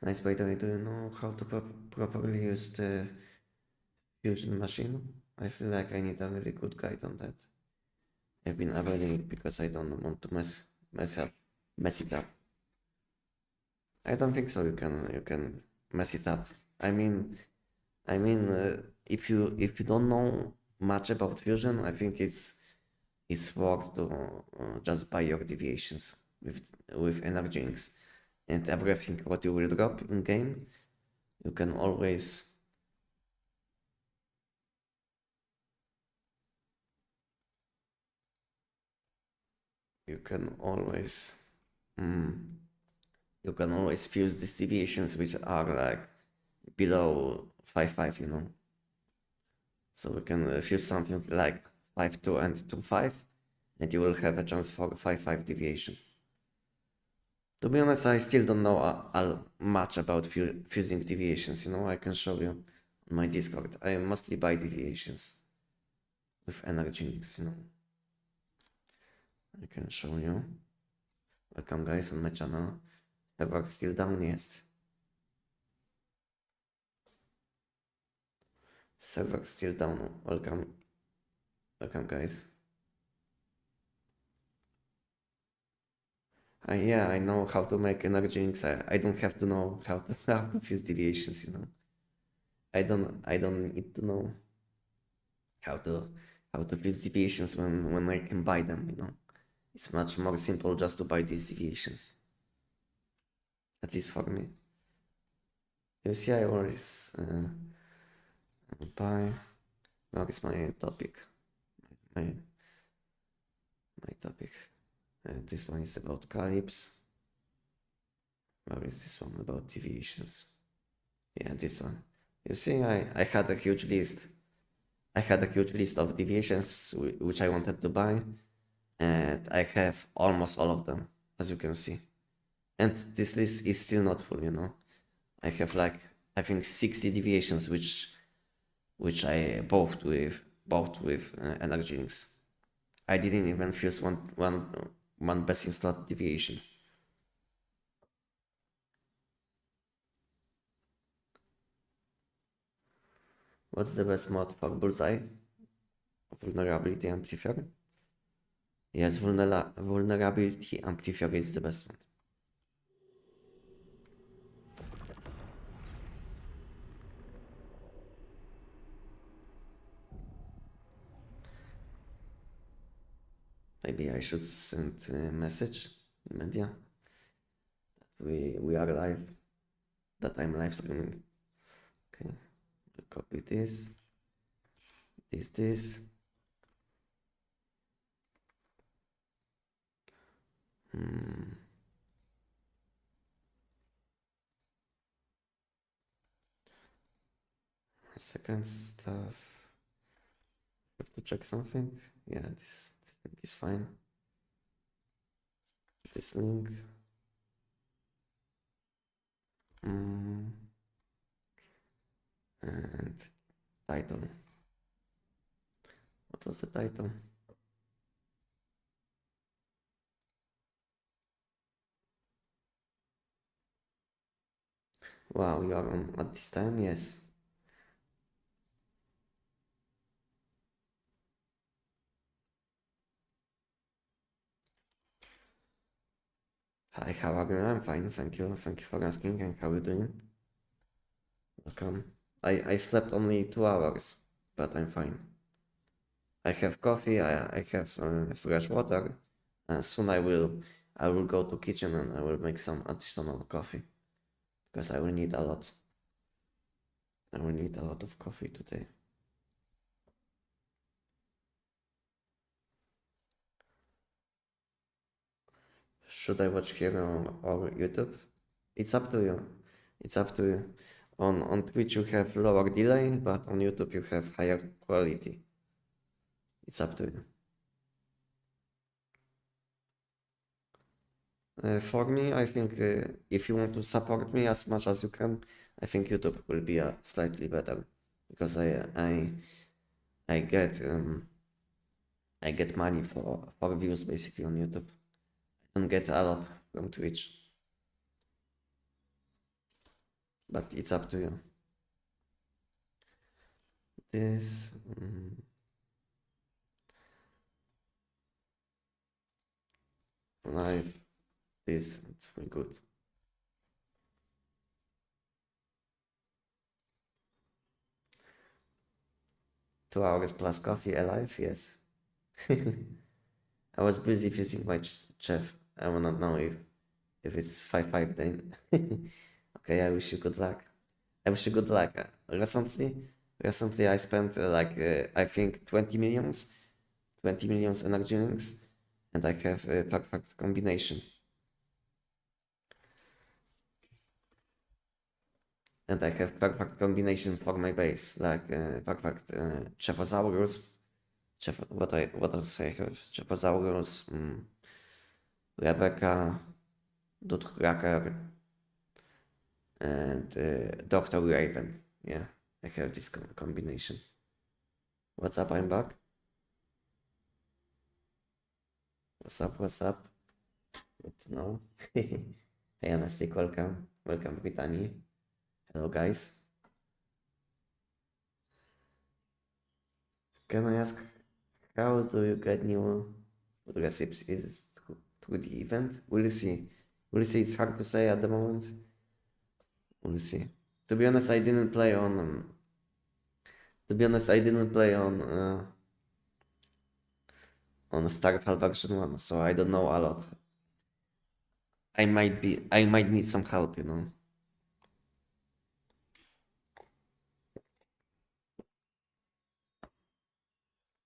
Nice, by the way, do you know how to properly use the fusion machine? I feel like I need a really good guide on that. I've been avoiding it because I don't want to mess it up. I don't think so. You can mess it up. If you don't know much about fusion, I think it's worth to just buy your deviations with energy inks and everything what you will drop in game. You can always you can always mm, you can always fuse these deviations which are like below 5.5, you know. So we can fuse something like 5.2 and 2.5, and you will have a chance for 5.5 deviation. To be honest, I still don't know much about fusing deviations, you know. I can show you on my Discord. I mostly buy deviations with energy mix, you know. I can show you. Welcome guys on my channel. Server still down, yes. Server still down. Welcome. Welcome guys. Yeah, I know how to make energy inks. I don't have to know how to how to fuse deviations, you know. I don't need to know how to fuse deviations when I can buy them, you know. It's much more simple just to buy these deviations. At least for me. You see, I always buy. Where is my topic? My topic. This one is about calyps. Where is this one about deviations? Yeah, this one. You see, I had a huge list. I had a huge list of deviations which I wanted to buy, and I have almost all of them, as you can see. And this list is still not full, you know. I have like, I think 60 deviations which I bought with energy links. I didn't even fuse one best in slot deviation. What's the best mod for bullseye? Vulnerability amplifier? Yes, vulnerability amplifier is the best one. Maybe I should send a message in media that we are live, that I'm live streaming. Okay, copy this. Second stuff. Have to check something. Yeah, this thing is fine. This link. And title. What was the title? Wow, you are on at this time? Yes. Hi, how are you? I'm fine, thank you. Thank you for asking. And how are you doing? Welcome. I slept only 2 hours, but I'm fine. I have coffee. I have fresh water. Soon I will go to kitchen and I will make some additional coffee because I will need a lot. I will need a lot of coffee today. Should I watch here or YouTube? It's up to you. It's up to you. On Twitch you have lower delay, but on YouTube you have higher quality. It's up to you. For me, I think if you want to support me as much as you can, I think YouTube will be slightly better because I get money for views basically on YouTube. I don't get a lot from Twitch. but it's up to you. This live, this it's very good. 2 hours plus coffee alive, yes. I was busy fixing my chef. I will not know if it's 5-5 then. Okay, I wish you good luck. I wish you good luck. Recently I spent I think 20 millions energy links, and I have a perfect combination. And I have perfect combinations for my base, like perfect Chefosaurus. What else I have? Chefosaurus, Rebecca, Dutcracker, and Dr. Raven. Yeah, I have this combination. What's up? I'm back. What's up? What's up? Good to know. Hey, Anestic, welcome. Welcome, Brittany. Hello, guys. Can I ask, how do you get new food recipes? Is through the event? We'll see. We'll see. It's hard to say at the moment. We'll see. To be honest, I didn't play on. To be honest, I didn't play on Starfall version 1, so I don't know a lot. I might need some help, you know.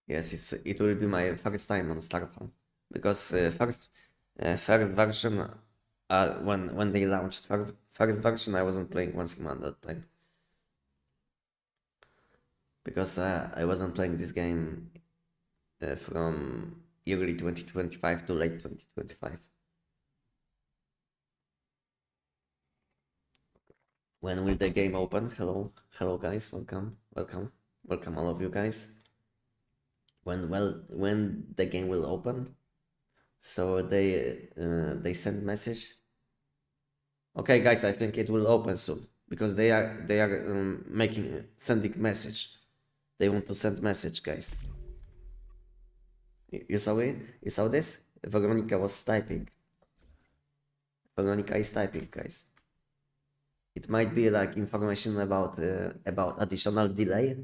Yes, it will be my first time on Starfall, because first version, when they launched first version, I wasn't playing one sim at that time, because I wasn't playing this game from early 2025 to late 2025. When will the game open? Hello guys, welcome all of you guys. When the game will open? So they send message. Okay, guys, I think it will open soon, because they are sending message. They want to send message, guys. You saw it? You saw this? Veronica was typing. Veronica is typing, guys. It might be like information about additional delay.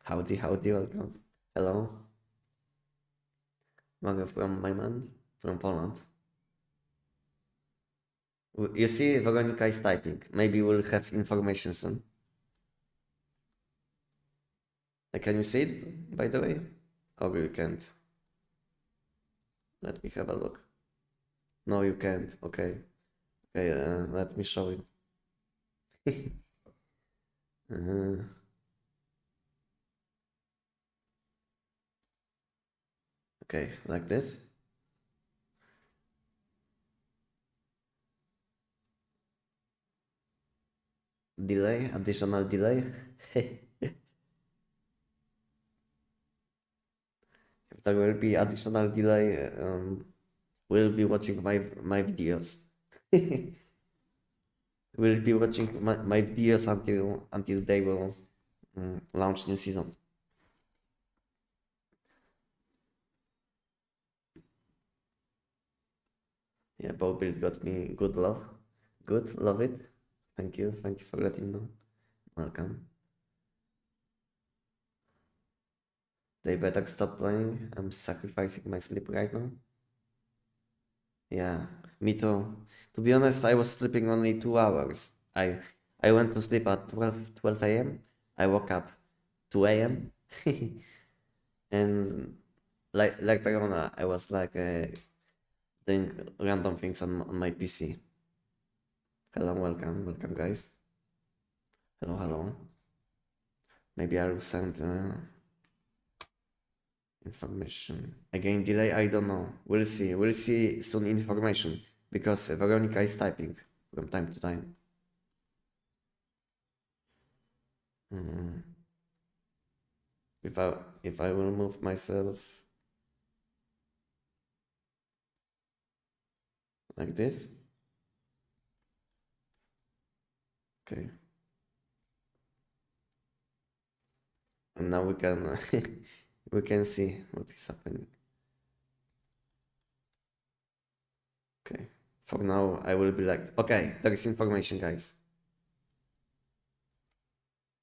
Howdy, welcome. Hello. Mogę from my man, from Poland. You see, Veronica is typing. Maybe we'll have information soon. Can you see it, by the way? Or you can't? Let me have a look. No, you can't. Okay. Okay, let me show you. Okay, like this. Delay, additional delay. If there will be additional delay, we'll be watching my videos. We'll be watching my videos until they will launch new season. Yeah, Bob Build got me good love. Good, love it. Thank you for letting me know. Welcome. They better stop playing. I'm sacrificing my sleep right now. Yeah, me too. To be honest, I was sleeping only 2 hours. I went to sleep at 12 a.m. I woke up 2 a.m. and later on I was like doing random things on my PC. Hello, welcome guys. Hello. Maybe I'll send information. Again, delay, I don't know. We'll see soon information, because Veronica is typing from time to time. If I will move myself like this. Okay. And now we can we can see what is happening. Okay. For now, I will be like, okay, there is information, guys.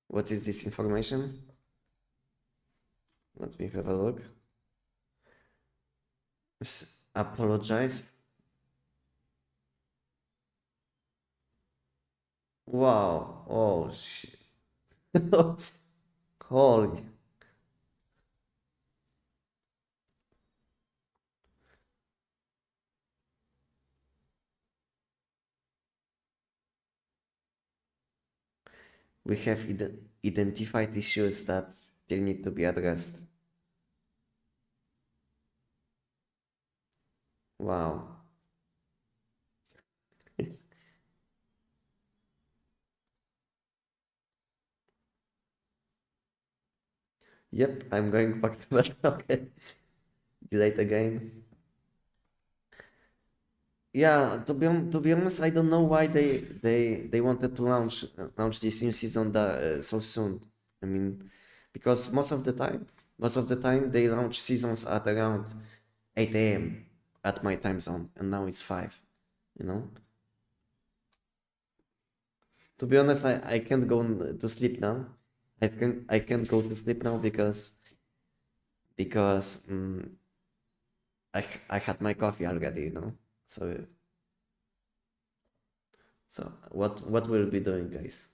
What is this information? Let me have a look. Apologize. Wow. Oh, shit. Holy. We have identified issues that still need to be addressed. Wow. Yep, I'm going back to that. Okay. Delayed again. Yeah, to be honest, I don't know why they wanted to launch this new season so soon. I mean, because most of the time they launch seasons at around 8 a.m. at my time zone, and now it's 5. You know. To be honest, I can't go to sleep now. I can't go to sleep now because I had my coffee already. You know. So what we'll be doing, guys?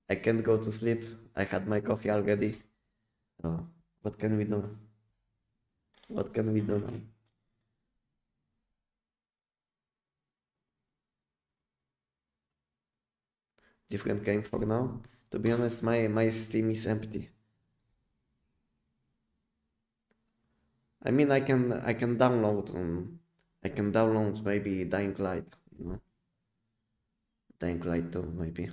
I can't go to sleep. I had my coffee already. So what can we do? What can we do now? Different game for now. To be honest, my Steam is empty. I mean, I can download maybe Dying Light. You know, Dying Light 2 maybe.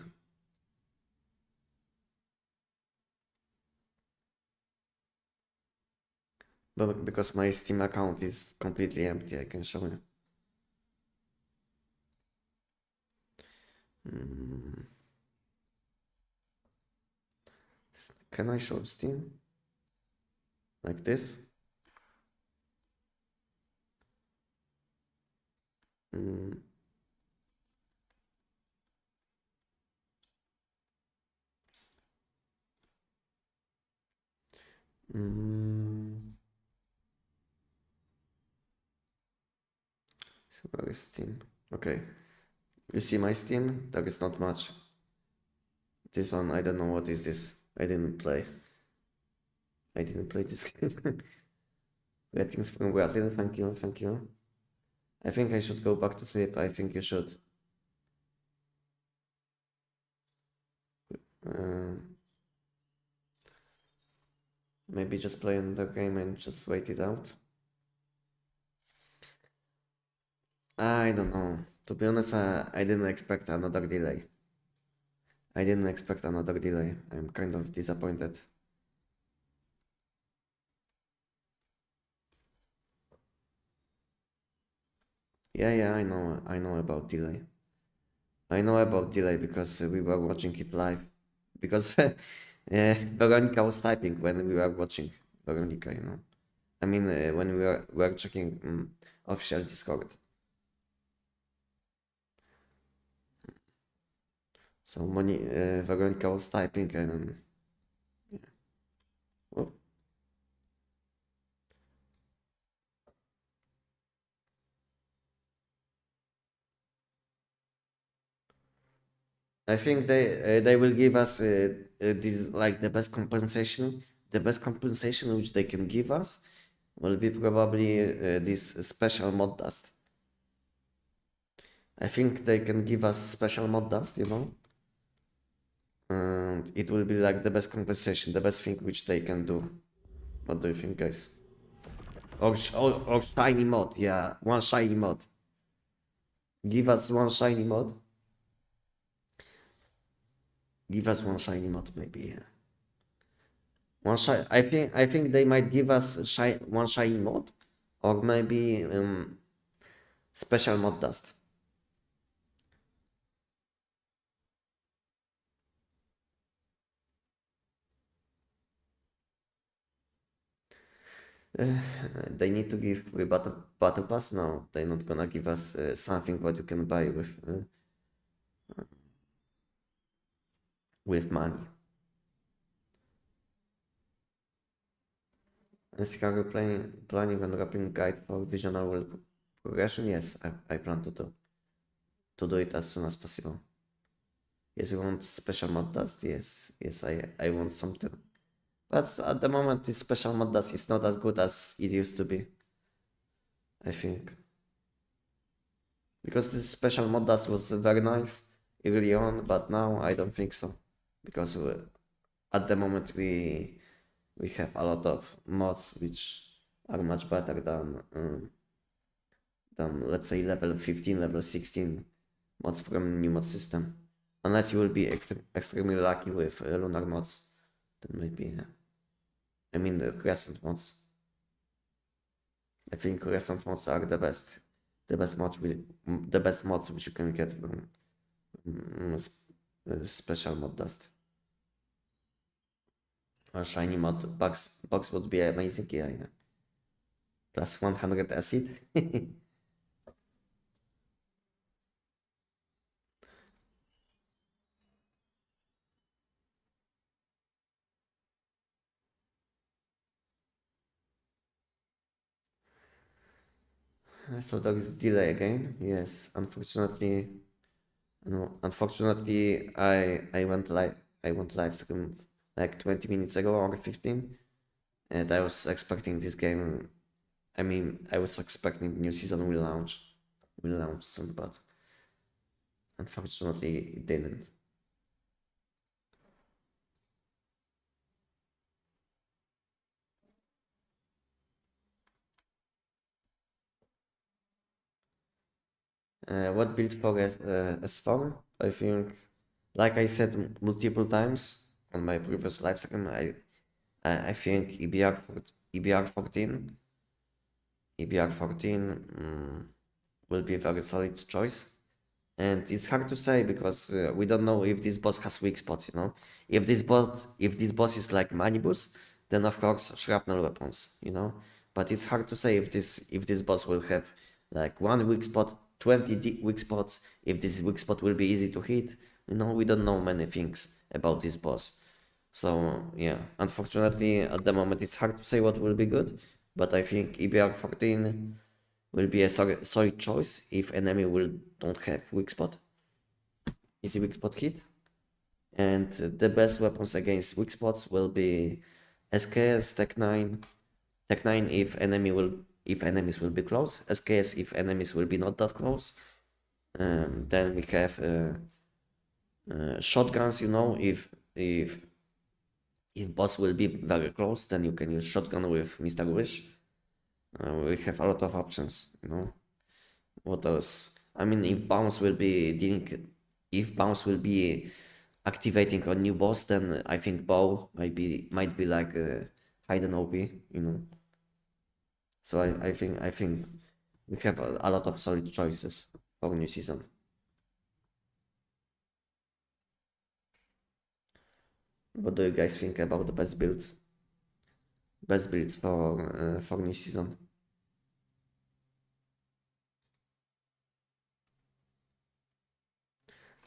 But because my Steam account is completely empty, I can show you. Mm, can I show Steam like this? Mm, mm, so where is Steam? Okay, you see my Steam? There is not much. This one, I don't know what is this. I didn't play. I didn't play this game. Greetings from Brazil. Thank you. Thank you. I think I should go back to sleep. I think you should. Um, maybe just play another game and just wait it out. I don't know. To be honest, I didn't expect another delay. I didn't expect another delay. I'm kind of disappointed. Yeah, yeah, I know about delay. I know about delay because we were watching it live. Because Veronica was typing when we were watching Veronica, you know. I mean, when we were checking official Discord. So Veronica was typing and well, I think they will give us this like the best compensation which they can give us will be probably this special mod dust. I think they can give us special mod dust, you know, and it will be like the best compensation, the best thing which they can do. What do you think, guys? Or shiny mod, yeah, one shiny mod. Give us one shiny mod. Give us one shiny mod, maybe. Yeah. I think they might give us one shiny mod, or maybe special mod dust. They need to give free battle pass. No, they're not gonna give us something what you can buy with money. Anestic, are you planning on dropping guide for visional world progression? Yes, I plan to do it as soon as possible. Yes, we want special mod dust. Yes, I want something. But at the moment, this special mod dust is not as good as it used to be, I think. Because this special mod dust was very nice early on, but now I don't think so. Because at the moment we have a lot of mods which are much better than let's say level 15, level 16 mods from new mod system. Unless you will be extremely lucky with lunar mods, then maybe. I mean the crescent mods. I think crescent mods are the best. The best mods which you can get from special mod dust. A shiny mod box would be amazing, yeah. Plus 100 acid. So there is delay again. Yes, unfortunately. No, unfortunately, I went live stream like 20 minutes ago or 15, and I was expecting this game. I mean, I was expecting new season will launch soon, but unfortunately, it didn't. What build for S4? I think, like I said multiple times on my previous live stream, I think EBR 14 will be a very solid choice. And it's hard to say because we don't know if this boss has weak spots, you know. If this boss is like Manibus, then of course shrapnel weapons, you know. But it's hard to say if this boss will have like one weak spot, 20 weak spots, if this weak spot will be easy to hit, you know, we don't know many things about this boss. So yeah, unfortunately at the moment it's hard to say what will be good, but I think EBR 14 will be a solid choice if enemy will don't have weak spot, easy weak spot hit. And the best weapons against weak spots will be SKS, Tech 9 if enemies will be close, SKS if enemies will be not that close. Then we have shotguns, you know, if boss will be very close, then you can use shotgun with Mr. Wish. We have a lot of options, you know. What else? I mean, if bounce will be activating a new boss, then I think bow might be like a hidden OP, you know. So I think we have a lot of solid choices for new season. What do you guys think about the best builds? Best builds for new season.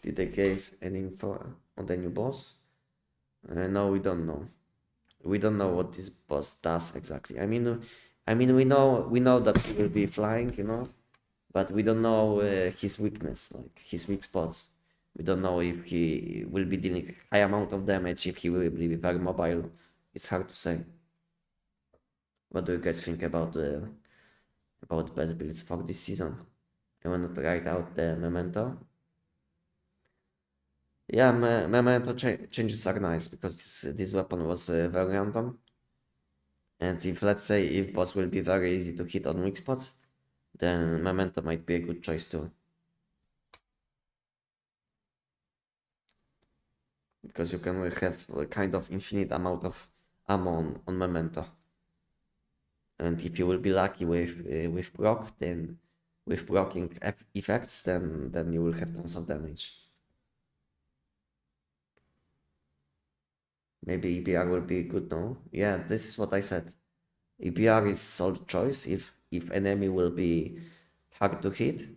Did they give any info on the new boss? No, we don't know. We don't know what this boss does exactly. I mean, we know that he will be flying, you know, but we don't know his weakness, like his weak spots. We don't know if he will be dealing high amount of damage, if he will be very mobile. It's hard to say. What do you guys think about best builds for this season? I want to write out the memento. Yeah, memento changes are nice because this weapon was very random. And if let's say if boss will be very easy to hit on weak spots, then memento might be a good choice too. Because you can have a kind of infinite amount of ammo on memento. And if you will be lucky with proc, then with proccing effects, then you will have tons of damage. Maybe EBR will be good, no? Yeah, this is what I said. EPR is solid choice if enemy will be hard to hit,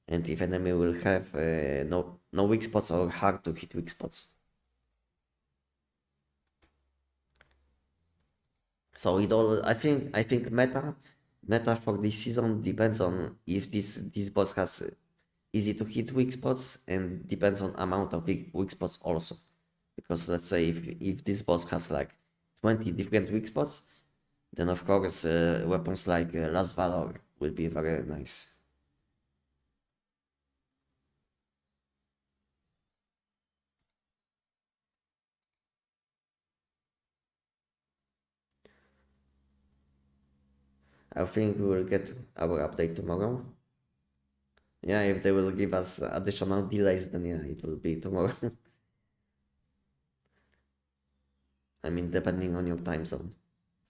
and if enemy will have no weak spots or hard to hit weak spots. So it all I think meta for this season depends on if this boss has easy to hit weak spots, and depends on amount of weak spots also. Because let's say if this boss has like 20 different weak spots, then of course weapons like Last Valor will be very nice. I think we will get our update tomorrow. Yeah, if they will give us additional delays, then yeah, it will be tomorrow. I mean, depending on your time zone.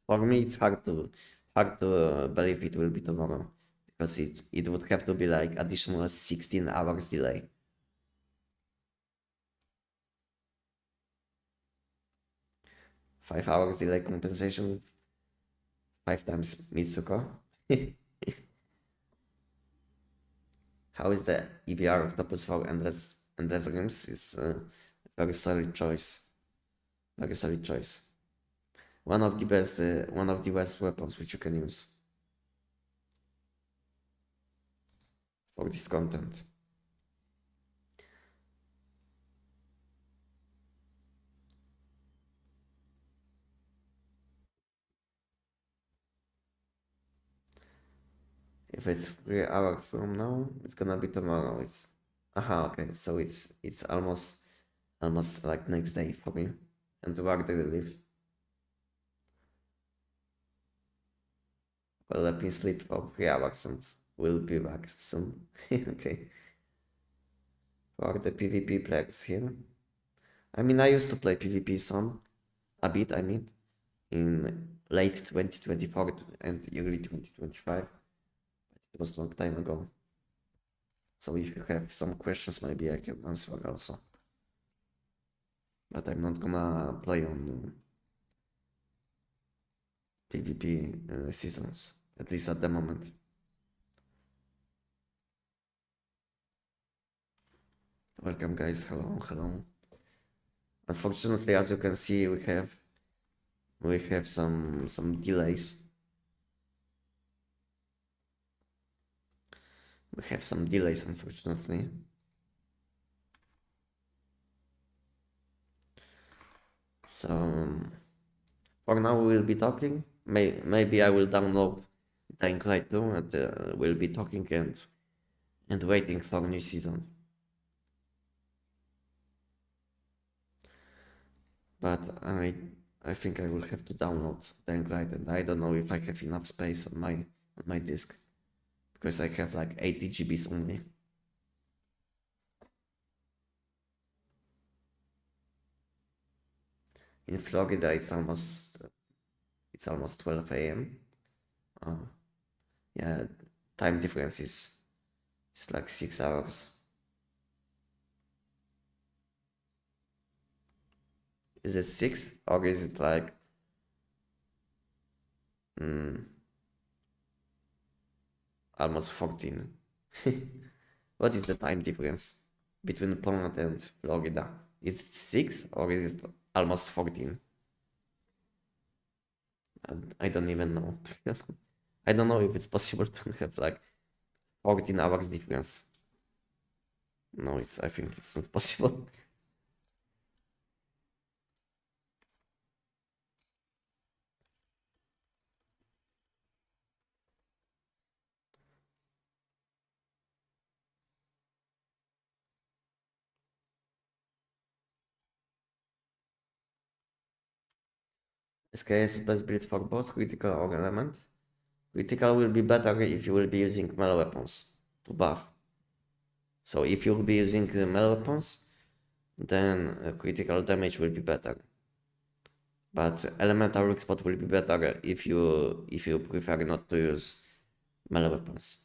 For me, it's hard to believe it will be tomorrow, because it would have to be like additional 16 hours delay. 5 hours delay compensation, 5 times Mitsuko. How is the EBR octopus for endless rooms? Is a very solid choice. Very solid choice. One of the best weapons which you can use for this content. If it's 3 hours from now, it's gonna be tomorrow. It's okay. So it's almost like next day for me. And where do you live? Well, let me sleep for 3 hours and we'll be back soon. Okay. For the PvP players here. I mean, I used to play PvP a bit, I mean, in late 2024 and early 2025. It was a long time ago. So if you have some questions, maybe I can answer also. But I'm not gonna play on PvP seasons, at least at the moment. Welcome guys, hello. Unfortunately, as you can see, we have some delays. We have some delays, unfortunately. So for now we will be talking. Maybe I will download Dying Light 2 and we'll be talking and waiting for new season. But I think I will have to download Dying Light, and I don't know if I have enough space on my disk, because I have like 80 GBs only. In Florida, it's almost 12 a.m. Yeah, time difference is like 6 hours. Is it 6 or is it like almost 14? What is the time difference between Poland and Florida? Is it 6 or is it almost 14? I don't even know. I don't know if it's possible to have like 14 hours difference. No, I think it's not possible. SKS best build for both critical or element. Critical will be better if you will be using melee weapons to buff. So if you will be using melee weapons, then critical damage will be better. But elemental weak spot will be better if you prefer not to use melee weapons.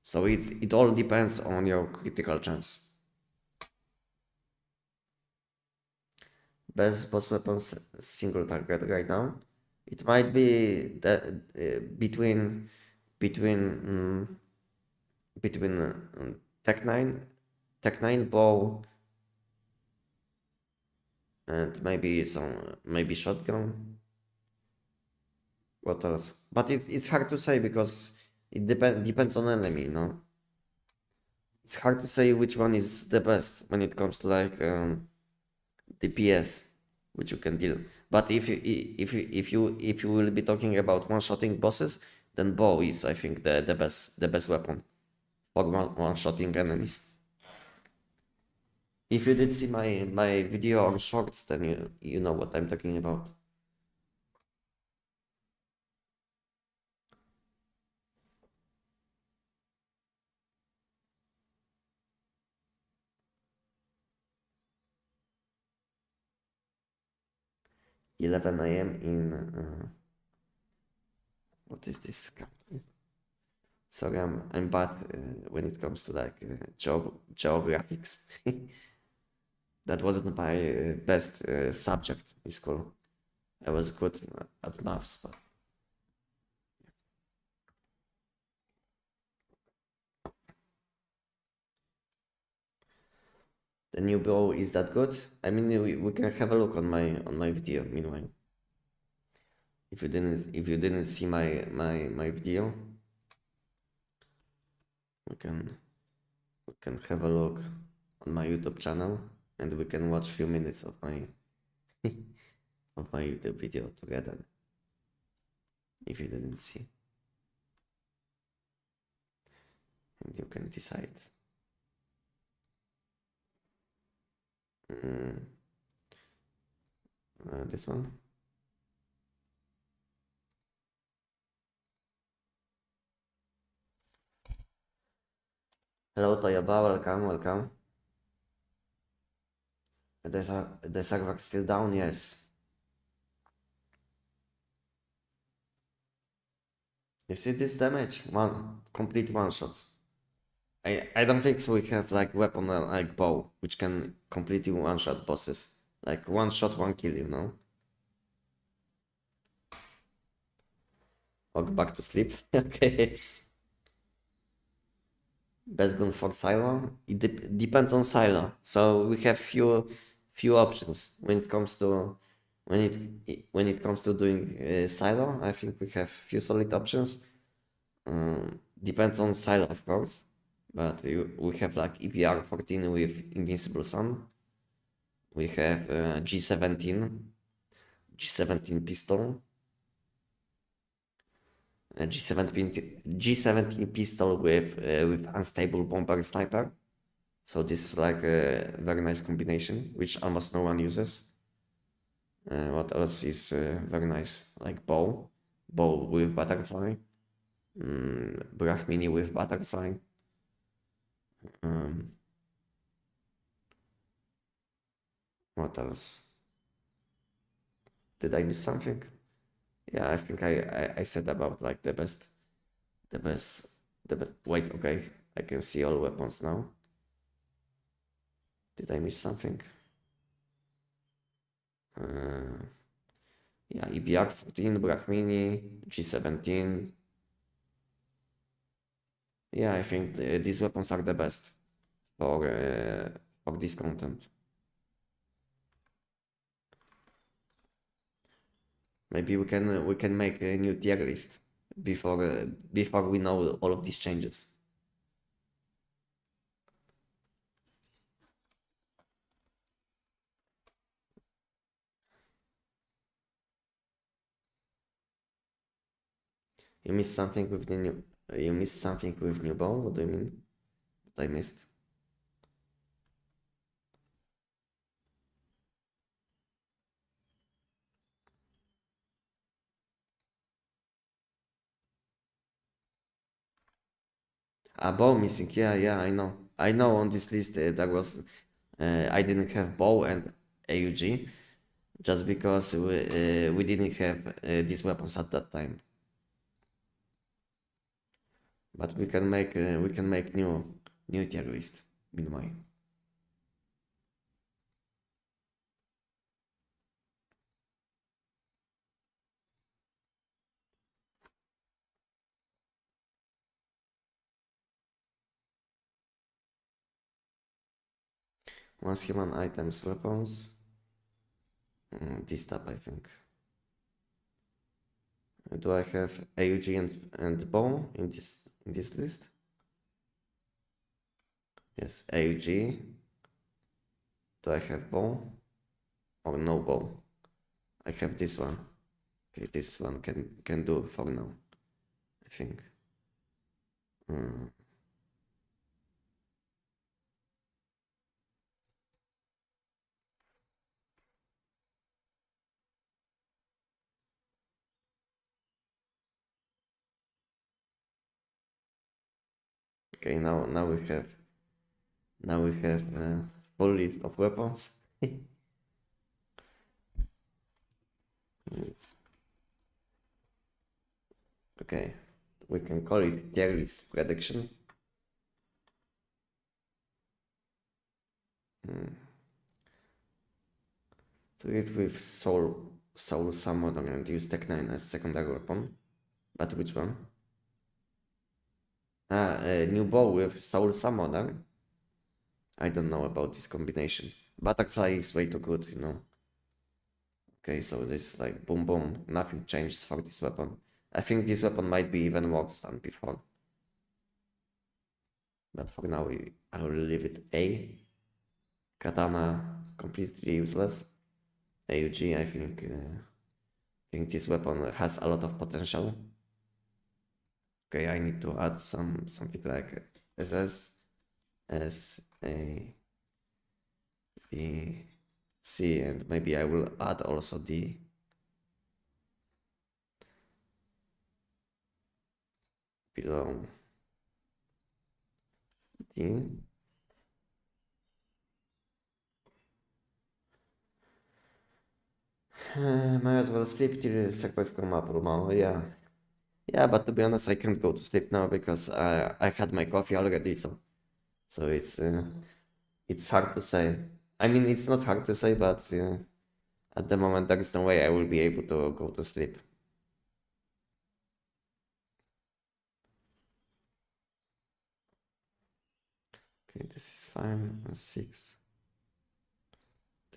So it all depends on your critical chance. Best boss weapons single target right now It might be that between between Tech 9, Tech 9 bow and maybe shotgun. What else? But it's hard to say because it depends on enemy, you know. It's hard to say which one is the best when it comes to like DPS, which you can deal. But if you will be talking about one-shotting bosses, then bow is, I think, the best weapon for one-shotting enemies. If you did see my video on shorts, then you know what I'm talking about. $11 a.m. in what is this country? Sorry, I'm bad when it comes to like geographics. That wasn't my best subject in school. I was good at maths, but the new bow is that good? I mean, we can have a look on my video. Meanwhile, if you didn't see my video, we can have a look on my YouTube channel and we can watch a few minutes of my of my YouTube video together. If you didn't see, and you can decide. This one. Hello Toyoba, welcome. The server still down, yes. You see this damage? Complete one shots. I don't think so we have like weapon like bow, which can completely one shot bosses. Like one shot, one kill, you know? Or go back to sleep. Okay. Best gun for silo? It depends on silo. So we have few options when it comes to when it comes to doing silo. I think we have few solid options. Depends on silo, of course, but we have like EPR 14 with Invincible Sun. We have G17 pistol, G17 pistol with unstable bomber sniper. So this is like a very nice combination, which almost no one uses. What else is very nice? Like bow with butterfly, Brahmini with butterfly. What else? Did I miss something? Yeah, I think I said about like the best. Wait, okay, I can see all weapons now. Did I miss something? Yeah, EBR 14, Brahmini, G17. Yeah, I think these weapons are the best for this content. Maybe we can make a new tier list before we know all of these changes. You missed something with the new. You missed something with new bow. What do you mean? What I missed? Bow missing. Yeah, I know. I know on this list there was. I didn't have bow and AUG, just because we didn't have these weapons at that time. But we can make new tier list meanwhile. Once human items, weapons. This tab, I think. Do I have AUG and bow in this list? Yes, AUG. Do I have bow or no bow? I have this one. Okay, this one can do for now, I think. Okay, now we have full list of weapons. Okay, we can call it tier list prediction. So it's with soul summoner and use Tech 9 as secondary weapon. But which one? A new bow with soul summoner. I don't know about this combination. Butterfly is way too good, you know. Okay, so this like boom boom, nothing changed for this weapon. I think this weapon might be even worse than before. But for now, I will leave it A. Katana, completely useless. AUG, I think this weapon has a lot of potential. Okay, I need to add something like SS, S, A, B, C, and maybe I will add also D. Below D. Might as well sleep till the sacrifice come up, Romano. Yeah. Yeah, but to be honest, I can't go to sleep now because I had my coffee already, so it's hard to say. I mean, it's not hard to say, but at the moment there is no way I will be able to go to sleep. Okay, this is fine. 6.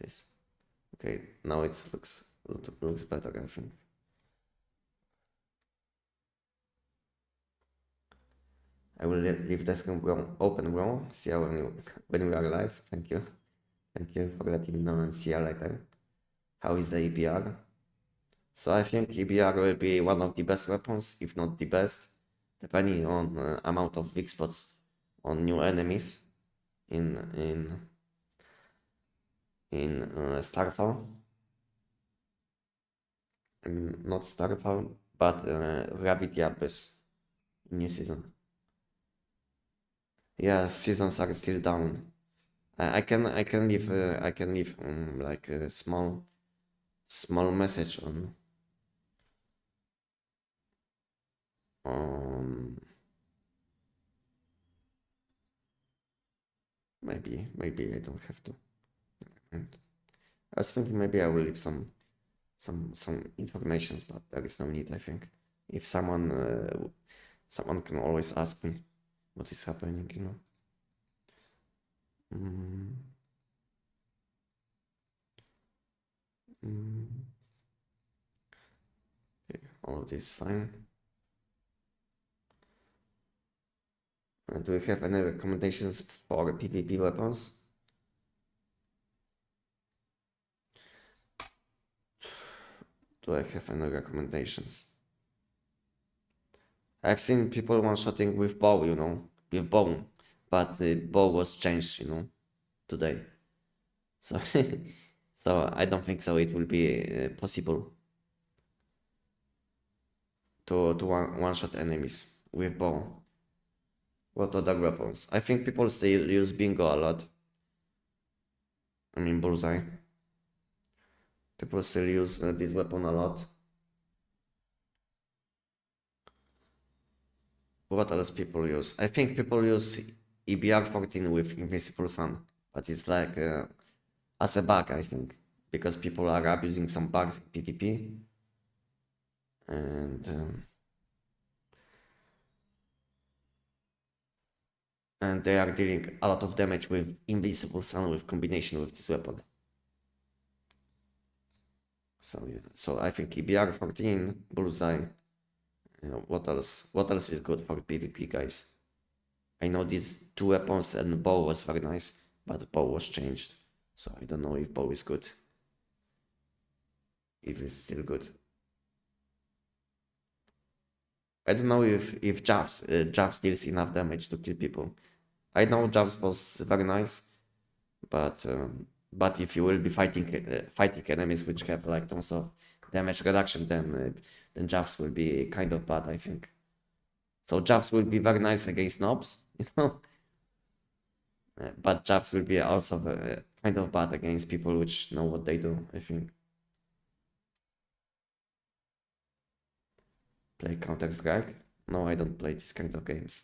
This. Okay, now it looks better, I think. I will leave the screen open, bro. See you when we are live. Thank you. Thank you for letting me know and see you later. How is the EBR? So I think EBR will be one of the best weapons, if not the best, depending on amount of weak spots on new enemies in Starfall. Not Starfall, but Gravity Abyss new season. Yeah, seasons are still down. I can leave like a small message on maybe I don't have to. And I was thinking maybe I will leave some informations, but there is no need. I think if someone can always ask me what is happening, you know. Okay, all of this is fine. Do we have any recommendations for PvP weapons? Do I have any recommendations? I've seen people one-shotting with bow, you know, with bow, but the bow was changed, you know, today. So, so I don't think so. It will be possible to one-shot enemies with bow. What other weapons? I think people still use bingo a lot. I mean bullseye. People still use this weapon a lot. What else people use? I think people use EBR 14 with Invincible Sun, but it's like as a bug, I think, because people are abusing some bugs in PvP. And and they are dealing a lot of damage with invisible sun with combination with this weapon. So yeah, so I think EBR 14, Bullseye. What else? What else is good for PvP, guys? I know these two weapons and bow was very nice, but bow was changed, so I don't know if bow is good. If it's still good. I don't know if Javs deals enough damage to kill people. I know Javs was very nice, but if you will be fighting enemies which have like tons of damage reduction, then Javs will be kind of bad, I think. So Javs will be very nice against nobs, you know, but Javs will be also kind of bad against people which know what they do, I think. Play Counter-Strike? No, I don't play this kind of games.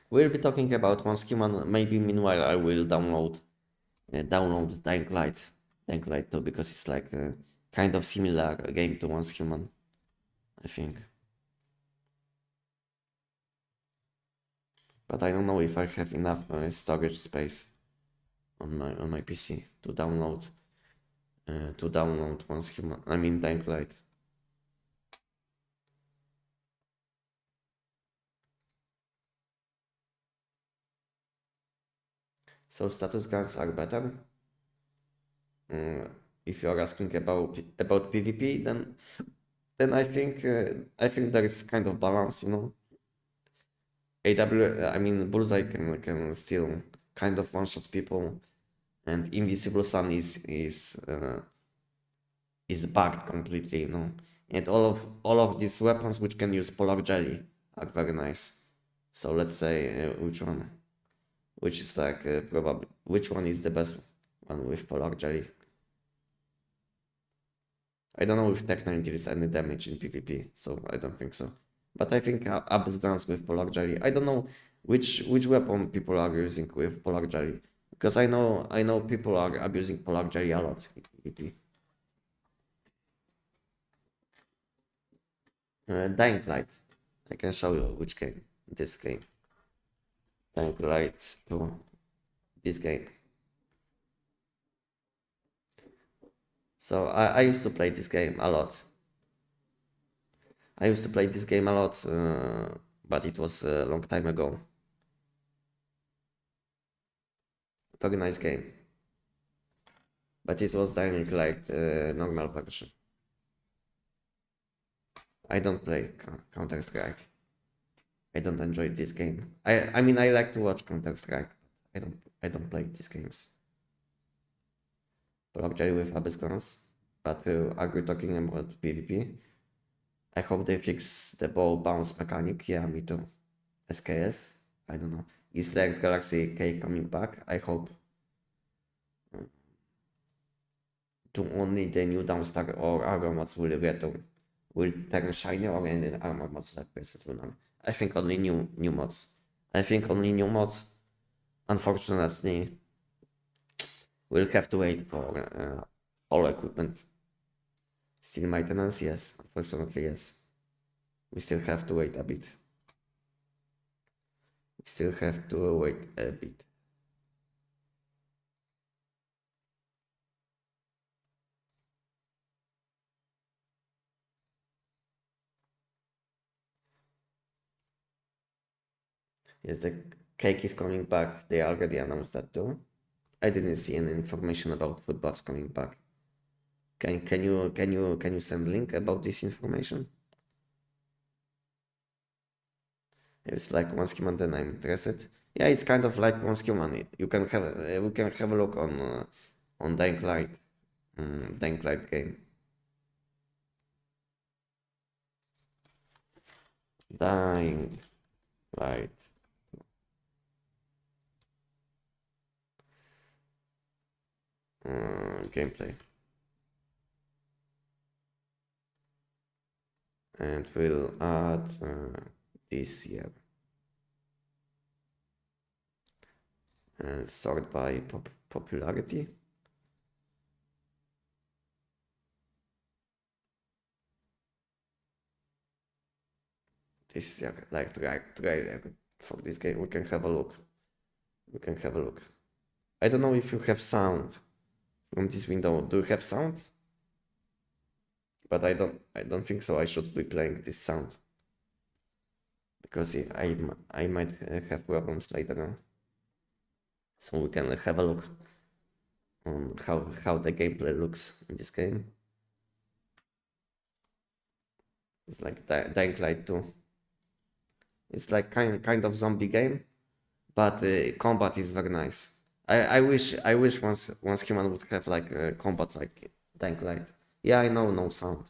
We'll be talking about once human. Maybe meanwhile I will download Dying Light 2 because it's like a kind of similar game to Once Human, I think. But I don't know if I have enough storage space on my PC to download Once Human. I mean Dying Light. So status guns are better. If you're asking about PvP, then I think there is kind of balance, you know. I mean Bullseye can still kind of one shot people, and Invisible Sun is bugged completely, you know. And all of these weapons which can use Polar Jelly are very nice. So let's say which is like probably which one is the best one with Polar Jelly. I don't know if Tech 9 deals any damage in PvP, so I don't think so. But I think Abyss guns with Polar Jelly. I don't know which weapon people are using with Polar Jelly, because I know people are abusing Polar Jelly a lot in PvP. Dying Light. I can show you which game. This game. Dying Light 2. This game. So I used to play this game a lot. But it was a long time ago. Very nice game. But it was Dying Light normal version. I don't play Counter-Strike. I don't enjoy this game. I mean I like to watch Counter-Strike. I don't play these games. Probably with Abyss guns. But are we talking about PvP? I hope they fix the ball bounce mechanic. Yeah, me too. SKS? I don't know. Is like Galaxy K coming back? I hope. To only the new Downstar or armor mods will return. Will turn shiny or any armor mods like Preset Lunar? I think only new mods. Unfortunately, we'll have to wait for all equipment. Still maintenance, yes. Unfortunately, yes. We still have to wait a bit. Yes, the cake is coming back. They already announced that too. I didn't see any information about food buffs coming back. Can you send link about this information? It's like Once Human, then I'm interested. Yeah, it's kind of like Once Human. You can have we can have a look on Dying Light, Dying Light game. Dying Light. Gameplay. And we'll add this year. And sort by popularity. this like trailer for this game. We can have a look. We can have a look. I don't know if you have sound from this window. Do you have sound? But I don't think so. I should be playing this sound because I might have problems later on. So we can have a look on how the gameplay looks in this game. It's like Dying Light 2. It's like kind of zombie game, but combat is very nice. I wish once human would have like combat like Dying Light. Yeah, I know no sound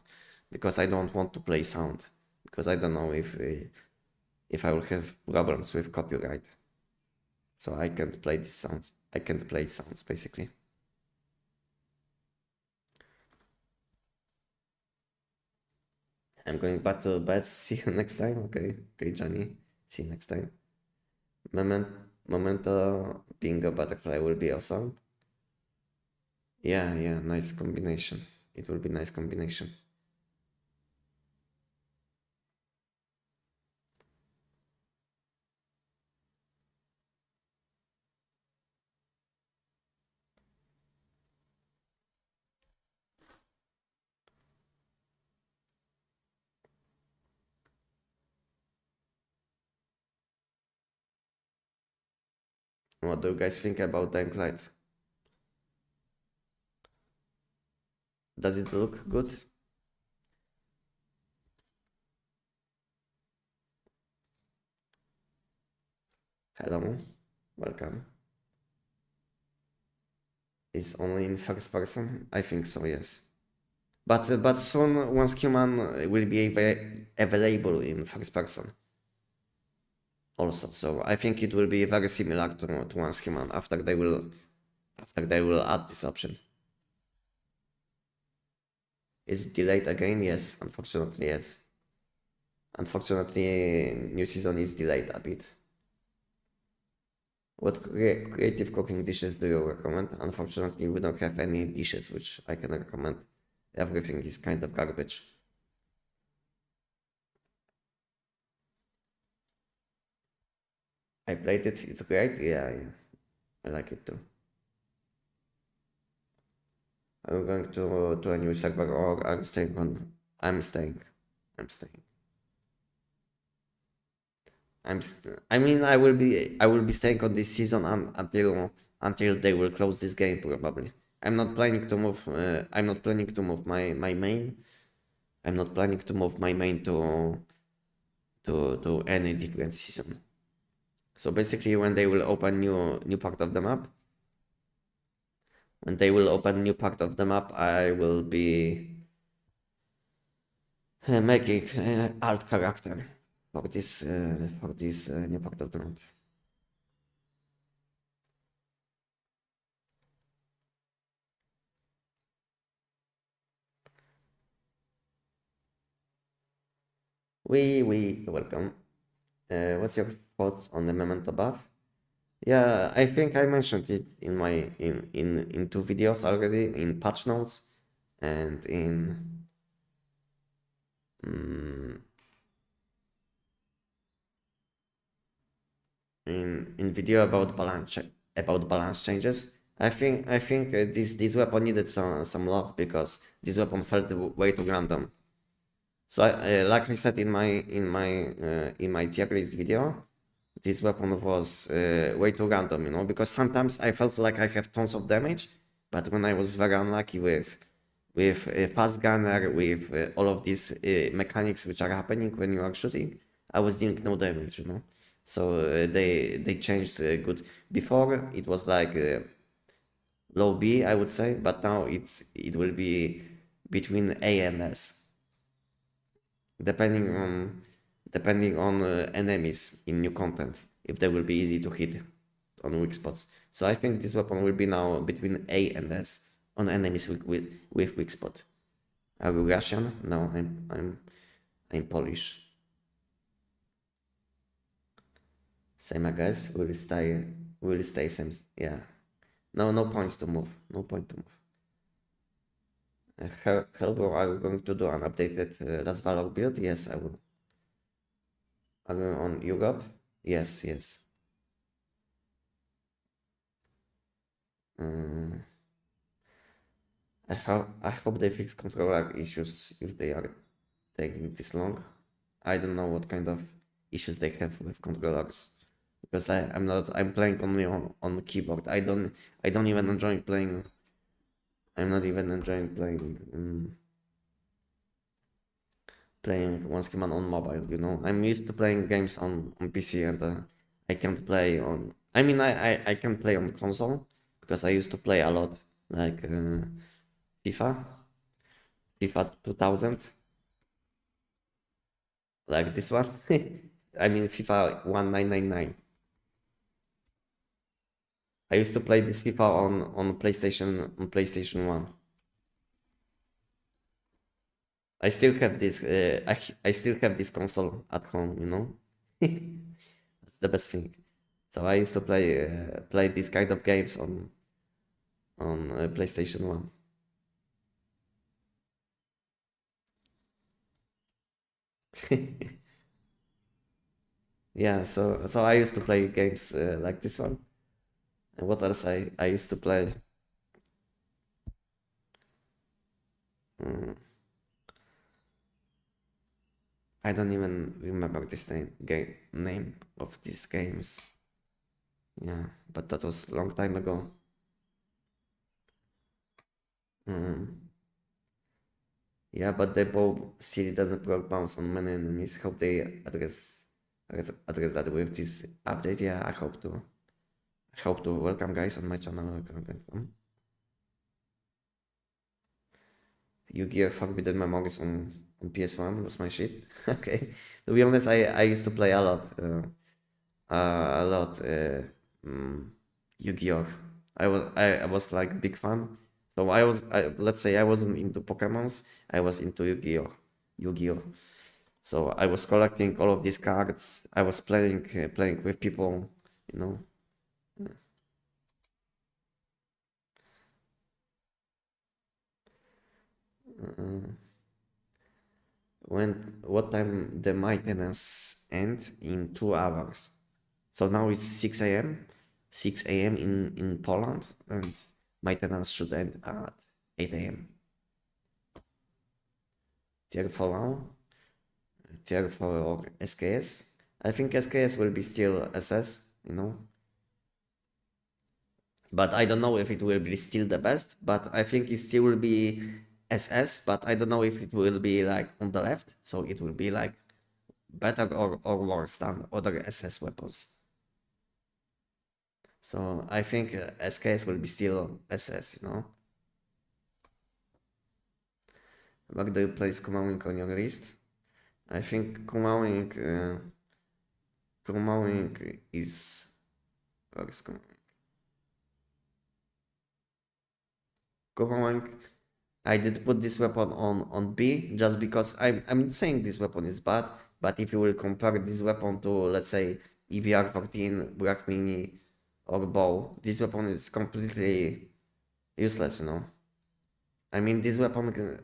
because I don't want to play sound because I don't know if I will have problems with copyright. So I can't play these sounds. I can't play sounds basically. I'm going back to bed. See you next time. Okay, Johnny. See you next time. Memento being a butterfly will be awesome. Yeah, nice combination. It will be nice combination. What do you guys think about Dying Light? Does it look good? Hello, welcome. It's only in first person? I think so, yes. But soon, once human will be available in first person also. So I think it will be very similar to once human after they will add this option. Is it delayed again? Yes, unfortunately, yes. Unfortunately, new season is delayed a bit. What creative cooking dishes do you recommend? Unfortunately, we don't have any dishes which I can recommend. Everything is kind of garbage. I played it. It's great. Yeah. I like it too. Are you going to a new server or are you staying on? I'm staying. I'm staying. I mean, I will be staying on this season until they will close this game probably. I'm not planning to move. I'm not planning to move my main. I'm not planning to move my main to any different season. So basically, when they will open new part of the map, I will be making alt character for this new part of the map. We welcome. What's your thoughts on the memento buff? Yeah, I think I mentioned it in my in two videos already, in patch notes and in video about balance changes. I think this weapon needed some love because this weapon felt way too random. So like I said in my tier list video, this weapon was way too random, you know, because sometimes I felt like I have tons of damage, but when I was very unlucky with fast gunner, with all of these mechanics which are happening when you are shooting, I was dealing no damage, you know. So they changed good. Before it was like low B, I would say, but now it will be between A and S, depending on enemies in new content, if they will be easy to hit on weak spots. So I think this weapon will be now between A and S on enemies with weak spot. Are you Russian? No, I'm Polish. Same I guess. Will stay same. Yeah. No points to move. No point to move. Hello, are you going to do an updated Last Valor build? Yes, I will. On Europe? Yes, yes. Um, I hope they fix controller issues if they are taking this long. I don't know what kind of issues they have with controllers because I'm playing only on keyboard. I don't even enjoy playing. I'm not even enjoying playing once human on mobile. I'm used to playing games on PC, and I can't play on. I mean, I can play on console because I used to play a lot, like FIFA, FIFA 2000, like this one. I mean, FIFA 1999. I used to play this FIFA on PlayStation 1. I still have this. I still have this console at home. That's the best thing. So I used to play these kind of games on PlayStation 1. Yeah, so I used to play games like this one. And what else I used to play? Mm, I don't even remember this name of these games. Yeah, but that was a long time ago. Mm. Yeah, but the bow still doesn't proc bounce on many enemies. Hope they address that with this update. Yeah, I hope to welcome guys on my channel. Welcome. Yu-Gi-Oh! Forbidden Memories on PS1 was my shit. Okay. To be honest, I used to play a lot. A lot. Yu-Gi-Oh! I was like big fan. So let's say I wasn't into Pokemons. I was into Yu-Gi-Oh! Yu-Gi-Oh! So I was collecting all of these cards. I was playing with people, you know. Uh, what time the maintenance end in 2 hours? So now it's 6 a.m. 6 a.m. in Poland, and maintenance should end at 8 a.m. Tier 4 now, Tier 4 or SKS. I think SKS will be still SS. But I don't know if it will be still the best. But I think it still will be SS. But I don't know if it will be like on the left, so it will be like better or worse than other SS weapons. So I think SKS will be still SS. Where do you place Kumawing on your list? I think Kumawing is. Where is Kumawing? Kumawing. I did put this weapon on B just because I'm not saying this weapon is bad, but if you will compare this weapon to, let's say, EVR-14, Black Mini, or Bow, this weapon is completely useless. I mean, this weapon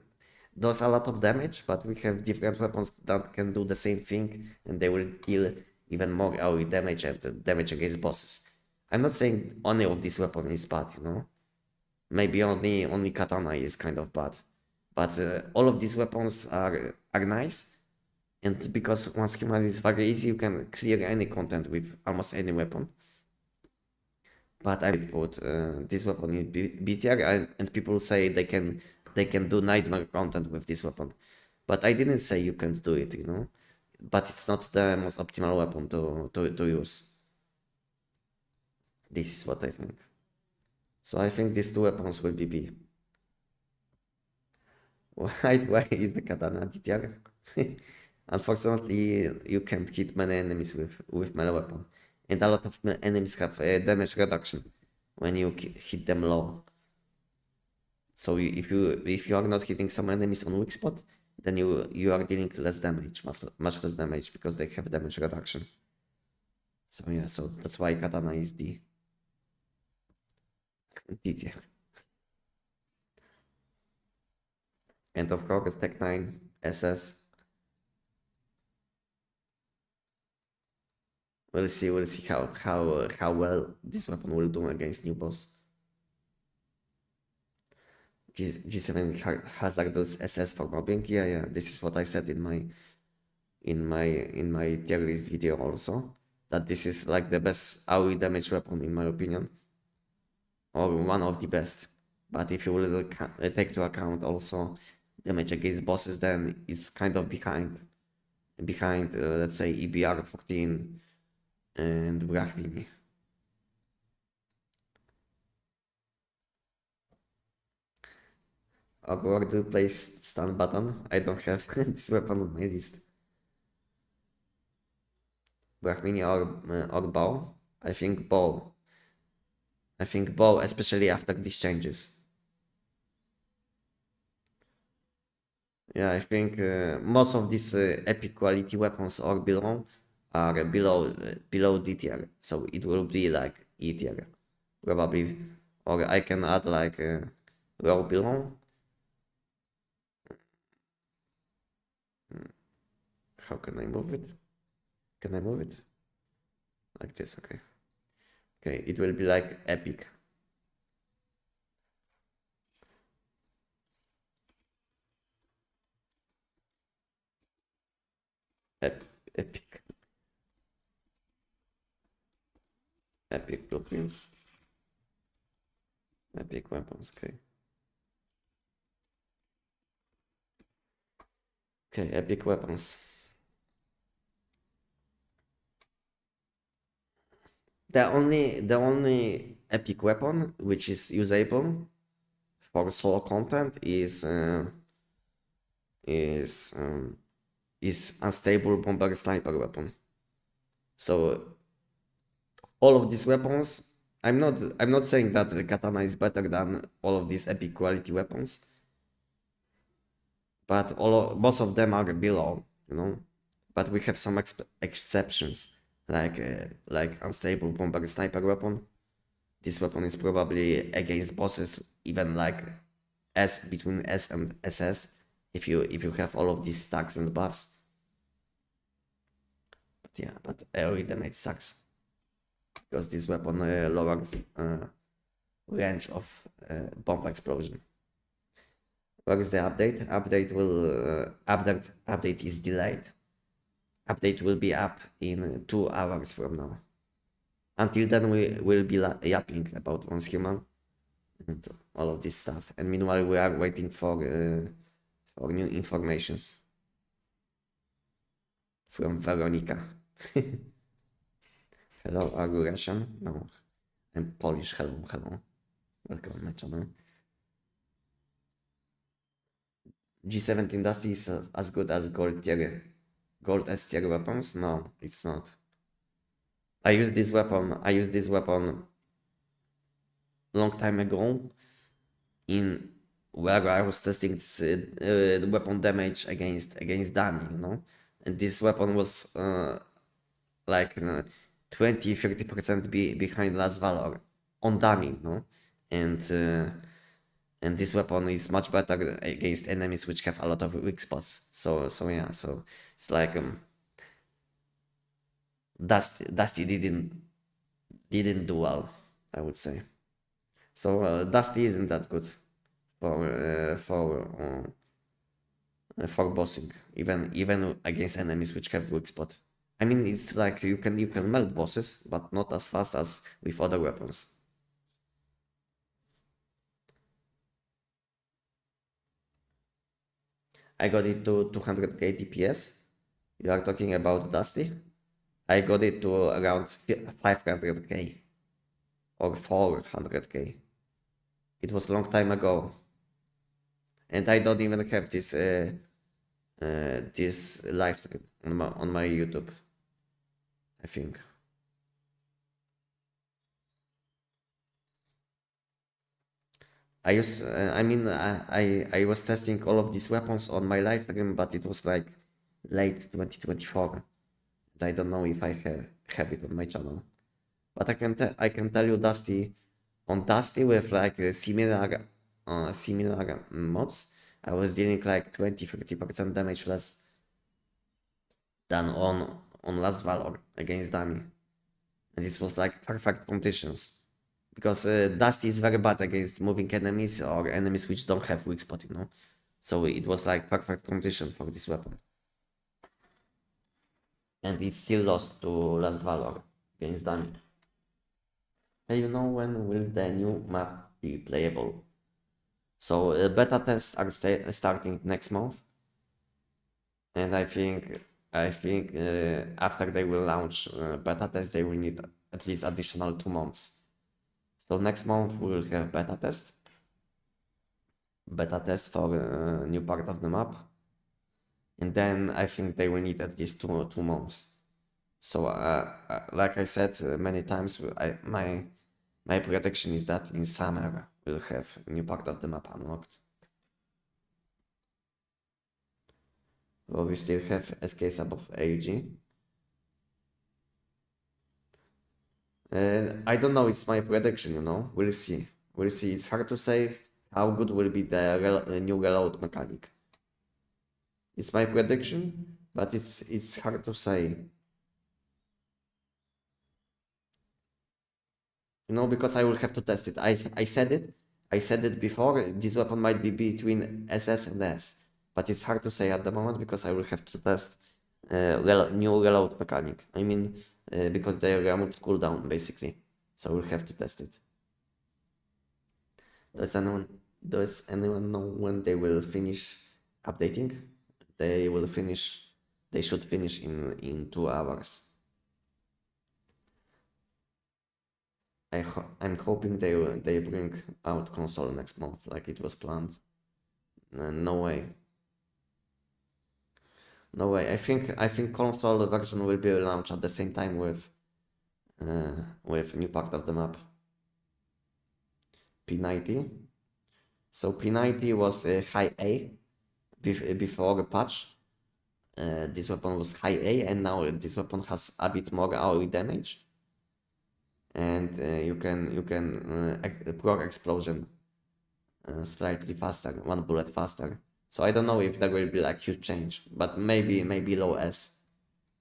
does a lot of damage, but we have different weapons that can do the same thing, and they will deal even more AoE damage and damage against bosses. I'm not saying any of these weapons is bad. Maybe only katana is kind of bad, but all of these weapons are nice. And because once human is very easy, you can clear any content with almost any weapon. But I put this weapon in B tier, and people say they can do nightmare content with this weapon. But I didn't say you can't do it. But it's not the most optimal weapon to use. This is what I think. So I think these two weapons will be B. Why is the katana D tier? Unfortunately, you can't hit many enemies with melee weapon, and a lot of enemies have damage reduction when you hit them low. So if you are not hitting some enemies on weak spot, then you are dealing less damage, much less damage because they have damage reduction. So yeah, so that's why katana is D tier. And of course, Tech 9 SS. We'll see how well this weapon will do against new boss. G7 has like those SS for mobbing. Yeah. This is what I said in my tier list video also. That this is like the best AoE damage weapon in my opinion, or one of the best. But if you will take into account also damage against bosses, then it's kind of behind let's say EBR 14 and Brachmini. Or do you play stun button? I don't have this weapon on my list. Brachmini or bow? I think bow. Especially after these changes. Yeah, I think most of these epic quality weapons or below are below D tier, so it will be like E tier, probably. Or I can add like low below. How can I move it? Can I move it? Like this, okay. Okay, it will be like epic. Epic. Epic blueprints. Epic weapons, okay. Okay, epic weapons. The only epic weapon which is usable for solo content is unstable bomber sniper weapon. So all of these weapons, I'm not saying that the katana is better than all of these epic quality weapons, but most of them are below, you know. But we have some exceptions, like unstable bomber sniper weapon. This weapon is probably against bosses, even like between S and SS, if you have all of these stacks and buffs. But yeah, but AoE damage sucks because this weapon lowers range of bomb explosion. Where is the update? Update is delayed. Update will be up in 2 hours from now. Until then, we will be yapping about Transhuman and all of this stuff. And meanwhile, we are waiting for new informations from Veronica. Hello, are you Russian? No, I'm Polish. Hello. Welcome on my channel. G17 Dusty is as good as gold S tier weapons? No, it's not. I used this weapon long time ago in where I was testing this weapon damage against dummy, you know, and this weapon was like 20-30% behind last valor on dummy, you know, and this weapon is much better against enemies which have a lot of weak spots. So yeah, so it's like Dusty didn't do well, I would say. So Dusty isn't that good for bossing, even against enemies which have weak spot. I mean, it's like you can melt bosses, but not as fast as with other weapons. I got it to 200k DPS. You are talking about Dusty? I got it to around 500k or 400k. It was a long time ago, and I don't even have this live stream on my YouTube, I think. I was testing all of these weapons on my live stream, but it was like late 2024. I don't know if I have it on my channel, but I can tell you Dusty with like similar mobs, I was dealing like 20-30% damage less than on last valor against dummy. And this was like perfect conditions. Because dust is very bad against moving enemies or enemies which don't have weak spot, you know. So it was like perfect conditions for this weapon. And it still lost to Last Valor against Dami. And you know when will the new map be playable? So beta tests are starting next month, and I think after they will launch beta tests, they will need at least additional 2 months. So next month we will have beta test for new part of the map, and then I think they will need at least two months. So like I said many times, my prediction is that in summer we'll have a new part of the map unlocked. Well, we still have SKs above AUG. I don't know, it's my prediction, you know. We'll see. We'll see. It's hard to say how good will be the new reload mechanic. It's my prediction, but it's hard to say. You know, because I will have to test it. I said it. I said it before. This weapon might be between SS and S, but it's hard to say at the moment because I will have to test new reload mechanic. I mean, because they removed cooldown basically, so we'll have to test it. Does anyone know when they will finish updating? They will finish. They should finish in 2 hours. I'm hoping they bring out console next month like it was planned. No way. No way. I think console version will be launched at the same time with new part of the map. P90. So P90 was high A before the patch. This weapon was high A, and now this weapon has a bit more AoE damage, and you can proc explosion slightly faster, 1 bullet faster. So I don't know if there will be like huge change, but maybe low S.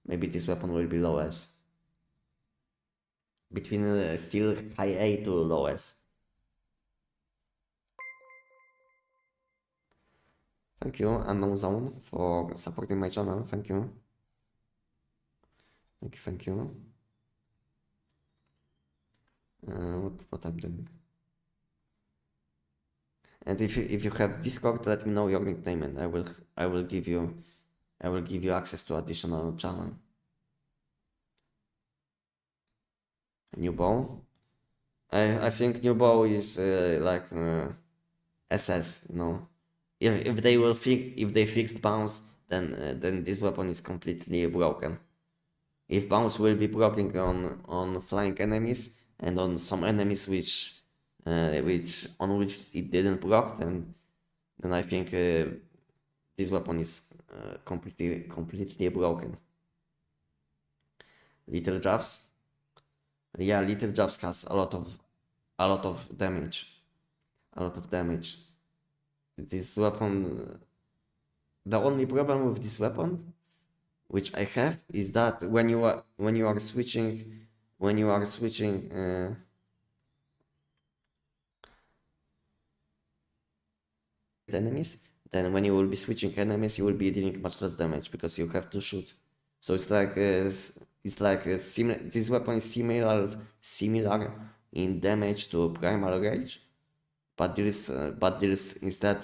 Maybe this weapon will be low S. Between still high A to low S. Thank you, Unknown Zone, for supporting my channel. Thank you. Thank you. What I'm doing. And if you have Discord, let me know your nickname, and I will give you access to additional channel. New bow. I think new bow is like SS. You know, if they fixed bounce, then this weapon is completely broken. If bounce will be blocking on flying enemies and on some enemies which it didn't block, then I think this weapon is completely broken. Little Jabs. Yeah, Little Jabs has a lot of damage. A lot of damage. This weapon. The only problem with this weapon, which I have, is that when you are switching enemies, then when you will be switching enemies, you will be dealing much less damage because you have to shoot. So it's like this weapon is similar in damage to Primal Rage, but there is instead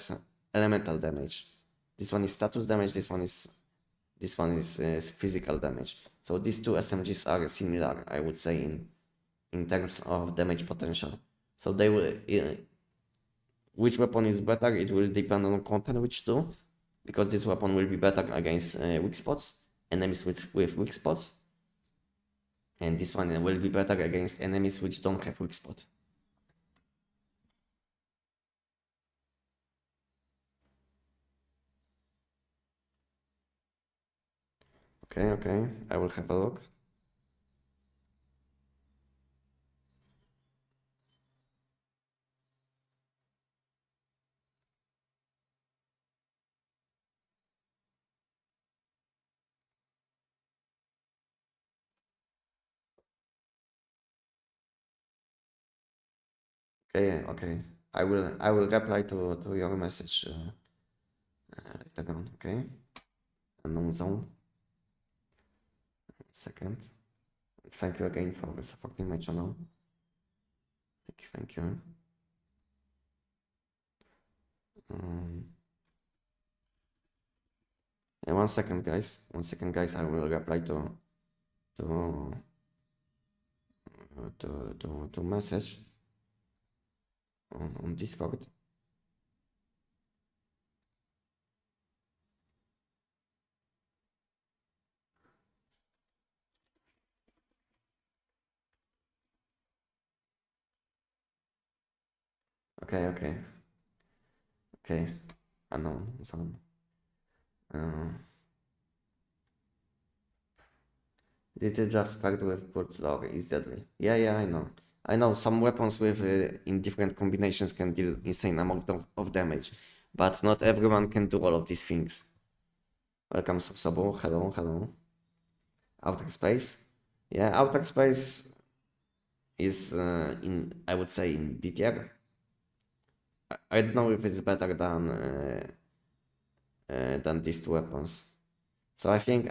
elemental damage. This one is status damage. This one is physical damage. So these two SMGs are similar, I would say, in terms of damage potential. So they will. Which weapon is better? It will depend on content which do, because this weapon will be better against weak spots, enemies with weak spots, and this one will be better against enemies which don't have weak spot. Okay, I will have a look. Okay. I will reply to your message later on. Okay. Unknown zone. Second. Thank you again for supporting my channel. Thank you. Um, and 1 second, guys. 1 second, guys. I will reply to to message on Discord. Okay. Unknown zone. This is just packed with put log is deadly. Yeah, I know. I know some weapons with in different combinations can deal insane amount of damage, but not everyone can do all of these things. Welcome, Subsabo. Hello. Outer space. Yeah, outer space is in, I would say, in B tier. I don't know if it's better than these two weapons. So I think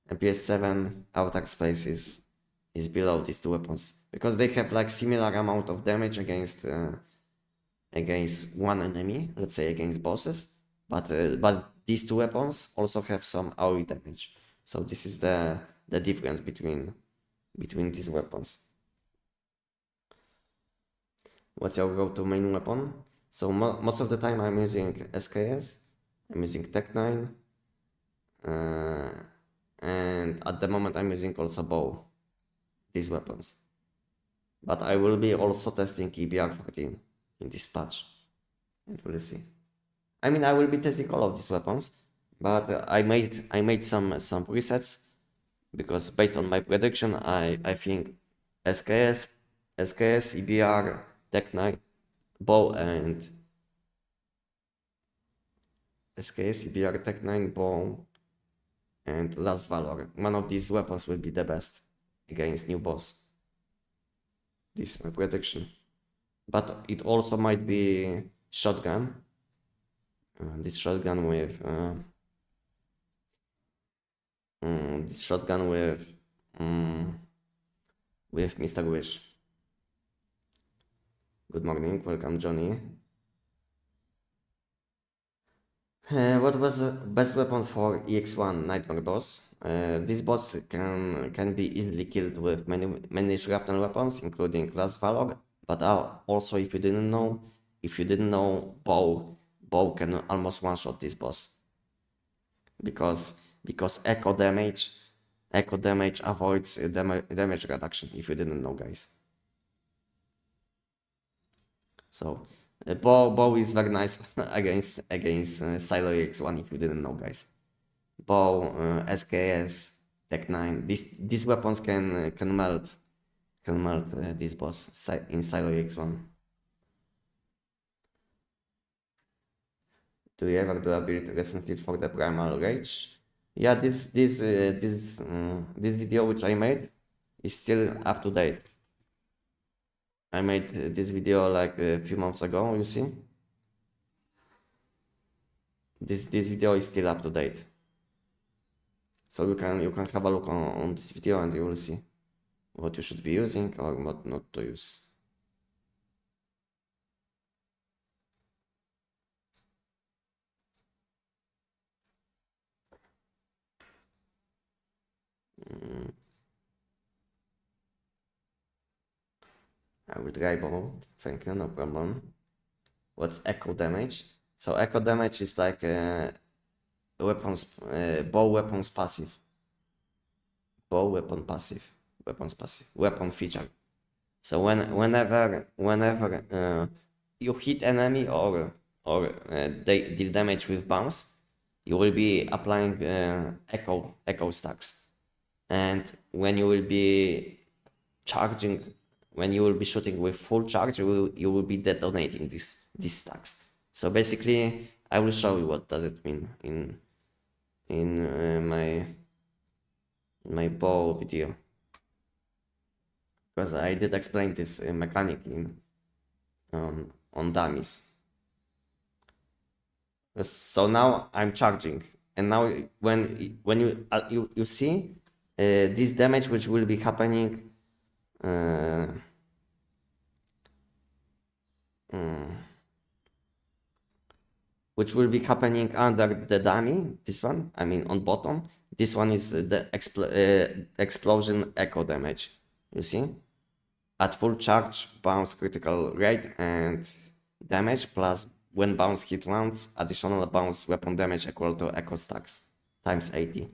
PS7 outer space is below these two weapons because they have like similar amount of damage against one enemy, let's say against bosses, but these two weapons also have some AoE damage. So this is the difference between these weapons. What's your go-to main weapon? So most of the time I'm using SKS, I'm using Tech 9, and at the moment I'm using also bow, these weapons. But I will be also testing EBR14 in this patch, and we'll see. I mean, I will be testing all of these weapons, but I made some presets because based on my prediction, I think SKS, EBR, Tech 9, bow, and SKS, EBR, Tech 9, bow, and Last Valor. One of these weapons will be the best against new boss. This is my prediction. But it also might be shotgun. This shotgun with Mr. Wish. Good morning, welcome Johnny. What was the best weapon for EX1 Nightmare boss? This boss can be easily killed with many shrapnel weapons, including Glass Valor. But also, if you didn't know, bow can almost one-shot this boss because echo damage avoids damage reduction. If you didn't know, guys. So bow is very nice against Silo X1 if you didn't know, guys. Bow, SKS, Tech 9. These weapons can melt this boss in Silo X1. Do you ever do a build recently for the Primal Rage? Yeah, this video which I made is still up to date. I made this video like a few months ago, you see? This video is still up to date. So you can have a look on this video and you will see what you should be using or what not to use. I will try bow. Thank you, no problem. What's echo damage? So echo damage is like weapons, bow weapons passive. Bow weapon passive. Weapons passive. Weapon feature. So whenever you hit enemy or they deal damage with bounce, you will be applying echo stacks, and when you will be charging, when you will be shooting with full charge, you will be detonating these stacks. So basically, I will show you what does it mean in my bow video. because I did explain this mechanically on dummies. So now I'm charging, and now when you see this damage which will be happening. Which will be happening under the dummy, this one, I mean on bottom. This one is the explosion echo damage, you see? At full charge, bounce critical rate and damage, plus when bounce hit once, additional bounce weapon damage equal to echo stacks, times 80.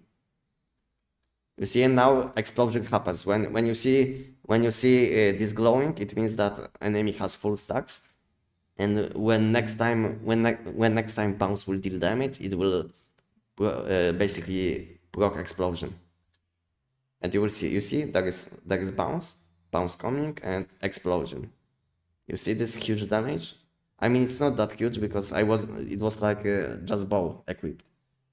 You see, and now explosion happens. When you see this glowing, it means that enemy has full stacks. And when next time bounce will deal damage, it will basically proc explosion. And you will see, there is bounce coming and explosion. You see this huge damage? I mean, it's not that huge because it was like just bow equipped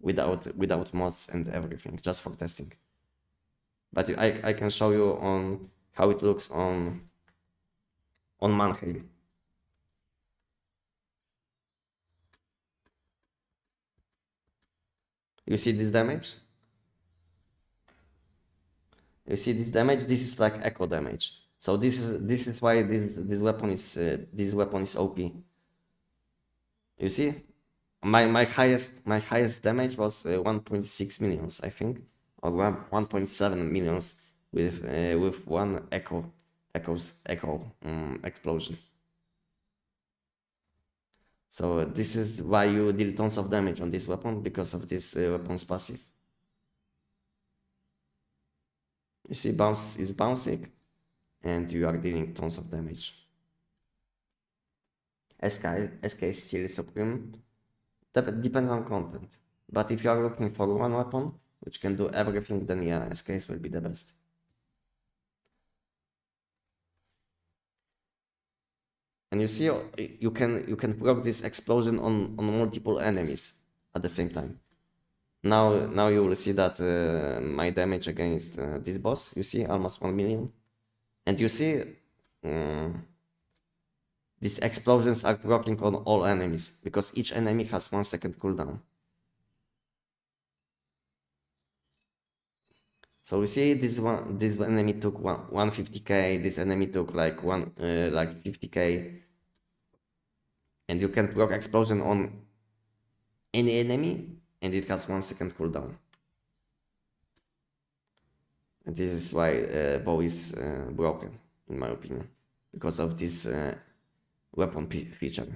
without mods and everything, just for testing. But I can show you on how it looks on Mannheim. You see this damage? You see this damage? This is like echo damage. So this is why this weapon is OP. You see, my highest damage was 1.6 millions, I think, or 1.7 millions with one echo explosion. So this is why you deal tons of damage on this weapon, because of this weapon's passive. You see, bounce is bouncing, and you are dealing tons of damage. SK is still supreme. Depends on content. But if you are looking for one weapon which can do everything, then yeah, SKs will be the best. And you see, you can proc this explosion on multiple enemies at the same time. Now you will see that my damage against this boss, you see, almost 1 million. And you see, these explosions are proccing on all enemies, because each enemy has 1 second cooldown. So we see this enemy took 150k, this enemy took like 50k. And you can proc explosion on any enemy, and it has 1 second cooldown. And this is why bow is broken, in my opinion, because of this weapon feature.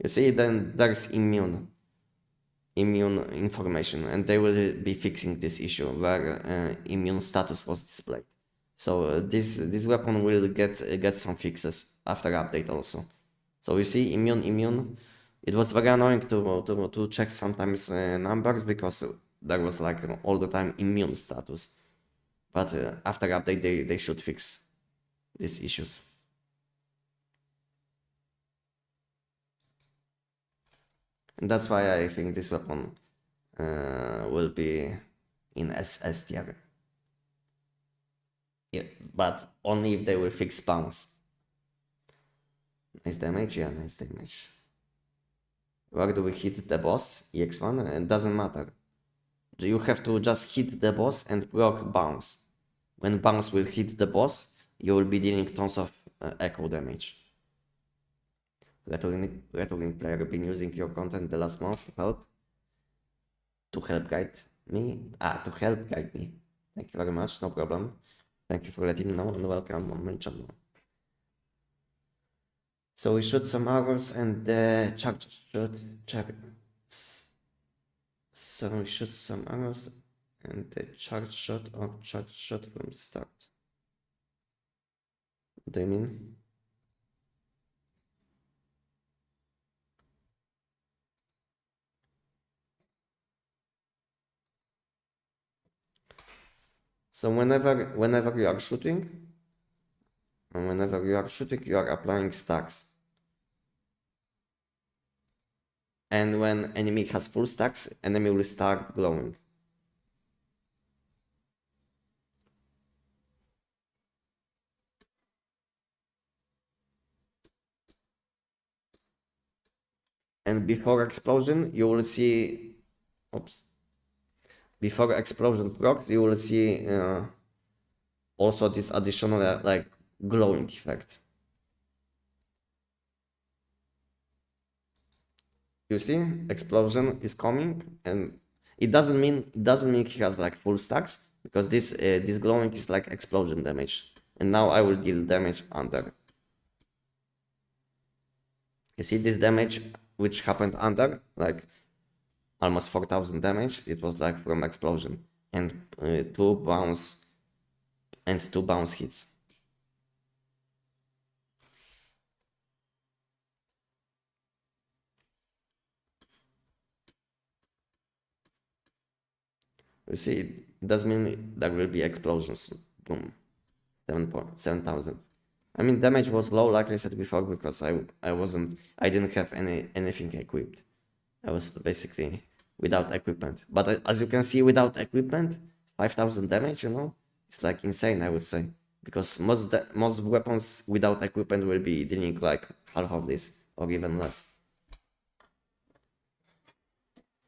You see, then there's immune information, and they will be fixing this issue where immune status was displayed. So this weapon will get some fixes after update also. So you see, immune. It was very annoying to check sometimes numbers, because there was like all the time immune status. But after update, they should fix these issues. And that's why I think this weapon will be in S tier. Yeah, but only if they will fix bounce. Nice damage, yeah, nice damage. Where do we hit the boss? EX1? It doesn't matter. You have to just hit the boss and proc bounce. When bounce will hit the boss, you will be dealing tons of echo damage. Returning player been using your content the last month to help guide me. To help guide me. Thank you very much, no problem. Thank you for letting me know, and welcome on my channel. So we shoot some arrows and charge shot. So we shoot some arrows and the charge shot from the start. What do you mean? So whenever you are shooting, you are applying stacks. And when enemy has full stacks, enemy will start glowing. And before explosion, you will see, oops, before explosion procs, you will see also this additional like glowing effect. You see, explosion is coming, and it doesn't mean he has like full stacks, because this glowing is like explosion damage. And now I will deal damage under. You see this damage which happened under, like almost 4,000 damage. It was like from explosion, and two bounce hits. You see, it does mean there will be explosions. Boom, 7,000. I mean, damage was low, like I said before, because I didn't have anything equipped. I was basically without equipment. But as you can see, without equipment, 5,000 damage, you know, it's like insane, I would say. Because most weapons without equipment will be dealing like half of this, or even less.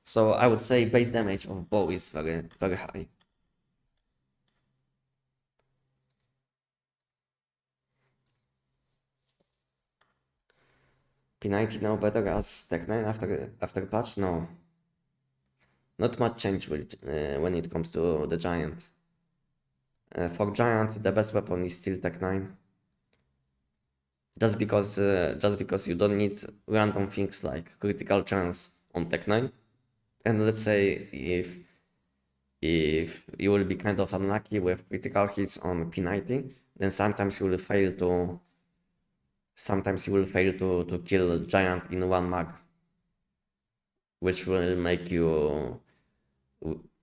So I would say base damage of bow is very, very high. P90 now better as Tech 9 after patch? No. Not much change when it comes to the Giant. For Giant, the best weapon is still Tech 9. Just because you don't need random things like critical chance on Tech 9. And let's say if you will be kind of unlucky with critical hits on P90, then sometimes you will fail to kill Giant in one mag, which will make you,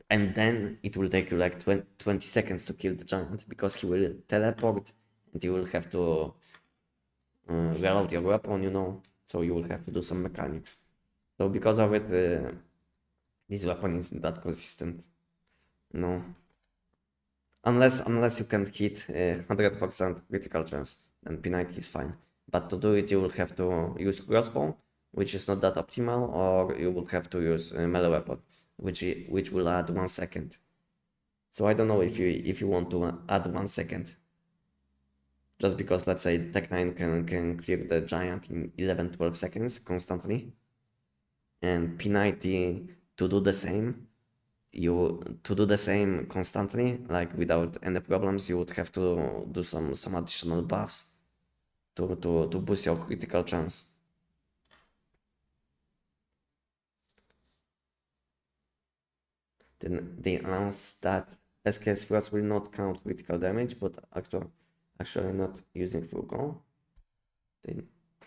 and then it will take you like 20 seconds to kill the Giant, because he will teleport and you will have to reload your weapon, you know, so you will have to do some mechanics. So because of it, this weapon isn't that consistent, no. Unless you can hit 100% critical chance, then P90 is fine. But to do it, you will have to use crossbow, which is not that optimal, or you will have to use a melee weapon, which will add 1 second. So I don't know if you want to add 1 second. Just because, let's say, Tech 9 can clear the Giant in 11-12 seconds constantly, and P90 to do the same, constantly, like without any problems, you would have to do some additional buffs to boost your critical chance. Then they announced that SKS Frost will not count critical damage, but actually not using full call.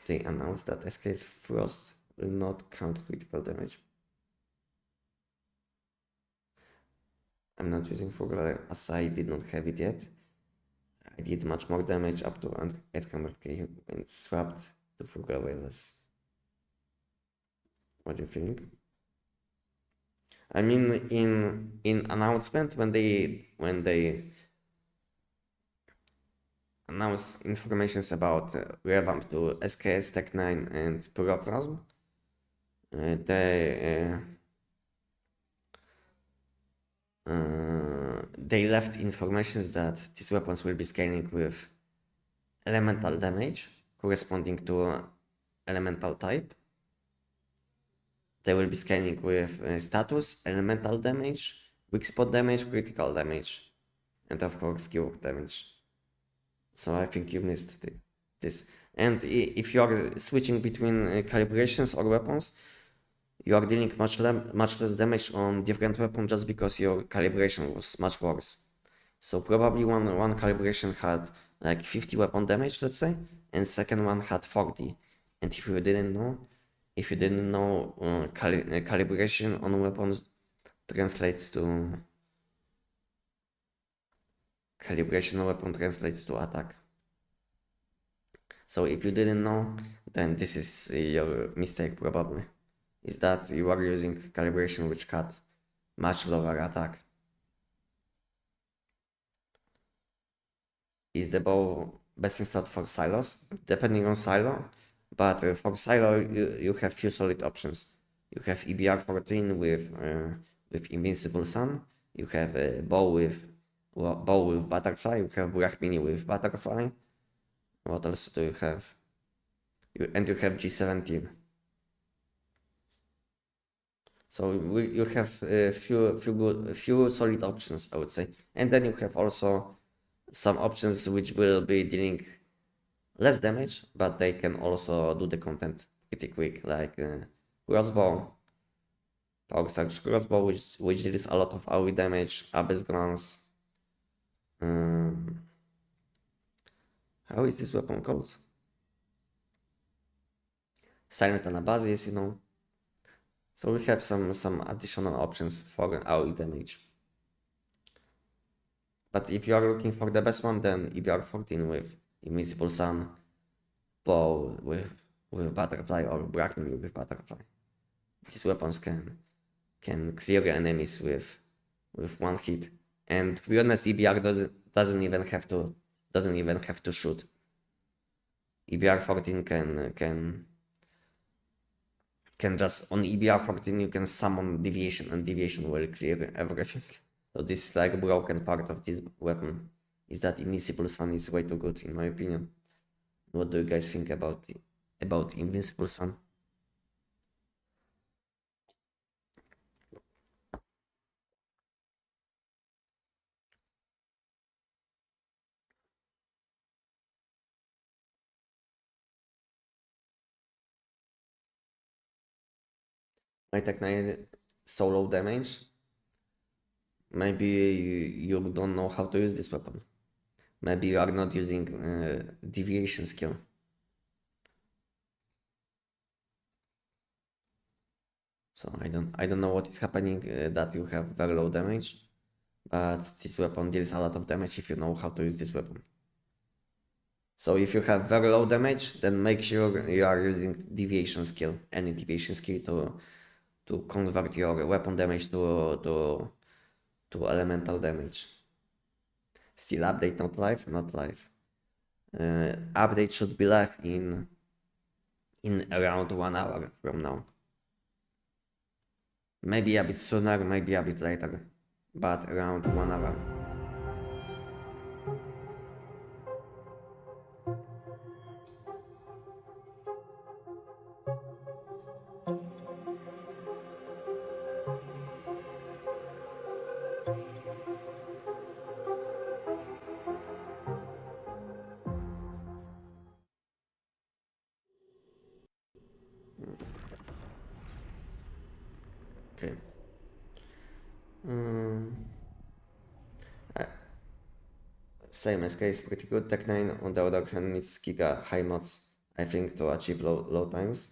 They announced that SKS Frost will not count critical damage. I'm not using Fugler as I did not have it yet. I did much more damage up to 800k when it's swapped to Fugler Waveless. What do you think? I mean, in announcement, when they announce informations about revamp to SKS, Tech 9 and Pyroplasm, they left information that these weapons will be scaling with elemental damage corresponding to elemental type. They will be scaling with status, elemental damage, weak spot damage, critical damage, and of course keyword damage. So I think you missed this. And if you are switching between calibrations or weapons, you are dealing much less damage on different weapons just because your calibration was much worse. So probably one calibration had like 50 weapon damage, let's say, and second one had 40. And if you didn't know, calibration on weapons translates to attack. So if you didn't know, then this is your mistake probably. is that you are using calibration which cut much lower attack. Is the bow best installed for silos? Depending on silo, but for silo you have few solid options. You have EBR 14 with Invincible Sun. You have a bow with butterfly. You have Black Mini with butterfly. What else do you have? And you have G17. So you have a few solid options, I would say, and then you have also some options which will be dealing less damage, but they can also do the content pretty quick, like crossbow, power surge crossbow, which deals a lot of AoE damage, abyss glance. How is this weapon called? Silent Anabasis, you know. So we have some additional options for AoE damage. But if you are looking for the best one, then EBR 14 with Invincible Sun, bow with butterfly, or Black Mini with butterfly. These weapons can clear enemies with one hit. And to be honest, EBR doesn't even have to shoot. EBR 14 can just, on EBR 14 you can summon deviation, and deviation will clear everything. So this is like a broken part of this weapon, is that Invincible Sun is way too good in my opinion. What do you guys think about Invincible Sun? My Tech 9 solo damage. Maybe you don't know how to use this weapon. Maybe you are not using deviation skill. So I don't know what is happening that you have very low damage, but this weapon deals a lot of damage if you know how to use this weapon. So if you have very low damage, then make sure you are using deviation skill, any deviation skill to convert your weapon damage to elemental damage. Still update not live, not live. Update should be live in around 1 hour from now. Maybe a bit sooner, maybe a bit later, but around 1 hour. Okay. Same SK is pretty good. Tech 9 on the other hand needs giga high mods, I think, to achieve low times.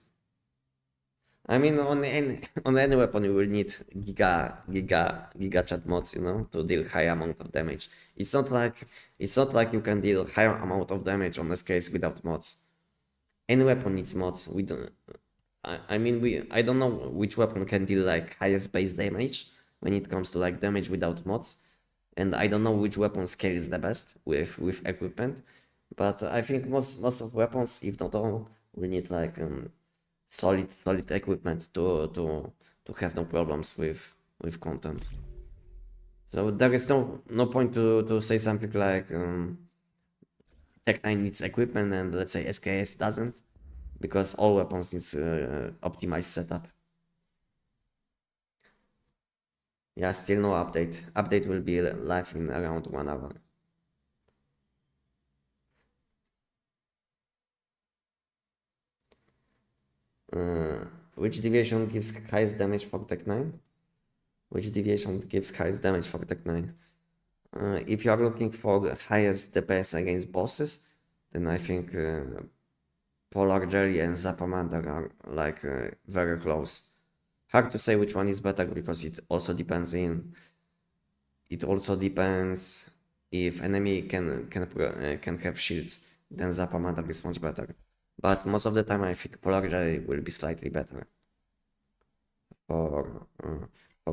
I mean, on any weapon you will need giga chat mods, you know, to deal high amount of damage. It's not like you can deal high amount of damage on SKs without mods. Any weapon needs mods. We don't. I don't know which weapon can deal like highest base damage when it comes to like damage without mods, and I don't know which weapon scales the best with equipment. But I think most of weapons, if not all, we need like solid equipment to have no problems with content. So there is no point to say something like Tech 9 needs equipment and let's say SKS doesn't, because all weapons needs optimized setup. Yeah, still no update. Update will be live in around 1 hour. Which deviation gives highest damage for Tech 9? Which deviation gives highest damage for Tech 9? If you are looking for highest DPS against bosses, then I think Polar Jelly and Zapamander are like very close. Hard to say which one is better because it also depends if enemy can have shields, then Zapamander is much better. But most of the time I think Polar Jelly will be slightly better. for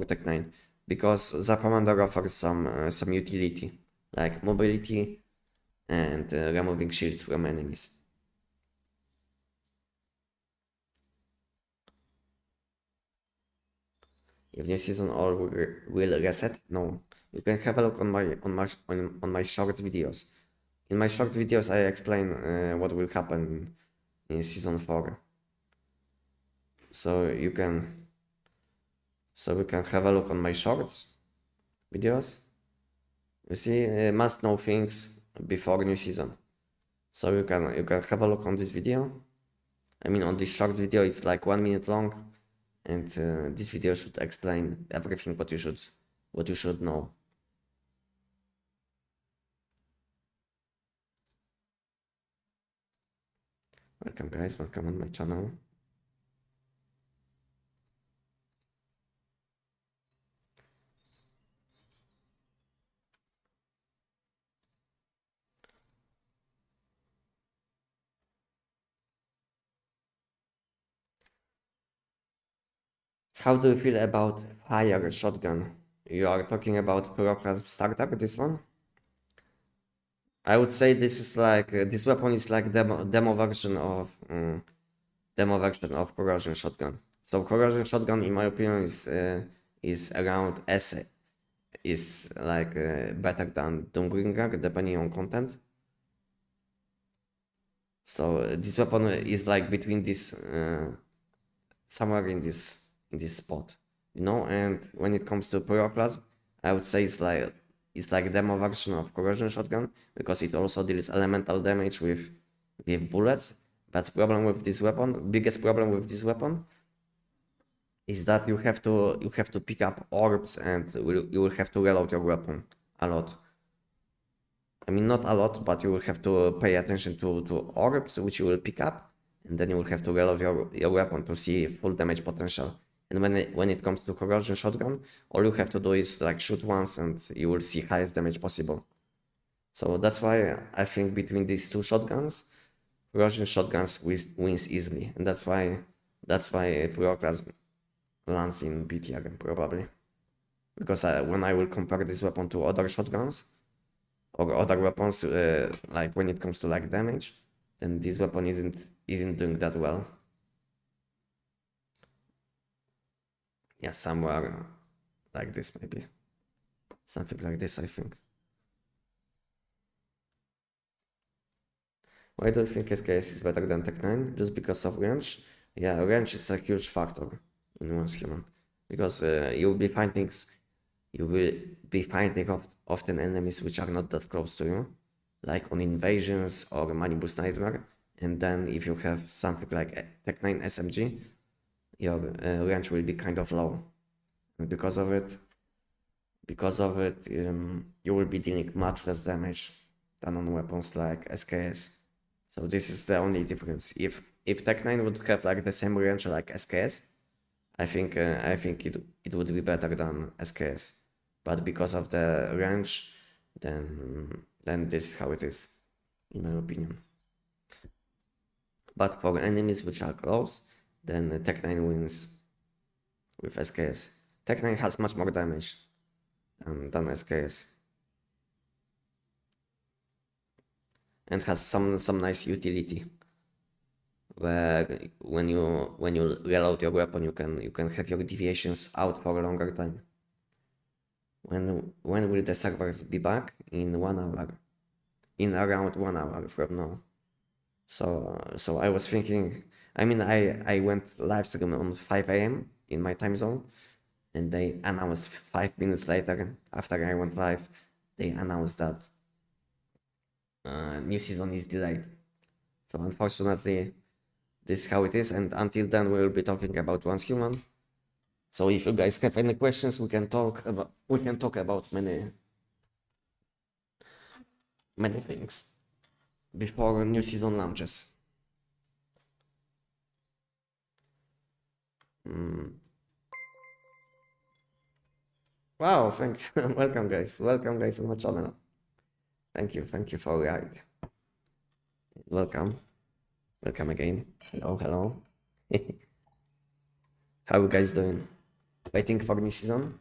Tech 9 because the commander offers some utility like mobility and removing shields from enemies. If new season all will reset, no. You can have a look on my short videos. In my short videos, I explain what will happen in season 4. So you can have a look on my shorts videos. You see, must know things before new season. So you can have a look on this video. I mean, on this short video, it's like 1 minute long, and this video should explain everything what you should know. Welcome guys, welcome on my channel. How do you feel about fire shotgun? You are talking about Proclass starter, this one? I would say this is like this weapon is like demo version of corrosion shotgun. So corrosion shotgun, in my opinion, is around S is like better than Doombringer depending on content. So this weapon is like between this somewhere in this spot, you know. And when it comes to Pyroclasm, I would say it's like a demo version of corrosion shotgun because it also deals elemental damage with bullets. But problem with this weapon, biggest problem with this weapon, is that you have to pick up orbs and you will have to reload your weapon a lot. I mean, not a lot, but you will have to pay attention to orbs which you will pick up, and then you will have to reload your weapon to see full damage potential. And when it comes to corrosion shotgun, all you have to do is like shoot once and you will see highest damage possible. So that's why I think between these two shotguns, corrosion shotguns wins easily, and that's why Pyroclasm lands in B tier probably. Because when I will compare this weapon to other shotguns or other weapons, like when it comes to like damage, then this weapon isn't doing that well. Yeah, somewhere like this maybe. Something like this, I think. Why do you think SKS is better than Tech 9? Just because of range? Yeah, range is a huge factor in one's human. Because you will be finding often enemies which are not that close to you, like on invasions or Manibus Nightmare. And then if you have something like Tech 9 SMG, your range will be kind of low. And because of it, you will be dealing much less damage than on weapons like SKS. So this is the only difference. If Tech 9 would have like the same range like SKS, I think it would be better than SKS. But because of the range, then this is how it is, in my opinion. But for enemies which are close, then Tech 9 wins with SKS. Tech 9 has much more damage than SKS. And has some nice utility. Where when you reload your weapon, you can have your deviations out for a longer time. When will the servers be back? In 1 hour. In around 1 hour from now. So I was thinking, I mean, I went live stream on 5 a.m. in my time zone, and they announced 5 minutes later, after I went live, they announced that new season is delayed. So unfortunately, this is how it is, and until then we will be talking about Once Human. So if you guys have any questions, we can talk about many things before new season launches. Wow, thank you. Welcome guys on my channel. Thank you for the ride. Welcome again. Hello. How you guys doing? Waiting for new season.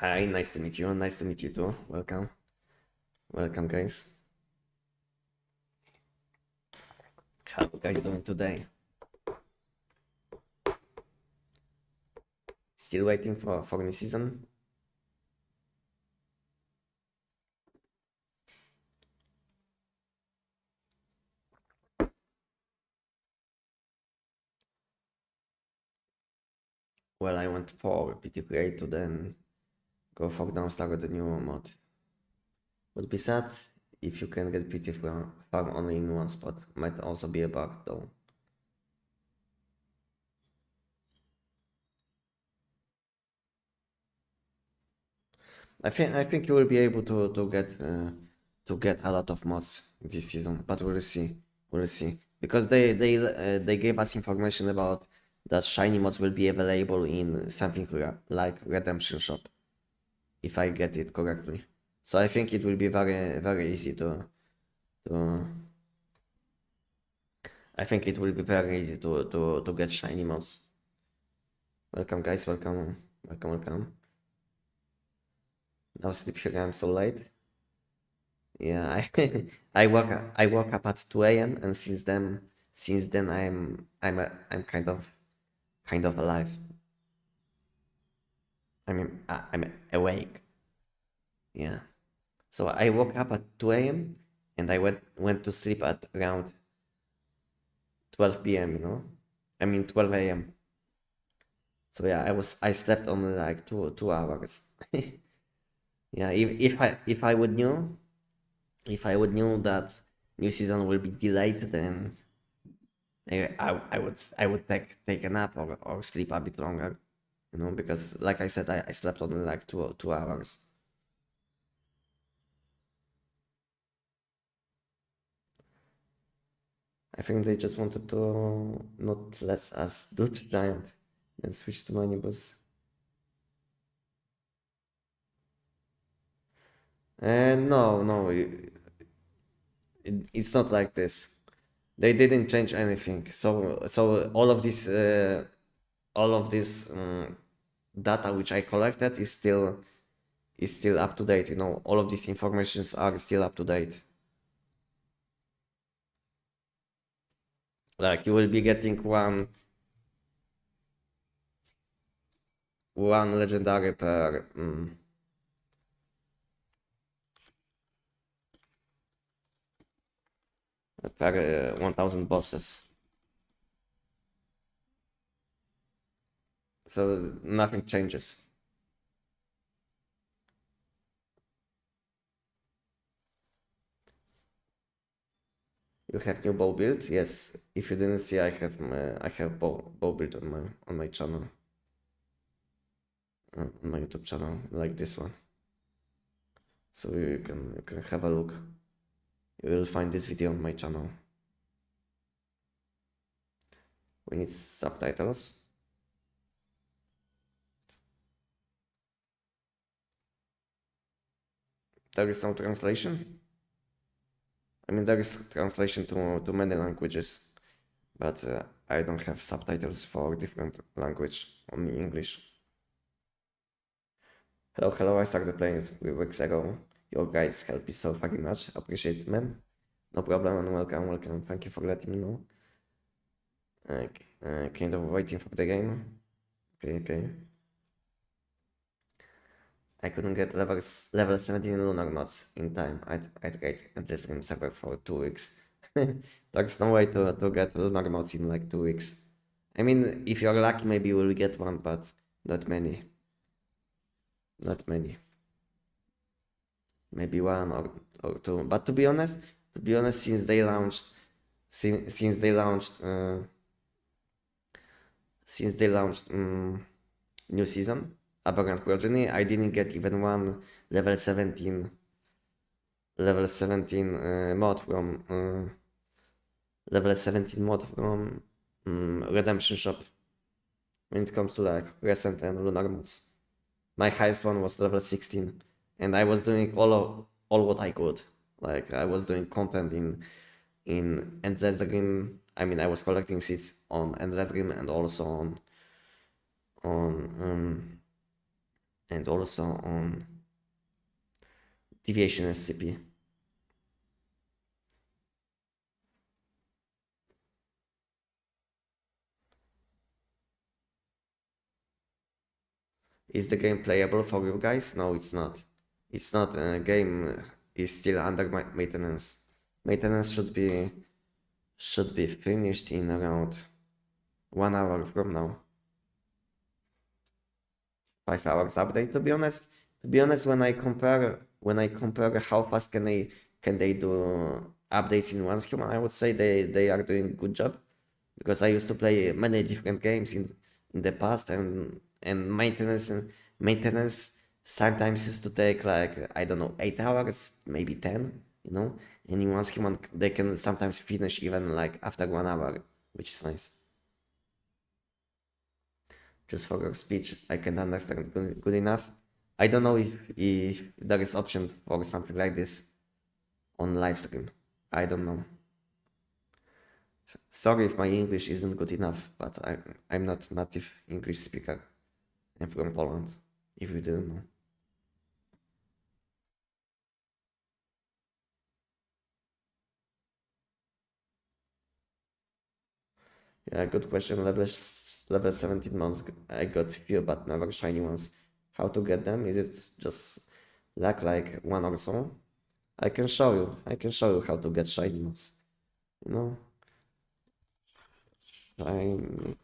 Hi, nice to meet you. Nice to meet you too. Welcome. Welcome, guys. How you guys doing today? Still waiting for new season? Well, I went for PvP to then go for downstart with the new mod. Would be sad if you can get PT farm only in one spot. Might also be a bug though. I think you will be able to get a lot of mods this season, but we'll see. We'll see. Because they gave us information about that shiny mods will be available in something like Redemption Shop, if I get it correctly. So I think it will be very easy to I think it will be very easy to get shiny mods. Welcome guys, welcome. Now sleep here, I'm so late. Yeah, I woke up at 2 a.m. and since then I'm kind of alive. I'm awake. Yeah. So I woke up at 2 a.m. and I went to sleep at around 12 p.m., 12 a.m. So yeah, I slept only like two hours. Yeah, if I would knew that new season will be delayed, then I would take a nap or sleep a bit longer, because like I said, I slept only like two hours. I think they just wanted to not let us do the giant and switch to minibus. And no, it's not like this. They didn't change anything. So all of this data which I collected is still up to date. All of these informations are still up to date. Like you will be getting one legendary per 1000 bosses. So nothing changes. You have new bow build? Yes. If you didn't see, I have bow build on my channel, on my YouTube channel, like this one. So you can have a look. You will find this video on my channel. We need subtitles. There is no translation. There is translation to many languages, but I don't have subtitles for different language, only English. Hello, I started playing it 3 weeks ago. Your guides help me so fucking much. Appreciate it, man. No problem and welcome. Thank you for letting me know. Kind of waiting for the game. Okay. I couldn't get level 17 lunar mods in time. I tried at this game server for 2 weeks. There's no way to get lunar mods in like 2 weeks. If you're lucky, maybe you will get one, but not many. Not many. Maybe one or two. But to be honest, since they launched new season, Aberrant Progeny, I didn't get even one level 17 mod from Redemption Shop when it comes to like recent and lunar mods. My highest one was level 16, and I was doing all what I could. Like I was doing content in Endless Dream. I mean, I was collecting seeds on Endless Dream and also on and also on Deviation SCP. Is the game playable for you guys? No, it's not. It's not. A game is still under maintenance. Maintenance should be finished in around 1 hour from now. 5 hours update. To be honest, when I compare how fast can they do updates in one stream, I would say they are doing a good job, because I used to play many different games in the past, and maintenance sometimes used to take like, I don't know, 8 hours, maybe 10, you know. And in one stream they can sometimes finish even like after 1 hour, which is nice. Just for your speech, I can understand good enough. I don't know if there is option for something like this on live stream. I don't know. Sorry if my English isn't good enough, but I'm not native English speaker. I'm from Poland, if you didn't know. Yeah, good question. Level 17 months. I got few, but never shiny ones. How to get them? Is it just luck like one or so? I can show you. I can show you how to get shiny ones. You know, shiny.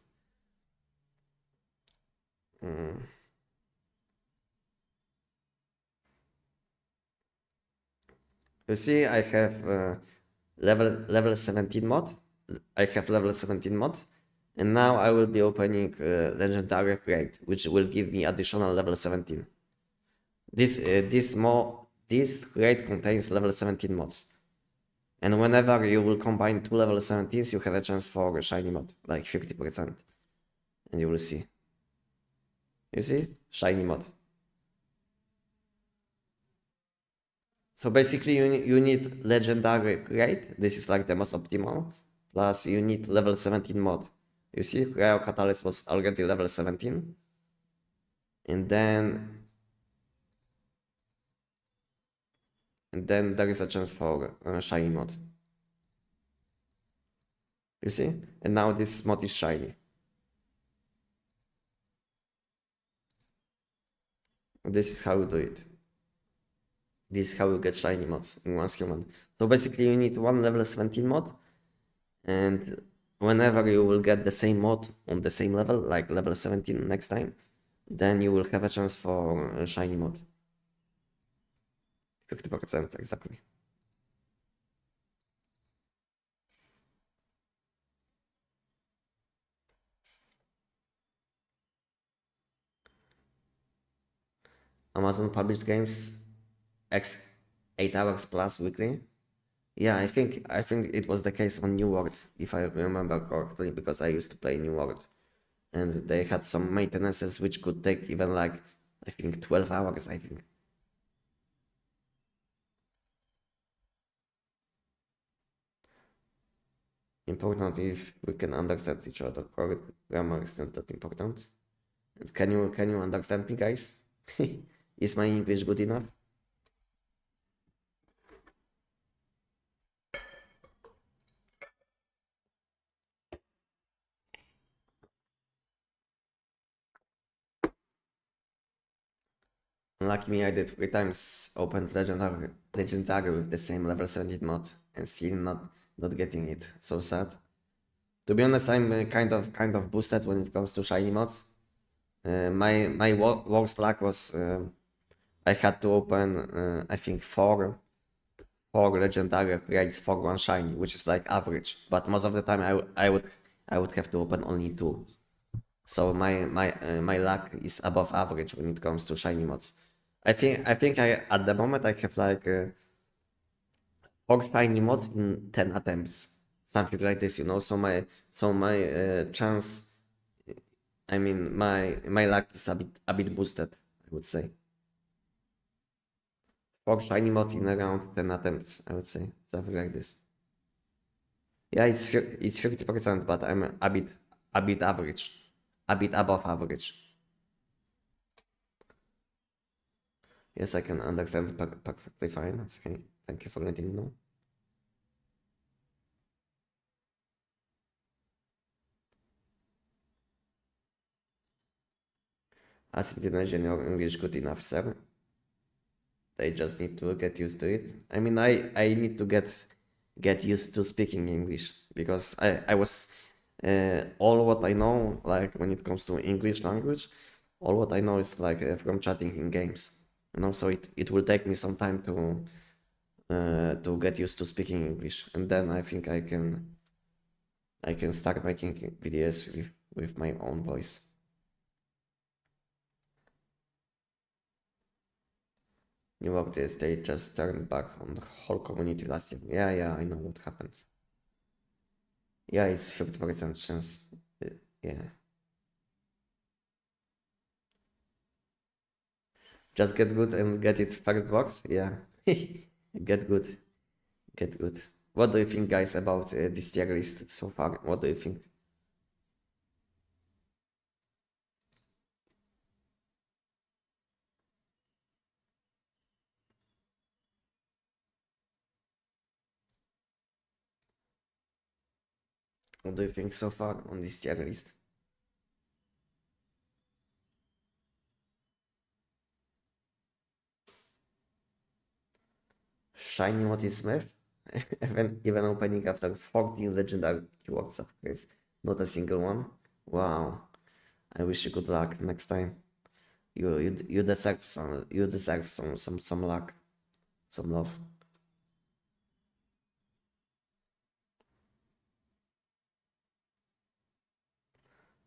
Mm. You see, I have level 17 mod. I have level 17 mod, and now I will be opening legendary crate, which will give me additional level 17. This crate contains level 17 mods, and whenever you will combine two level 17s, you have a chance for a shiny mod, like 50%, and you will see. You see, shiny mod. So basically, you need legendary crate. This is like the most optimal. Plus, you need level 17 mod. You see, Cryo Catalyst was already level 17. And then there is a chance for shiny mod. You see? And now this mod is shiny. This is how you do it. This is how you get shiny mods in one human. So basically, you need one level 17 mod, and whenever you will get the same mod on the same level, like level 17 next time, then you will have a chance for a shiny mod. 50% exactly. Amazon published games X 8 hours plus weekly. Yeah, I think it was the case on New World, if I remember correctly, because I used to play New World, and they had some maintenances which could take even like, I think 12 hours, I think. Important if we can understand each other. Correct grammar is not that important. And can you understand me, guys? Is my English good enough? Unlike me, I did 3 times opened legendary with the same level 17 mod and still not getting it. So sad. To be honest, I'm kind of boosted when it comes to shiny mods. My worst luck was I had to open I think four legendary raids for one shiny, which is like average. But most of the time I would have to open only 2. So my luck is above average when it comes to shiny mods. I think I at the moment I have like 4 shiny mods in 10 attempts, something like this, you know. So my chance, I mean my luck is a bit boosted, I would say. 4 shiny mods in around 10 attempts, I would say, something like this. Yeah, it's 50%, but I'm a bit average, a bit above average. Yes, I can understand perfectly fine. Okay, thank you for letting me know. As Indonesian, your English good enough, sir. They just need to get used to it. I mean, I need to get used to speaking English because I was all what I know, like when it comes to English language, all what I know is like from chatting in games, you know. So it will take me some time to get used to speaking English, and then I think I can start making videos with my own voice. New York, they just turned back on the whole community last year. Yeah, I know what happened. Yeah, it's 50% chance. Yeah. Just get good and get it first box. Yeah. Get good. Get good. What do you think, guys, about this tier list so far? What do you think? What do you think so far on this tier list? Shiny Moty Smith? Even opening after 14 legendary keywords upgrades. Not a single one. Wow. I wish you good luck next time. You deserve some luck, some love.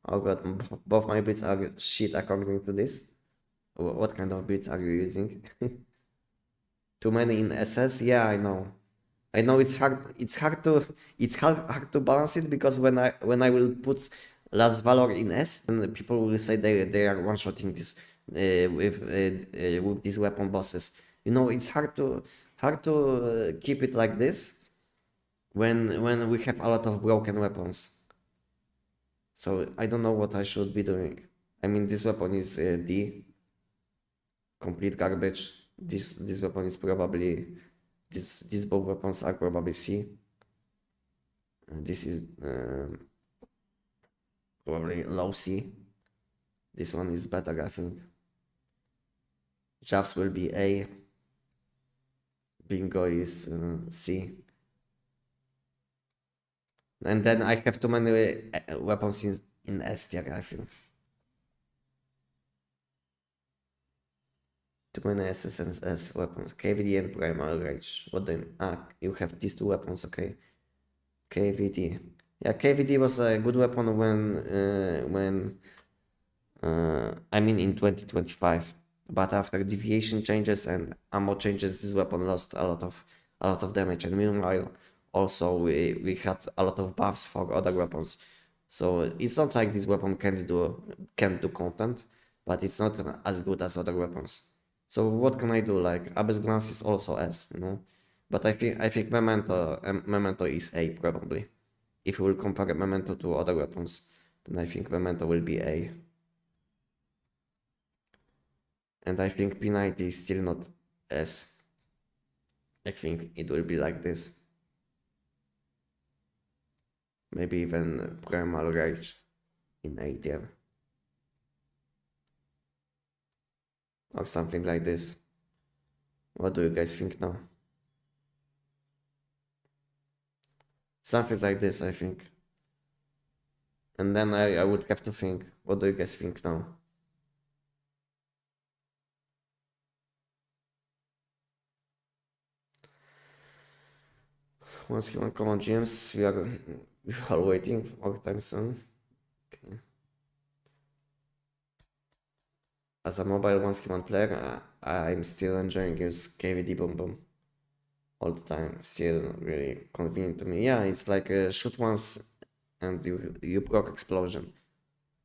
Oh god, both my beats are shit according to this. What kind of beats are you using? Too many in SS? Yeah, I know. I know it's hard. Hard to balance it because when I will put last valor in S, then people will say they are one shotting this with these weapon bosses. You know, it's hard to keep it like this when we have a lot of broken weapons. So I don't know what I should be doing. I mean, this weapon is D, complete garbage. This weapon is probably these both weapons are probably C. This is probably low C. This one is better, I think. Javs will be A. Bingo is C. And then I have too many weapons in S tier, I think. Too many SS and S weapons. KVD and Primal Rage. What do you... you have these two weapons, okay. KVD. Yeah, KVD was a good weapon when I mean in 2025. But after deviation changes and ammo changes, this weapon lost a lot of damage. And meanwhile, also we had a lot of buffs for other weapons. So it's not like this weapon can't do content, but it's not as good as other weapons. So what can I do? Like Abyss Glance is also S, you know. But I think Memento is A probably. If we will compare Memento to other weapons, then I think Memento will be A. And I think P90 is still not S. I think it will be like this. Maybe even Primal Rage in A tier. Or something like this. What do you guys think now? Something like this, I think. And then I would have to think, what do you guys think now? Once you uncommon gems, we are waiting for time soon. Okay. As a mobile once human player, I'm still enjoying use KVD Boom Boom all the time. Still really convenient to me. Yeah, it's like shoot once and you proc explosion.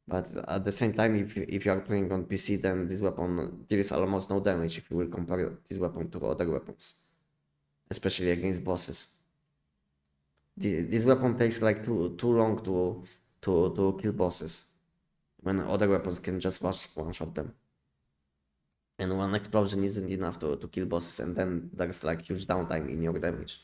But at the same time, if you are playing on PC, then this weapon deals almost no damage if you will compare this weapon to other weapons, especially against bosses. This weapon takes like too long to kill bosses, when other weapons can just one shot them. And one explosion isn't enough to kill bosses, and then there's like huge downtime in your damage.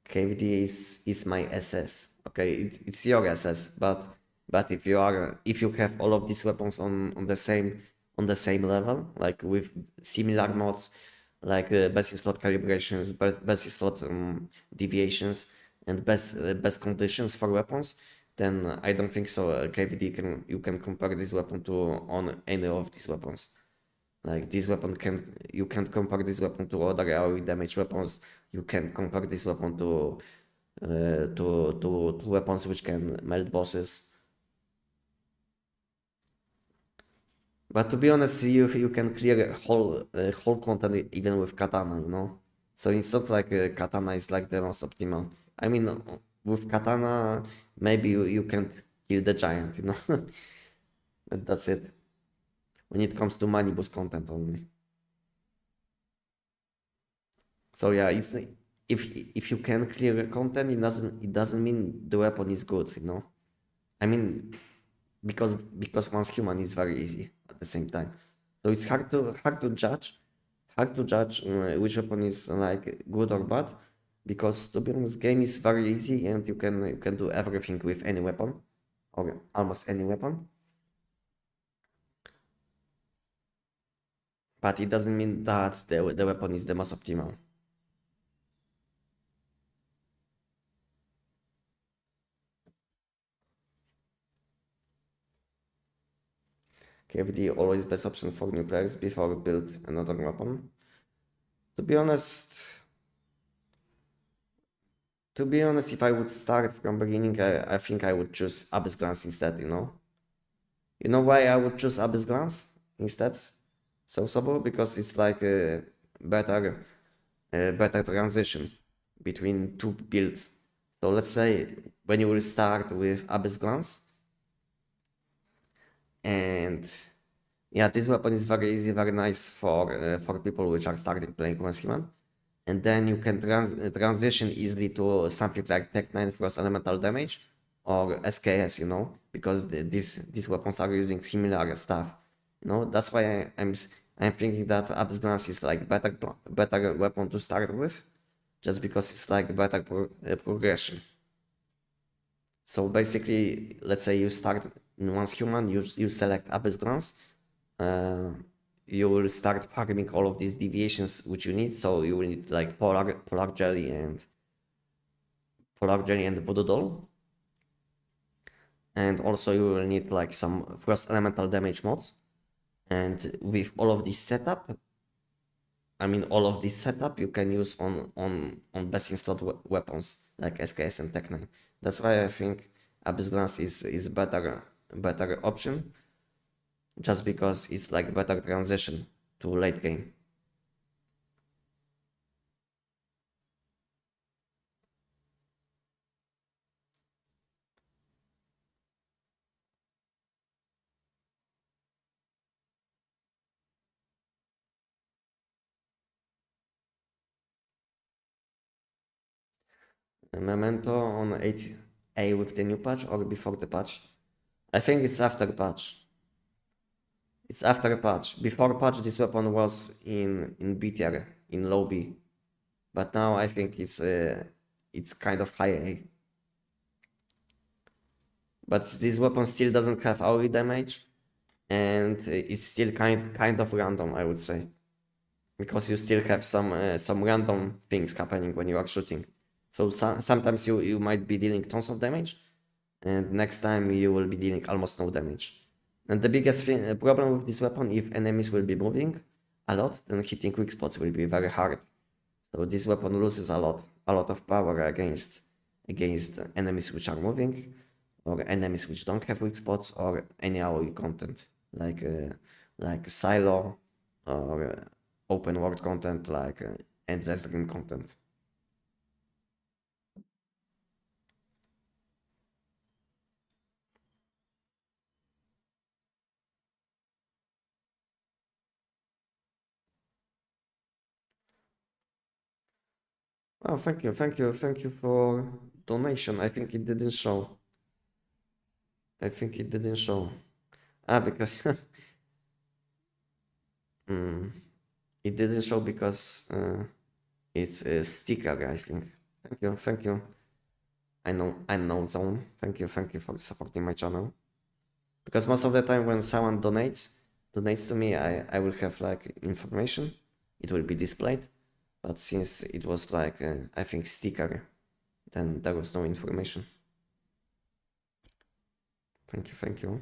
KVD is my SS. Okay, it's your SS, but if you have all of these weapons on the same level, like with similar mods, like best slot calibrations, best slot deviations, and best conditions for weapons, then I don't think so. KVD you can compare this weapon to on any of these weapons. Like this weapon you can't compare this weapon to other AoE damage weapons. You can't compare this weapon to weapons which can melt bosses. But to be honest, you can clear whole content even with katana, you know. So it's not like katana is like the most optimal. I mean, with katana, maybe you can't kill the giant, you know. But that's it. When it comes to money boost content only. So yeah, it's if you can clear the content, it doesn't mean the weapon is good, you know. I mean, because one's human is very easy at the same time. So it's hard to judge which weapon is like good or bad, because to be honest, game is very easy and you can do everything with any weapon or almost any weapon. But it doesn't mean that the weapon is the most optimal. KVD always best option for new players before build another weapon. To be honest, if I would start from beginning, I think I would choose Abyss Glance instead, you know? You know why I would choose Abyss Glance instead? So Sobo? Because it's like a better transition between two builds. So let's say when you will start with Abyss Glance, and yeah, this weapon is very easy, very nice for people which are starting playing once human. And then you can transition easily to something like Tech 9 plus elemental damage or SKS, you know, because these weapons are using similar stuff. You know, that's why I'm thinking that Abyss Glance is like better weapon to start with, just because it's like better progression. So basically, let's say you start in once human, you select Abyss Glance, uh, you will start farming all of these deviations which you need. So you will need like polar jelly and voodoo doll, and also you will need like some first elemental damage mods. And with all of this setup, all of this setup you can use on best installed weapons like SKS and Tech 9. That's why I think Abyss Glance is better option, just because it's like better transition to late game. Memento on 8A with the new patch or before the patch? I think it's after patch. It's after patch. Before patch, this weapon was in B tier, in low B, but now I think it's kind of high A. But this weapon still doesn't have AoE damage, and it's still kind of random, I would say, because you still have some random things happening when you are shooting. So sometimes you might be dealing tons of damage, and next time you will be dealing almost no damage. And the biggest problem with this weapon, if enemies will be moving a lot, then hitting weak spots will be very hard. So this weapon loses a lot of power against enemies which are moving, or enemies which don't have weak spots, or any AoE content like silo, or open world content like endless dream content. Oh, thank you for donation. I think it didn't show. I think it didn't show. Ah, because mm, it didn't show because it's a sticker, I think. Thank you. I know zone. Thank you for supporting my channel. Because most of the time when someone donates to me, I will have like information. It will be displayed. But since it was like I think sticker, then there was no information. Thank you.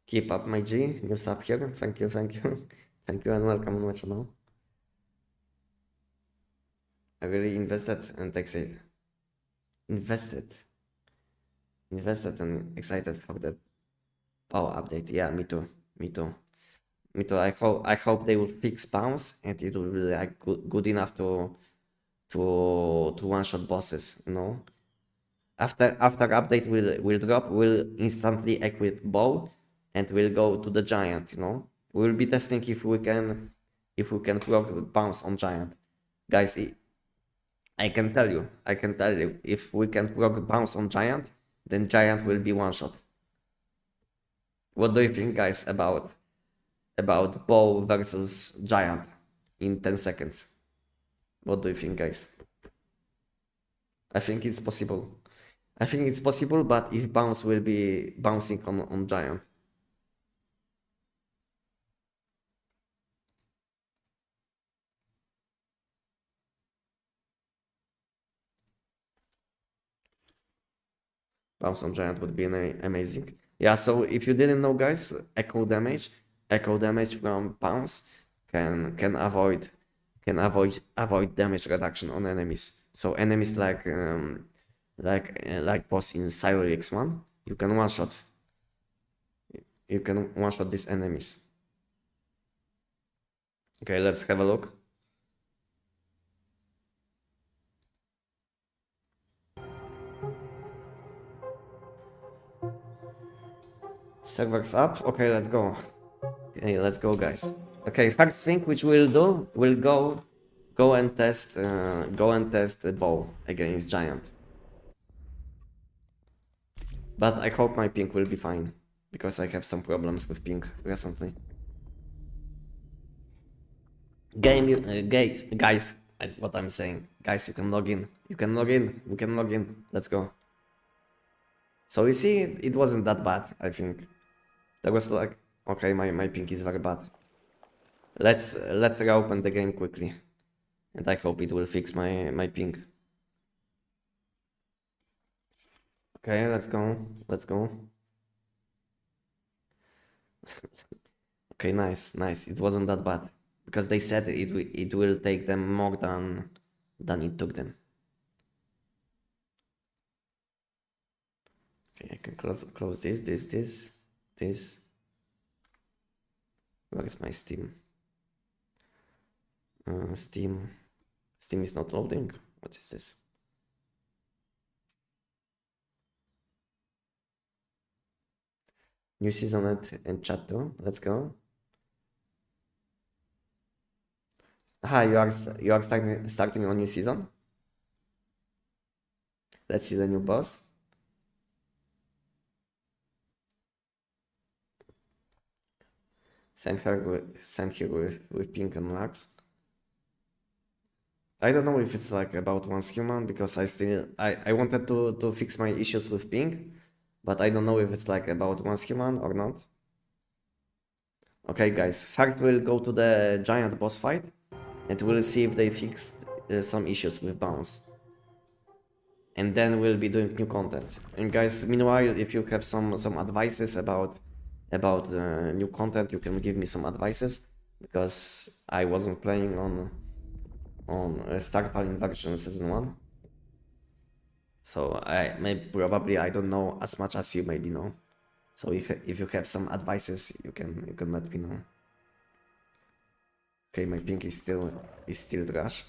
Keep up my G, new sub here. Thank you. Thank you and welcome on my channel. I really invested and invested and excited for the power update. Yeah, me too. Me too. I hope they will fix bounce and it will be like good enough to one shot bosses, you know. After update will drop, we'll instantly equip bow and we'll go to the giant, you know. We'll be testing if we can proc bounce on giant. Guys, I can tell you, if we can proc bounce on giant, then giant will be one shot. What do you think, guys, about bow versus giant in 10 seconds? What do you think, guys? I think it's possible. But if bounce will be bouncing on giant. Bounce on giant would be amazing. Yeah, so if you didn't know, guys, echo damage from bounce can avoid damage reduction on enemies. So enemies like boss in Cyril X1, you can one shot. You can one shot these enemies. Okay, let's have a look. Servers up. Okay, let's go. Okay, let's go, guys. Okay, first thing which we'll do, we'll go and test the bow against giant. But I hope my ping will be fine because I have some problems with ping recently. Guys, what I'm saying, guys, you can log in. We can log in. Let's go. So you see, it wasn't that bad. I think there was like, okay, my ping is very bad. Let's reopen the game quickly, and I hope it will fix my ping. Okay, let's go. Okay, nice. It wasn't that bad because they said it will take them more than it took them. Okay, I can close this. Where is my Steam? Steam is not loading. What is this? New season and chat too. Let's go. Hi, you are starting a new season. Let's see the new boss. Same here with Pink and Max. I don't know if it's like about once human because I wanted to fix my issues with Pink, but I don't know if it's like about once human or not. Okay, guys, first we'll go to the giant boss fight and we'll see if they fixed some issues with bounce. And then we'll be doing new content. And guys, meanwhile, if you have some advices about new content, you can give me some advices because I wasn't playing on Starfall version season 1. So probably I don't know as much as you maybe know. So if you have some advices, you can let me know. Okay, my ping is still trash.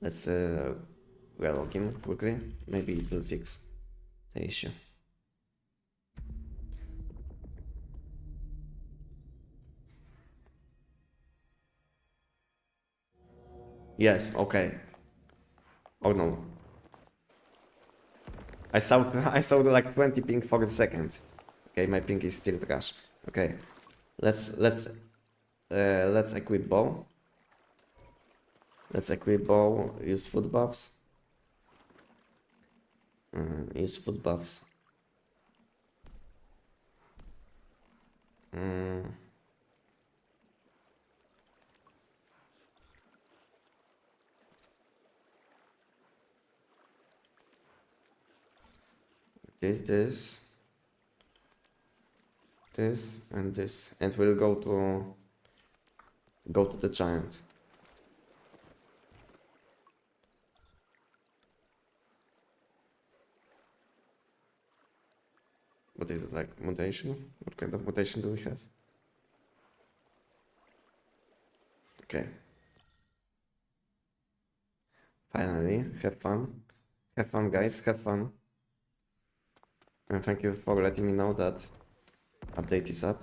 Let's relog in quickly. Maybe it will fix the issue. Yes, okay. Oh no. I saw I saw like 20 ping for a second. Okay, my ping is still trash. Okay. Let's equip bow. Let's equip bow, use food buffs. Use food buffs. This, and this, and we'll go to the giant. What is it, like mutation? What kind of mutation do we have? Okay. Finally, have fun. Have fun, guys, have fun. And thank you for letting me know that update is up.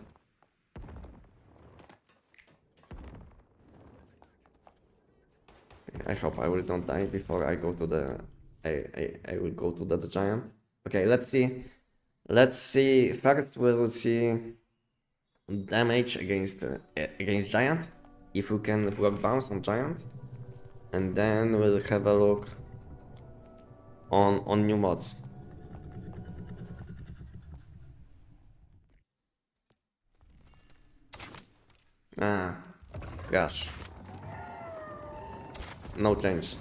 I hope I will not die before I go to the... I will go to the giant. Okay, let's see. Let's see. First, we'll see damage against giant. If we can block bounce on giant. And then we'll have a look on new mods. Ah, gosh. No change.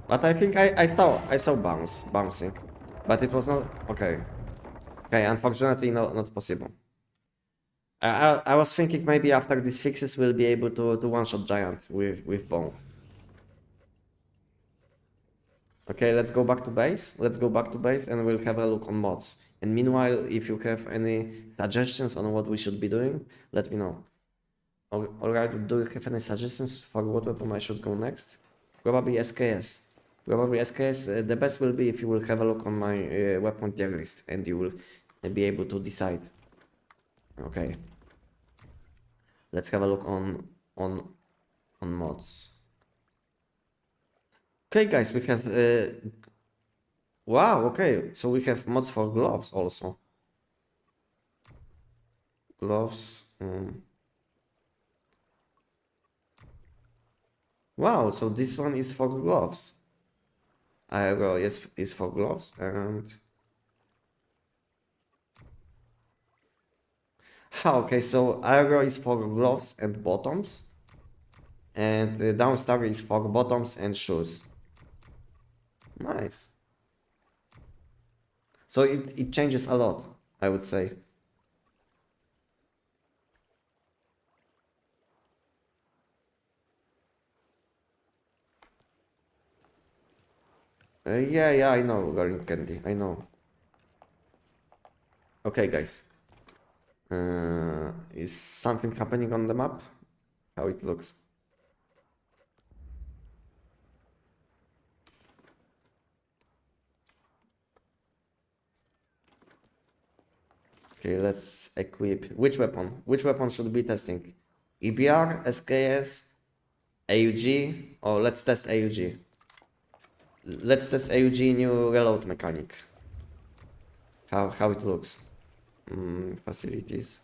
But I think I saw bouncing, but it was not okay. Okay, unfortunately, not possible. I was thinking maybe after these fixes we'll be able to one-shot giant with bow. Okay, let's go back to base. Let's go back to base and we'll have a look on mods. And meanwhile, if you have any suggestions on what we should be doing, let me know. Alright, do you have any suggestions for what weapon I should go next? Probably SKS. Probably SKS. The best will be if you will have a look on my weapon tier list and you will be able to decide. Okay. Let's have a look on mods. Okay, guys, we have. Wow. Okay, so we have mods for gloves also. Gloves. Wow. So this one is for gloves. Aero is for gloves and. Okay, so aero is for gloves and bottoms, and downstar is for bottoms and shoes. Nice. So it changes a lot, I would say. Yeah, I know, Garing Candy, I know. Okay, guys. Is something happening on the map? How it looks? Okay, let's equip. Which weapon? Which weapon should be testing? EBR, SKS, AUG, or let's test AUG. Let's test AUG new reload mechanic. How it looks. Facilities.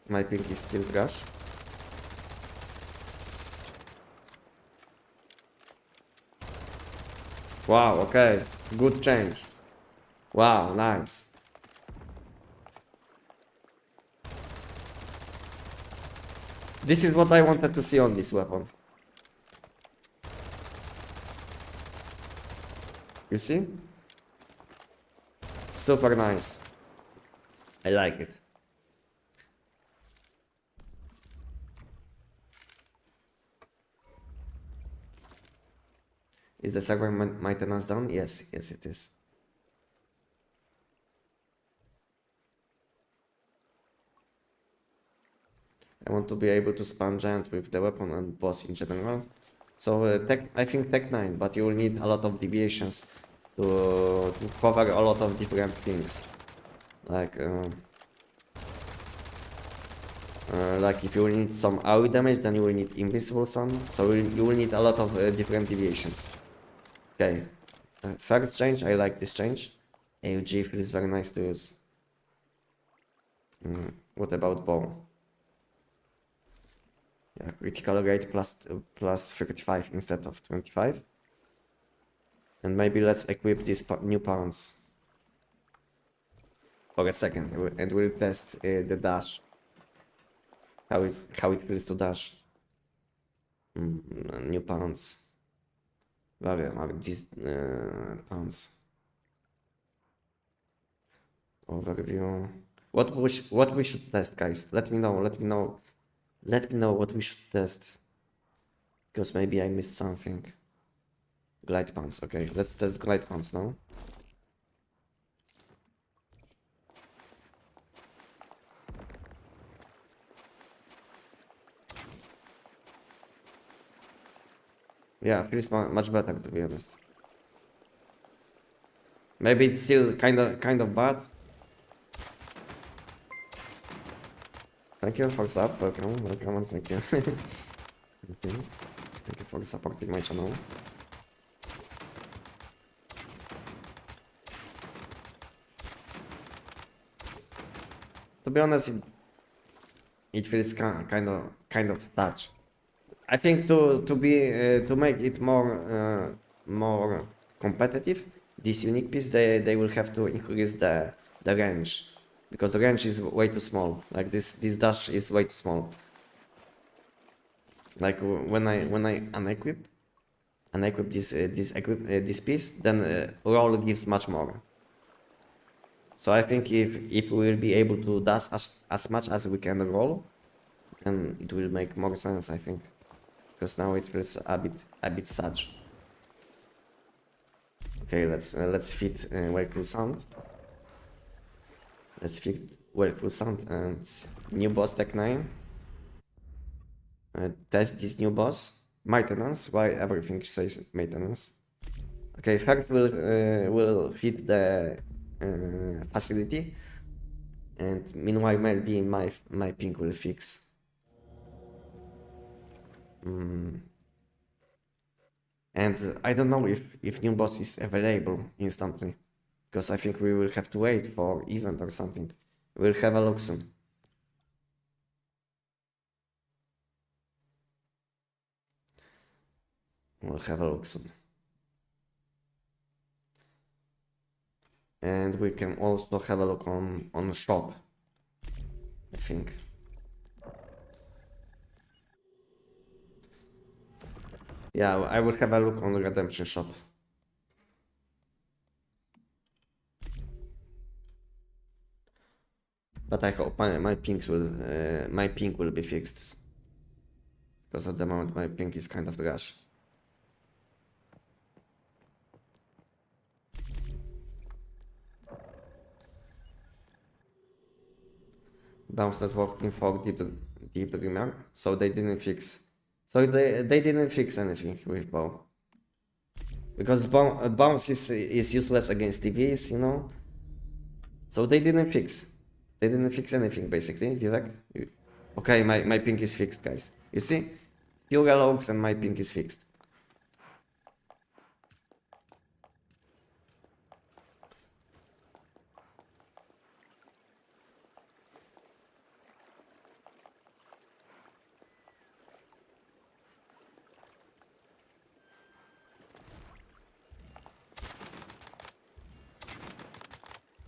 My ping is still trash. Wow, okay. Good change. Wow, nice. This is what I wanted to see on this weapon. You see? Super nice. I like it. Is the server maintenance down? Yes, it is. want to be able to spam giant with the weapon and boss in general. So I think Tech 9, but you will need a lot of deviations to cover a lot of different things. Like if you will need some AoE damage, then you will need invisible sun. So you will need a lot of different deviations. Okay, first change, I like this change. AUG feels very nice to use. What about bow? Yeah, critical rate plus 35 instead of 25. And maybe let's equip these new pants for a second, and we'll test the dash. How it feels to dash. New pants. Where are these pants? Overview. What we should test, guys? Let me know what we should test. Because maybe I missed something. Glide pants. Okay, let's test glide pants now. Yeah, feels much better, to be honest. Maybe it's still kind of bad. Thank you for sub. Welcome, and thank you. Thank you for supporting my channel. To be honest, it feels kind of such. I think to make it more competitive, this unique piece they will have to increase the range, because the range is way too small. Like this dash is way too small. Like when I unequip this piece, then roll gives much more. So I think if we will be able to dash as much as we can roll, then it will make more sense, I think. Because now it feels a bit such. Okay, let's fit Wakeful Sound. Let's fit Wakeful Sound and new boss Tech 9. Test this new boss. Maintenance. Why everything says maintenance? Okay, first we'll fit the facility, and meanwhile maybe my ping will fix. And I don't know if new boss is available instantly, because I think we will have to wait for event or something. We'll have a look soon. We'll have a look soon. And we can also have a look on shop, I think. Yeah, I will have a look on the redemption shop. But I hope my ping will be fixed, because at the moment my ping is kind of trash. Bounce not working for deep dreamer, so they didn't fix. So they didn't fix anything with bow, because bounce is useless against TVs, you know. So they didn't fix. They didn't fix anything basically. Vivek. Okay, my ping is fixed, guys. You see, few logs and my ping is fixed.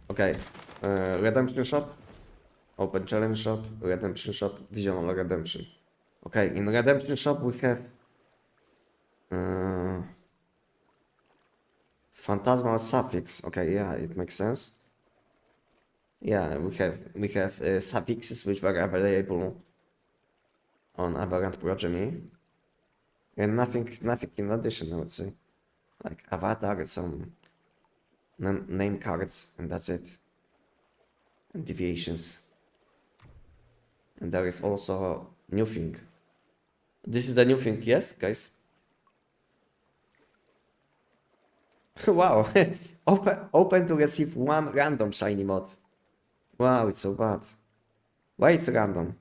Okay, redemption shop, open challenge shop, redemption shop, visional redemption. Okay, in redemption shop we have phantasmal suffix. Okay, yeah, it makes sense. Yeah, we have suffixes which were available on Aberrant Progeny, and nothing in addition, I would say, like avatar, some name cards, and that's it. And deviations. And there is also New thing. This is the new thing, yes, guys? Wow. Open to receive one random shiny mod. Wow, it's so bad. Why it's random?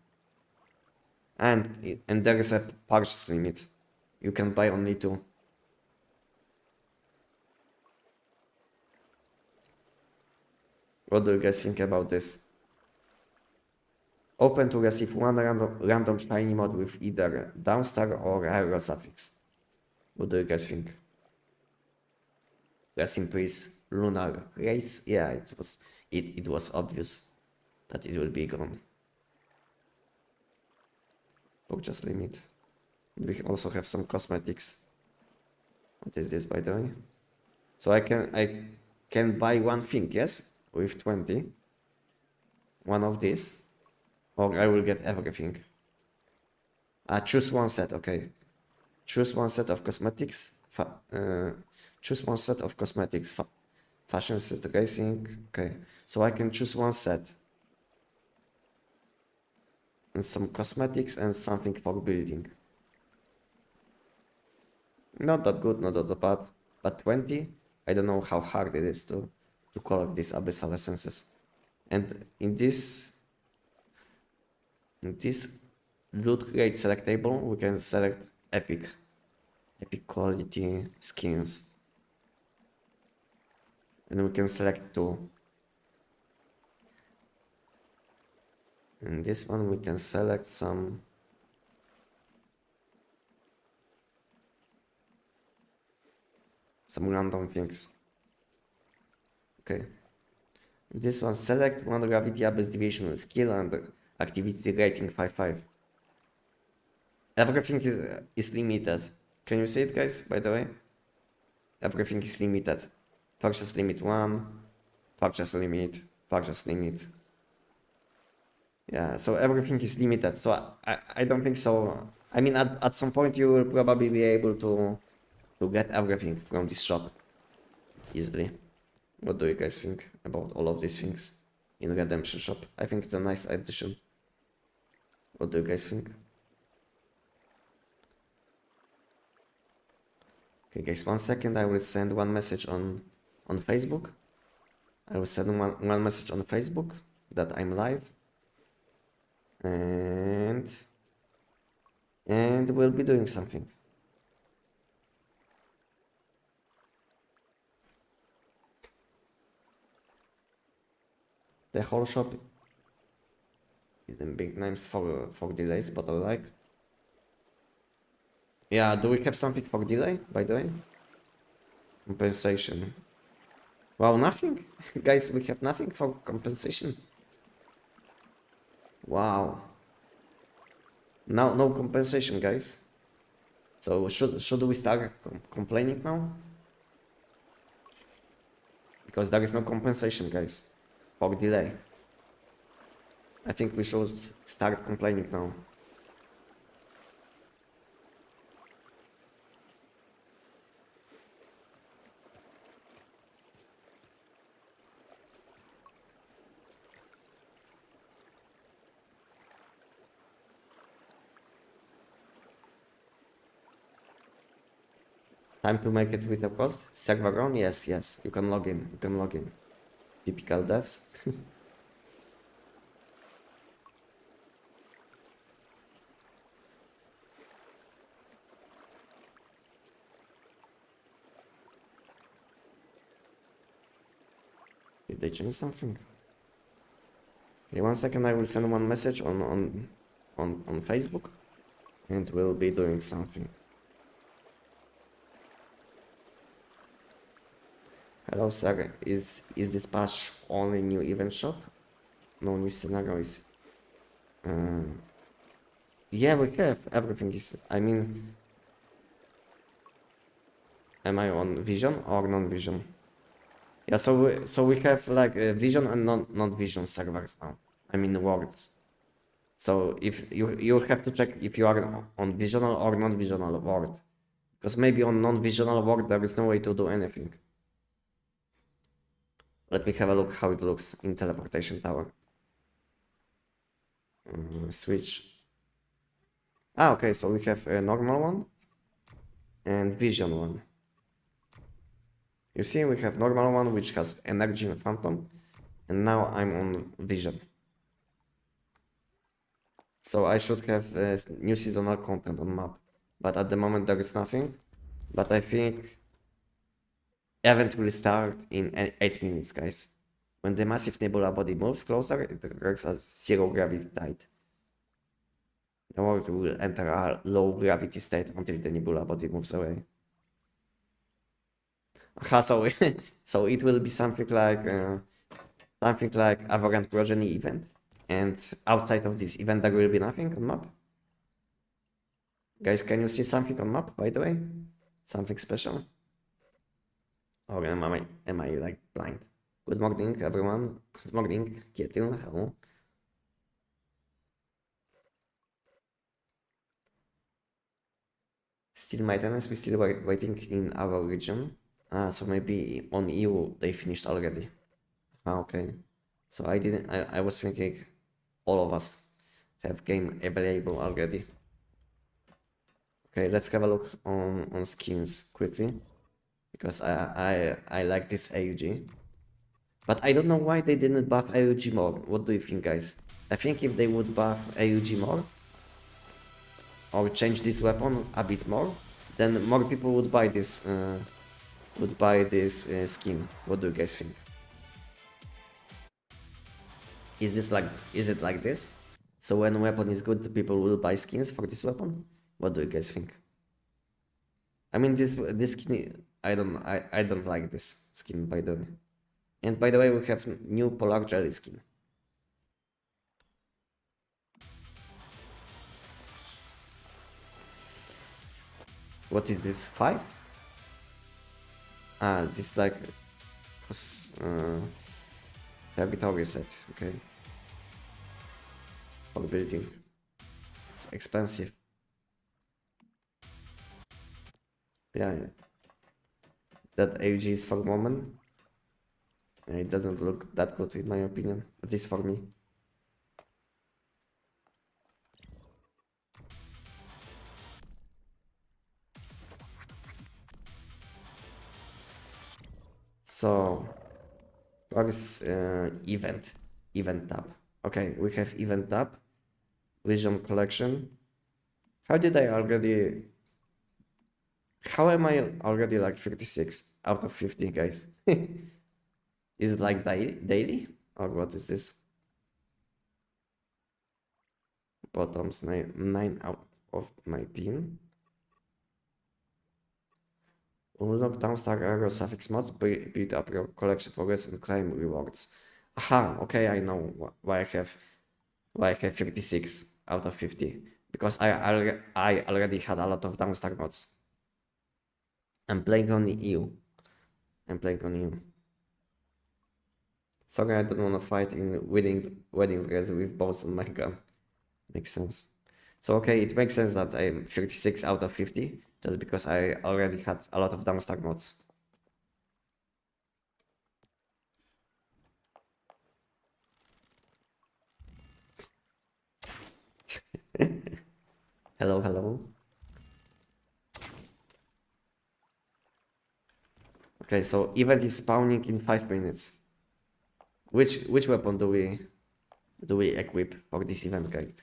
And there is a purchase limit. You can buy only 2. What do you guys think about this? Open to receive one random shiny mod with either downstar or aero suffix. What do you guys think? Rest in peace, lunar race. Yeah, it was obvious that it will be gone. Purchase limit. We also have some cosmetics. What is this, by the way? So I can buy one thing, yes, with 20. One of these, or I will get everything. Choose one set. Okay. Choose one set of cosmetics. Choose one set of cosmetics. Fashion set, racing. Okay. So I can choose one set. And some cosmetics and something for building. Not that good, not that bad. But 20, I don't know how hard it is to collect these abyssal essences. And in this loot crate selectable, we can select epic quality skins. And we can select 2. In this one we can select some random things. Okay. This one, select one gravity abyss division skill and activity rating 5.5. Everything is limited. Can you see it, guys, by the way? Everything is limited. Purchase limit 1, purchase limit. Yeah, so everything is limited. So I don't think so. I mean, at some point you will probably be able to get everything from this shop easily. What do you guys think about all of these things in Redemption Shop? I think it's a nice addition. What do you guys think? Okay, guys, 1 second. I will send one message on Facebook. I will send one message on Facebook that I'm live. And we'll be doing something. The whole shop is in big names for delays, but I like. Yeah, do we have something for delay, by the way? Compensation. Wow, nothing? Guys, we have nothing for compensation. Wow. Now, no compensation, guys. So should we start complaining now? Because there is no compensation, guys, for delay. I think we should start complaining now. Time to make it with a post. Server on? Yes. You can log in. Typical devs. Did they change something? Okay, 1 second. I will send one message on Facebook, and we'll be doing something. Hello, sir. Is this patch only new event shop? No new scenarios. Yeah, we have everything. I mean, am I on vision or non-vision? Yeah, so we have like vision and non-vision servers now. I mean worlds. So if you have to check if you are on visional or non-visional world, because maybe on non-visional world there is no way to do anything. Let me have a look how it looks in teleportation tower. Switch. Ah, okay, so we have a normal one and vision one. You see, we have normal one which has energy and phantom, and now I'm on vision. So I should have new seasonal content on map, but at the moment there is nothing. But I think event will start in 8 minutes, guys. When the massive nebula body moves closer, it works as zero gravity tide. The world will enter a low gravity state until the nebula body moves away. Aha, so, so it will be something like Aberrant Progeny event. And outside of this event, there will be nothing on map. Guys, can you see something on map, by the way? Something special? Or am I like blind? Good morning, everyone. Good morning, Kietil. Hello. Still maintenance, we still waiting in our region. Ah, so maybe on EU they finished already. Ah, okay. So I was thinking all of us have game available already. Okay, let's have a look on skins quickly. Because I like this AUG. But I don't know why they didn't buff AUG more. What do you think, guys? I think if they would buff AUG more, or change this weapon a bit more, then more people would buy this skin. What do you guys think? Is it like this? So when weapon is good, people will buy skins for this weapon? What do you guys think? I mean, this skin, I don't like this skin, by the way. And by the way, we have new Polar Jelly skin. What is this? 5? Ah, this like territory set. Okay. For building. It's expensive. Yeah. That AUG is for woman. It doesn't look that good in my opinion, at least for me. So, what is event tab? Okay, we have event tab, vision collection. How am I already like 36 out of 50, guys? Is it like daily? Or what is this? Bottoms 9 out of 19. Unlock downstar arrow suffix mods, build up your collection progress and claim rewards. Aha, okay, I know why I have 56 out of 50. Because I already had a lot of downstar mods. I'm playing on EU. Sorry, I don't want to fight in wedding dress with balls on my gun. Makes sense. So okay, it makes sense that I'm 36 out of 50, just because I already had a lot of downstar mods. Hello, hello. Okay, so event is spawning in 5 minutes. Which weapon do we equip for this event guide?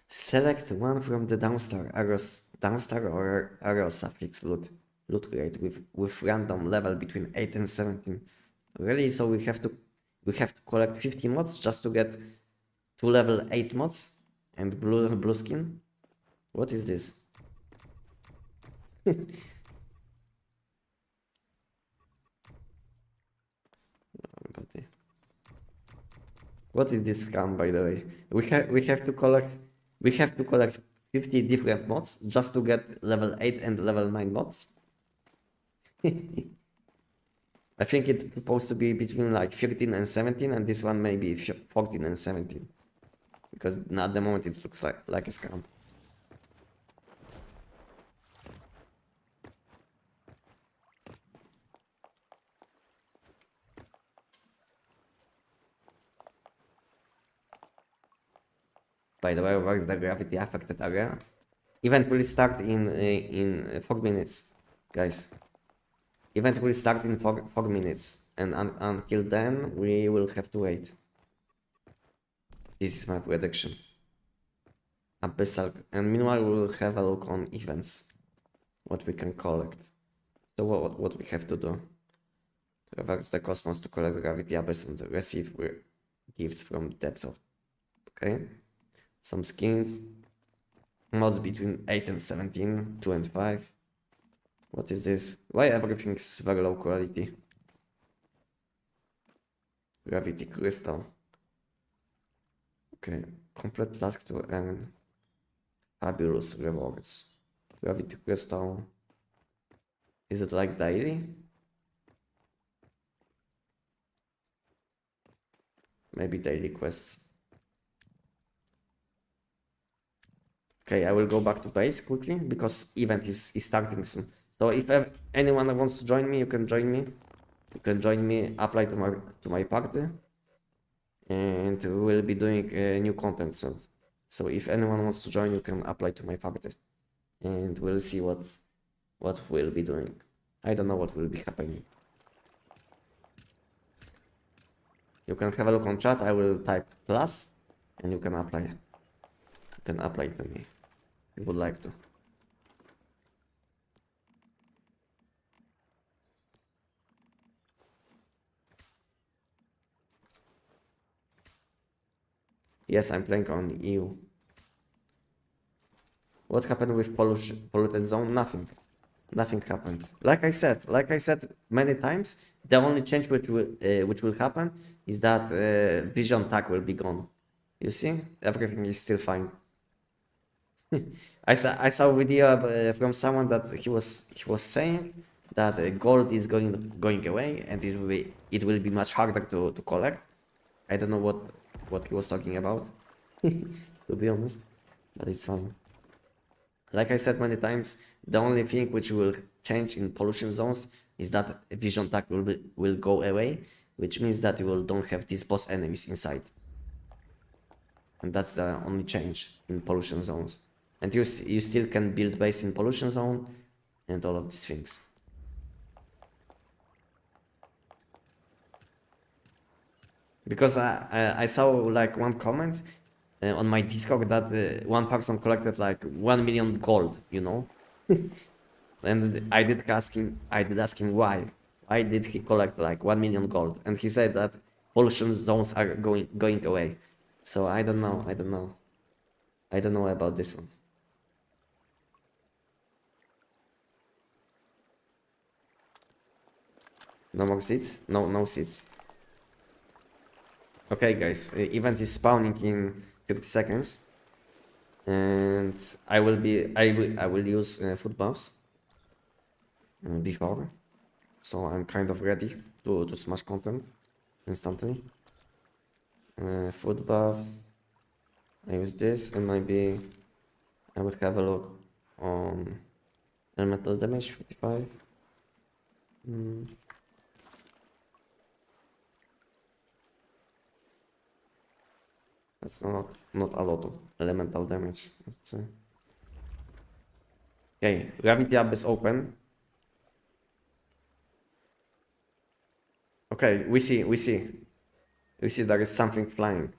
Select one from the downstar or arrow suffix loot crate with random level between 8 and 17. Really? So we have to collect 50 mods just to get 2 level 8 mods and blue skin? What is this? What is this scam, by the way? We have to collect 50 different mods just to get level 8 and level 9 mods. I think it's supposed to be between like 13 and 17, and this one may be 14 and 17. Because at the moment it looks like a scam. By the way, where is the gravity affected area? Event will start in 4 minutes, guys. Event will start in 4 minutes, and until then we will have to wait. This is my prediction. Abyssal, and meanwhile we will have a look on events, what we can collect. So what we have to do? Traverse the cosmos to collect gravity abyss and receive gifts from depths of. Okay, some skins. Mods between 8 and 17, 2 and 5. What is this? Why everything is very low quality? Gravity crystal. Okay, complete task to earn fabulous rewards. Gravity crystal. Is it like daily? Maybe daily quests. Okay, I will go back to base quickly because event is starting soon. So if anyone wants to join me, you can join me. You can join me, apply to my party, and we will be doing new content soon. So if anyone wants to join, you can apply to my party, and we'll see what we'll be doing. I don't know what will be happening. You can have a look on chat. I will type plus, and you can apply. You can apply to me. If you would like to. Yes, I'm playing on EU. What happened with polluted zone? Nothing. Nothing happened. Like I said many times, the only change which will happen is that vision tag will be gone. You see, everything is still fine. I saw a video from someone that he was saying that gold is going away and it will be much harder to collect. I don't know what he was talking about, to be honest, but it's fine. Like I said many times, the only thing which will change in pollution zones is that vision tag will go away, which means that you don't have these boss enemies inside. And that's the only change in pollution zones. And you still can build base in pollution zone and all of these things. Because I saw like one comment on my Discord that one person collected like 1 million gold, you know. And I did ask him why did he collect like 1 million gold, and he said that pollution zones are going away. So I don't know about this one. No more seeds? No seeds. Okay guys, event is spawning in 50 seconds. And I will use food buffs before, so I'm kind of ready to smash content instantly. Food buffs. I use this, and maybe I will have a look on elemental damage 55. That's not a lot of elemental damage, let's say. Okay, gravity abyss open. Okay, we see there is something flying.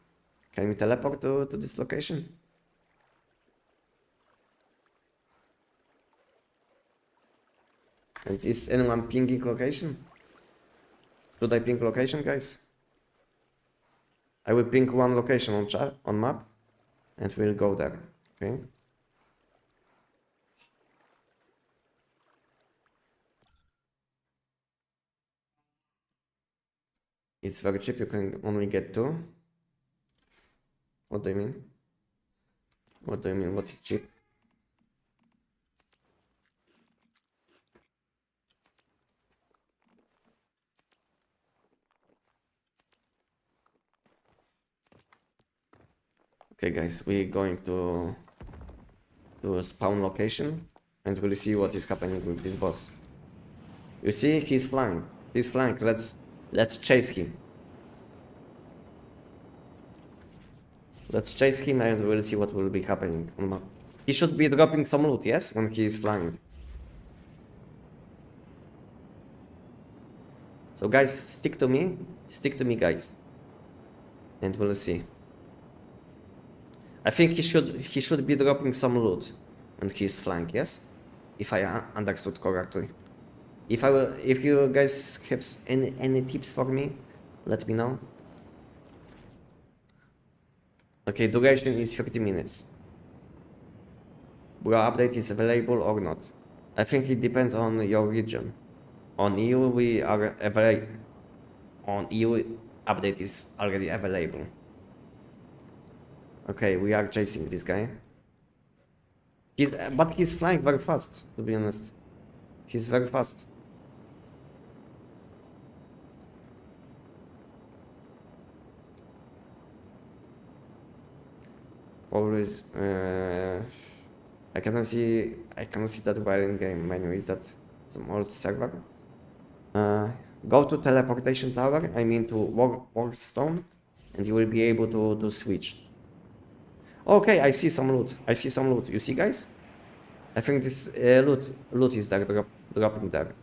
Can we teleport to this location? And is anyone pinging location? Should I ping location, guys? I will ping one location on chat, on map, and we'll go there, okay? It's very cheap, you can only get 2. What do you mean? What do you mean, what is cheap? Okay guys, we're going to a spawn location and we'll see what is happening with this boss. You see, he's flying. Let's chase him. Let's chase him and we'll see what will be happening on map. He should be dropping some loot, yes? When he is flying. So guys, stick to me. Stick to me, guys. And we'll see. I think he should be dropping some loot on his flank, yes? If I understood correctly. If you guys have any tips for me, let me know. Okay, duration is 30 minutes. Bro, update is available or not? I think it depends on your region. On EU, we are on EU, update is already available. Okay, we are chasing this guy. But he's flying very fast, to be honest. He's very fast. Always, I cannot see that while in game menu. Is that some old server? Go to teleportation tower, I mean to Warstone, and you will be able to switch. Okay, I see some loot. You see, guys? I think this loot is there, dropping there.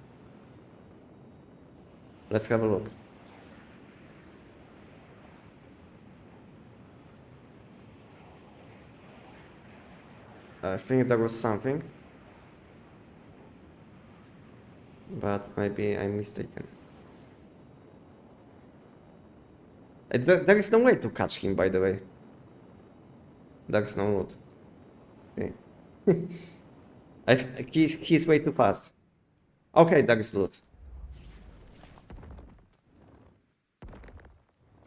Let's have a look. I think there was something, but maybe I'm mistaken. There is no way to catch him, by the way. There's no loot. Okay. He's way too fast. Okay, there is loot.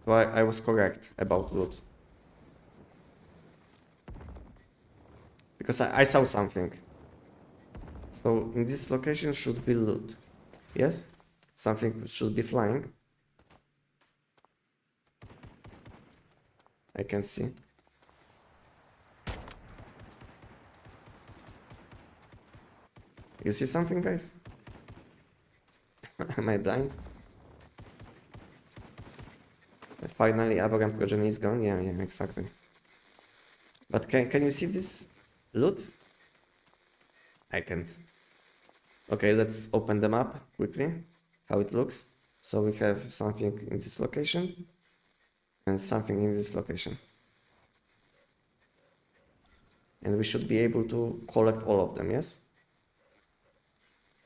So I was correct about loot. Because I saw something. So in this location should be loot. Yes? Something should be flying. I can see. You see something, guys? Am I blind? Finally, aberrant progeny is gone. Yeah, exactly. But can you see this loot? I can't. Okay, let's open the map quickly. How it looks. So we have something in this location and something in this location. And we should be able to collect all of them, yes?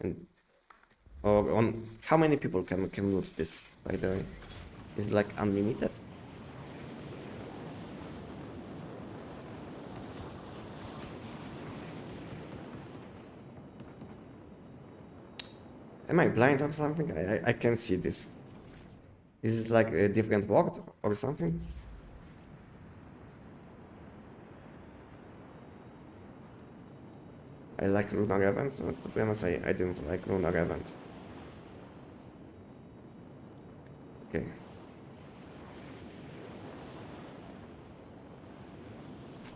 And or on how many people can loot this, by the way? Is it like unlimited? Am I blind or something? I can't see this. Is it like a different world or something? I like lunar events, but to be honest, I didn't like lunar event. Okay.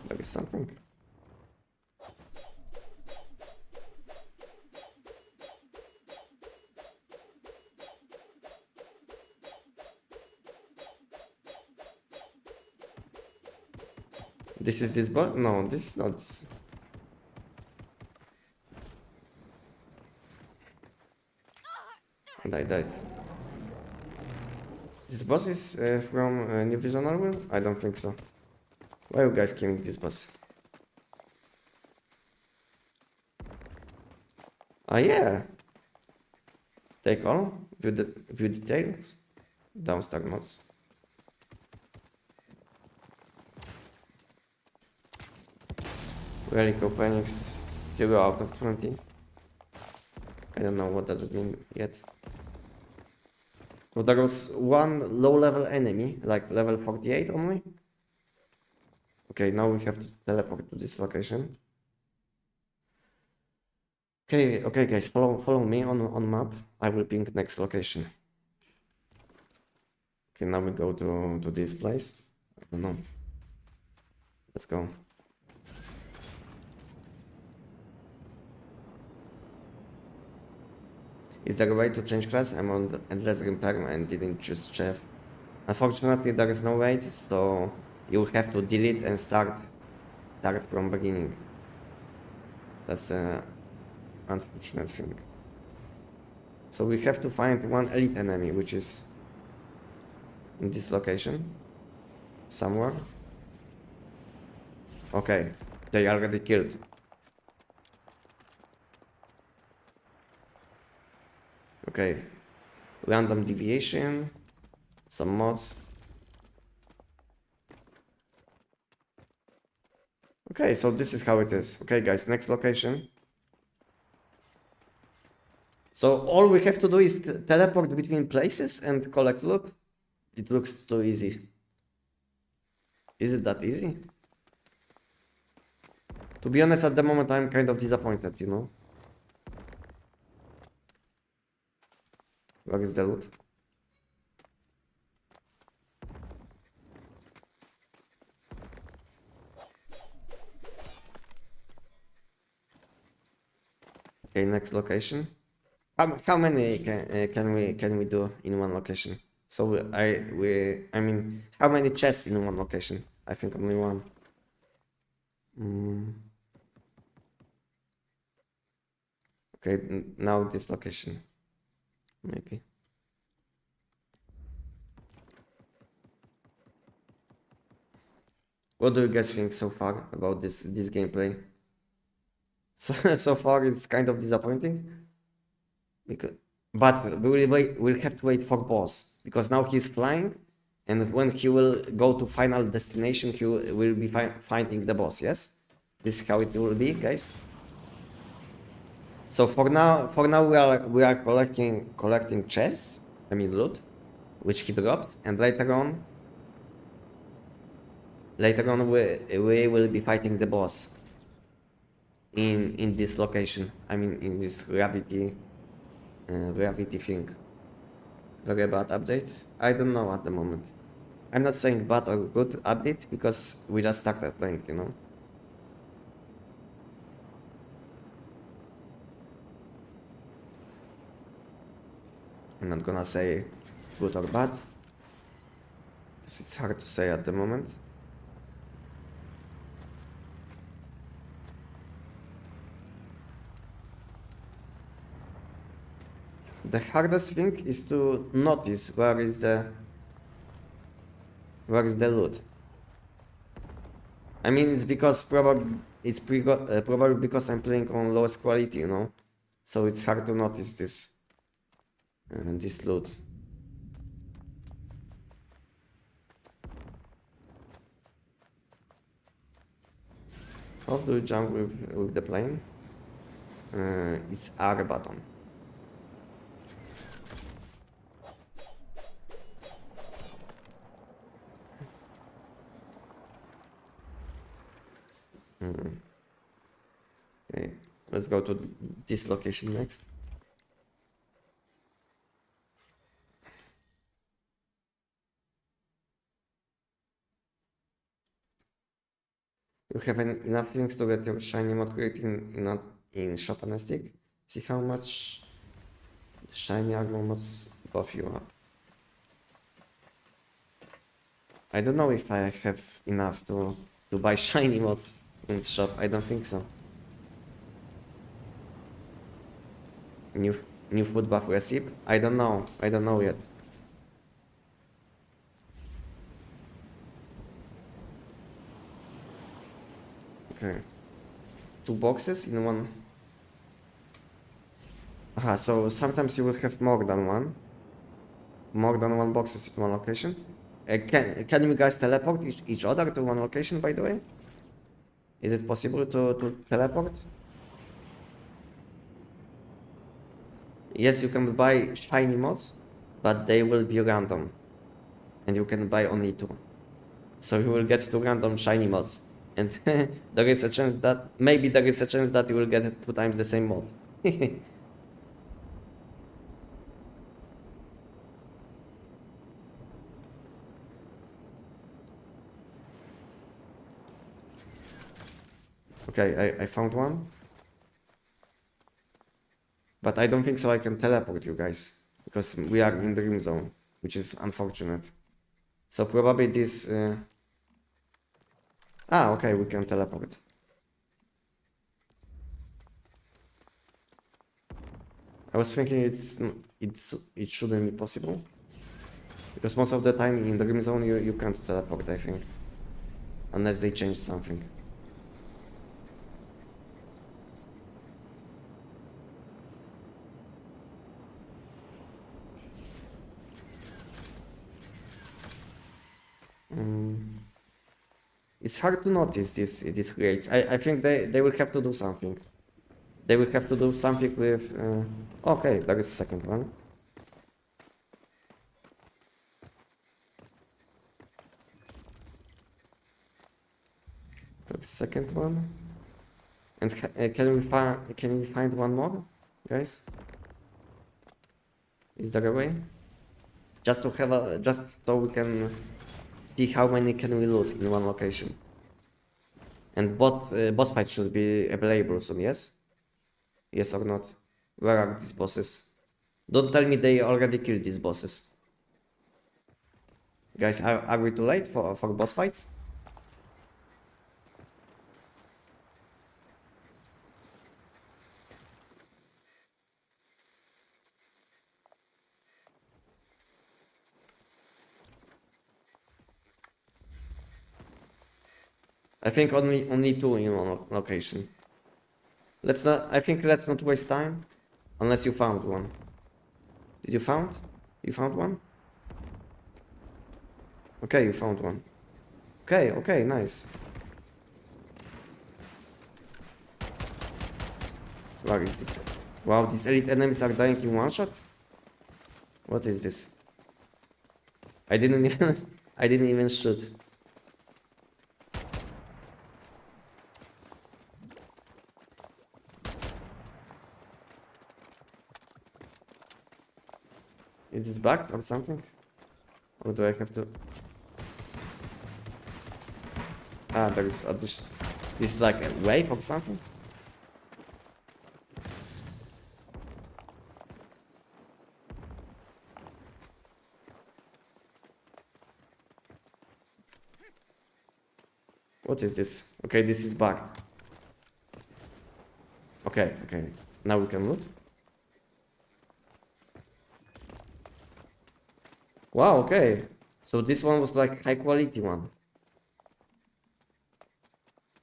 There is something. This is this boss? No, this is not. And I died. This boss is from New Visional Will? I don't think so. Why are you guys killing this boss? Ah, yeah. Take all. View details. Downstar mods. Relic openings 0 out of 20. I don't know what does it mean yet. Well, there was one low-level enemy, like level 48 only. Okay, now we have to teleport to this location. Okay, guys, follow me on map. I will ping next location. Okay, now we go to this place. I don't know. Let's go. Is there a way to change class? I'm on the endless repair and didn't choose chef. Unfortunately, there is no way, so you'll have to delete and start from beginning. That's an unfortunate thing. So we have to find one elite enemy, which is in this location somewhere. Okay, they already killed. Okay, random deviation, some mods. Okay, so this is how it is. Okay, guys, next location. So all we have to do is teleport between places and collect loot. It looks too easy. Is it that easy? To be honest, at the moment I'm kind of disappointed, you know? Where is the loot? Okay, next location. How many can we do in one location? So I mean, how many chests in one location? I think only one. Okay, now this location, maybe. What do you guys think so far about this gameplay? So far it's kind of disappointing. But we'll have to wait for boss, because now he's flying, and when he will go to final destination, he will be finding the boss. Yes, this is how it will be, guys. So for now we are collecting chests. I mean loot, which he drops, and later on we will be fighting the boss in this location. I mean in this gravity thing. Very bad update. I don't know at the moment. I'm not saying bad or good update, because we just started playing, you know. I'm not gonna say good or bad, because it's hard to say at the moment. The hardest thing is to notice where is the loot. I mean, it's because probably because I'm playing on lowest quality, you know, so it's hard to notice this loot. How do you jump with the plane? It's R button. Okay, let's go to this location next. You have enough things to get your shiny mod created in shop Anestic. See how much the shiny armor mods buff you up. I don't know if I have enough to buy shiny mods in the shop. I don't think so. New food buff recipe? I don't know. I don't know yet. Okay. 2 boxes in one. Aha, so sometimes you will have more than one boxes in one location. Can you guys teleport each other to one location, by the way? Is it possible to teleport? Yes, you can buy shiny mods, but they will be random. And you can buy only 2. So you will get 2 random shiny mods. And there is a chance that, maybe there is a chance that you will get 2 times the same mod. Okay, I found one. But I don't think so I can teleport you guys, because we are in the dream zone, which is unfortunate. So probably this Ah, okay, we can teleport. I was thinking it shouldn't be possible. Because most of the time in the Grim Zone you can't teleport, I think. Unless they change something. It's hard to notice these grades. I think they will have to do something. They will have to do something with... okay, there is a second one. There is a second one. And can we find one more, guys? Is there a way? Just to have a... just so we can see how many can we loot in one location. And boss fight should be available soon, yes? Yes or not? Where are these bosses? Don't tell me they already killed these bosses. Guys, are we too late for boss fights? I think only two in one location. I think let's not waste time. Unless you found one. Did you found? You found one? Okay, you found one. Okay, nice. What is this? Wow, these elite enemies are dying in one shot? What is this? I didn't even I didn't even shoot. Is this bugged or something? Or do I have to... Ah, there is addition. This is like a wave or something? What is this? Okay, this is bugged. Okay. Now we can loot. Wow, okay. So this one was like high quality one.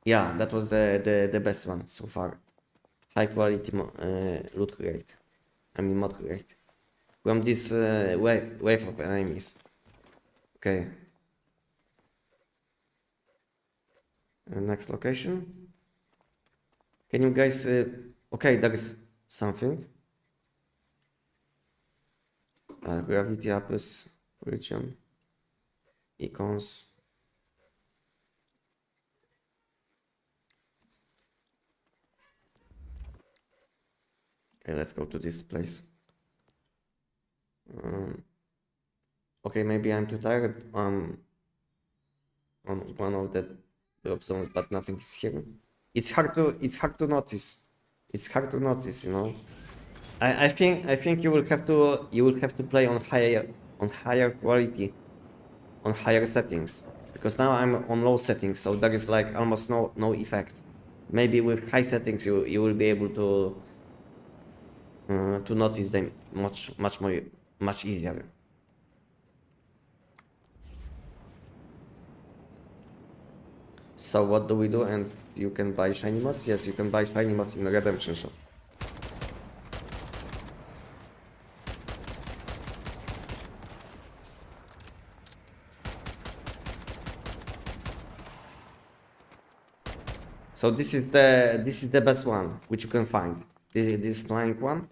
Yeah, that was the best one so far. High quality loot crate. I mean mod crate. From this wave of enemies. Okay. Next location. Can you guys... okay, there is something. Gravity apples, region, icons. Okay, let's go to this place. Okay, maybe I'm too tired on one of the drop zones, but nothing is here. It's hard to notice. It's hard to notice, you know. I think you will have to play on higher quality, on higher settings, because now I'm on low settings, so there is like almost no effect. Maybe with high settings you will be able to notice them much easier. So what do we do? And you can buy shiny mods? Yes, you can buy shiny mods in the redemption shop. So this is the best one which you can find. This flying one.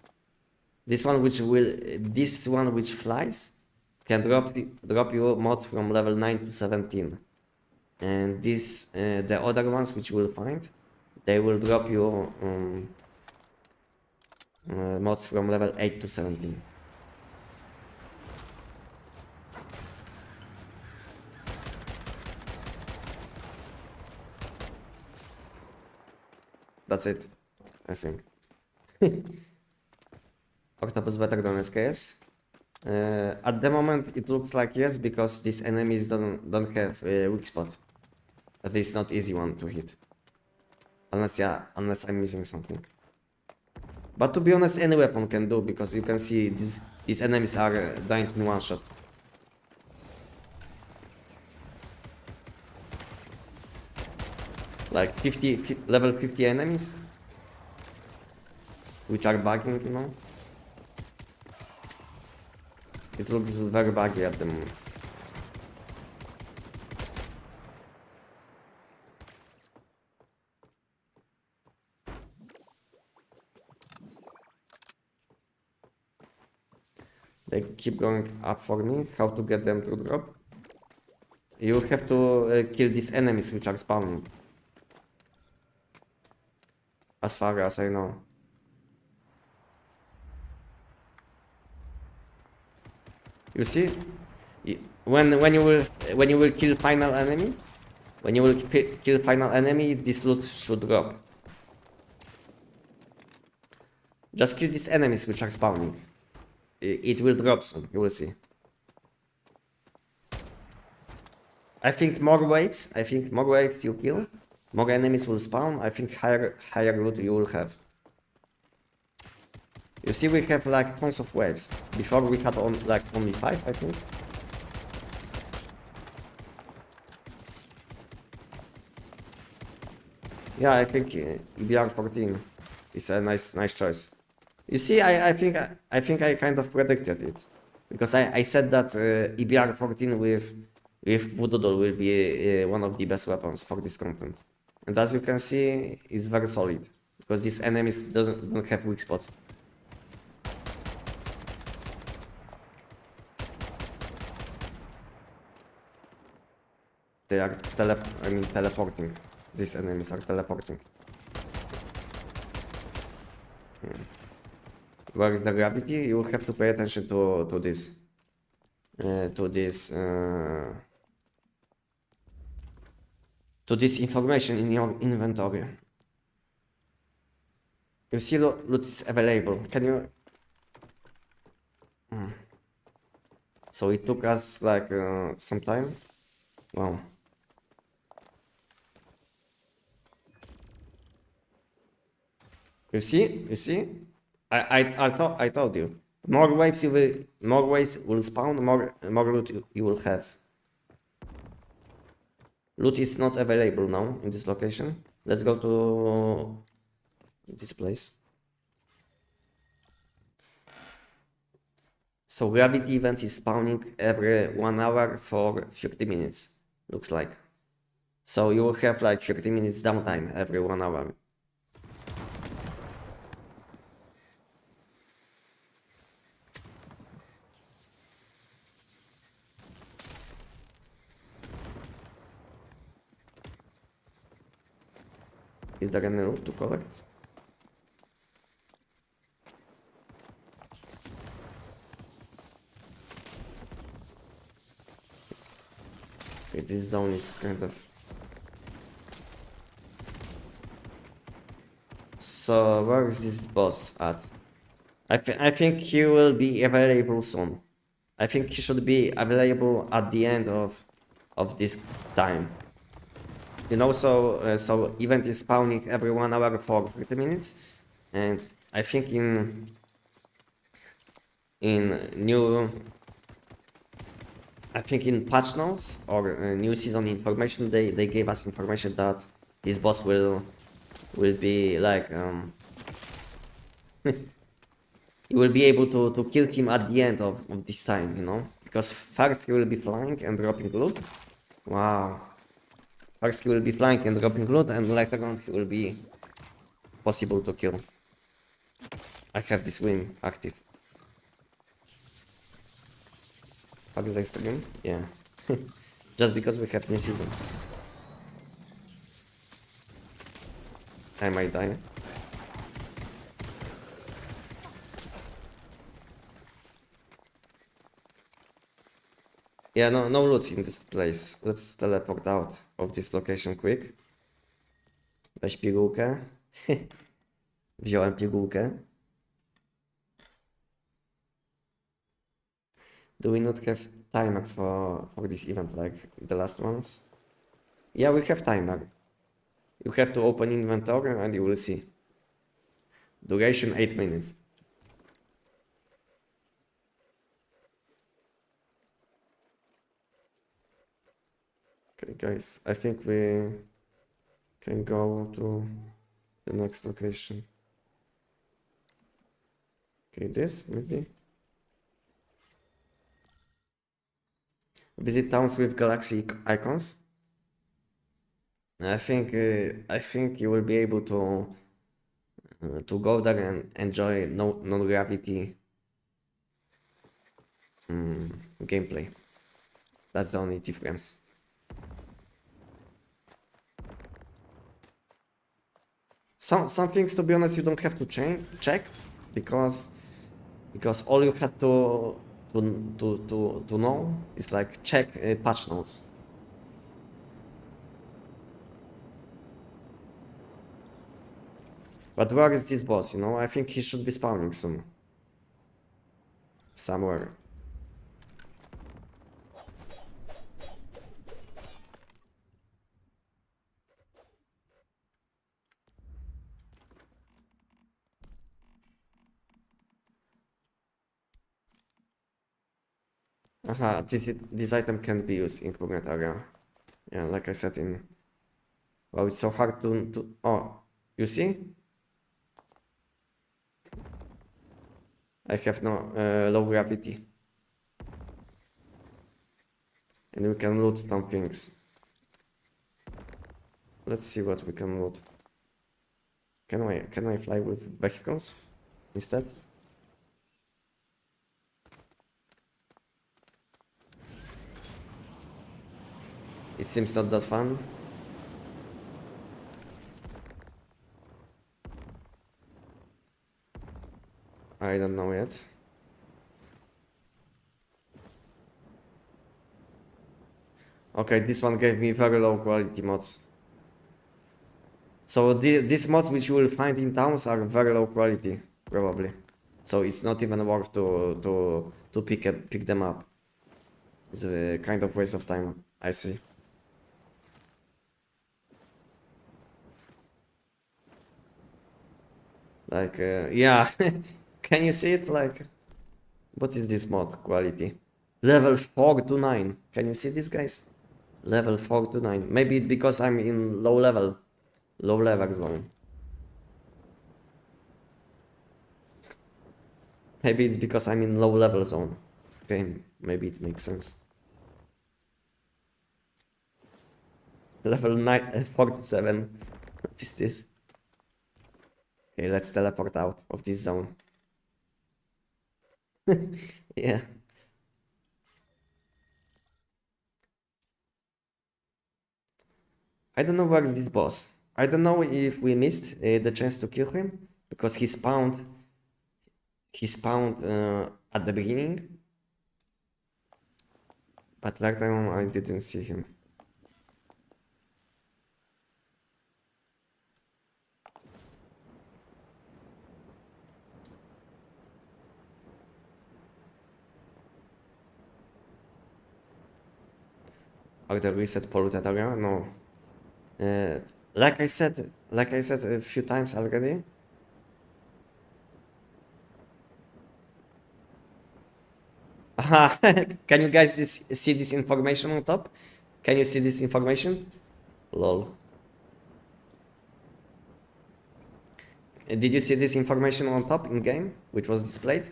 This one which flies can drop you mods from level 9 to 17. And the other ones which you will find, they will drop you mods from level 8 to 17. That's it, I think. Octopus better than SKS? At the moment it looks like yes, because these enemies don't have weak spot. At least not easy one to hit. Unless, yeah, unless I'm missing something. But to be honest, any weapon can do, because you can see these enemies are dying in one shot. Like level 50 enemies, which are bugging, you know. It looks very buggy at the moment. They keep going up for me. How to get them to drop? You have to kill these enemies which are spawning. As far as I know. You see? When you will kill final enemy, this loot should drop. Just kill these enemies which are spawning. It will drop soon, you will see. I think more waves you kill, more enemies will spawn. I think higher loot you will have. You see, we have like tons of waves. Before we had only 5, I think. Yeah, I think EBR 14 is a nice choice. You see, I think I kind of predicted it, because I said that EBR 14 with Voodoo Doll will be one of the best weapons for this content, and as you can see, it's very solid because these enemies don't have weak spot. They are teleporting. These enemies are teleporting. Where is the gravity? You will have to pay attention to this. To this information in your inventory. You see, loot is available. Can you? So it took us like some time. Wow. You see? I told you. More waves will spawn, more loot you will have. Loot is not available now in this location. Let's go to this place. So gravity event is spawning every 1 hour for 30 minutes, looks like. So you will have like 30 minutes downtime every 1 hour. Is there any loot to collect? Okay, this zone is kind of... So where is this boss at? I think he will be available soon. I think he should be available at the end of this time. You know, so event is spawning every 1 hour for 30 minutes, and I think in patch notes or new season information, they gave us information that this boss will be like you will be able to kill him at the end of this time, you know, because first he will be flying and dropping loot. Wow. First he will be flying and dropping loot, and later on he will be possible to kill. I have this win active. Fuck is the stream? Yeah. Just because we have new season. I might die. Yeah, no loot in this place. Let's teleport out of this location quick. Weź pigułkę. Wziąłem pigułkę. Do we not have timer for this event like the last ones? Yeah, we have timer. You have to open inventory and you will see. Duration 8 minutes. Okay, guys, I think we can go to the next location. Okay, this maybe. Visit towns with galaxy icons. I think you will be able to go there and enjoy non-gravity gameplay. That's the only difference. Some things, to be honest, you don't have to check because all you had to know is like check patch notes. But where is this boss? You know, I think he should be spawning soon. Somewhere. Aha, this item can be used in current area. Yeah, like I said in... Well, it's so hard to... Oh, you see? I have no low gravity. And we can loot some things. Let's see what we can loot. Can I fly with vehicles instead? It seems not that fun. I don't know yet. Okay, this one gave me very low quality mods. So these mods which you will find in towns are very low quality, probably. So it's not even worth to pick them up. It's a kind of waste of time, I see. Like, yeah, can you see it? Like, what is this mod quality? Level 4 to 9. Can you see this, guys? Level 4 to 9. Maybe because I'm in low level zone. Maybe it's because I'm in low level zone. Okay, maybe it makes sense. Level 9, 47. What is this? Okay, let's teleport out of this zone. Yeah. I don't know where is this boss. I don't know if we missed the chance to kill him because he spawned at the beginning, but right now I didn't see him. Are the reset polluted area? No. Like I said a few times already. Can you guys see this information on top? Can you see this information? Lol. Did you see this information on top in game, which was displayed?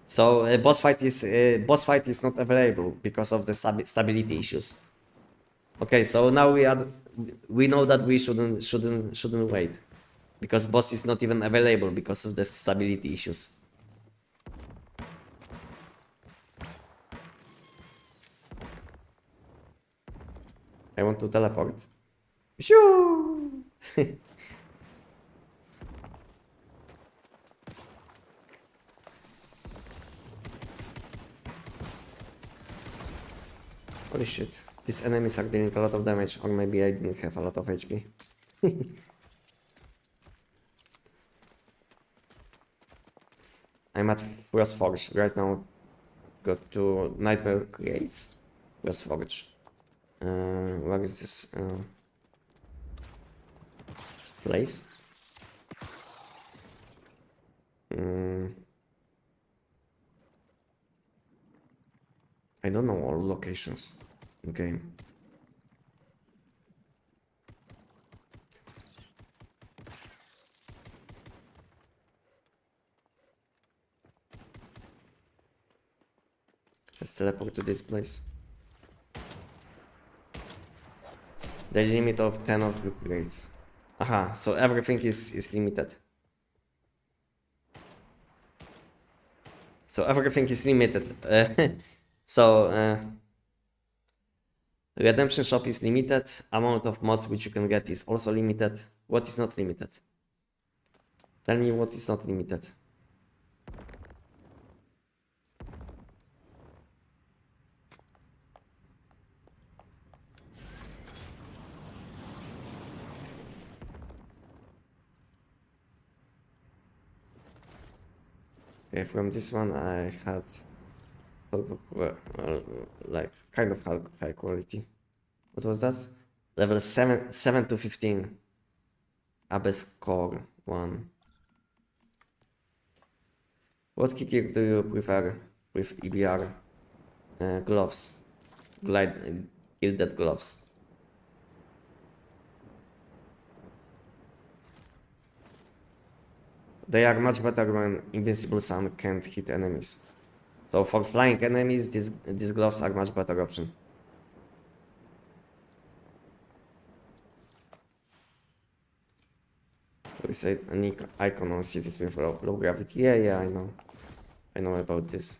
So boss fight is not available because of the stability issues. Okay, so now we know that we shouldn't wait because boss is not even available because of the stability issues. I want to teleport. Shoo! Holy shit. These enemies are dealing a lot of damage, or maybe I didn't have a lot of HP. I'm at Frostforge right now. Got to Nightmare Creates. Frostforge. What is this place? I don't know all locations. Okay. Let's teleport to this place. The limit of 10 of upgrades. Aha, so everything is limited. So everything is limited. So redemption shop is limited. Amount of mods which you can get is also limited. What is not limited? Tell me what is not limited. Okay, from this one I had like kind of high quality. What was that? Level 7 to 15. Abyss core 1. What key gear do you prefer with EBR? Gloves. Gilded gloves. They are much better when invincible sun can't hit enemies. So for flying enemies, these gloves are much better option. So we say an icon on cities with low gravity. Yeah, I know. I know about this.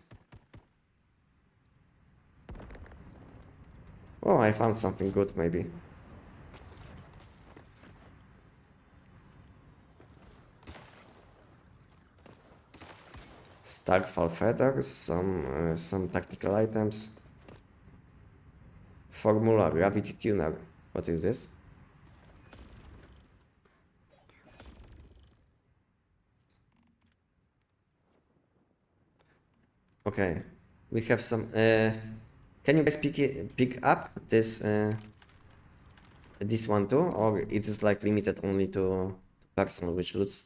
Oh, I found something good maybe. Starfall feathers, some tactical items. Formula gravity tuner. What is this? Okay, we have some. Can you guys pick up this one too, or it is like limited only to personal which loots?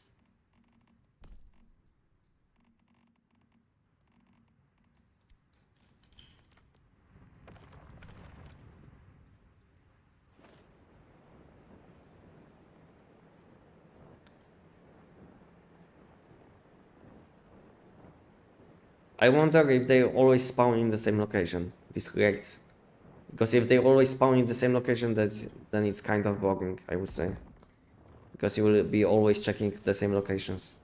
I wonder if they always spawn in the same location. This reacts. Because if they always spawn in the same location, then it's kind of boring, I would say. Because you will be always checking the same locations.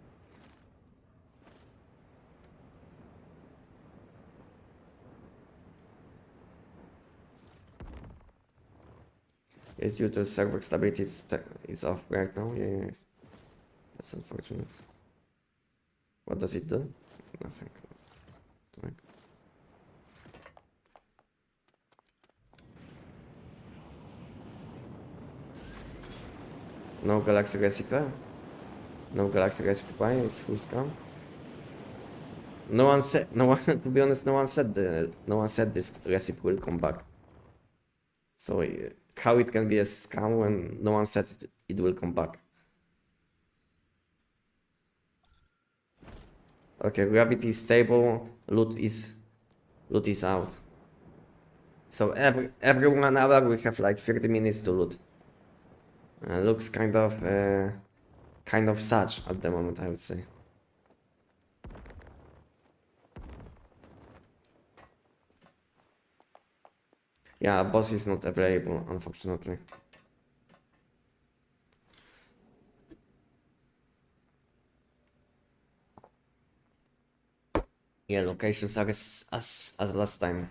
It's due to server stability, it's off right now. Yeah, yes. That's unfortunate. What does it do? Nothing. Like... No Galaxy recipe. No Galaxy recipe. It's full scam. No one said. No one. To be honest, no one said this recipe will come back. So how it can be a scam when no one said it will come back? Okay, gravity is stable. Loot is out. So every 1 hour we have like 30 minutes to loot. Looks kind of such at the moment, I would say. Yeah, boss is not available, unfortunately. Yeah, locations are as last time.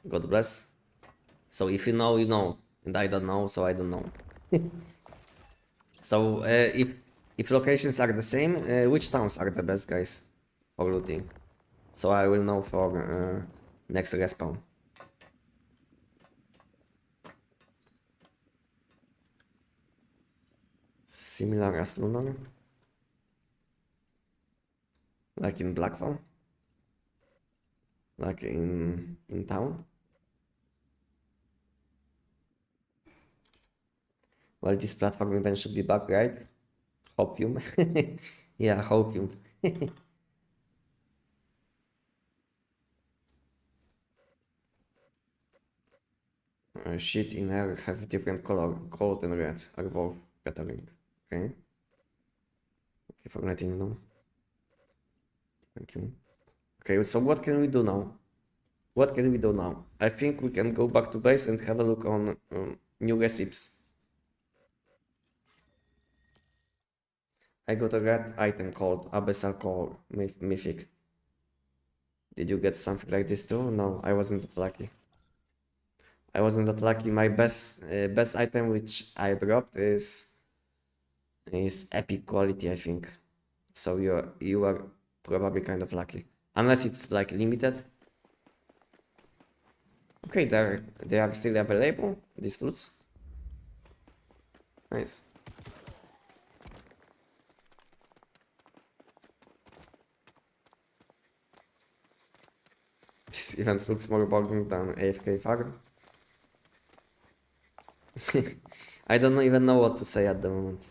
God bless. So if you know, you know, and I don't know, so I don't know. So if locations are the same, which towns are the best, guys, for looting? So I will know for next respawn. Similar as Lunar, like in Blackfall, like in town. Well, this platform event should be back, right? Hopium. Yeah, hopium. Shit in air have different color, gold and red, are both gathering. Okay. Okay, for letting know. Thank you. Okay, so what can we do now? What can we do now? I think we can go back to base and have a look on new recipes. I got a red item called Abyssal Core Mythic. Did you get something like this too? No, I wasn't that lucky. I wasn't that lucky. My best item which I dropped is epic quality, I think. So you are probably kind of lucky, unless it's like limited. Okay, they are still available. These loots. Nice. This event looks more boring than AFK farm. I don't even know what to say at the moment.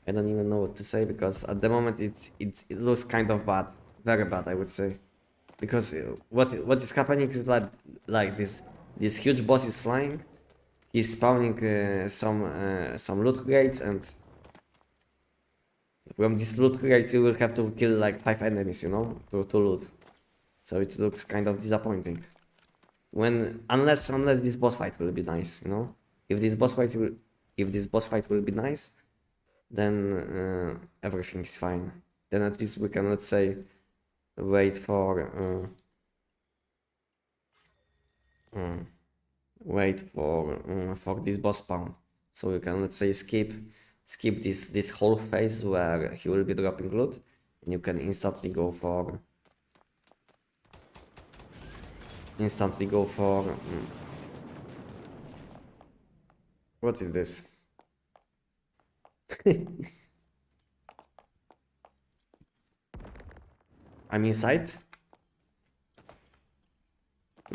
I don't even know what to say because at the moment it looks kind of bad, very bad, I would say. Because what is happening is like this huge boss is flying, he's spawning some loot crates, and from these loot crates you will have to kill like 5 enemies, you know, to loot. So it looks kind of disappointing. Unless this boss fight will be nice, you know. If this boss fight will be nice, then everything is fine. Then at least we can, let's say, wait for this boss spawn, so we can, let's say, skip this whole phase where he will be dropping loot, and you can instantly go for what is this? I'm inside.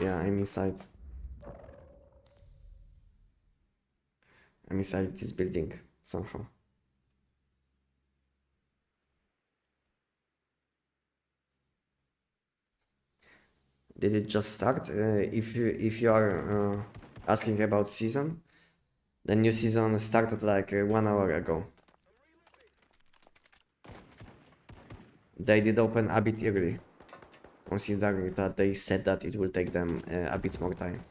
Yeah, I'm inside. I'm inside this building somehow. Did it just start? If you are asking about season, the new season started like 1 hour ago. They did open a bit early, considering that they said that it will take them a bit more time.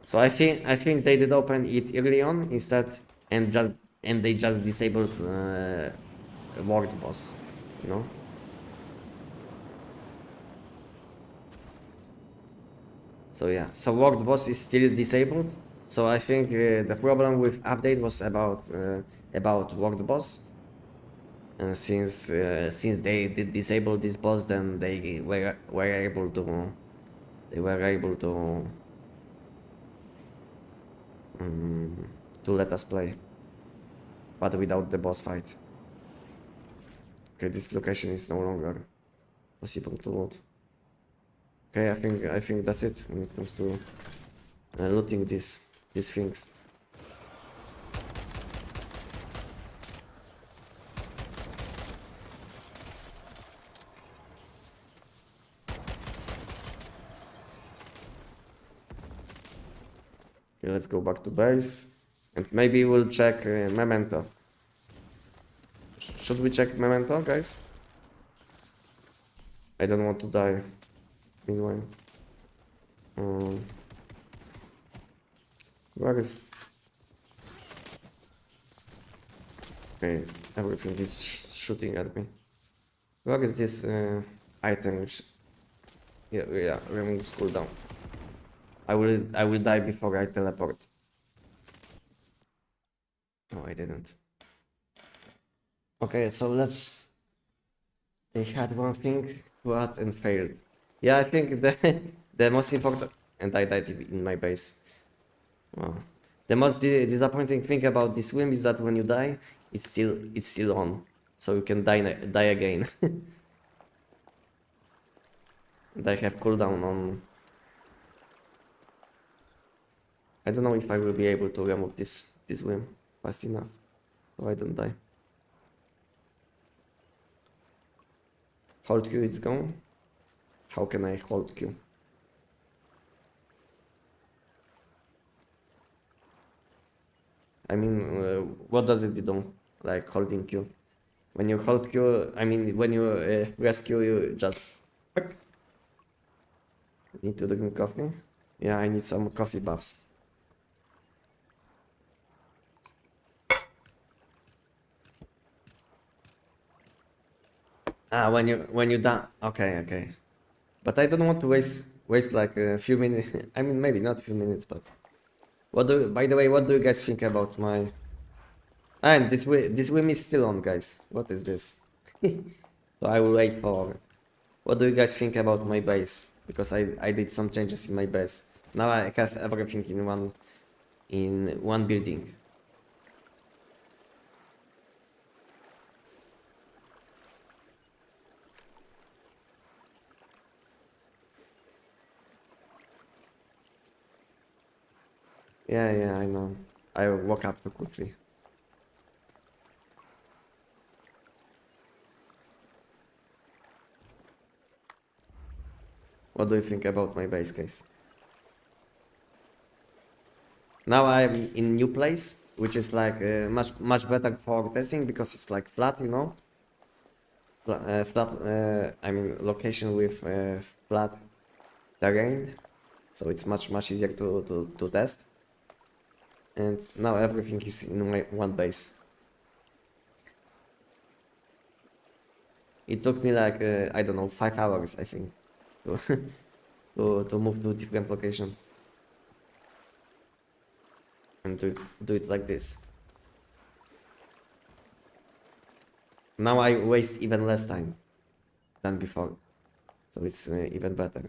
So I think they did open it early on instead, and they just disabled world boss, you know. So yeah, so world boss is still disabled. So I think the problem with update was about world boss, and since they did disable this boss, then they were able to let us play, but without the boss fight. Okay, this location is no longer possible to loot. Okay, I think that's it when it comes to looting these things. Okay, let's go back to base, and maybe we'll check Memento. Should we check Memento, guys? I don't want to die. Meanwhile, where is? Okay, everything is shooting at me. Where is this item which? Yeah, removes cooldown. I will die before I teleport. No, I didn't. Okay, so they had one thing to add and failed. Yeah, I think the most important, and I died in my base. Wow. The most disappointing thing about this win is that when you die, it's still on, so you can die again. And I have cooldown I don't know if I will be able to remove this whim fast enough, so I don't die. Hold Q, it's gone. How can I hold Q? I mean, what does it do? Like holding Q. When you hold Q, I mean, when you press Q, you just need to drink coffee. Yeah, I need some coffee buffs. Ah, when you done. Okay. But I don't want to waste like a few minutes. I mean, maybe not a few minutes, but by the way, what do you guys think about my? And this whim is still on, guys. What is this? So I will wait for. What do you guys think about my base? Because I did some changes in my base. Now I have everything in one building. Yeah, I know. I woke up too quickly. What do you think about my base case? Now I'm in new place, which is like much better for testing because it's like flat, you know. Flat. I mean location with flat terrain, so it's much easier to test. And now everything is in one base. It took me like I don't know 5 hours I think to to move to different locations and to do it like this. Now I waste even less time than before, so it's even better.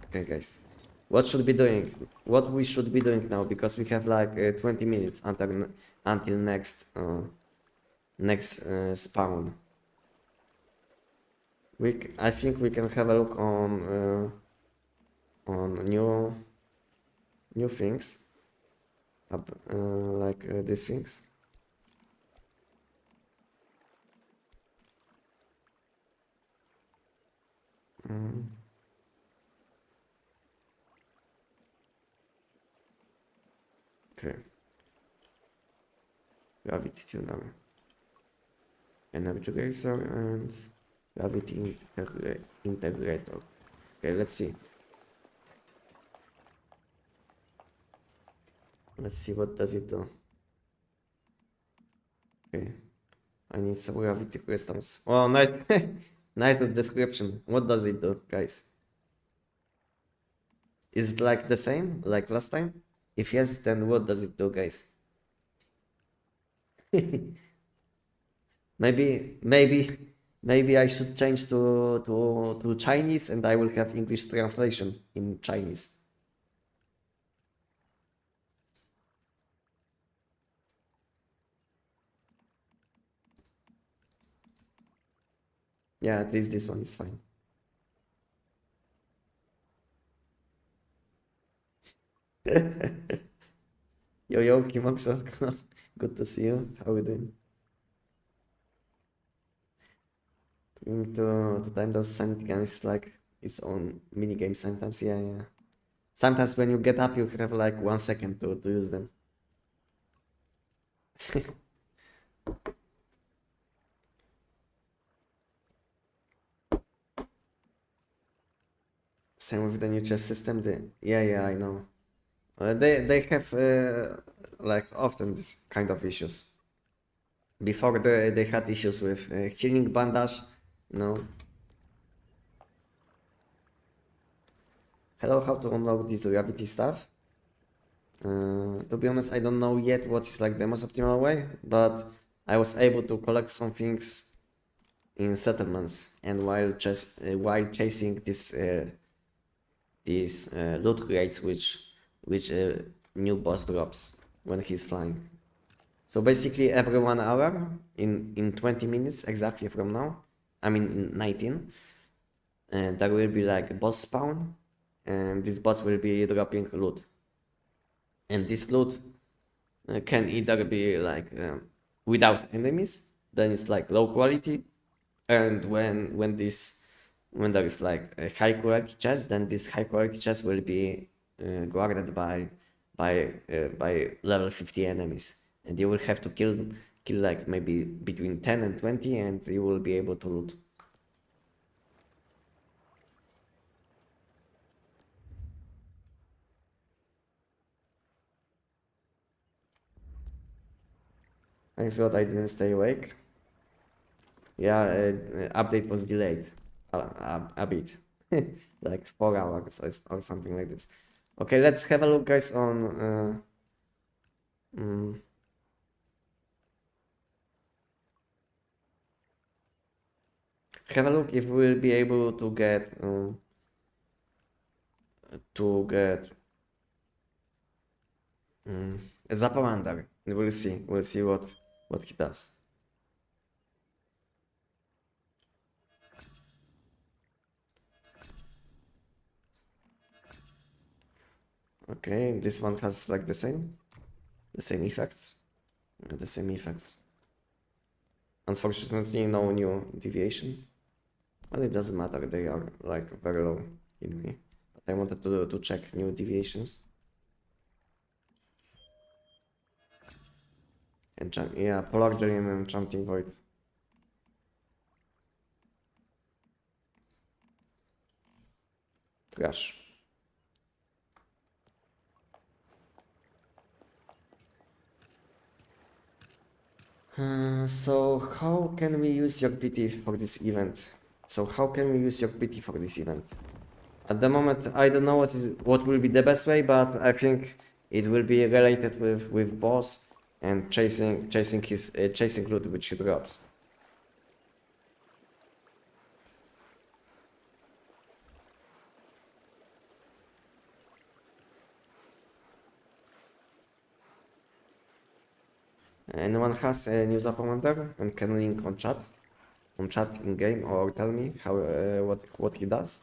Okay, guys, what should be doing? What we should be doing now, because we have like 20 minutes until next spawn. I think we can have a look on new things, like these things. Okay. Gravity tuner, energy racer, and gravity integrator. Okay, let's see. Let's see what does it do. Okay, I need some gravity crystals. Oh, nice, nice description. What does it do, guys? Is it like the same like last time? If yes, then what does it do, guys? maybe I should change to Chinese, and I will have English translation in Chinese. Yeah, at least this one is fine. Yo, Kimoxo, good to see you. How are we doing? To time those games is like its own mini game sometimes. Yeah. Sometimes when you get up, you have like 1 second to use them. Same with the new chef system. Yeah, I know. They have like often this kind of issues. Before they had issues with healing bandage, no. Hello, how to unlock this gravity stuff? To be honest, I don't know yet what is like the most optimal way, but I was able to collect some things in settlements, and while chasing these loot crates which new boss drops when he's flying. So basically every 1 hour in 20 minutes exactly from now, I mean in 19, there will be like a boss spawn, and this boss will be dropping loot. And this loot can either be like without enemies, then it's like low quality, and when there is like a high quality chest, then this high quality chest will be guarded by level 50 enemies, and you will have to kill like maybe between 10 and 20, and you will be able to loot. Thanks God I didn't stay awake. Yeah, update was delayed a bit, like 4 hours or something like this. Okay, let's have a look, guys, on have a look if we'll be able to get a Zapamander, and we'll see what he does. Okay, this one has like the same effects, the same effects. Unfortunately, no new deviation, but it doesn't matter. They are like very low in me. But I wanted to check new deviations. Yeah, Polar Dream and Enchanting Void. Trash. So how can we use your PT for this event? At the moment, I don't know what will be the best way, but I think it will be related with boss and chasing loot which he drops. Anyone has a news commander and can link on chat in game, or tell me how what he does.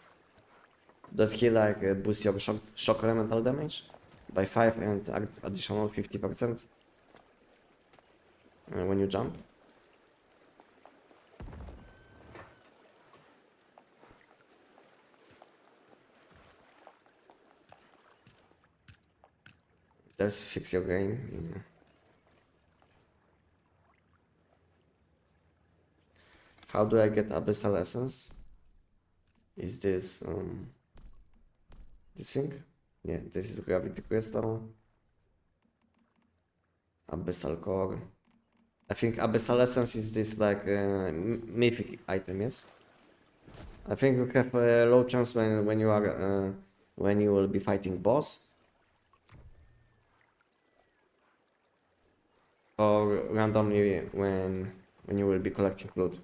Does he like boost your shock elemental damage by 5 and additional 50% when you jump? Let's fix your game. Yeah. How do I get abyssal essence? Is this this thing? Yeah, this is gravity crystal. Abyssal core. I think abyssal essence is this like mythic item, yes? I think you have a low chance when you are when you will be fighting boss, or randomly when you will be collecting loot.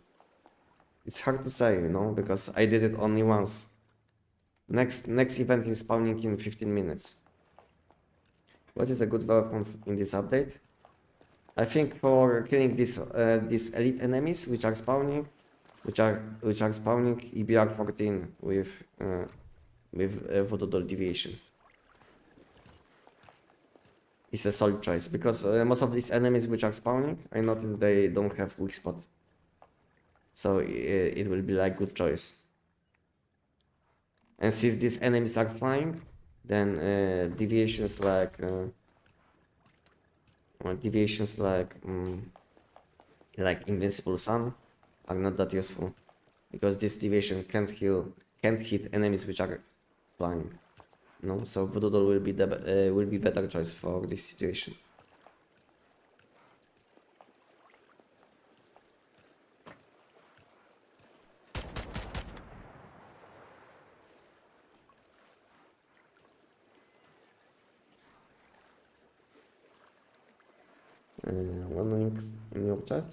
It's hard to say, you know, because I did it only once. Next event is spawning in 15 minutes. What is a good weapon in this update? I think for killing these elite enemies which are spawning, EBR 14 with Voodoo deviation. It's a solid choice because most of these enemies which are spawning, I noticed they don't have weak spot. So it will be like good choice. And since these enemies are flying, then deviations like Invincible Sun are not that useful, because this deviation can't hit enemies which are flying. No, so Voodoo will be better choice for this situation. One link in your chat.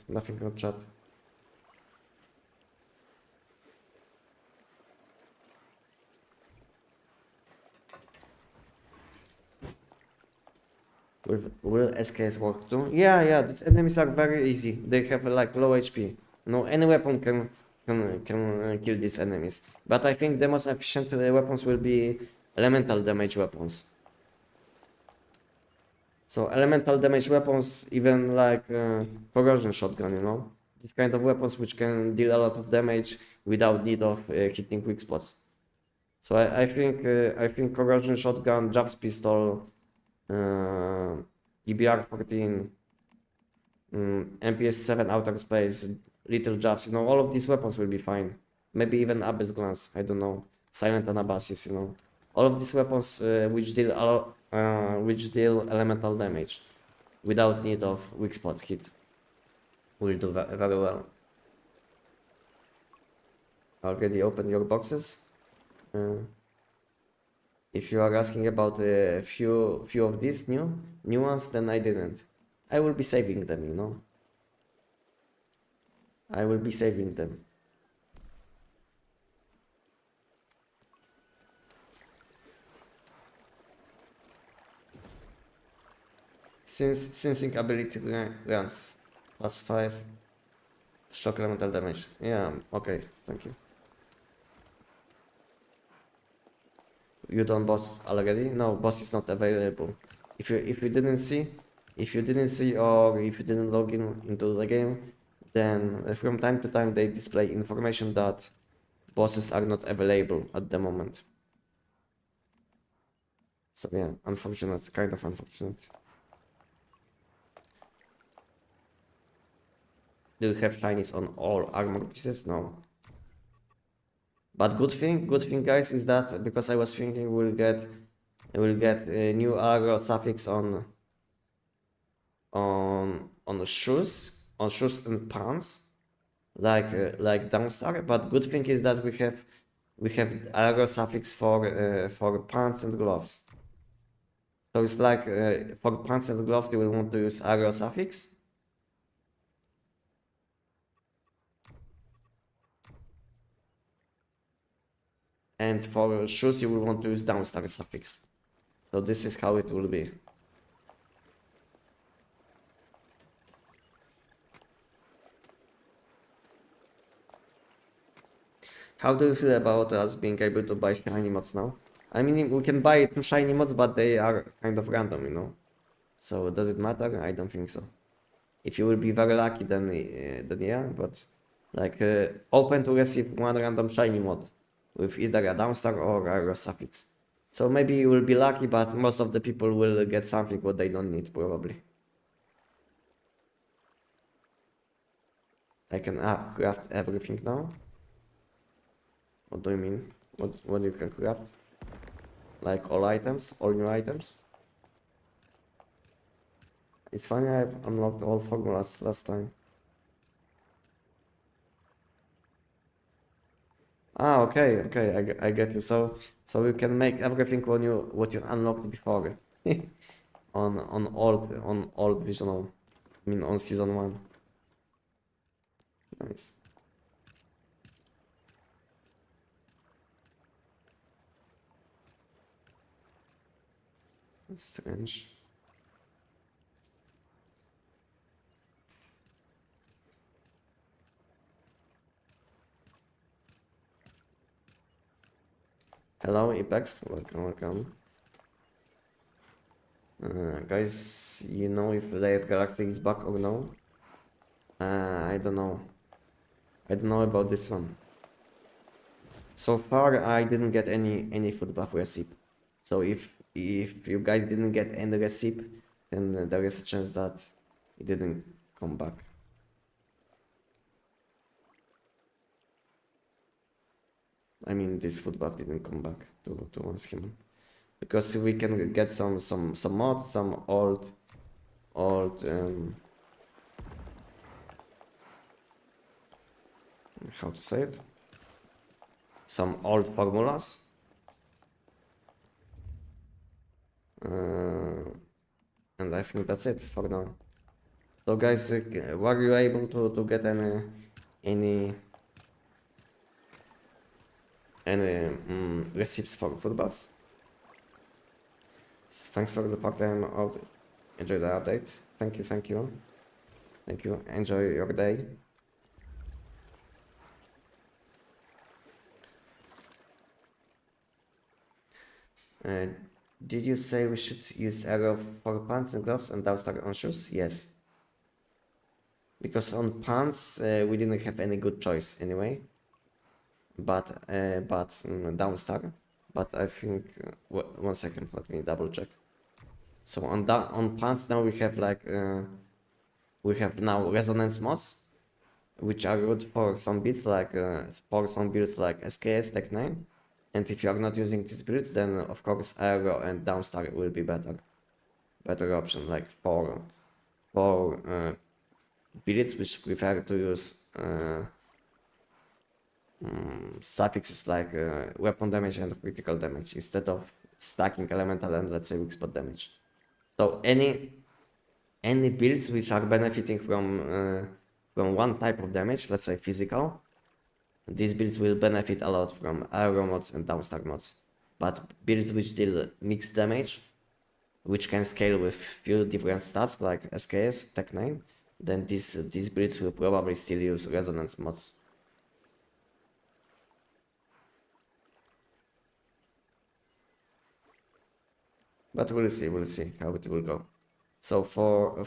Nothing on chat. Will SKS work too? Yeah, these enemies are very easy. They have like low HP. No, any weapon can kill these enemies. But I think the most efficient weapons will be elemental damage weapons. So elemental damage weapons, even like corrosion shotgun, you know, these kind of weapons which can deal a lot of damage without need of hitting weak spots. So I think corrosion shotgun, Jaws pistol, EBR-14, MPS-7 outer space, little Jaws, you know, all of these weapons will be fine. Maybe even Abyss glance, I don't know, silent anabasis, you know, all of these weapons which deal elemental damage without need of weak spot hit will do very well. Already opened your boxes. If you are asking about a few of these new ones, then I didn't. I will be saving them, you know. I will be saving them. Sensing ability grants +5 shock elemental damage. Yeah, okay, thank you. You don't boss already? No, boss is not available. If you didn't see, or if you didn't log into the game, then from time to time they display information that bosses are not available at the moment. So yeah, unfortunate, kind of unfortunate. Do you have shinies on all armor pieces? No. But good thing guys is that because I was thinking we'll get a new aggro suffix on shoes and pants like Downstar. But good thing is that we have aggro suffix for pants and gloves. So it's like for pants and gloves you will want to use aggro suffix. And for shoes you will want to use Downstar suffix. So this is how it will be. How do you feel about us being able to buy shiny mods now? I mean, we can buy 2 shiny mods, but they are kind of random, you know. So does it matter? I don't think so. If you will be very lucky, then yeah. But like open to receive 1 random shiny mod with either a Downstar or a suffix. So maybe you will be lucky, but most of the people will get something what they don't need probably. I can craft everything now. What do you mean? What you can craft? Like all items, all new items? It's funny, I've unlocked all formulas last time. Ah, okay, I get you. So you can make everything what you unlocked before on old visual. I mean on season 1. Nice. Strange. Hello, Apex. Welcome. Guys, you know if Layered Galaxy is back or no? I don't know. I don't know about this one. So far, I didn't get any food buff recipe. So if you guys didn't get any recipe, then there is a chance that it didn't come back. I mean, this food buff didn't come back to one scheme, because we can get some mods, some old how to say it, some old formulas, and I think that's it for now. So guys, were you able to get any recipes for food buffs? Thanks for the part-time out. enjoy the update. Thank you, thank you. Thank you. Enjoy your day. Uh, did you say we should use arrow for pants and gloves and downstar on shoes? Yes. Because on pants we didn't have any good choice anyway. But downstar. But I think 1 second, let me double check. So on pants now we have now resonance mods, which are good for some builds like SKS Tech 9. And if you are not using these builds, then of course Aero and Downstar will be better option, like for builds which prefer to use suffixes like weapon damage and critical damage instead of stacking elemental and let's say weak spot damage. So any builds which are benefiting from one type of damage, let's say physical, these builds will benefit a lot from aero mods and downstar mods. But builds which deal mixed damage, which can scale with few different stats like SKS, Tech 9, then these builds will probably still use resonance mods. But we'll see how it will go. So for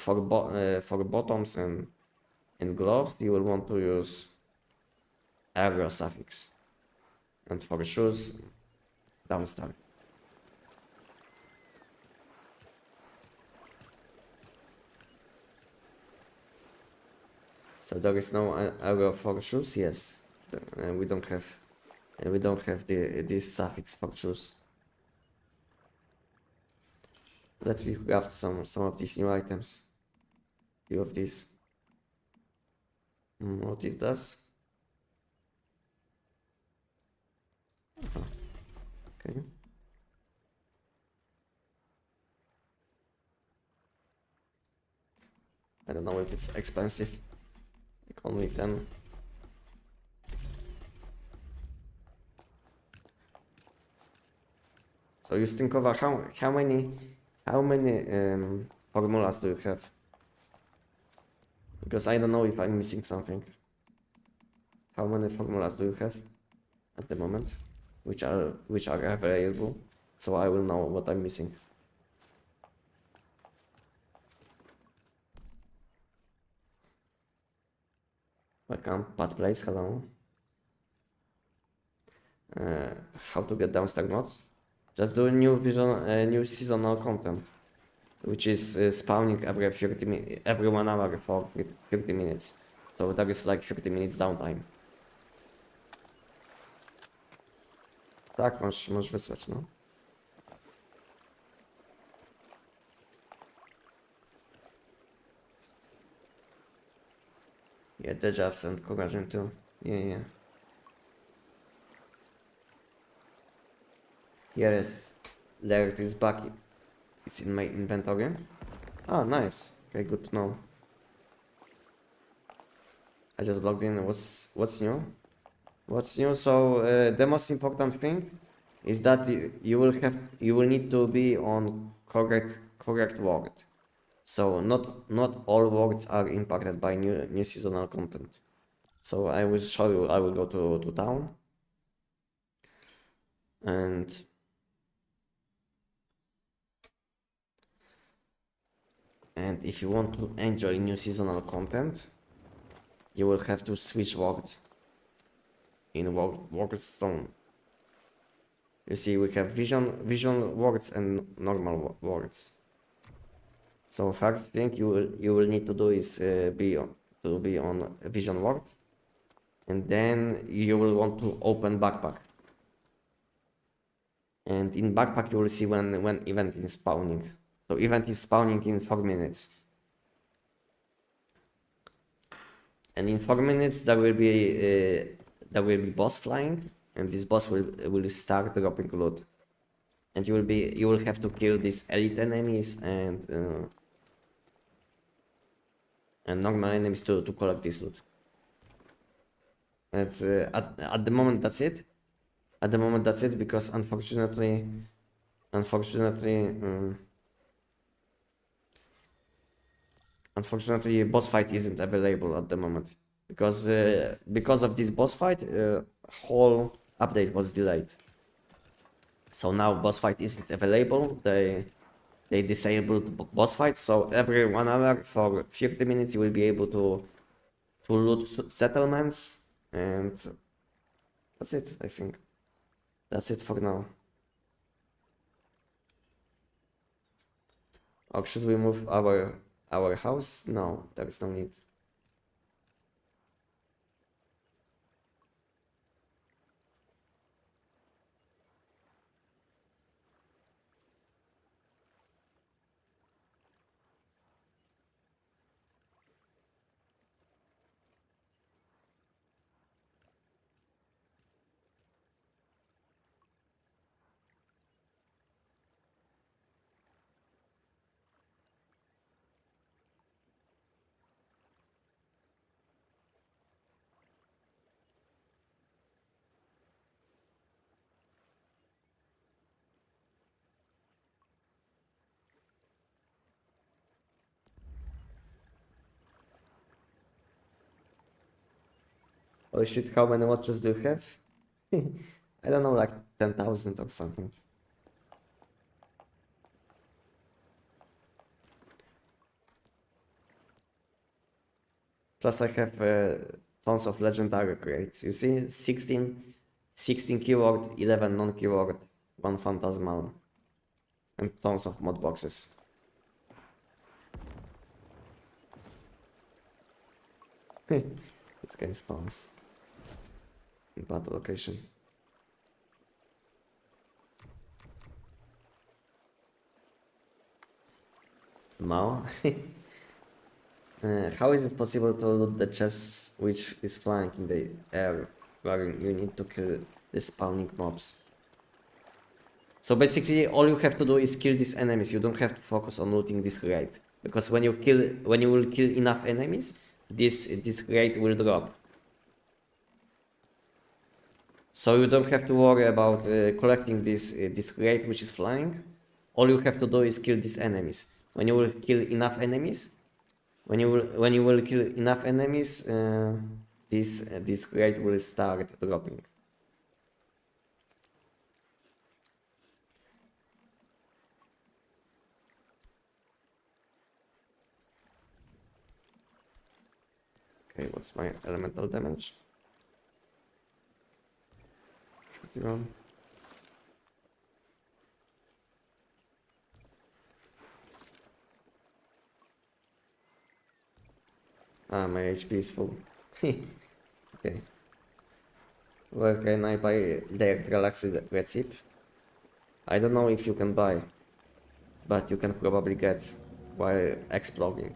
bottoms and gloves, you will want to use aero suffix, and for shoes, downstar. So there is no aero for shoes. Yes, we don't have this suffix for shoes. Let me craft some of these new items. Few of these. What is this? Okay. I don't know if it's expensive. Like only 10. So you think over how many formulas do you have? Because I don't know if I'm missing something. How many formulas do you have at the moment, which are available? So I will know what I'm missing. Welcome, Pat Place, hello. How to get downstar mods? Just do new seasonal content, which is spawning every 1 hour for 30 minutes. So that is like 30 minutes downtime. Tak, możesz wysłać, no. Yeah, Dejavs and Collagen too. Yeah. Yes, there it is back. It's in my inventory. Ah, nice. Okay, good to know. I just logged in. What's new? What's new? So the most important thing is that you will need to be on correct word. So not all words are impacted by new seasonal content. So I will show you. I will go to town and if you want to enjoy new seasonal content, you will have to switch word in word stone. You see, we have vision words and normal words. So first thing you will need to do is be on vision word, and then you will want to open backpack. And in backpack you will see when event is spawning. So event is spawning in 4 minutes. And in 4 minutes there will be boss flying, and this boss will start dropping loot. And you will have to kill these elite enemies and normal enemies to collect this loot. And at the moment that's it. At the moment that's it, because unfortunately unfortunately, boss fight isn't available at the moment because of this boss fight, whole update was delayed. So now boss fight isn't available. They disabled boss fight. So every 1 hour for 50 minutes you will be able to loot settlements, and that's it. I think that's it for now. Or should we move our house? No, there is no need. Oh shit, how many watches do you have? I don't know, like 10,000 or something. Plus I have tons of legendary crates. You see, 16 keyword, 11 non-keyword, 1 phantasmal, and tons of mod boxes. This guy spawns in battle location. Mao? How is it possible to loot the chest which is flying in the air where you need to kill the spawning mobs? So basically all you have to do is kill these enemies. You don't have to focus on looting this crate. Because when you will kill enough enemies, this crate will drop. So you don't have to worry about collecting this crate which is flying. All you have to do is kill these enemies. When you will kill enough enemies, this crate will start dropping. Okay, what's my elemental damage? 51. Ah, my HP is full. Okay. Where can I buy the Galaxy Recipe? I don't know if you can buy, but you can probably get while exploring.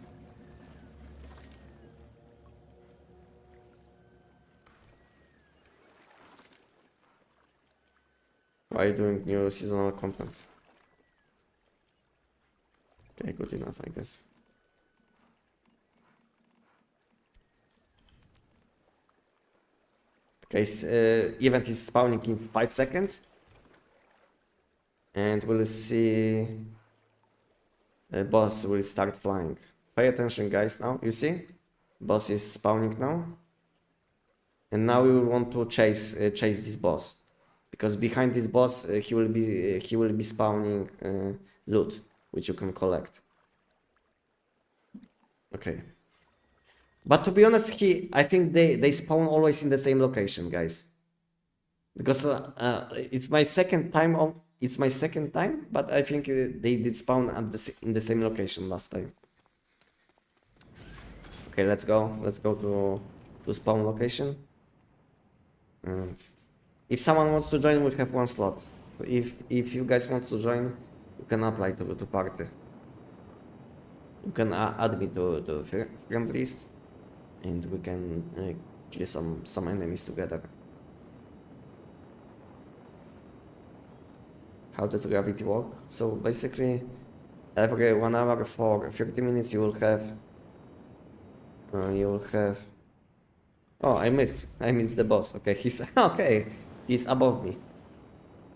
While doing new seasonal content. Okay, good enough, I guess. Okay, event is spawning in 5 seconds. And we'll see boss will start flying. Pay attention, guys, now. You see? Boss is spawning now. And now we will want to chase this boss. Because behind this boss he will be spawning loot which you can collect. Okay. But to be honest, I think they spawn always in the same location, guys. Because it's my second time, but I think they did spawn in the same location last time. Okay, let's go. Let's go to spawn location. And if someone wants to join, we'll have 1 slot. So if you guys want to join, you can apply to party. You can add me to friend list, and we can kill some enemies together. How does gravity work? So basically, every 1 hour for 30 minutes you will have. Oh, I missed the boss. Okay, he's okay. He's above me.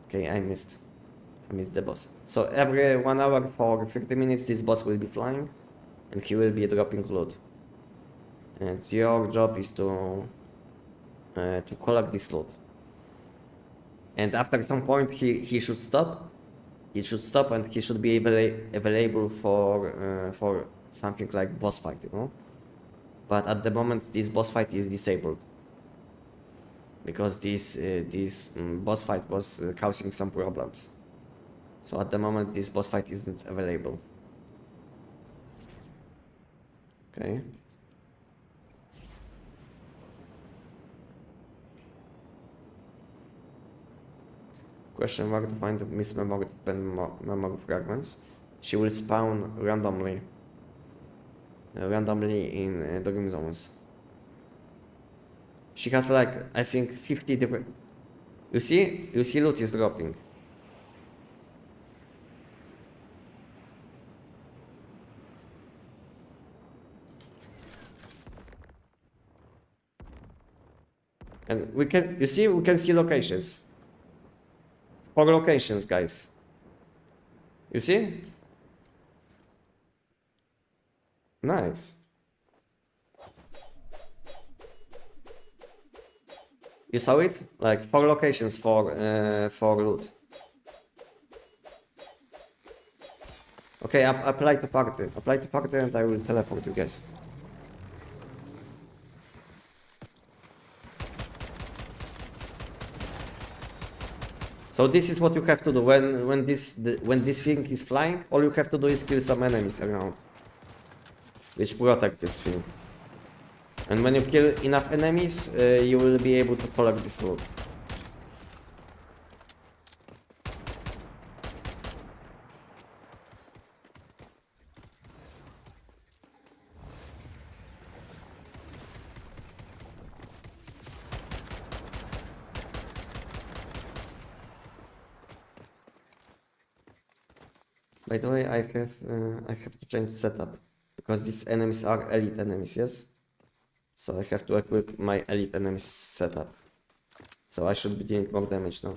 Okay, I missed the boss. So every 1 hour for 30 minutes, this boss will be flying. and he will be dropping loot. And your job is to collect this loot. And after some point, he should stop. He should stop, and he should be available for something like boss fight, you know. But at the moment, this boss fight is disabled because this boss fight was causing some problems. So at the moment, this boss fight isn't available. Okay. Question mark to find mismemory memory fragments. She will spawn randomly in doggy zones. She has like, I think, 50 different. You see loot is dropping. And we can see locations. 4 locations, guys. You see? Nice. You saw it? Like 4 locations for loot. Okay, apply to party. Apply to party and I will teleport you guys. So this is what you have to do when this thing is flying. All you have to do is kill some enemies around, which protect this thing. And when you kill enough enemies, you will be able to collect this loot. By the way, I have to change setup because these enemies are elite enemies, yes? So I have to equip my elite enemies setup. So I should be doing more damage now.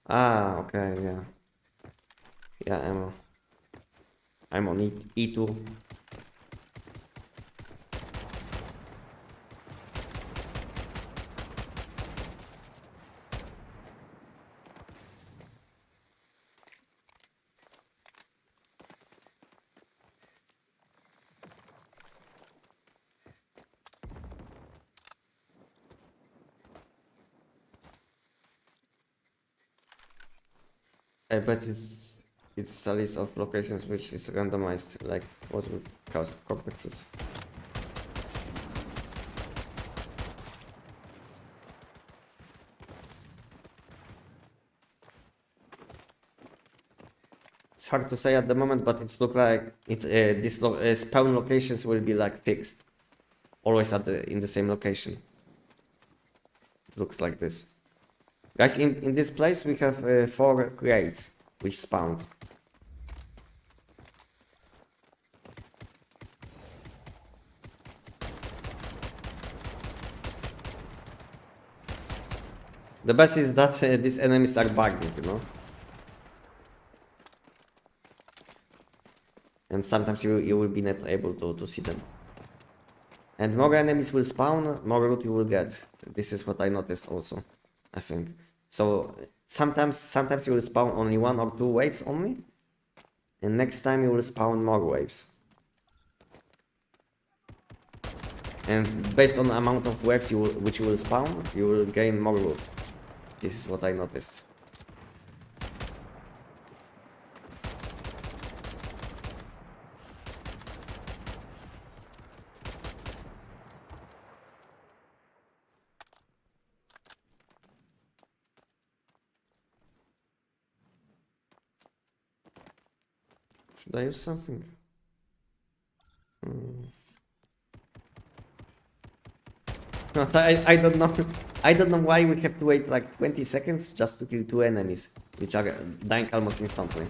Ah, okay, yeah. Yeah, I'm on E2. I bet it's a list of locations which is randomized, like was with chaos cortexes. It's hard to say at the moment, but it's look like these spawn locations will be like fixed, always in the same location. It looks like this. Guys, in this place we have 4 crates which spawned. The best is that these enemies are bugging, you know? And sometimes you will be not able to see them. And more enemies will spawn, more loot you will get. This is what I noticed also, I think. So sometimes you will spawn only 1 or 2 waves only, and next time you will spawn more waves. And based on the amount of waves which you will spawn, you will gain more loot. This is what I noticed. Should I use something? I don't know. I don't know why we have to wait like 20 seconds just to kill 2 enemies, which are dying almost instantly.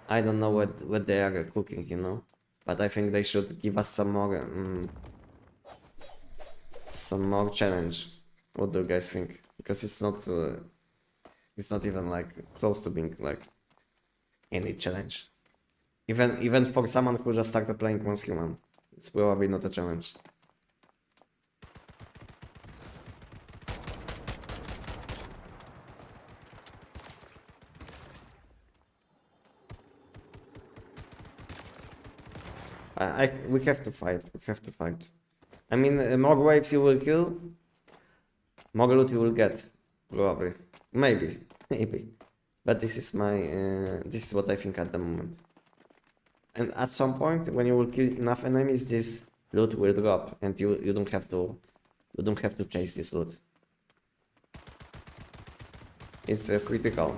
I don't know what they are cooking, you know. But I think they should give us some more challenge. What do you guys think? Because it's not even like close to being like any challenge. Even for someone who just started playing once human, it's probably not a challenge. We have to fight. We have to fight. I mean, more waves you will kill, more loot you will get, probably. Maybe, maybe. But this is my, this is what I think at the moment. And at some point, when you will kill enough enemies, this loot will drop, and you don't have to chase this loot. It's critical.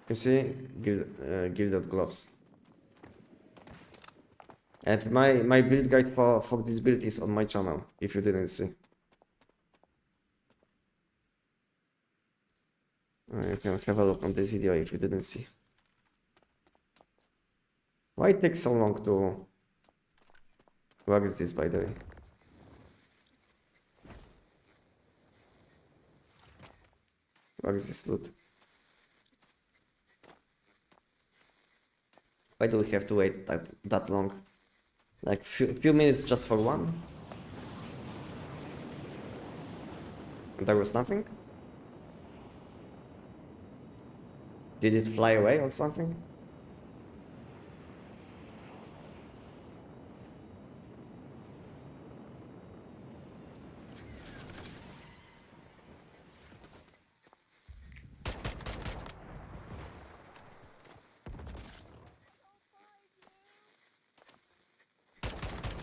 You see, gilded gloves. And my build guide for this build is on my channel, if you didn't see. You can have a look on this video if you didn't see. Why it takes so long to... Where is this, by the way? Where is this loot? Why do we have to wait that long? Like few minutes just for one? There was nothing? Did it fly away or something?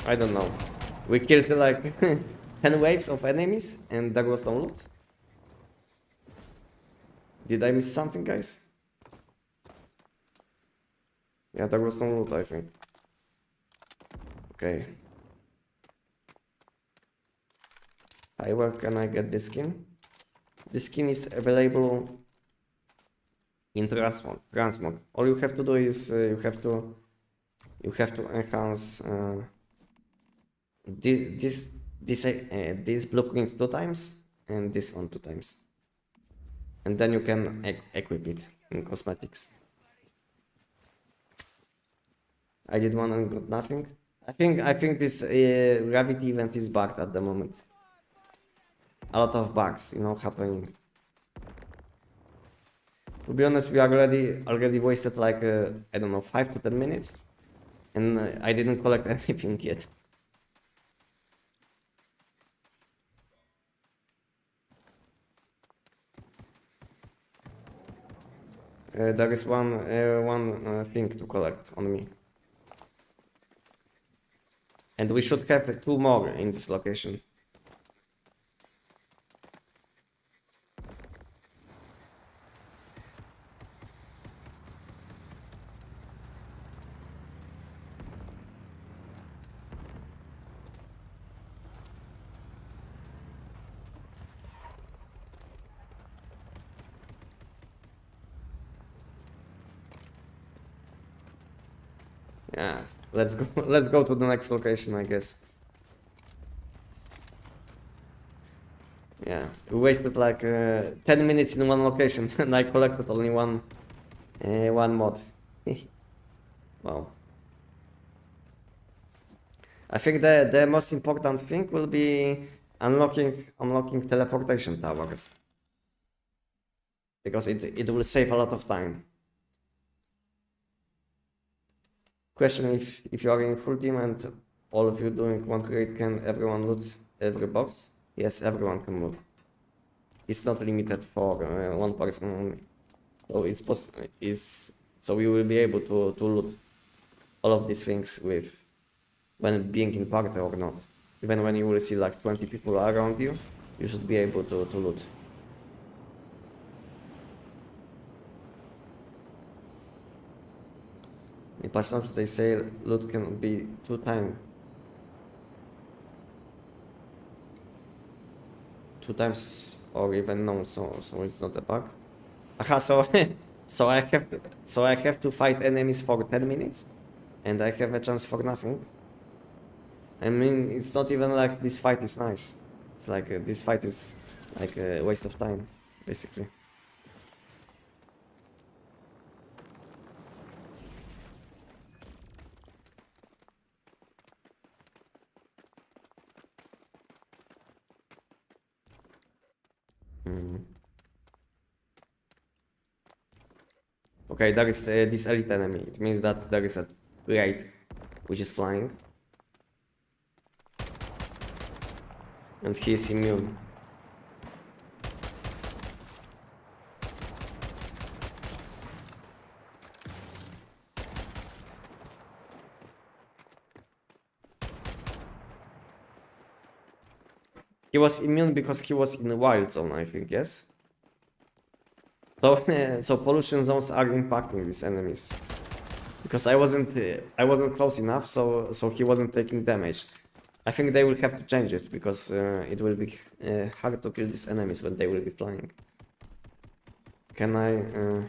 I don't know. We killed like 10 waves of enemies and there was no loot. Did I miss something, guys? Yeah, there was no loot, I think. Okay. Hi, where can I get this skin? This skin is available in Transmog. All you have to do is you have to enhance this blueprint 2 times and this one 2 times, and then you can equip it in cosmetics. I did one and got nothing. I think this gravity event is bugged at the moment. A lot of bugs, you know, happening. To be honest, we already wasted like I don't know, 5 to 10 minutes, and I didn't collect anything yet. There is one thing to collect on me. And we should have 2 more in this location. Yeah, let's go. Let's go to the next location, I guess. Yeah, we wasted like 10 minutes in one location, and I collected only one mod. Wow. I think the most important thing will be unlocking teleportation towers, because it will save a lot of time. Question: if you are in full team and all of you doing one crate, can everyone loot every box? Yes, everyone can loot. It's not limited for one person only. So it's possible. So you will be able to loot all of these things with when being in party or not. Even when you will see like 20 people around you, you should be able to loot. In patch notes they say loot can be 2 times. 2 times or even no, so it's not a bug. Aha, so so I have to fight enemies for 10 minutes and I have a chance for nothing. I mean, it's not even like this fight is nice. It's like this fight is like a waste of time, basically. Okay, there is this elite enemy. It means that there is a raid which is flying. And he is immune. He was immune because he was in a wild zone, I think, yes? So, so pollution zones are impacting these enemies. Because I wasn't close enough, so he wasn't taking damage. I think they will have to change it, because it will be hard to kill these enemies when they will be flying. Can I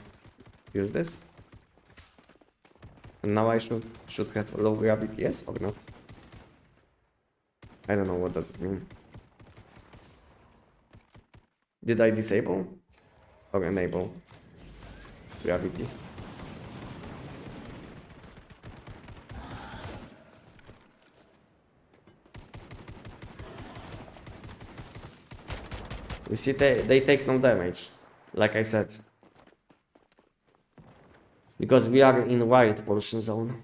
use this? And now I should have low gravity, yes or not? I don't know what does it mean. Did I disable or enable gravity? You see, they take no damage, like I said. Because we are in wild pollution zone.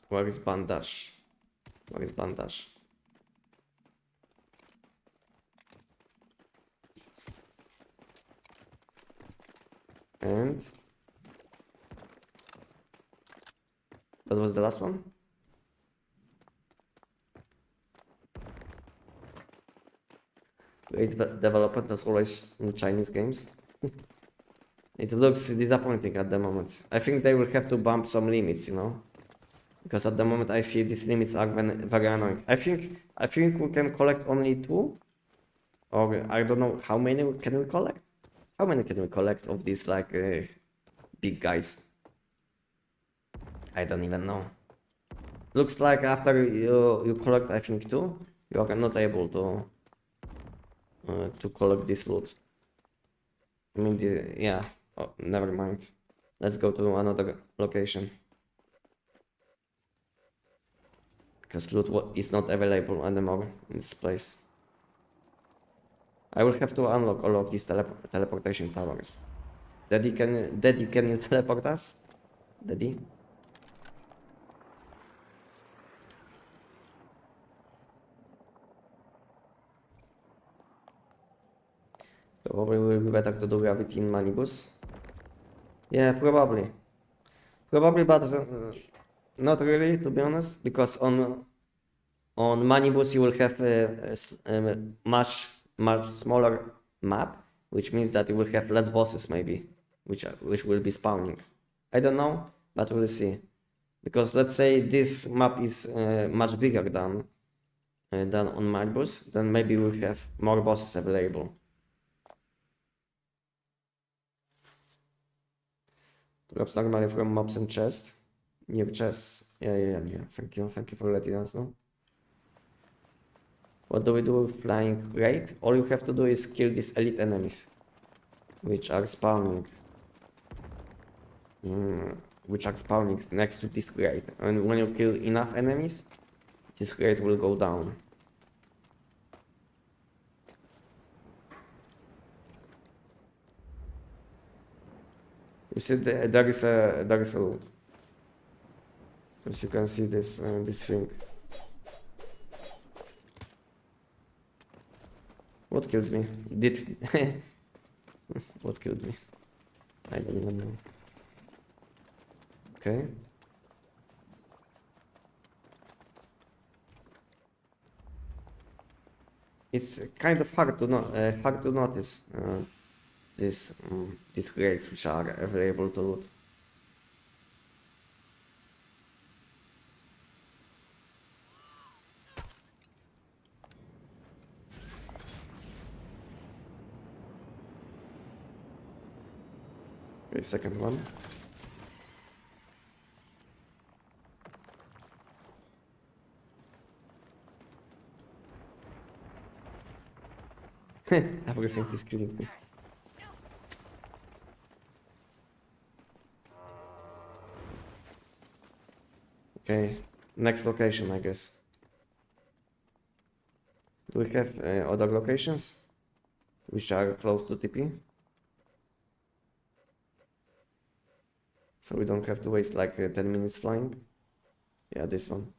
Where is bandage? Where is bandage? And that was the last one. Great development as always in Chinese games. It looks disappointing at the moment. I think they will have to bump some limits, you know, because at the moment I see these limits are very annoying. I think we can collect only 2, or I don't know how many can we collect. How many can we collect of these like big guys? I don't even know. Looks like after you collect, I think 2, you are not able to collect this loot. I mean, yeah. Oh, never mind. Let's go to another location. Because loot is not available anymore in this place. I will have to unlock all of these teleportation towers. Daddy, can you teleport us? Daddy? Probably will be better to do gravity in Manibus. Yeah, probably. Probably, but not really, to be honest, because on Manibus you will have a much smaller map, which means that you will have less bosses maybe, which will be spawning. I don't know, but we'll see. Because let's say this map is much bigger than on Manibus, then maybe we'll have more bosses available. Drops normally from mobs and chests. New chests. Yeah. Thank you for letting us know. What do we do with flying raid? All you have to do is kill these elite enemies, which are spawning. Which are spawning next to this raid. And when you kill enough enemies, this raid will go down. You see, there is a loot. As you can see, this thing. What killed me? What killed me? I don't even know. Okay. It's kind of hard to notice these crates which are available to loot. Okay, second one. Everything is killing me. Okay, next location, I guess. Do we have other locations which are close to TP? So we don't have to waste like 10 minutes flying? Yeah, this one.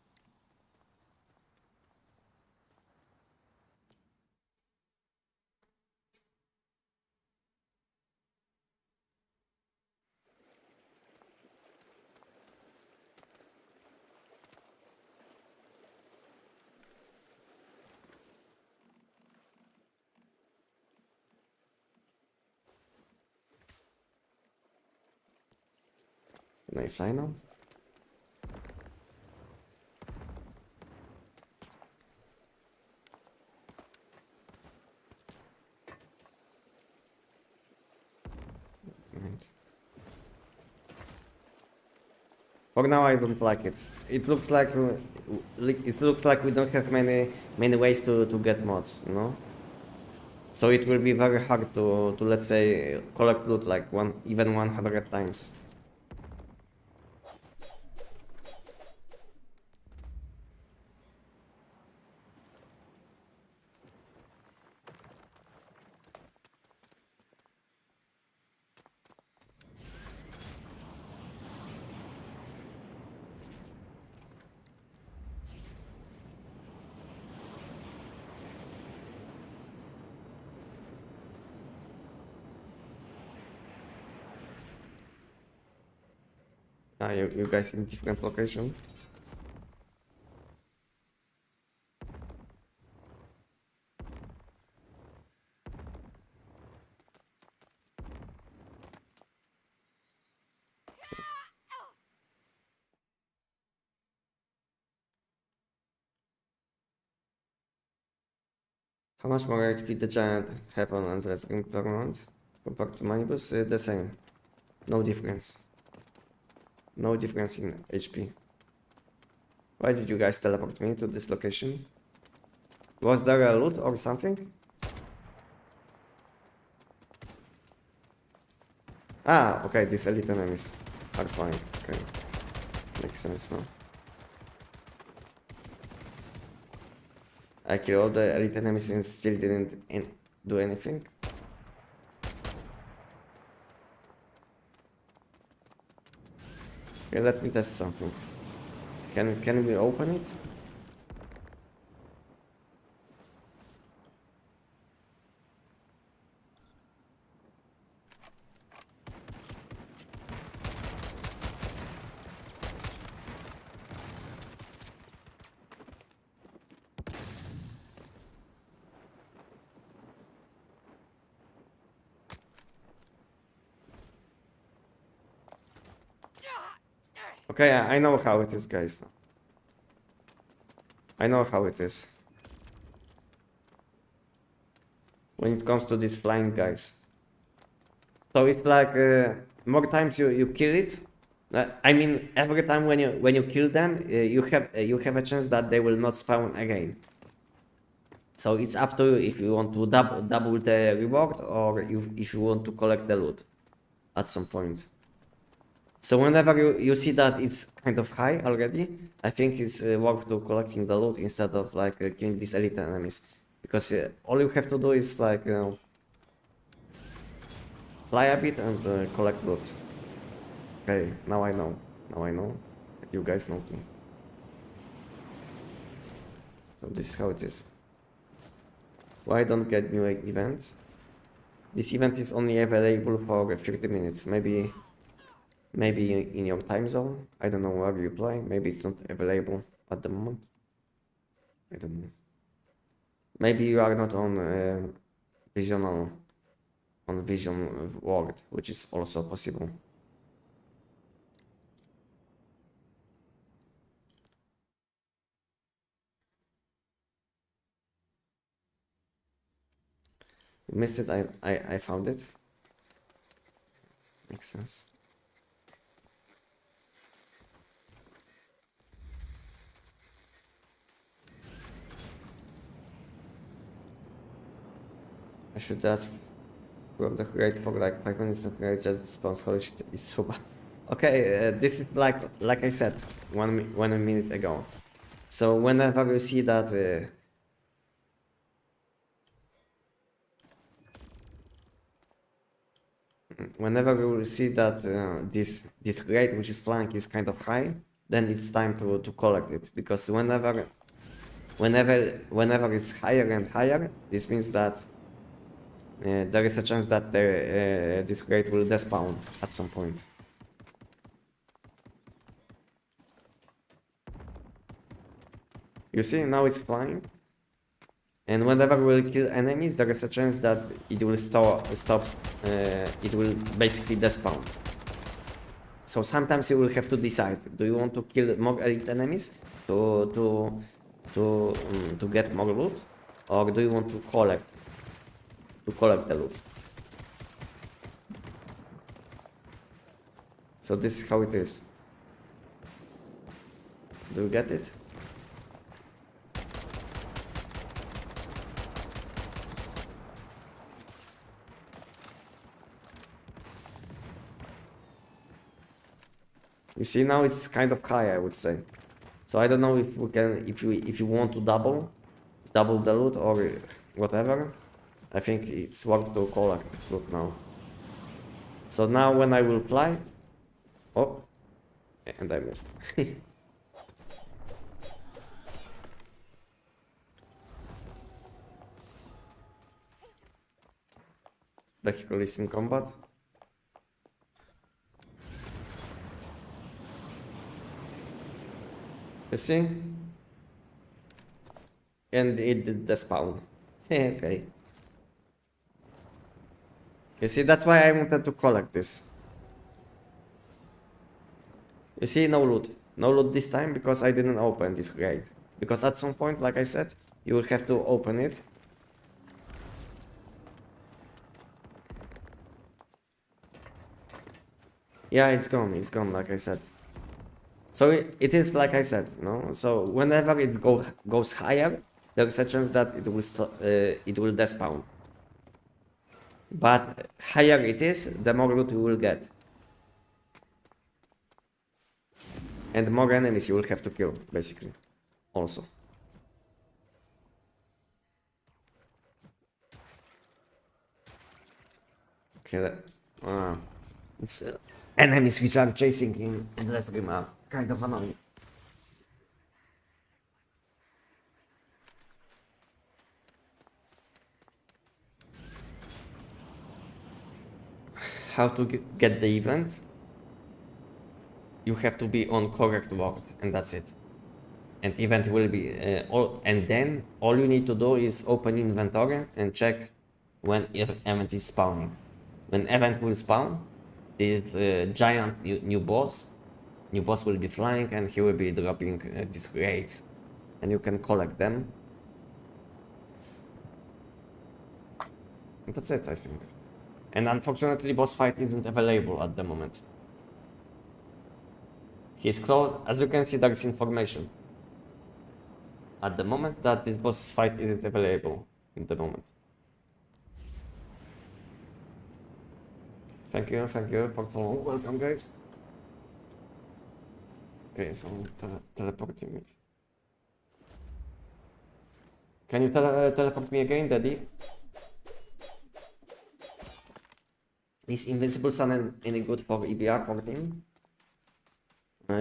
Can I fly now? Right. For now, I don't like it. It looks like we don't have many ways to get mods, you know. So it will be very hard to let's say collect loot like even 100 times. You guys in different location. How much more HP the giant have on Andres per round compared to Manibus? The same. No difference. No difference in HP. Why did you guys teleport me to this location? Was there a loot or something? Ah, okay, these elite enemies are fine. Okay, makes sense now. I killed all the elite enemies and still didn't do anything. Okay, let me test something. Can we open it? Okay, I know how it is, guys. I know how it is. When it comes to these flying guys. So it's like more times you kill it. I mean, every time when you kill them, you have a chance that they will not spawn again. So it's up to you if you want to double the reward or if you want to collect the loot at some point. So whenever you see that it's kind of high already, I think it's worth to collecting the loot instead of like killing these elite enemies, because all you have to do is like fly a bit and collect loot. Okay, now I know. Now I know. You guys know too. So this is how it is. Why don't get new event? This event is only available for 30 minutes. Maybe in your time zone. I don't know where you play. Maybe it's not available at the moment. I don't know. Maybe you are not on Vision World, which is also possible. You missed it. I found it. Makes sense. I should ask from the create for like 5 minutes and create just spawns. Holy shit, it's so bad. Okay, this is like I said 1 minute ago. So whenever you see that whenever you will see that this rate which is flying is kind of high, then it's time to collect it, because whenever it's higher and higher, this means that there is a chance that this rate will despawn at some point. You see, now it's flying, and whenever we will kill enemies, there is a chance that it will it will basically despawn. So sometimes you will have to decide: do you want to kill more elite enemies to get more loot, or do you want to collect the loot? So this is how it is. Do you get it? You see, now it's kind of high, I would say. So I don't know if we can, if you want to double the loot or whatever. I think it's worth to collect this loot now. So now when I will fly, oh, and I missed. Vehicle is in combat. You see? And it did the spawn. Okay. You see, that's why I wanted to collect this. You see, no loot. No loot this time because I didn't open this crate. Because at some point, like I said, you will have to open it. Yeah, it's gone, like I said. So it is like I said, no? So whenever it goes higher, there's a chance that it will despawn. But higher it is, the more loot you will get. And more enemies you will have to kill, basically, also. Okay, it's enemies which are chasing him endlessly are kind of annoying. How to get the event? You have to be on correct world, and that's it. And event will be and then all you need to do is open inventory and check when event is spawning. When event will spawn, this giant new boss will be flying, and he will be dropping these raids, and you can collect them. And that's it, I think. And unfortunately, boss fight isn't available at the moment. He's close. As you can see, there is information at the moment that this boss fight isn't available in the moment. Thank you for following. Welcome, guys. Okay, so teleporting me. Can you teleport me again, Daddy? Is Invincible Sun any good for EBR 14?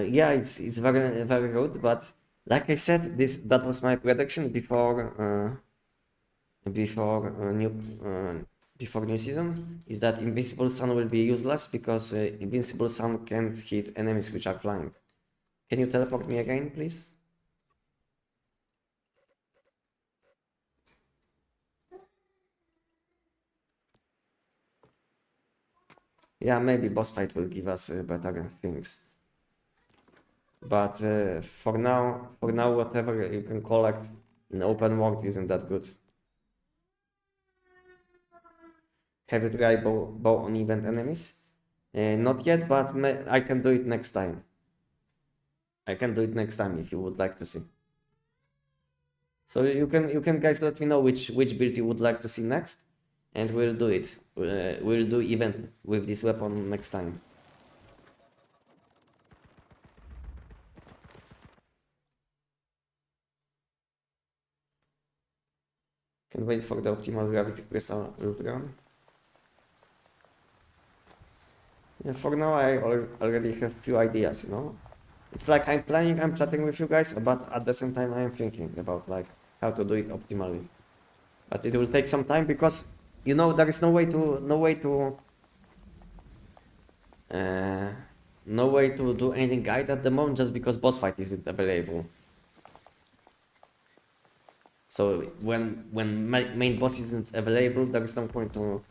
Yeah, it's very good, but like I said, that was my prediction before new season, is that Invincible Sun will be useless because Invincible Sun can't hit enemies which are flying. Can you teleport me again, please? Yeah, maybe boss fight will give us better things. But for now, whatever you can collect in open world isn't that good. Have you tried bow on event enemies? Not yet, but I can do it next time. I can do it next time if you would like to see. So you can guys let me know which build you would like to see next, and we'll do it. We'll do event with this weapon next time. Can wait for the optimal gravity crystal loot run. Yeah, for now I already have few ideas, you know. It's like I'm chatting with you guys, but at the same time I am thinking about like how to do it optimally. But it will take some time because you know there is no way to do any guide at the moment just because boss fight isn't available. So when main boss isn't available, there is no point to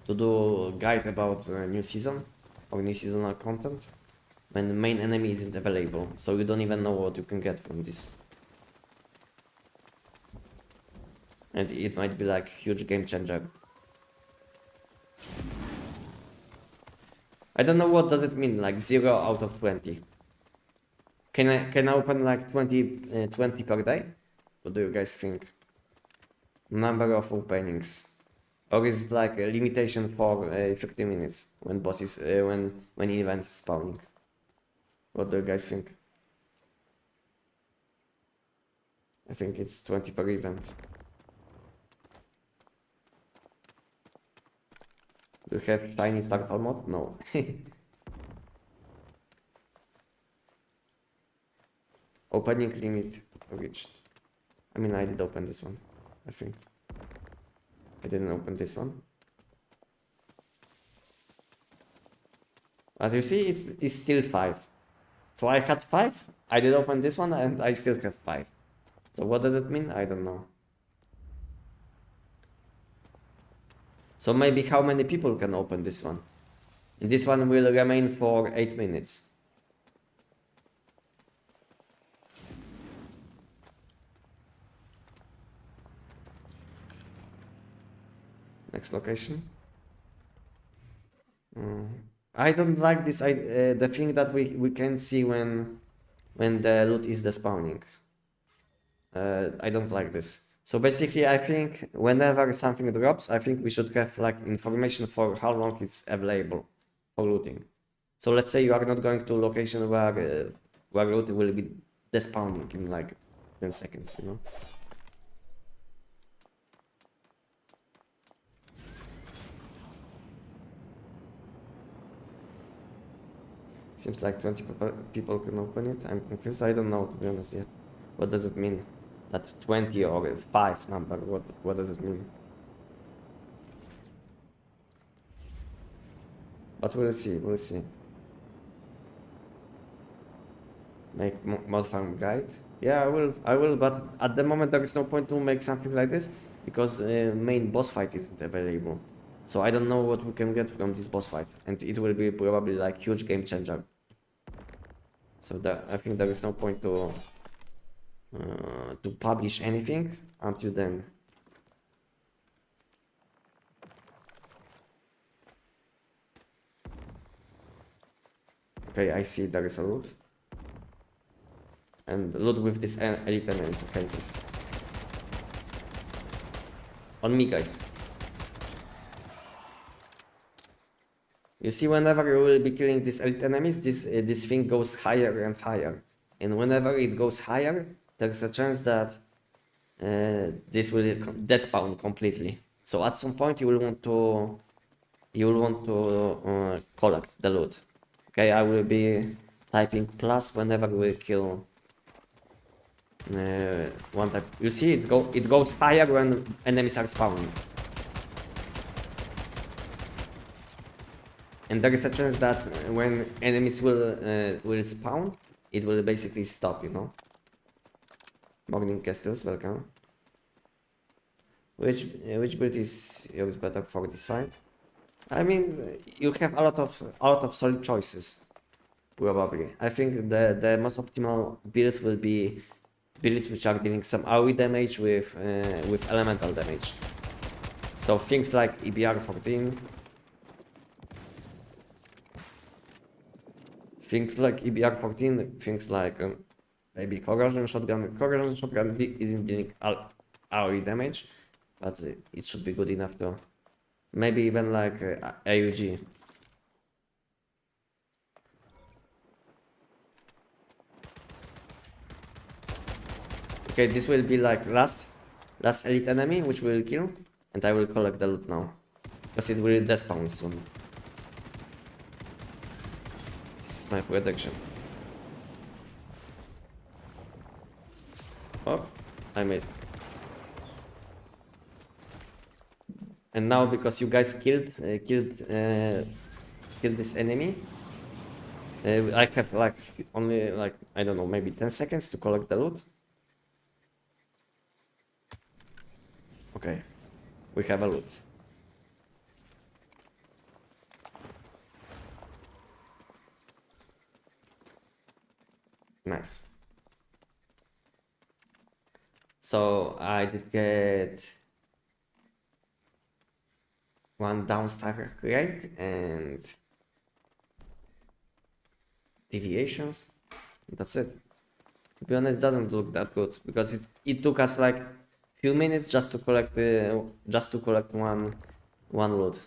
do guide about new season or new seasonal content when the main enemy isn't available. So you don't even know what you can get from this. And it might be like huge game changer. I don't know what does it mean, like 0 out of 20. Can I open like 20 per day? What do you guys think? Number of openings. Or is it like a limitation for 50 minutes when boss is when event is spawning? What do you guys think? I think it's 20 per event. Do you have shiny starter mod? No. Opening limit reached. I mean, I did open this one, I think. I didn't open this one. As you see, it's still 5. So I had 5, I did open this one, and I still have 5. So what does it mean? I don't know. So maybe how many people can open this one? And this one will remain for 8 minutes. Next location. I don't like this. The thing that we can see when the loot is despawning. I don't like this. So basically, I think whenever something drops, I think we should have like information for how long it's available for looting. So let's say you are not going to a location where loot will be despawning in like 10 seconds, you know. Seems like 20 people can open it. I'm confused. I don't know, to be honest, yet. What does it mean? That's 20 or 5 number. What does it mean? But we'll see. We'll see. Make mod farm guide. Yeah, I will. But at the moment, there is no point to make something like this because main boss fight isn't available. So I don't know what we can get from this boss fight, and it will be probably like huge game changer. So I think there is no point to publish anything until then. Okay, I see there is a loot. And loot with this elite enemies. Okay, please. On me, guys. You see, whenever you will be killing these elite enemies, this thing goes higher and higher. And whenever it goes higher, there's a chance that this will despawn completely. So at some point you will want to collect the loot. Okay, I will be typing plus whenever we kill one type. You see, it goes higher when enemies are spawning. And there is a chance that when enemies will spawn, it will basically stop, you know. Morning Kestus, welcome. Which build is yours better for this fight? I mean, you have a lot of solid choices, probably. I think the most optimal builds will be builds which are dealing some AoE damage with elemental damage. So things like EBR 14. Things like EBR 14, things like maybe corrosion shotgun. Corrosion shotgun isn't dealing AoE damage, but it should be good enough to maybe even like AUG. Okay, this will be like last last elite enemy, which we will kill, and I will collect the loot now. Because it will despawn soon. This is my prediction. Oh, I missed. And now, because you guys killed this enemy, I have like only like, I don't know, maybe 10 seconds to collect the loot. Okay, we have a loot. Nice. So I did get one downstar crate and deviations. That's it. To be honest, it doesn't look that good because it took us like few minutes just to collect one loot.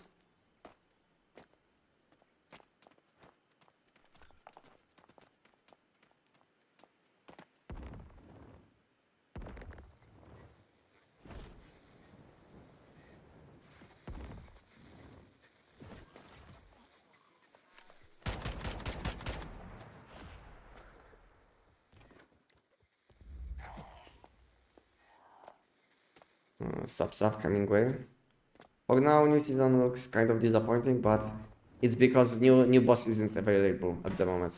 Subs coming way. For now, New Zealand looks kind of disappointing, but it's because new boss isn't available at the moment.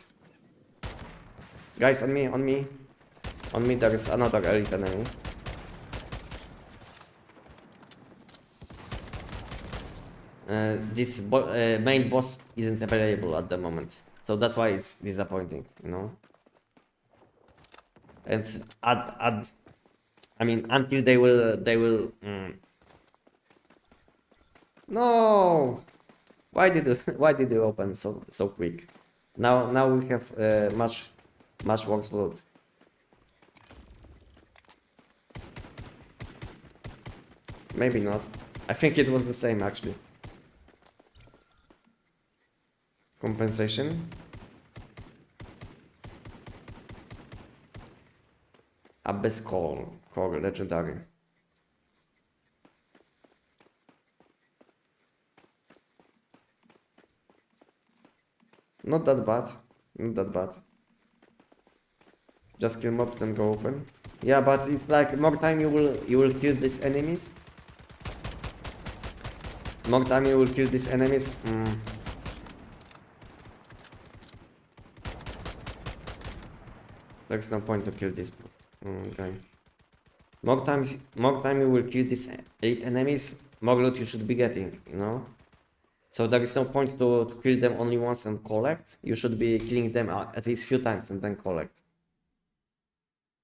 Guys, on me, there is another elite enemy. This main boss isn't available at the moment, so that's why it's disappointing, you know. And I mean, until they will. No, why did you open so quick? Now we have much worse loot. Maybe not. I think it was the same actually. Compensation. Abyss core legendary. Not that bad. Not that bad. Just kill mobs and go open. Yeah, but it's like more time you will kill these enemies. More time you will kill these enemies. There's no point to kill this. Okay. More time you will kill these 8 enemies, more loot you should be getting, you know? So there is no point to kill them only once and collect. You should be killing them at least few times and then collect.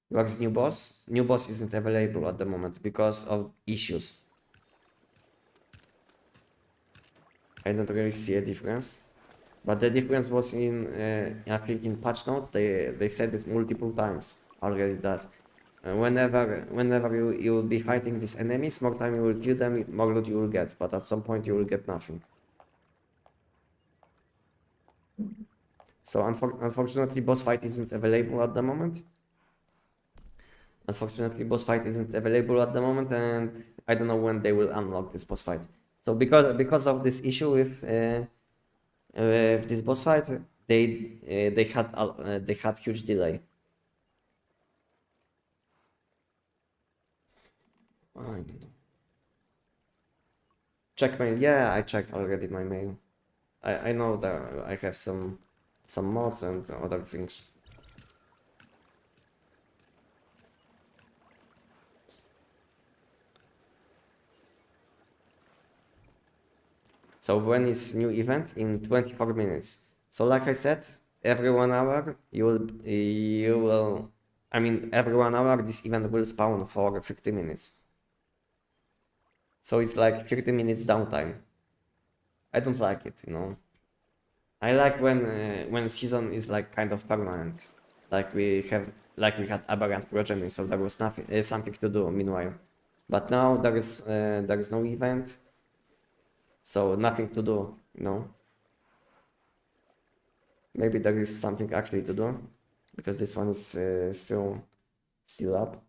Where's new boss? New boss isn't available at the moment because of issues. I don't really see a difference. But the difference was in, I think in patch notes, they said it multiple times already that whenever you will be fighting these enemies, more time you will kill them, more loot you will get, but at some point you will get nothing. So unfortunately, boss fight isn't available at the moment. And I don't know when they will unlock this boss fight. So because of this issue with this boss fight, they had huge delay. I don't know. Check mail. Yeah, I checked already my mail. I know that I have some mods and other things. So when is new event? In 24 minutes. So like I said, every 1 hour every 1 hour this event will spawn for 50 minutes. So it's like 30 minutes downtime. I don't like it, you know. I like when season is like kind of permanent, like we had aberrant progeny, so there was something to do meanwhile. But now there is no event, so nothing to do, you know. Maybe there is something actually to do, because this one is still up.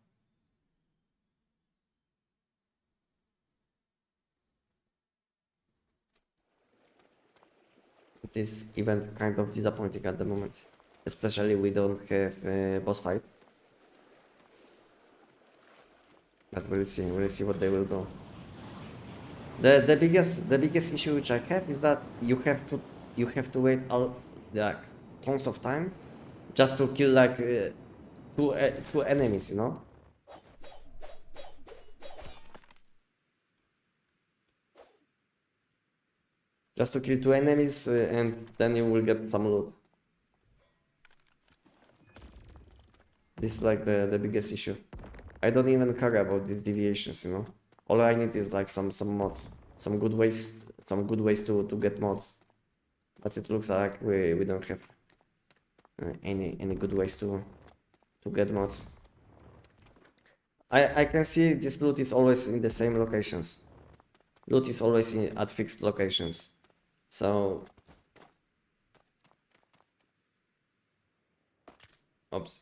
this event kind of disappointing at the moment. Especially we don't have boss fight. But we'll see what they will do. The biggest issue which I have is that you have to wait all like tons of time just to kill like two enemies, you know. Just to kill two enemies and then you will get some loot. This is like the biggest issue. I don't even care about these deviations, you know. All I need is like some mods, some good ways to get mods. But it looks like we don't have any good ways to get mods. I can see this loot is always in the same locations. Loot is always at fixed locations. So, oops.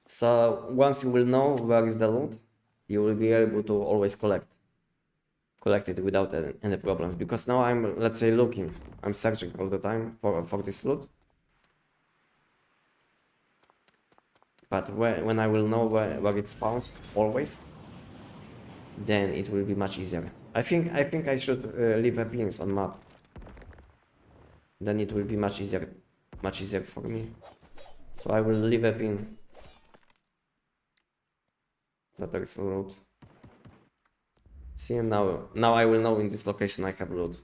So once you will know where is the loot, you will be able to always collect it without any problems. Because now I'm, let's say, I'm searching all the time for this loot. But when I will know where it spawns always, then it will be much easier. I think I should leave a pins on map. Then it will be much easier for me. So I will leave a pin that there is a loot. See, now I will know in this location I have loot.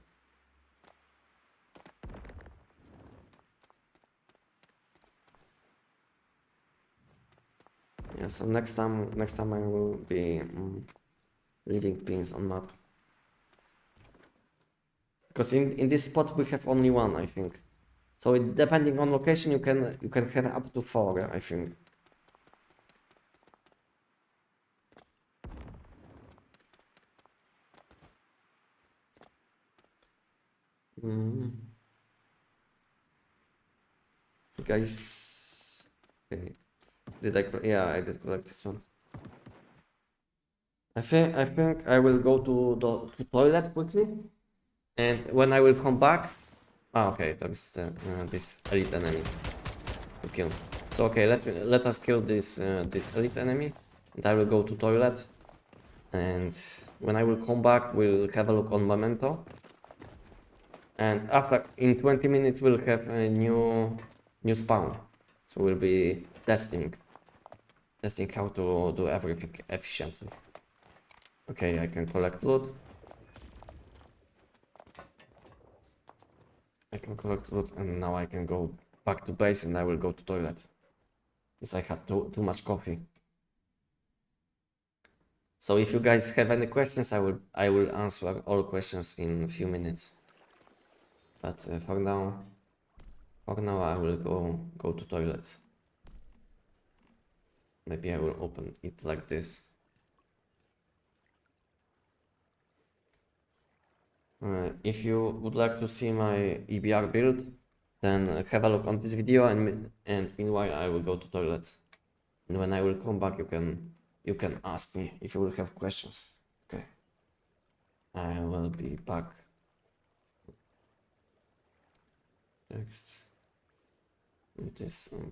Yeah, so next time I will be leaving pins on map. Because in this spot we have only one, I think. So depending on location you can have up to 4, I think. Guys, okay. Yeah, I did collect this one. I think I will go to the toilet quickly, and when I will come back, okay, that's this elite enemy to kill. So okay, let us kill this this elite enemy, and I will go to toilet, and when I will come back, we'll have a look on Memento, and after in 20 minutes we'll have a new spawn, so we'll be testing how to do everything efficiently. Okay, I can collect loot. And now I can go back to base and I will go to toilet. Because I had too much coffee. So if you guys have any questions, I will answer all questions in a few minutes. But for now I will go to toilet. Maybe I will open it like this. If you would like to see my EBR build, then have a look on this video, and meanwhile I will go to toilet. And when I will come back, you can ask me if you will have questions. Okay. I will be back. Text. This. Okay.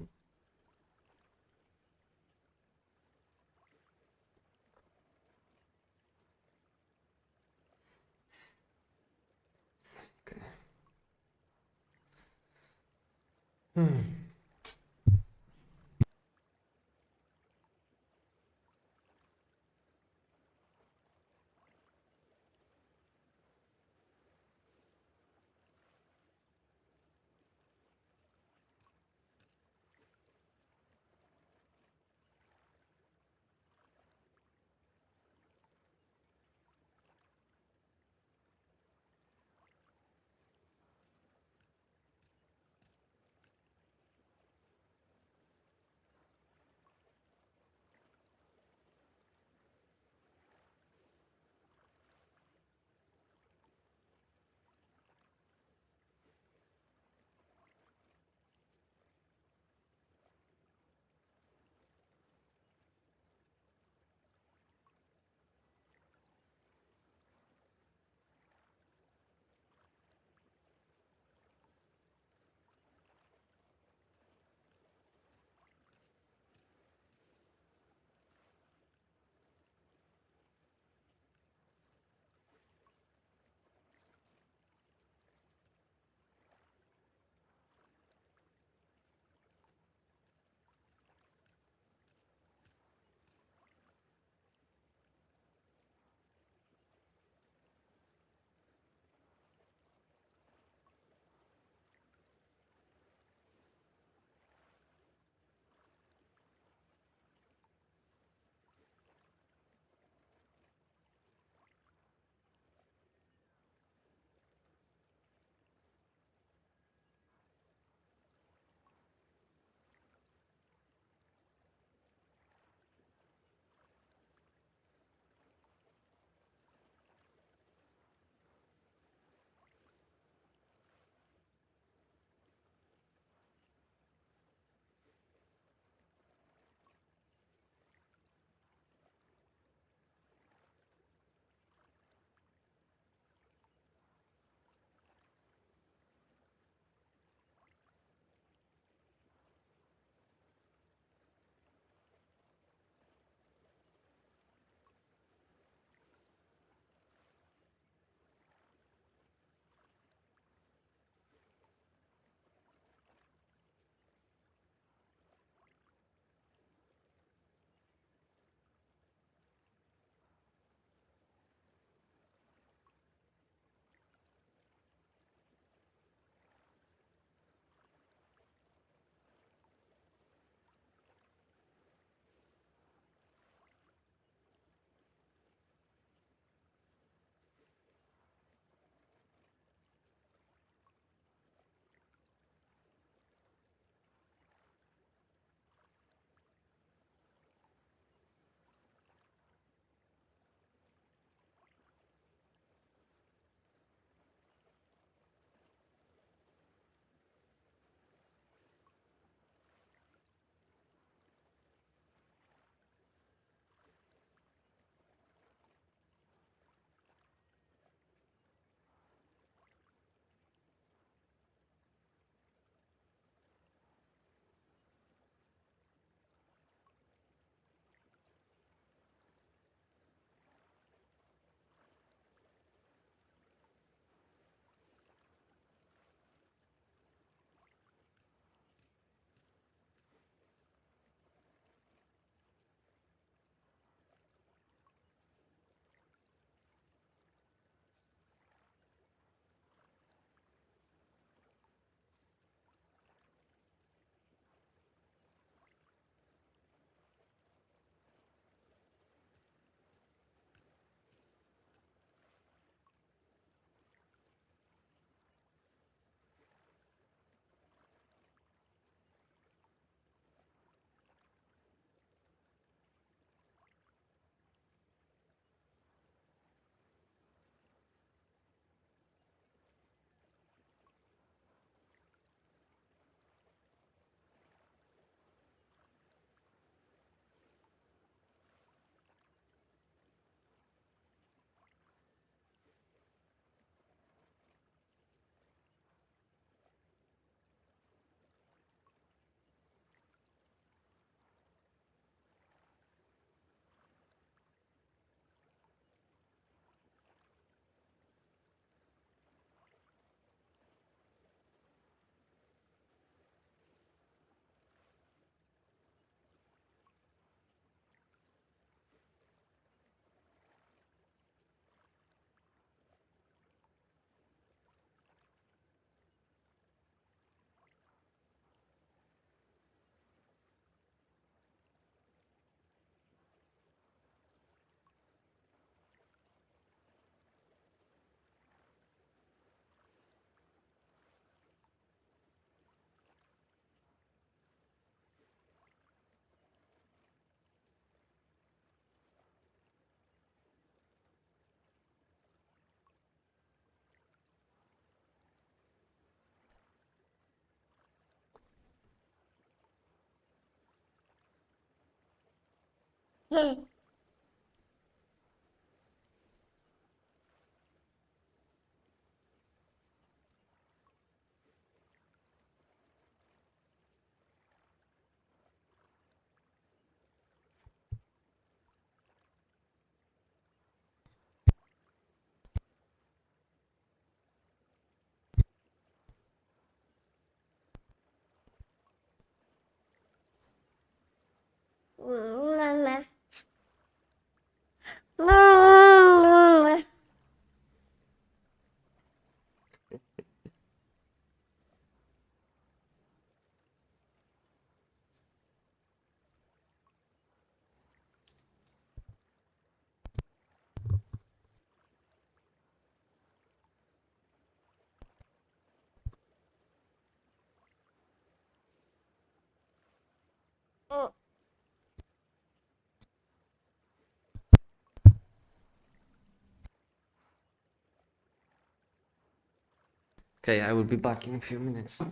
Okay, I will be back in a few minutes.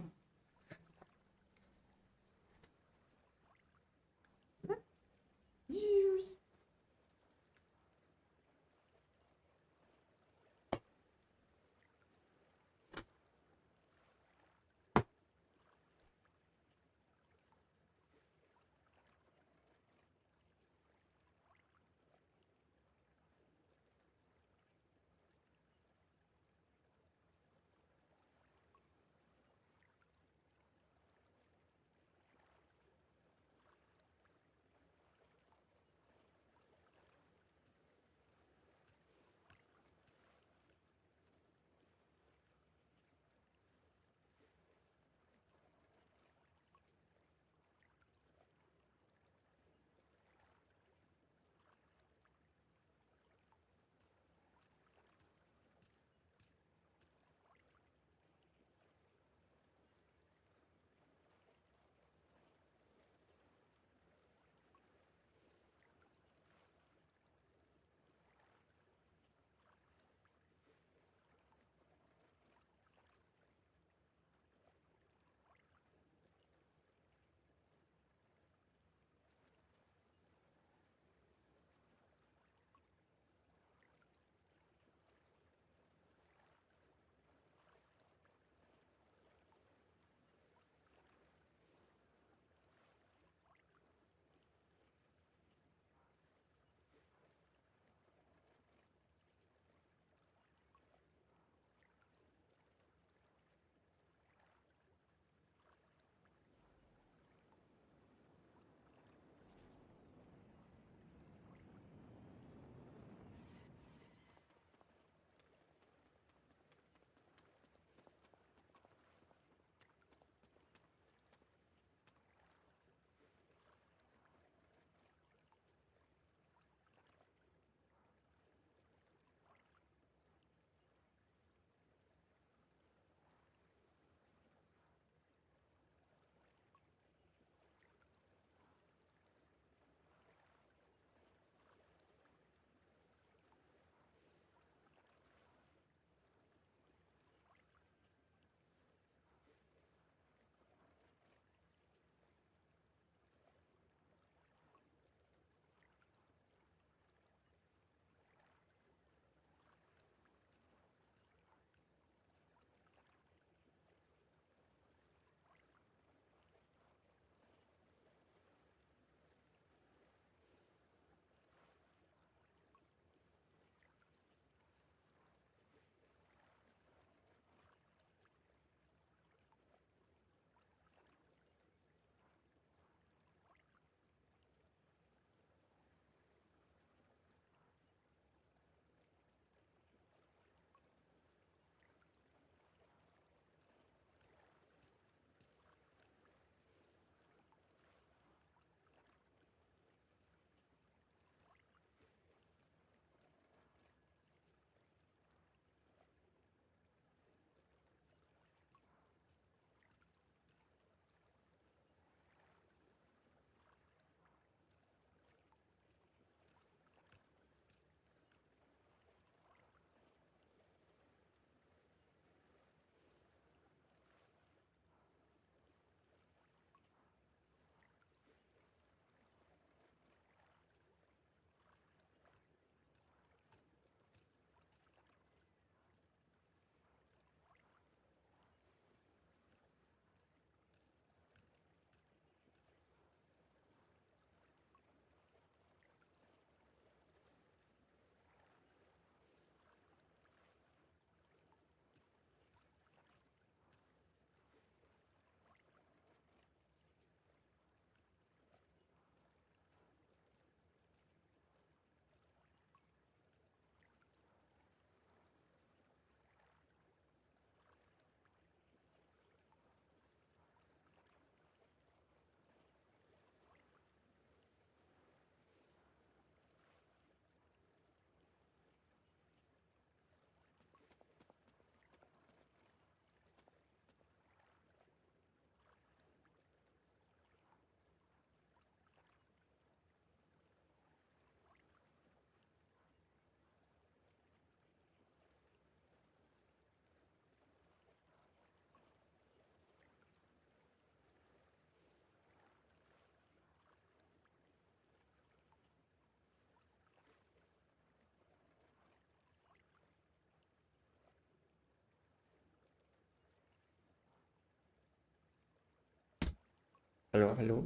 Hello, hello.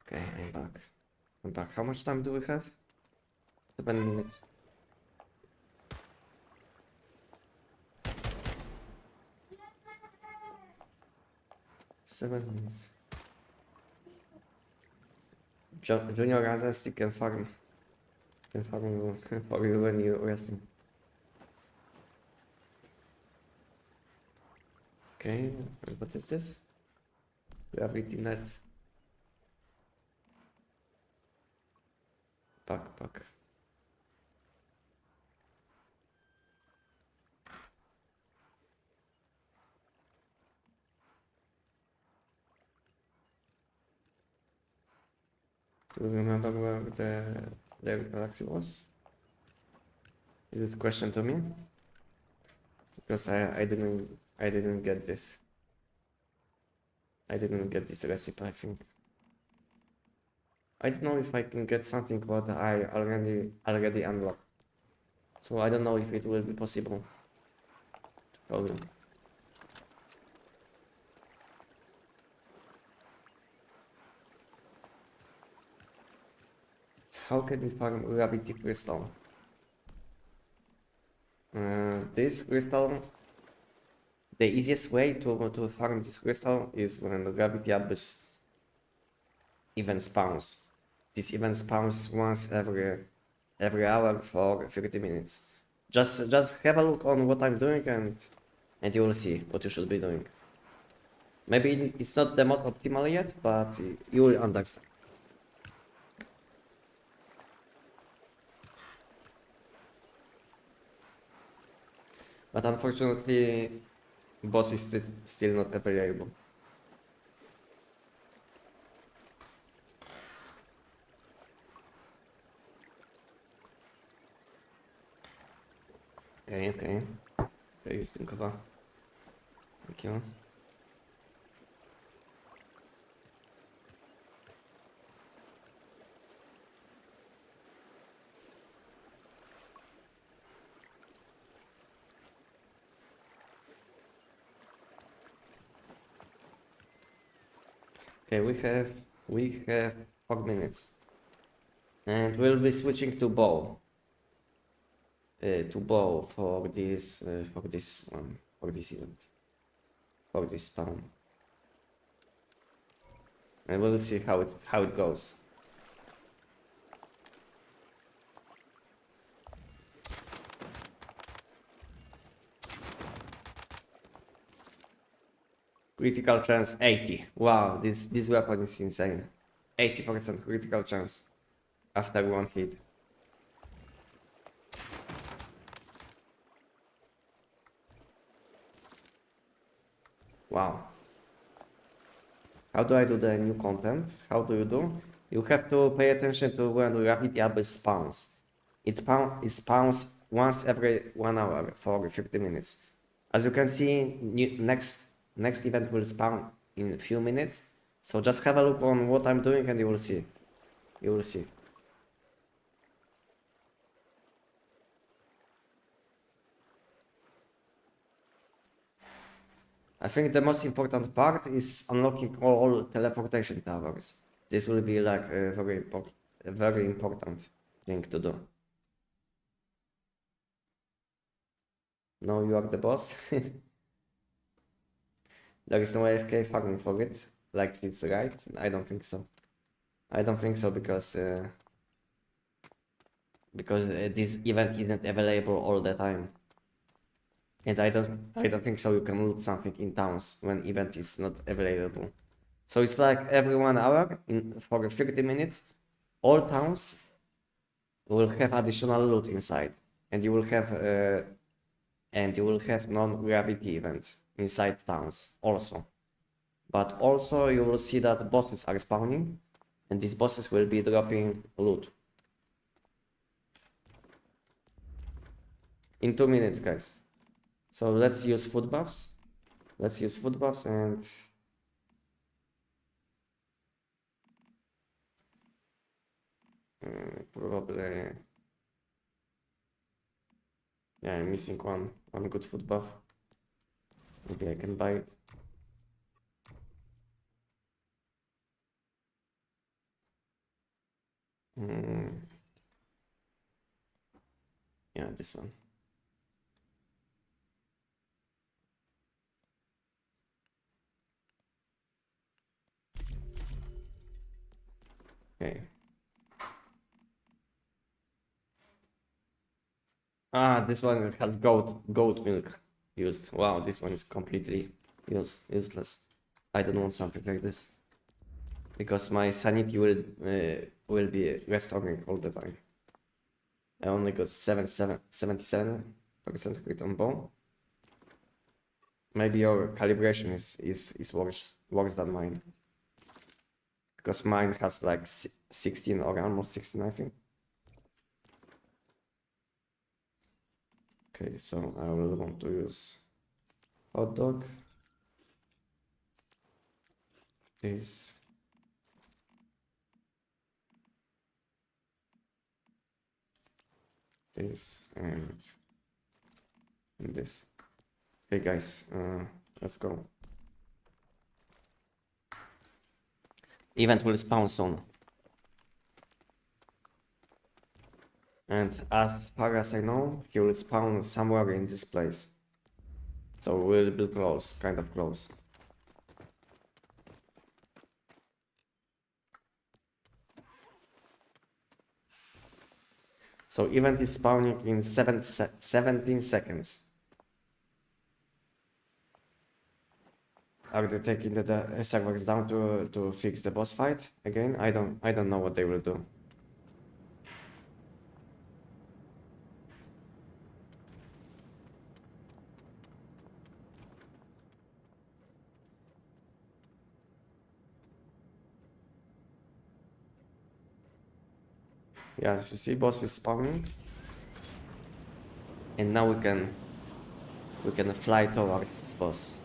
Okay, I'm back. I'm back. How much time do we have? 7 minutes. 7 minutes. Junior Anestic can farm. Can farm you for you when you're resting. Okay, and what is this? Gravity net. Backpack. Do you remember where the galaxy was? Is it a question to me? Because I didn't get this. I didn't get this recipe, I think. I don't know if I can get something what I already unlocked. So I don't know if it will be possible to follow. How can we farm gravity crystal? This crystal, the easiest way to farm this crystal is when the gravity abyss event spawns. This event spawns once every hour for 30 minutes. Just have a look on what I'm doing and you will see what you should be doing. Maybe it's not the most optimal yet, but you will understand. But unfortunately, boss is still not available. Okay. Okay, jestem cover. Thank you. Okay, we have 4 minutes, and we'll be switching to bow. For this one, for this event, for this spawn, and we'll see how it goes. Critical chance 80. Wow, this weapon is insane. 80% critical chance after one hit. Wow. How do I do the new content? How do you do? You have to pay attention to when gravity abyss spawns. It spawns once every 1 hour for 50 minutes. As you can see, next event will spawn in a few minutes. So just have a look on what I'm doing and you will see. You will see. I think the most important part is unlocking all teleportation towers. This will be like a very important thing to do. Now you are the boss. There is no AFK farming for it, like it's right. I don't think so. I don't think so because this event isn't available all the time. And I don't think so you can loot something in towns when event is not available. So it's like every 1 hour for 30 minutes, all towns will have additional loot inside, and you will have non-gravity event inside towns also. But also you will see that bosses are spawning, and these bosses will be dropping loot. In 2 minutes, guys. So let's use food buffs. Let's use food buffs and probably, yeah, I'm missing one good food buff. Maybe I can buy it. Mm. Yeah, this one. Okay. Ah, this one has goat milk used. Wow, this one is completely useless. I don't want something like this because my sanity will be restoring all the time. I only got 77% crit on bone. Maybe your calibration is worse than mine because mine has like 16 or almost 16, I think. Okay, so I will want to use hot dog. This. This and this. Okay, guys, let's go. Event will spawn soon. And as far as I know, he will spawn somewhere in this place. So we'll be close, kind of close. So event is spawning in 17 seconds. Are they taking the servers down to fix the boss fight again? I don't know what they will do. Yeah, as you see, boss is spawning. And now we can fly towards this boss.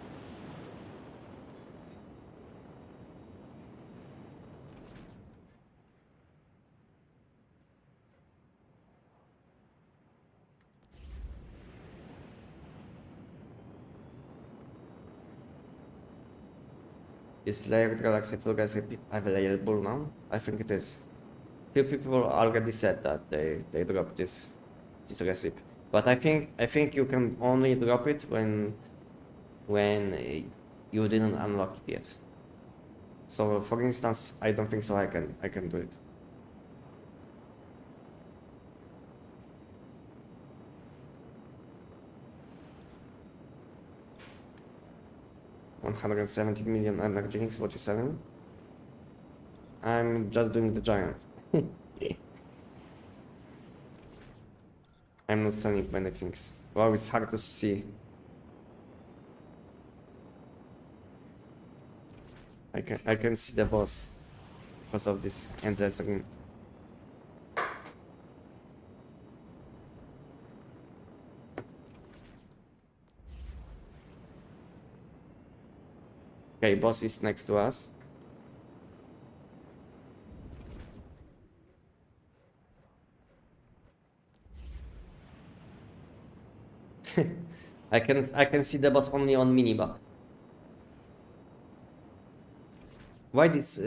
Is layered galaxy progressive available now? I think it is. Few people already said that they dropped this recipe, but I think you can only drop it when you didn't unlock it yet. So for instance, I don't think so. I can do it. 170 million energy drinks. What you selling? I'm just doing the giant. I'm not selling many things. Wow, it's hard to see. I can see the boss because of this endless ring. Okay, boss is next to us. I can see the boss only on minimap. Why this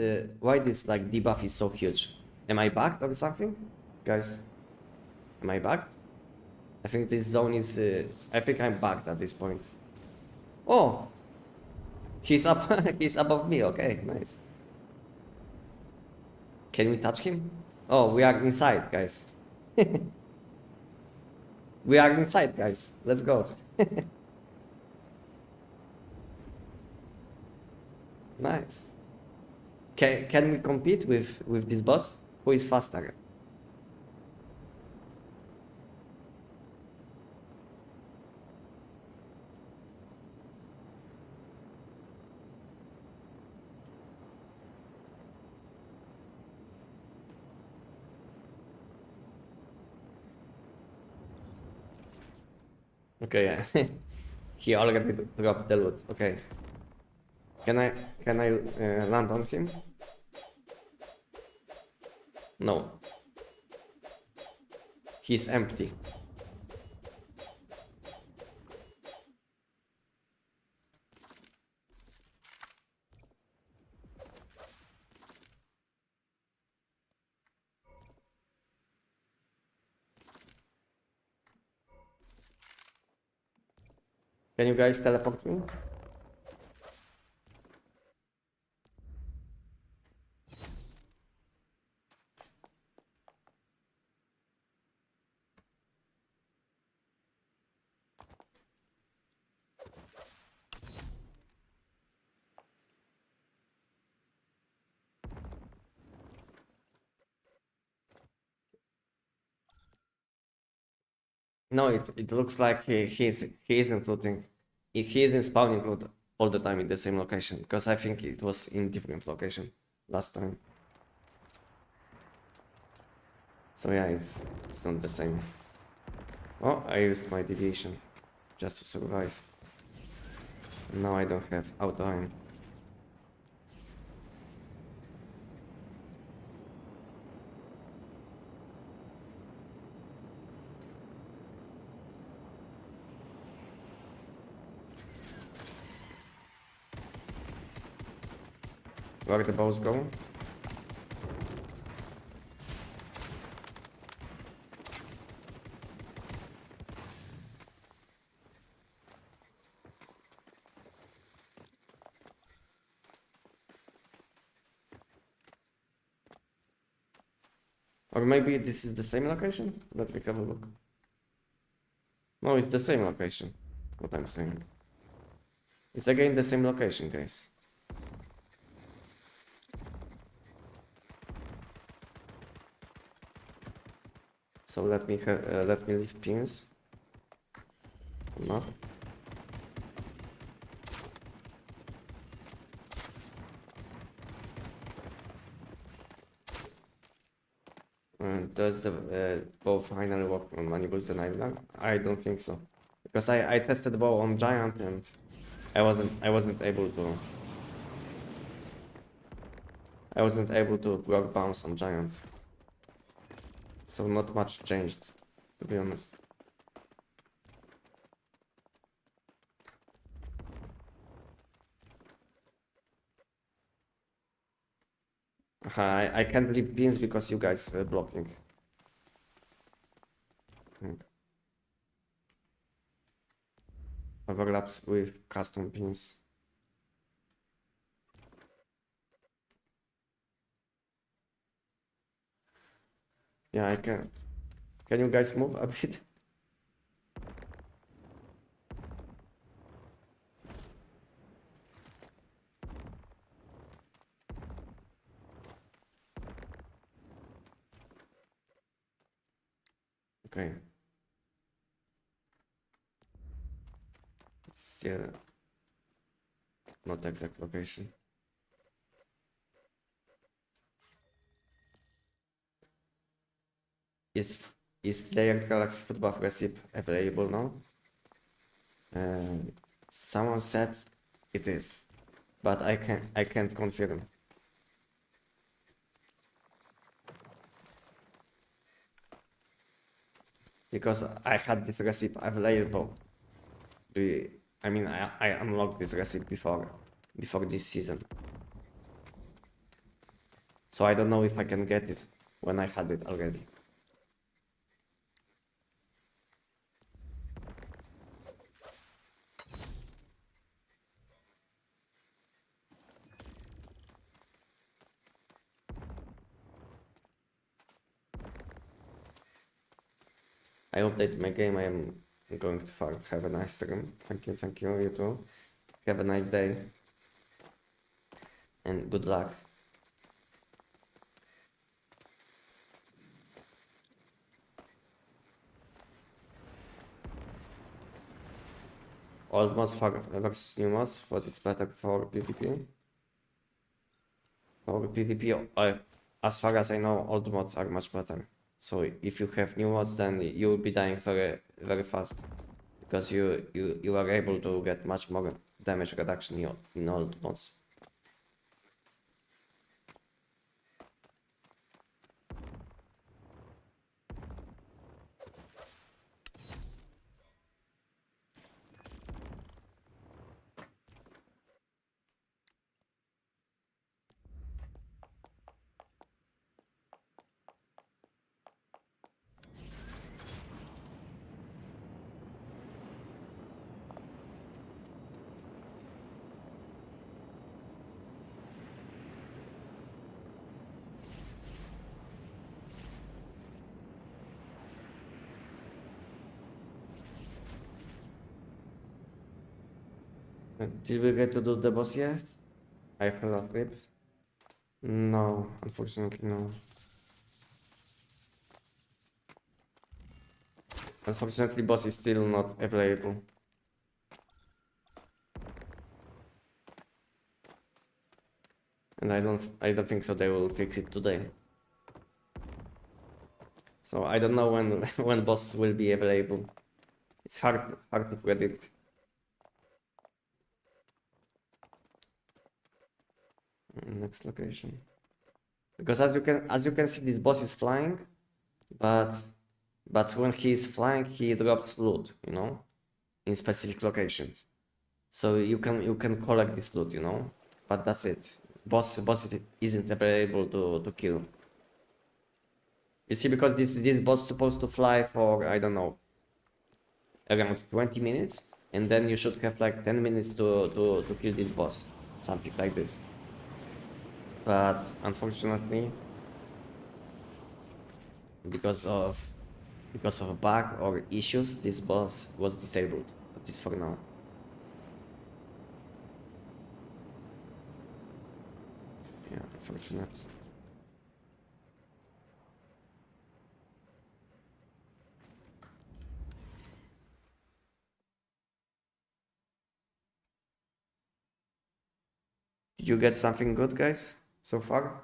like debuff is so huge? Am I bugged or something? Guys, am I bugged? I think this zone is I think I'm bugged at this point. Oh, he's up he's above me. Okay, nice. Can we touch him? Oh, we are inside, guys. We are inside, guys. Let's go. Nice. Can we compete with this boss? Who is faster? Okay, yeah. He already dropped the loot. Okay. Can I land on him? No. He's empty. Can you guys teleport me? No, it looks like he isn't looting. He isn't spawning loot all the time in the same location, because I think it was in different location last time. So yeah, it's not the same. Oh, I used my deviation just to survive. And now I don't have auto aim. Where the bows go? Or maybe this is the same location? Let me have a look. No, it's the same location. What I'm saying. It's again the same location, guys. So let me leave pins. Map. Does the bow finally work on Manibus and Island? I don't think so, because I tested the bow on Giant and I wasn't able to block bounce on Giant. So not much changed, to be honest. I can't leave pins because you guys are blocking. Overlaps with custom pins. Yeah, I can. Can you guys move a bit? Okay. Still not exact location. Is layered galaxy food buff recipe available now? Someone said it is, but I can't confirm. Because I had this recipe available. I mean, I unlocked this recipe before this season. So I don't know if I can get it when I had it already. I updated my game. I am going to farm. Have a nice stream. Thank you, you too. Have a nice day. And good luck. Old mods versus new mods. What is better for PvP? For PvP, as far as I know, old mods are much better. So if you have new mods, then you will be dying very, very fast, because you are able to get much more damage reduction in old mods. Did we get to do the boss yet? I fell asleep. No, unfortunately no. Unfortunately, boss is still not available. And I don't think so they will fix it today. So I don't know when when boss will be available. It's hard to predict. Next location. Because as you can see, this boss is flying, but when he is flying, he drops loot, you know, in specific locations. So you can collect this loot, you know, but that's it. Boss isn't available to kill. You see, because this boss is supposed to fly for, I don't know, around 20 minutes, and then you should have like 10 minutes to kill this boss, something like this. But unfortunately, because of a bug or issues, this boss was disabled, at least for now. Yeah, unfortunate. Did you get something good, guys, so far?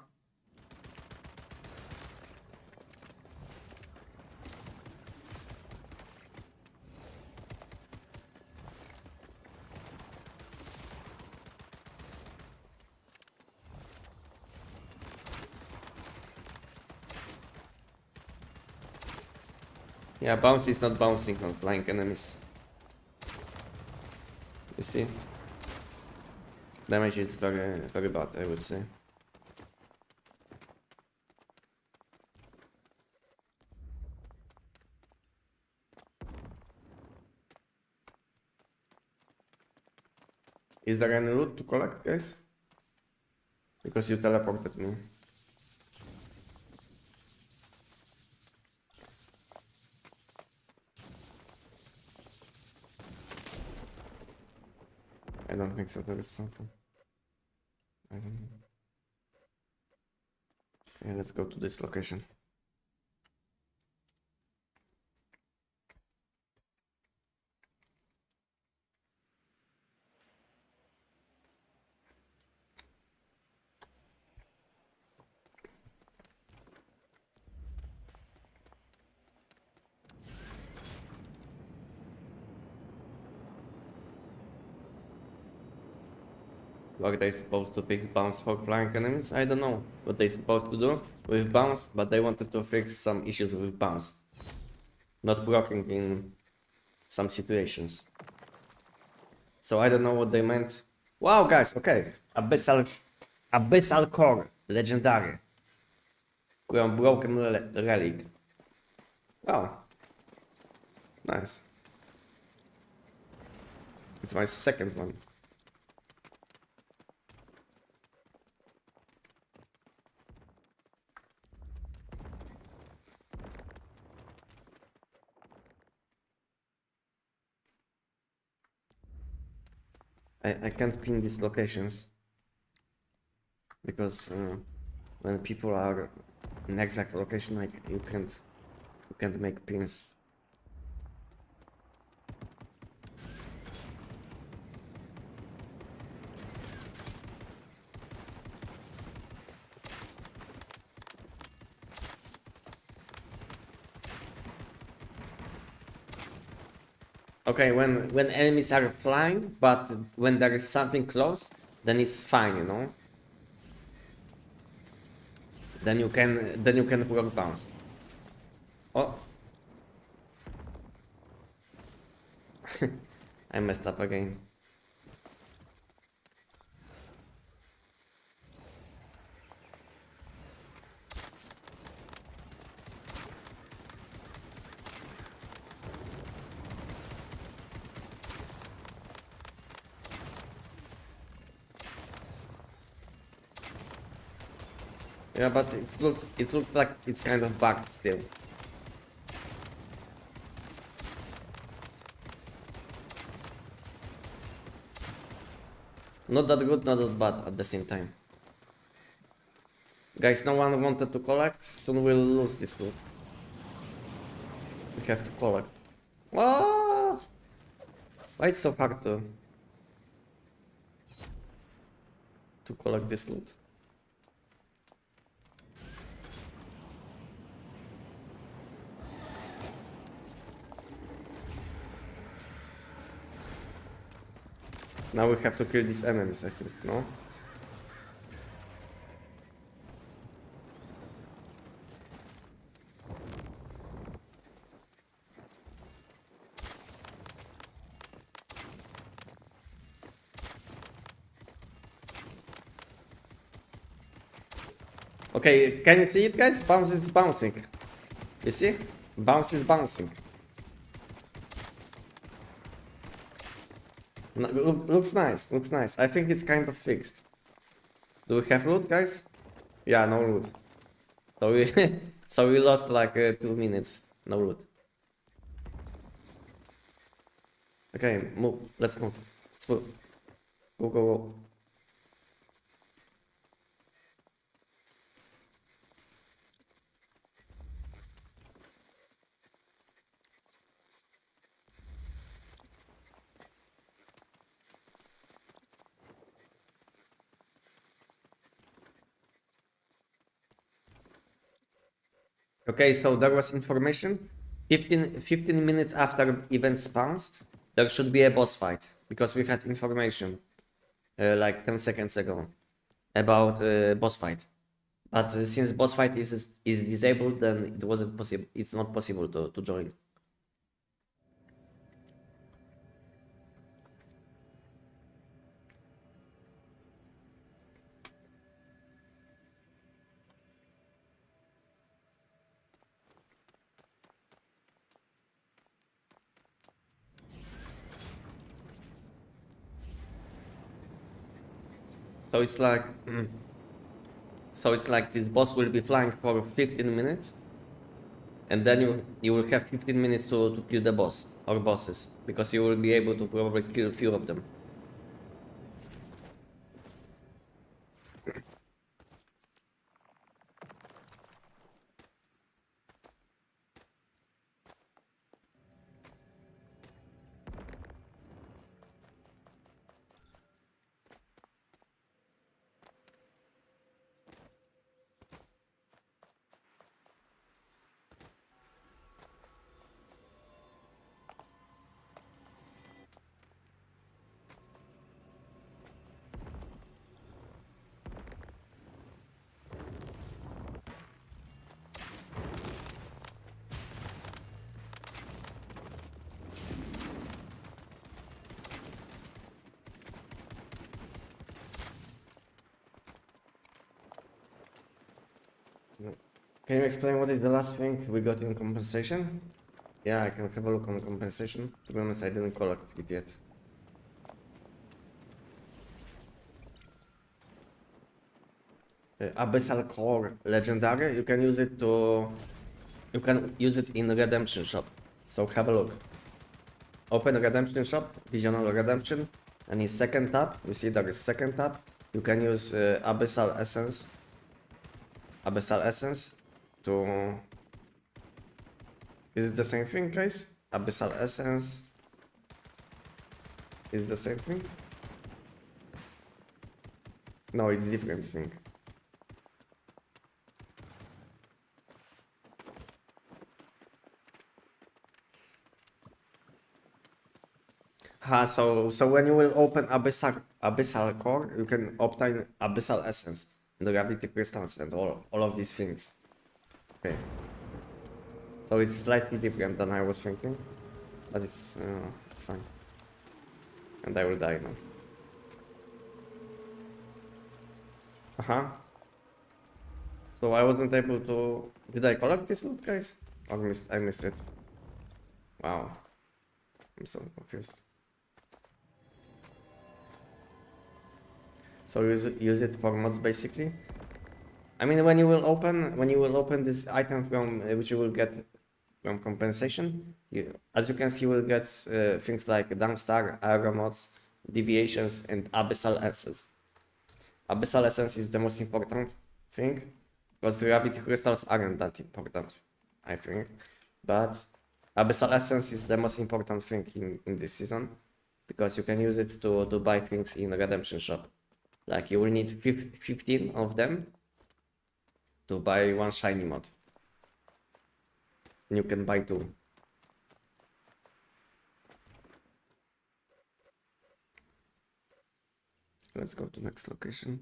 Yeah, bounce is not bouncing on flying enemies. You see? Damage is very bad, I would say. Is there any loot to collect, guys? Because you teleported me. I don't think so, there is something. I don't know. Okay, let's go to this location. Are they supposed to fix bounce for flying enemies? I don't know what they're supposed to do with bounce, but they wanted to fix some issues with bounce. Not blocking in some situations. So I don't know what they meant. Wow, guys, okay. Abyssal Core, legendary. Broken relic. Wow. Nice. It's my second one. I can't pin these locations because when people are in exact location, like you can't make pins. Okay, when enemies are flying, but when there is something close, then it's fine, you know. Then you can block bounce. Oh, I messed up again. Yeah, but it looks like it's kind of bugged still. Not that good, not that bad at the same time. Guys, no one wanted to collect. Soon we'll lose this loot. We have to collect. Ah! Why it's so hard to collect this loot? Now we have to kill these enemies, I think, no? Okay, can you see it, guys? Bounce is bouncing. You see? Bounce is bouncing. Looks nice, looks nice. I think it's kind of fixed. Do we have loot, guys? Yeah, no loot. So we so we lost like 2 minutes. No loot. Okay, move. Let's move. Let's move. Go, go, go. Okay, so there was information. 15 minutes after event spawns, there should be a boss fight. Because we had information like 10 seconds ago about boss fight. But since boss fight is disabled, then it wasn't possible. It's not possible to join. So it's like, this boss will be flying for 15 minutes, and then you will have 15 minutes to kill the boss or bosses, because you will be able to probably kill a few of them. Can you explain what is the last thing we got in compensation? Yeah, I can have a look on compensation. To be honest, I didn't collect it yet. Abyssal Core Legendary, you can use it in Redemption Shop. So have a look. Open Redemption Shop, Visional Redemption, and in second tab, you see there is second tab. You can use Abyssal Essence. Abyssal Essence to... Is it the same thing, guys? Abyssal Essence is the same thing? No, it's different thing. So when you will open Abyssal Core, you can obtain Abyssal Essence, the Gravity Crystals, and all of these things. Okay. So it's slightly different than I was thinking, but it's fine. And I will die now. So I wasn't able to... Did I collect this loot, guys? Or I missed it. Wow. I'm so confused. So use it for mods basically. I mean, when you will open this item from which you will get from compensation, as you can see, you will get things like Dumpstar, Aero mods, deviations, and abyssal essence. Abyssal essence is the most important thing, because gravity crystals aren't that important, I think. But abyssal essence is the most important thing in this season, because you can use it to buy things in redemption shop. Like you will need 15 of them to buy one shiny mod. And you can buy 2. Let's go to next location.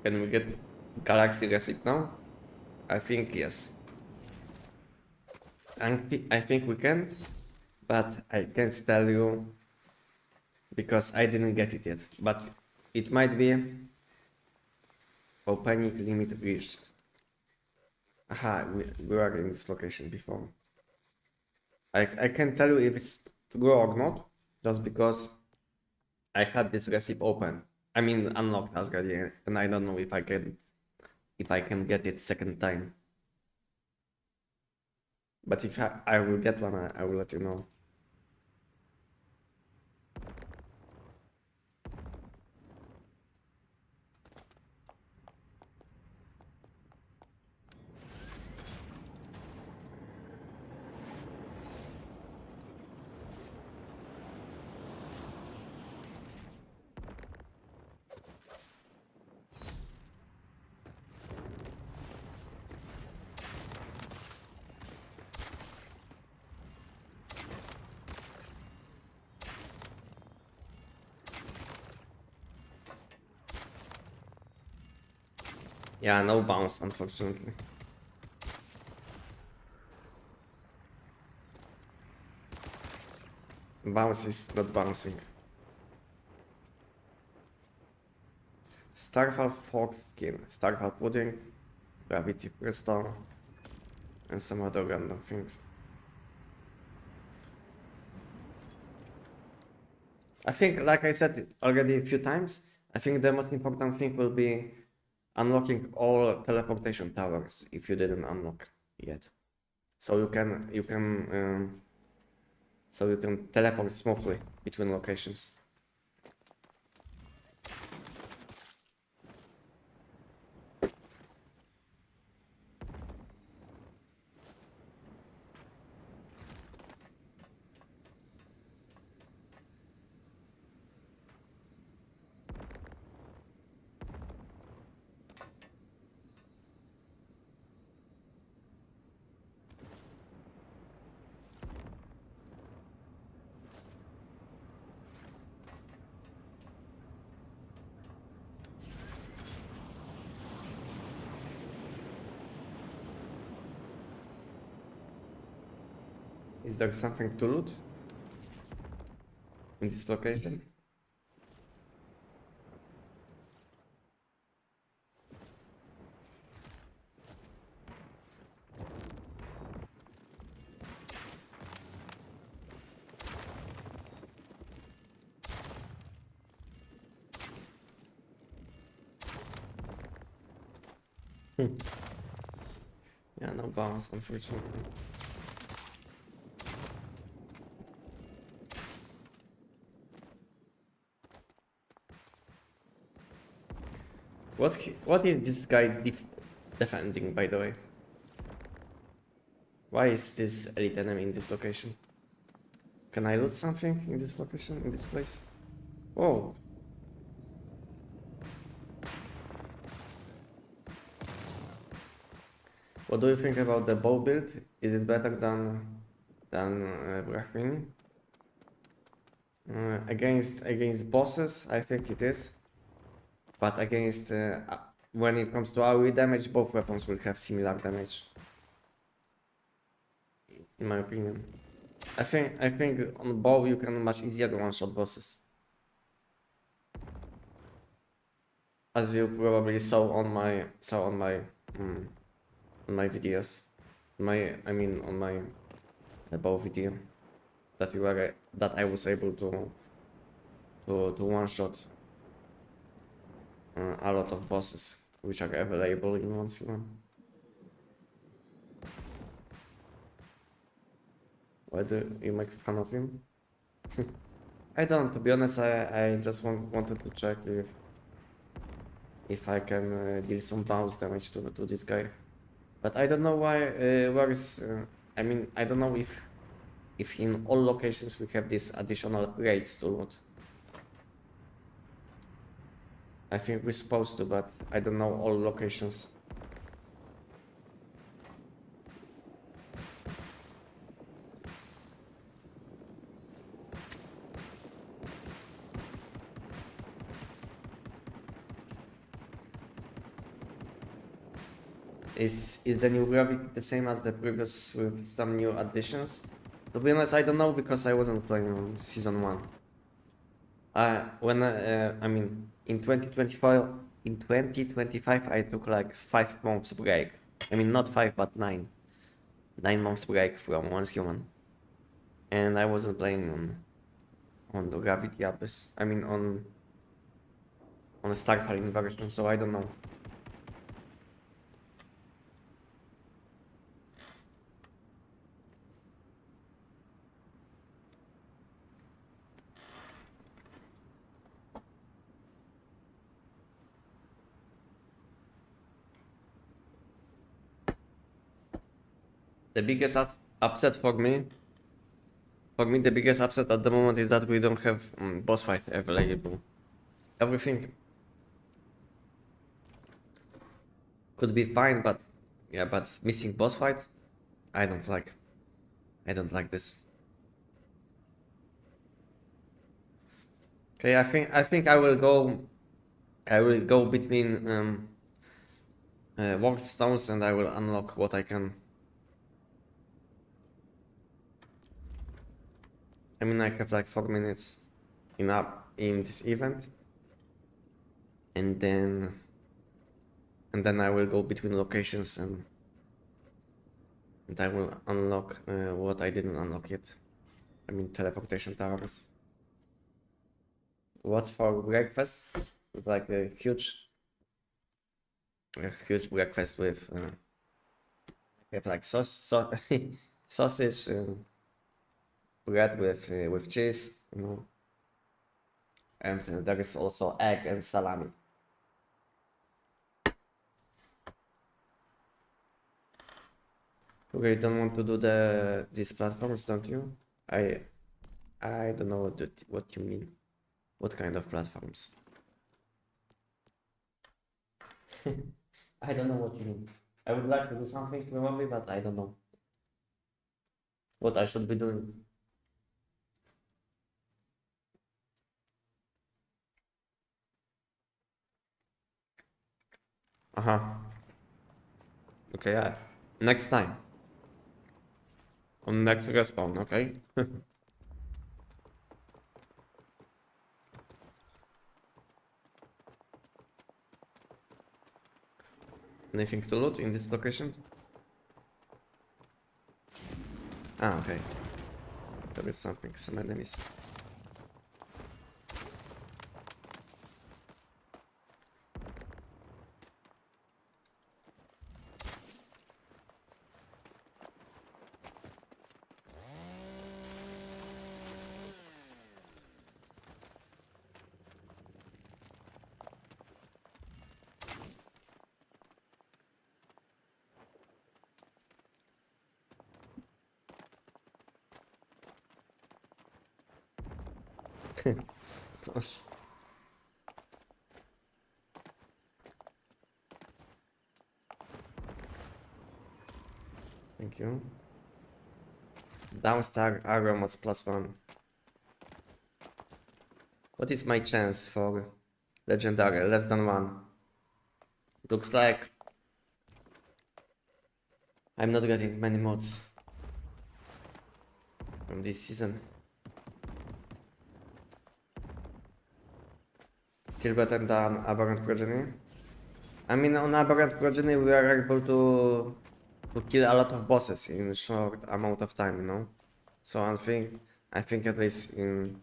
Can we get galaxy recipe now? I think yes. I think we can, but I can't tell you because I didn't get it yet. But it might be opening limit reached. Aha, we were in this location before. I can tell you if it's true or not, just because I had this recipe open. I mean unlocked already, and I don't know if I can get it second time. But if I will get one, I will let you know. Yeah, no bounce, unfortunately. Bounce is not bouncing. Starfall Fox skin, Starfall pudding, gravity crystal, and some other random things. I think, like I said already a few times, I think the most important thing will be unlocking all teleportation towers if you didn't unlock yet. So you can teleport smoothly between locations. Is there something to loot in this location? Yeah, no bounce, unfortunately. What is this guy defending, by the way? Why is this elite enemy in this location? Can I loot something in this location, in this place? Oh. What do you think about the bow build? Is it better than Brahmini? Against bosses, I think it is. But against when it comes to AoE damage, both weapons will have similar damage. In my opinion. I think on bow you can much easier one-shot bosses. As you probably saw on my videos. On my above video that I was able to one shot a lot of bosses which are available in 1c1. Why do you make fun of him? I don't, to be honest. I just wanted to check if I can deal some bounce damage to this guy, but I don't know why. Where is? I mean, I don't know if in all locations we have these additional raids to loot. I think we're supposed to, but I don't know all locations. Is the new gravity the same as the previous with some new additions? To be honest, I don't know because I wasn't playing on season 1. I mean, in 2025, I took like 5 months break. I mean, not 5, but 9. 9 months break from Once Human. And I wasn't playing on the Gravity Abyss. I mean, on the Starfighting version, so I don't know. The biggest upset for me, the biggest upset at the moment is that we don't have boss fight available. Everything could be fine, but yeah, but missing boss fight, I don't like. I don't like this. Okay, I think I will go between world stones, and I will unlock what I can. I mean, I have like 4 minutes in this event, and then I will go between locations, and I will unlock what I didn't unlock yet. I mean, teleportation towers. What's for breakfast? It's like a huge breakfast with have like sausage, bread with cheese, you know, and there is also egg and salami. Okay, you don't want to do these platforms, don't you? I don't know what you mean. What kind of platforms? I don't know what you mean. I would like to do something probably, but I don't know what I should be doing. Uh-huh. Okay, yeah. Next time. On next respawn, okay? Anything to loot in this location? Ah, okay. There is something, some enemies. Gosh. Thank you. Downstar aromas +1. What is my chance for legendary? Less than 1. Looks like I'm not getting many mods from this season. Still better than Aberrant Progeny. I mean, on Aberrant Progeny we are able to kill a lot of bosses in a short amount of time, you know? So I think at least when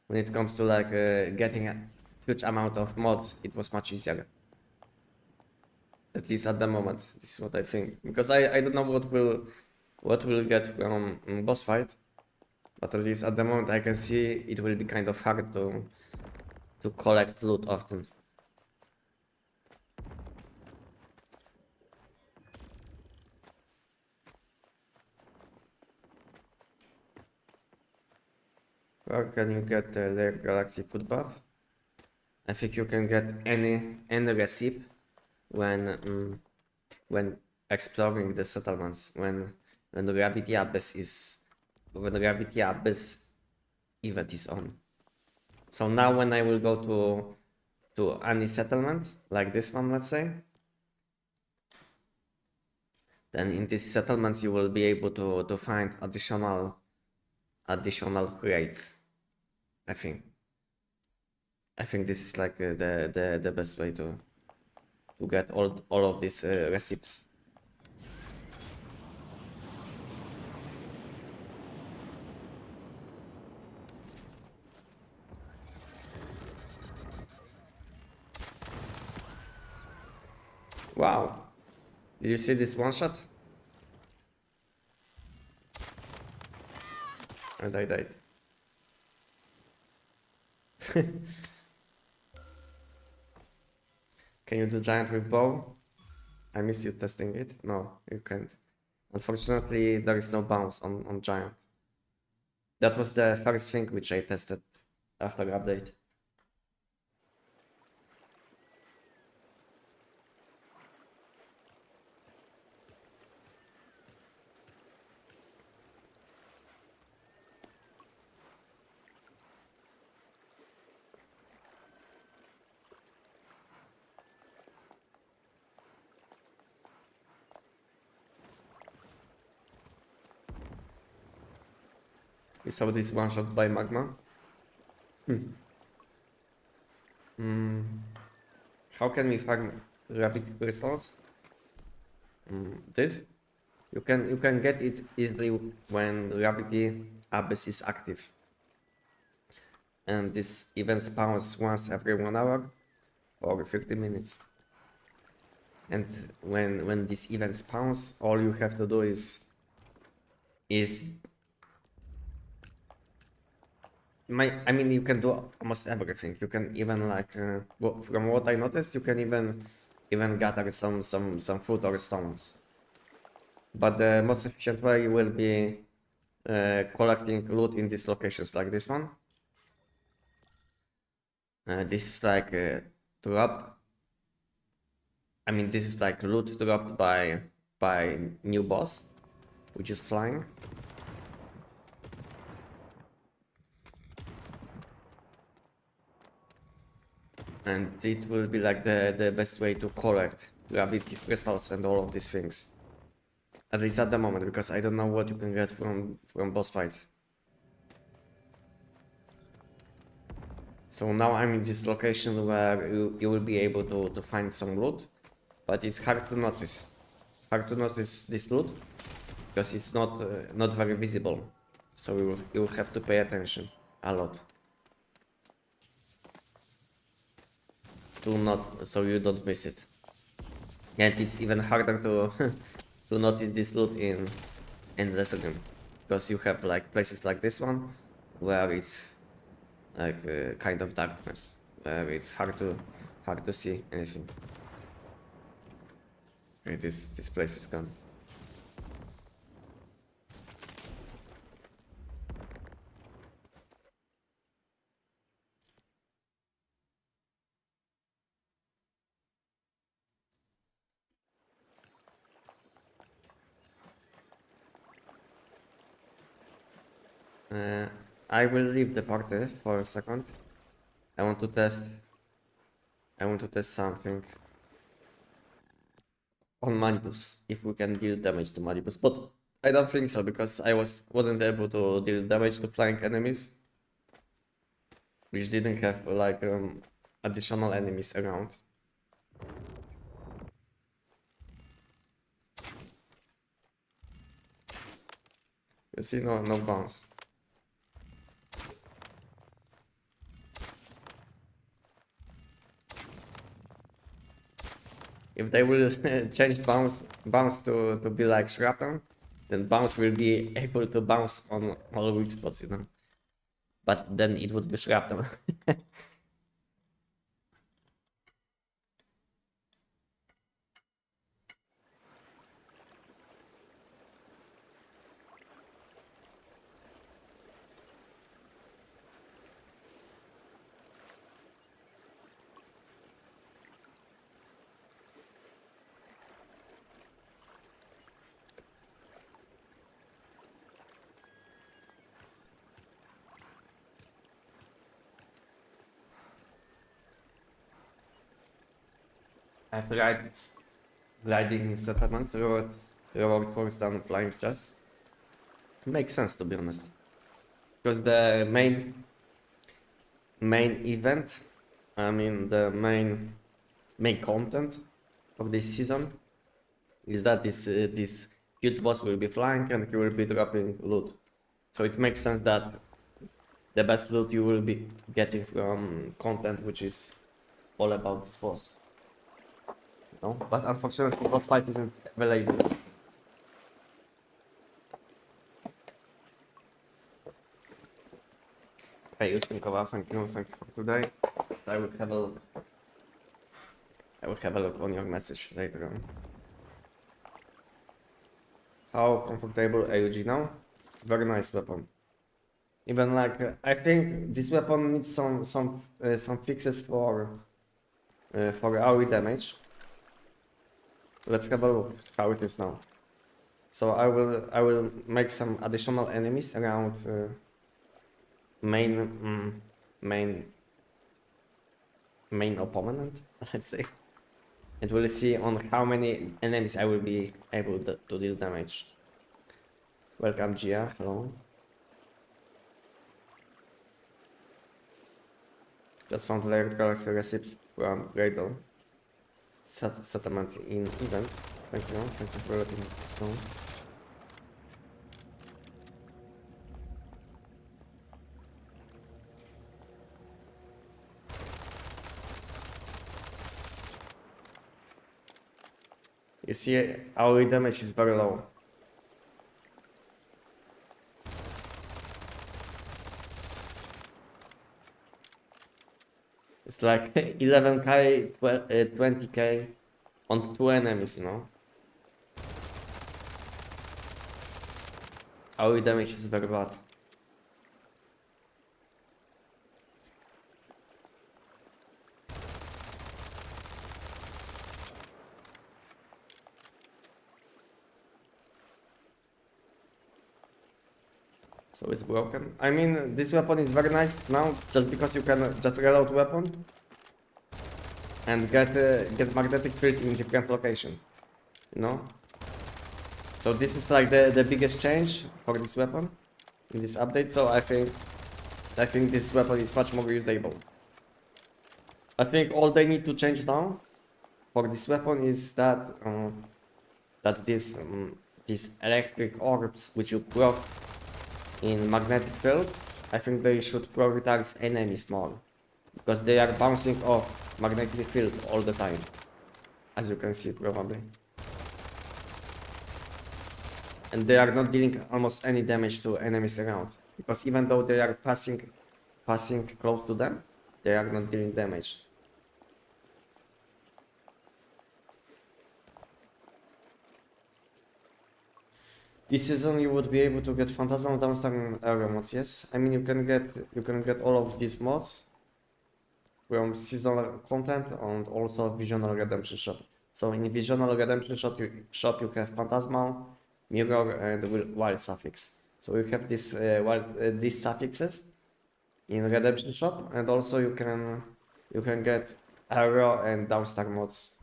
it comes to like getting a huge amount of mods, it was much easier. At least at the moment, this is what I think. Because I don't know what we'll get from boss fight, but at least at the moment I can see it will be kind of hard to collect loot often. Where can you get the Lair Galaxy food buff? I think you can get any recipe when exploring the settlements, when the Gravity Abyss event is on. So now when I will go to any settlement like this one, let's say, then in these settlements you will be able to find additional crates. I think this is like the best way to get all of these recipes. Wow, did you see this one shot? And I died. Can you do giant with bow? I miss you testing it. No, you can't. Unfortunately, there is no bounce on giant. That was the first thing which I tested after update. You saw this one shot by magma. How can we farm rapid crystals? This you can get it easily when Gravity Abyss is active, and this event spawns once every 1 hour or 50 minutes. And when this event spawns, all you have to do is I mean, you can do almost everything. You can even like from what I noticed, you can even gather some food or stones. But the most efficient way will be collecting loot in these locations like this one. This is like drop. I mean, this is like loot dropped by new boss, which is flying. And it will be like the best way to collect gravity crystals and all of these things. At least at the moment, because I don't know what you can get from boss fight. So now I'm in this location where you will be able to find some loot, but it's hard to notice. Hard to notice this loot because it's not very visible. So you will have to pay attention a lot. So you don't miss it. And it's even harder to to notice this loot in Endless Realm, because you have like places like this one where it's like kind of darkness, where it's hard to see anything. Okay, this place is gone. I will leave the party for a second. I want to test something on Manibus, if we can deal damage to Manibus, but I don't think so, because I wasn't able to deal damage to flying enemies, which didn't have like additional enemies around. You see, no bounce. If they will change bounce to be like shrapnel, then bounce will be able to bounce on all weak spots, you know. But then it would be shrapnel. I've tried gliding in settlements, robot works down flying chest. It makes sense, to be honest. Because the main event, I mean the main content of this season is that this huge boss will be flying and he will be dropping loot. So it makes sense that the best loot you will be getting from content which is all about this boss. No? But unfortunately boss fight isn't available. Hey, Ustinkova, thank you for today. I will have a look. I will have a look on your message later on. How comfortable AUG now? Very nice weapon. Even like I think this weapon needs some fixes for AoE damage. Let's have a look how it is now. So I will make some additional enemies around main opponent, let's say. And we'll see on how many enemies I will be able to deal damage. Welcome Gia, hello. Just found layered galaxy recipe from Gradle. Settlement in event. Thank you for letting us know. You see, our damage is very low. It's like 11k, 20k on 2 enemies, you know. Our damage is very bad. So it's broken. I mean, this weapon is very nice now, just because you can just reload weapon and get magnetic field in different location, you know. So this is like the biggest change for this weapon in this update. So I think this weapon is much more usable. I think all they need to change now for this weapon is that these electric orbs which you proc in magnetic field, I think they should prioritize enemies more, because they are bouncing off magnetic field all the time, as you can see probably. And they are not dealing almost any damage to enemies around, because even though they are passing close to them, they are not dealing damage. This season you would be able to get Phantasmal Downstar area mods, yes. I mean you can get all of these mods from seasonal content and also Visional Redemption Shop. So in Visional Redemption Shop you have Phantasmal, Mirror and Wild Suffix. So you have this these suffixes in Redemption Shop, and also you can get Arrow and Downstar mods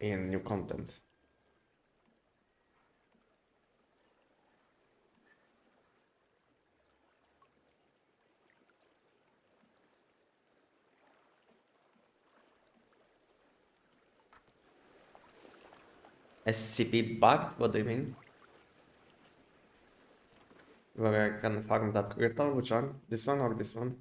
in new content. SCP bugged? What do you mean? where I can farm that crystal. Which one? This one or this one?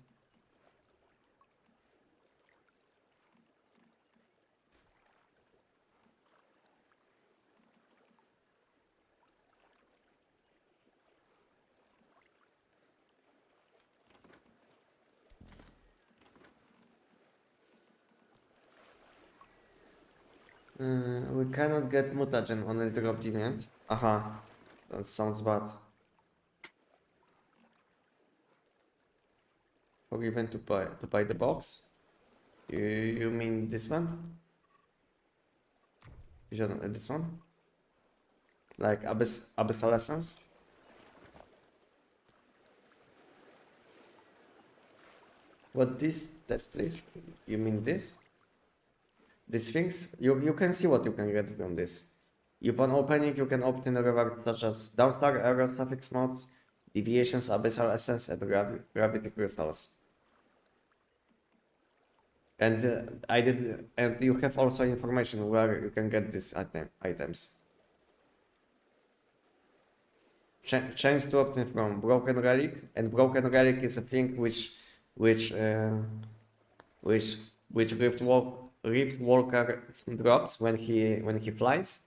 We cannot get mutagen on a drop event. Aha, that sounds bad. Or even to buy the box. You mean this one? This one? Like abyssal essence? What this test, please? You mean this? These things? You can see what you can get from this. Upon opening, you can obtain rewards such as downstar, error suffix mods, deviations, abyssal essence, and gravity crystals. And and you have also information where you can get these items. Chains to obtain from broken relic, and broken relic is a thing which Rift Walker drops when he flies.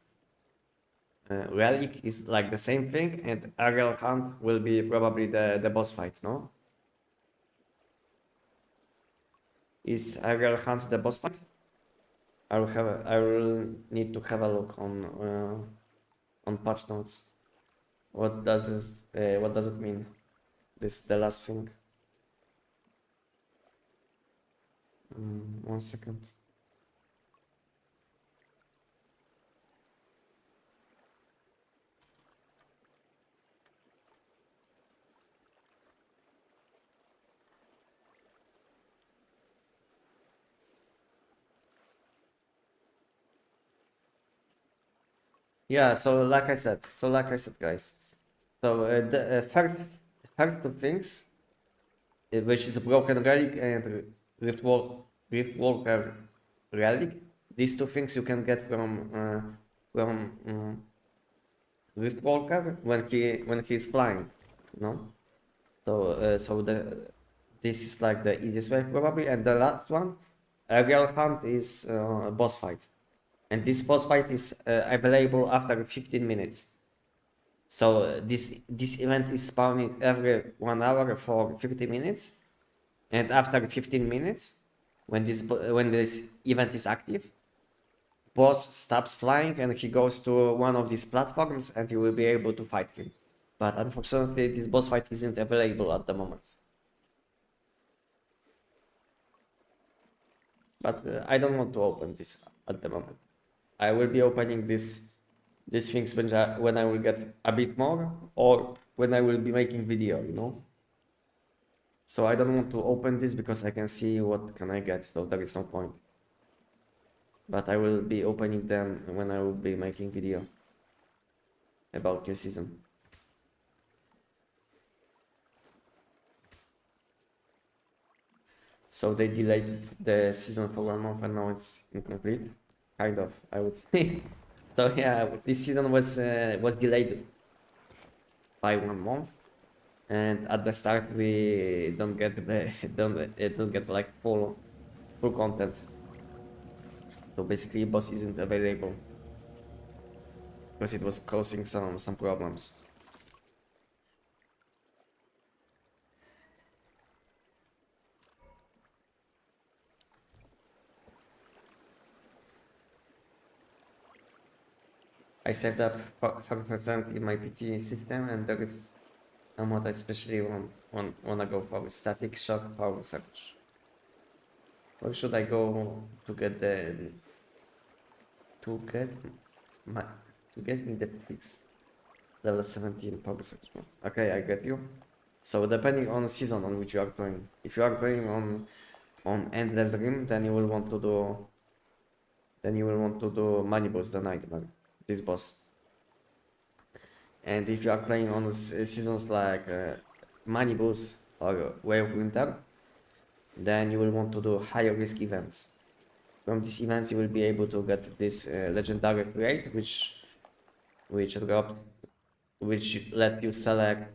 Relic is like the same thing, and Aerial Hunt will be probably the boss fight, no? Is Aerial Hunt the boss fight? I will need to have a look on patch notes. What does it mean? The last thing. 1 second. Yeah, so like I said, guys. So the first two things, which is a broken relic and Rift Walker relic. These two things you can get from Rift Walker when he is flying, you know. So this is like the easiest way probably, and the last one, Aerial Hunt is a boss fight. And this boss fight is available after 15 minutes. So this event is spawning every 1 hour for 50 minutes, and after 15 minutes, when this event is active, boss stops flying and he goes to one of these platforms, and you will be able to fight him. But unfortunately, this boss fight isn't available at the moment. But I don't want to open this at the moment. I will be opening these things when I will get a bit more, or when I will be making video, you know. So I don't want to open this because I can see what can I get, so there is no point. But I will be opening them when I will be making video about new season. So they delayed the season for 1 month and now it's incomplete. Kind of, I would say. So yeah, this season was delayed by 1 month, and at the start we don't get like full content. So basically, boss isn't available because it was causing some problems. I saved up 5% in my PT system, and there is a mod I especially wanna go for static shock power surge. Where should I go to get me the fix level 17 power surge mod? Okay, I get you. So depending on the season on which you are playing, if you are playing on Endless Dream, then you will want to do Money Boss the Nightmare, this boss. And if you are playing on seasons like Money Boss or Way of Winter, then you will want to do higher risk events. From these events you will be able to get this legendary crate, which lets you select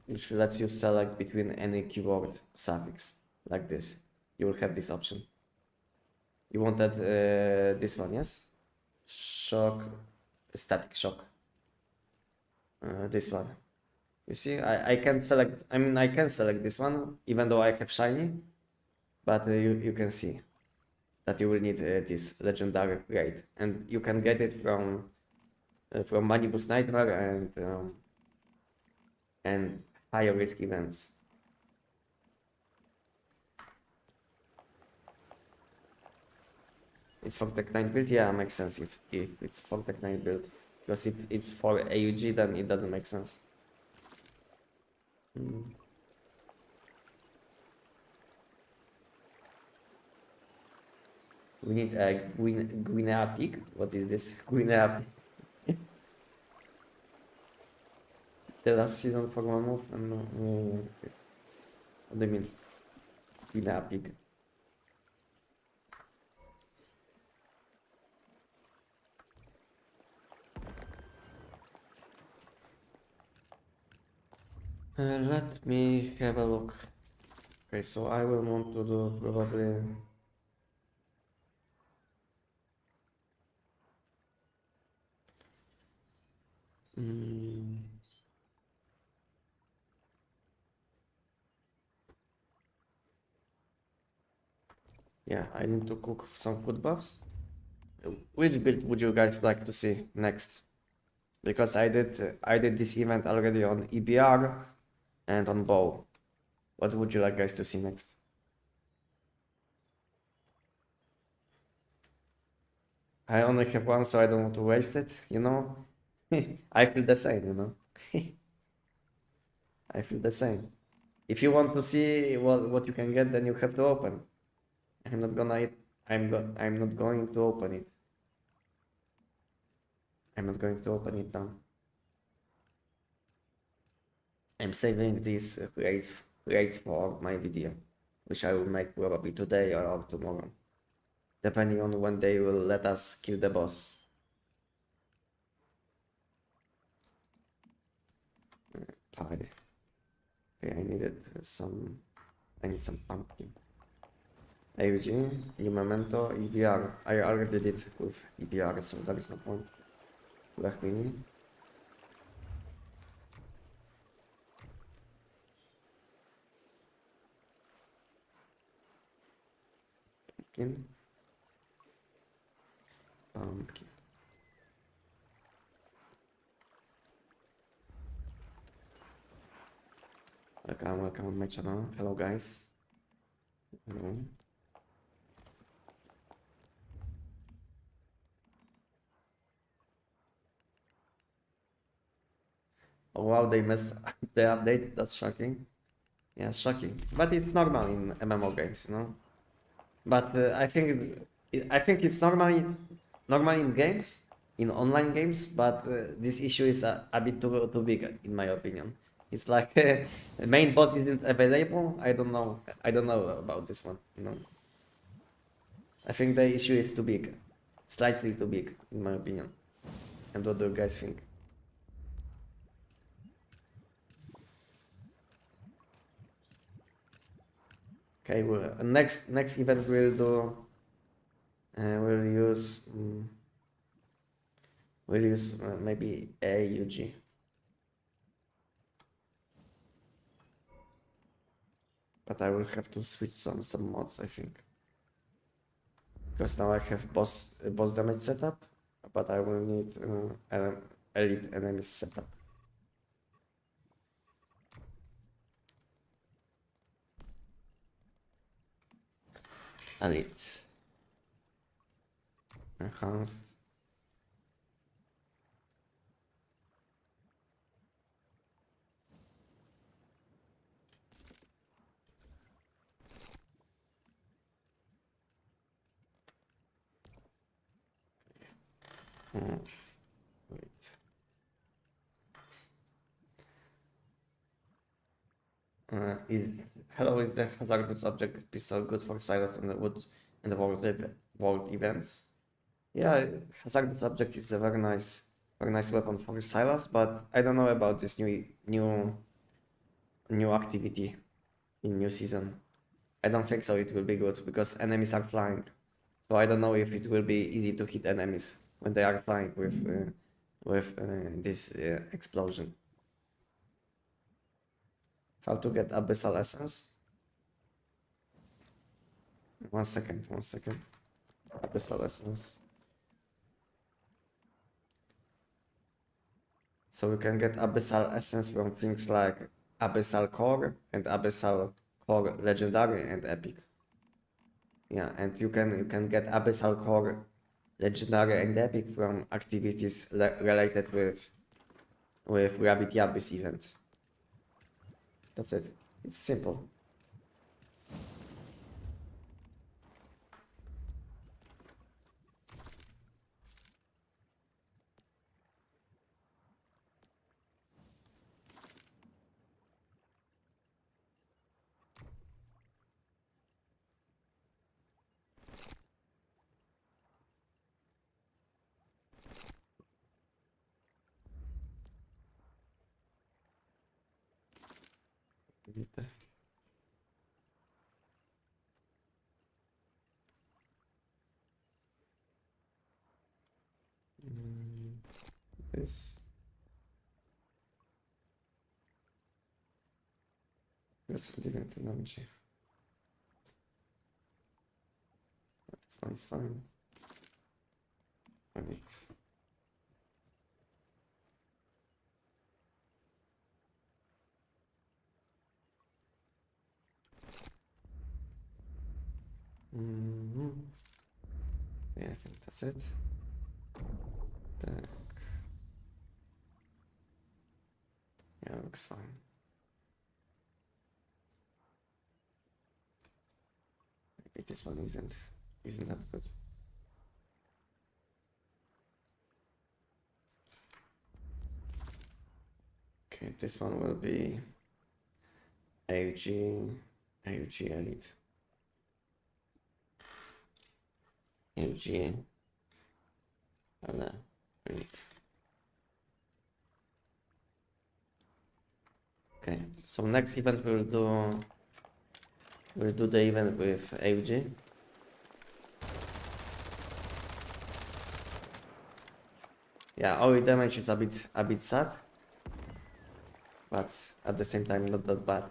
which lets you select between any keyword suffix, like this. You will have this option. You wanted this one, yes? Shock, static shock. This one. You see, I can select, I can select this one, even though I have shiny, but you can see that you will need this legendary grade, and you can get it from Manibus Nightmare and higher risk events. It's for Tech 9 build, yeah, makes sense if it's for Tech 9 build, because if it's for AUG, then it doesn't make sense. We need a Guinea pig. What is this? Guinea pig. The last season for one move? And what do you mean? Guinea pig. Let me have a look. Okay, so I will want to do probably. Yeah, I need to cook some food buffs. Which build would you guys like to see next? Because I did this event already on EBR and on bow. What would you like guys to see next? I only have one, so I don't want to waste it, you know? I feel the same, you know? I feel the same. If you want to see what you can get, then you have to open. I'm not gonna I'm not going to open it. I'm not going to open it now. I'm saving these raids for my video, which I will make probably today or tomorrow, depending on when they will let us kill the boss. Pie. Okay, I need some pumpkin. AUG, new memento, EBR. I already did with EBR, so there is no point. Black mini. Pumpkin. Welcome on my channel. Hello guys. Hello. Oh wow, they messed the update. That's shocking. Yeah, shocking. But it's normal in MMO games, you know. But I think it's normal in games, in online games. But this issue is a bit too big, in my opinion. It's like the main boss isn't available. I don't know. I don't know about this one. You know. I think the issue is too big, slightly too big, in my opinion. And what do you guys think? Okay, well, next event we'll do. We'll use maybe AUG. But I will have to switch some mods, I think. Because now I have boss damage setup, but I will need elite enemies setup. Elite. Enhanced. Wait. Hello, is the hazardous object pistol good for silence and wood and the world events? Yeah, hazardous object is a very nice weapon for Silas, but I don't know about this new new activity in new season. I don't think so it will be good because enemies are flying. So I don't know if it will be easy to hit enemies when they are flying with this explosion. How to get abyssal essence? 1 second, 1 second. Abyssal essence. So we can get abyssal essence from things like abyssal core and abyssal core legendary and epic. Yeah, and you can get abyssal core legendary and epic from activities related with gravity abyss event. That's it. It's simple. This. This living technology. This one is fine. Funny. Yeah, I think that's it. Yeah, looks fine. Maybe this one isn't that good. Okay, this one will be AUG Elite. AUG Elite. Okay, so next event we'll do the event with AUG. Yeah, our damage is a bit sad, but at the same time not that bad.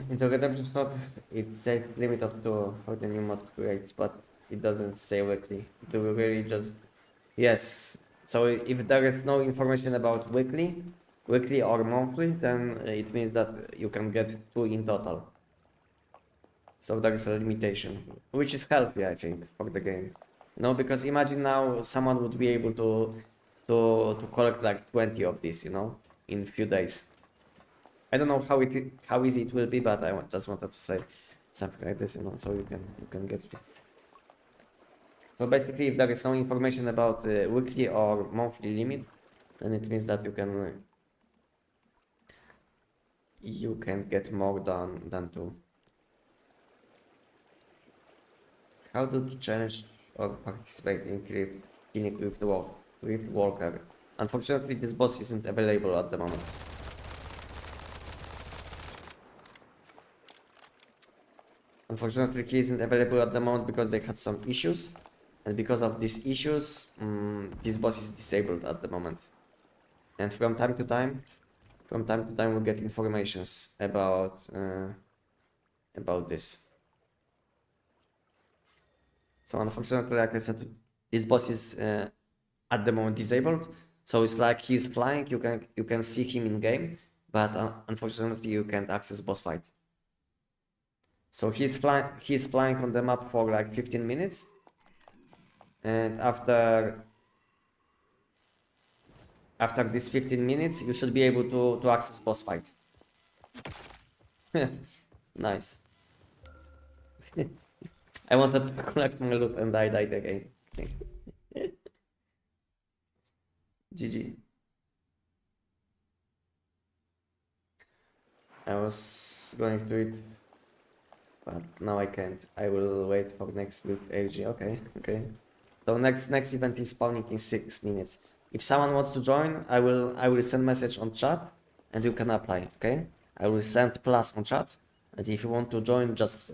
In the redemption shop, it says limit up to how the new mod creates, but it doesn't say weekly. Do we really just... Yes. So if there is no information about weekly or monthly, then it means that you can get 2 in total. So there is a limitation, which is healthy, I think, for the game. No, because imagine now someone would be able to collect like 20 of these, in few days. I don't know how easy it will be, but I just wanted to say something like this, so you can get. So basically, if there is no information about weekly or monthly limit, then it means that you can get more than 2. How to challenge or participate in killing Rift Walker? Unfortunately, this boss isn't available at the moment. Unfortunately, he isn't available at the moment because they had some issues, and because of these issues, this boss is disabled at the moment. And from time to time, we get informations about this. So unfortunately, like I said, this boss is at the moment disabled. So it's like he's flying. You can see him in game, but unfortunately, you can't access boss fight. So he's flying on the map for like 15 minutes, and after these 15 minutes, you should be able to access boss fight. Nice. I wanted to collect my loot and I died again. GG. I was going to eat But now I can't. I will wait for next week AG. Okay, okay. So next event is spawning in 6 minutes. If someone wants to join, I will send message on chat and you can apply, okay? I will send plus on chat, and if you want to join, just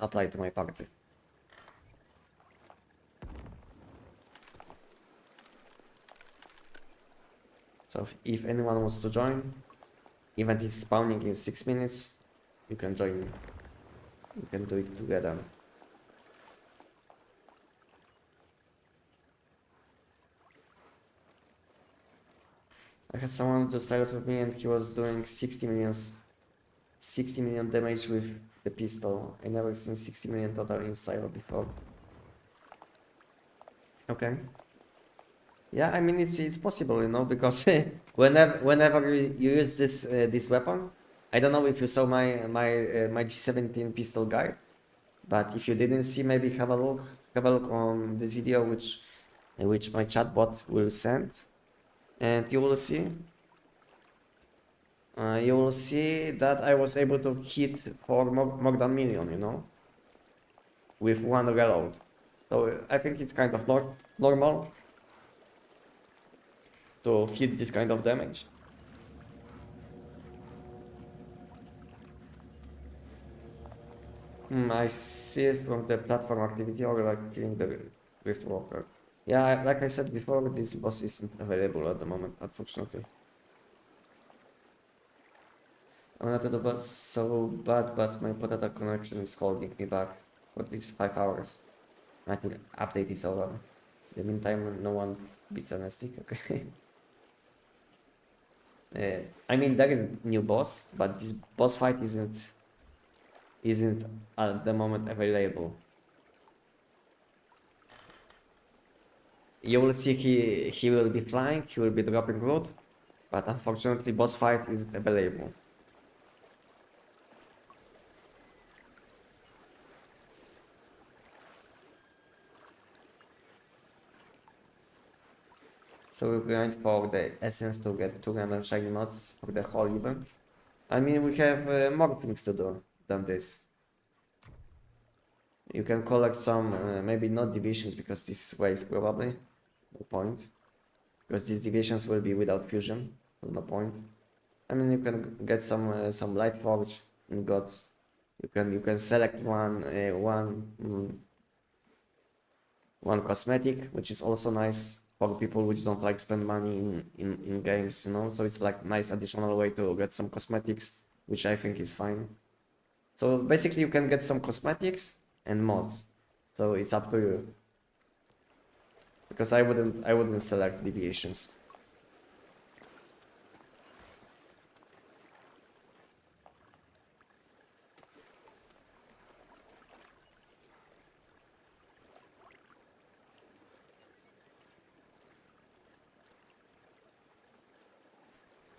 apply to my party. So if anyone wants to join, event is spawning in 6 minutes, you can join me. We can do it together. I had someone do sales with me and he was doing 60 million damage with the pistol. I never seen 60 million total in silo before. Okay. Yeah, I mean it's possible, you know, because whenever you use this weapon, I don't know if you saw my G17 pistol guide, but if you didn't see, maybe have a look on this video which my chatbot will send, and you will see that I was able to hit for more than million, you know, with one reload. So I think it's kind of normal to hit this kind of damage. I see it from the platform activity or like killing the Rift Walker. Yeah, like I said before, this boss isn't available at the moment, unfortunately. I'm not at the boss so bad, but my potato connection is holding me back for at least 5 hours. I think update is over. In the meantime, no one beats Anestic, okay? I mean, there is a new boss, but this boss fight isn't at the moment available. You will see he will be flying, he will be dropping loot, but unfortunately boss fight isn't available. So we grind for the essence to get 200 shiny mods for the whole event. I mean, we have more things to do than this. You can collect some, maybe not deviations, because this way is probably no point. Because these deviations will be without fusion, so no point. I mean, you can get some light forge in gods. You can select one cosmetic, which is also nice for people which don't like spend money in games, you know. So it's like nice additional way to get some cosmetics, which I think is fine. So basically, you can get some cosmetics and mods. So it's up to you. Because I wouldn't select deviations.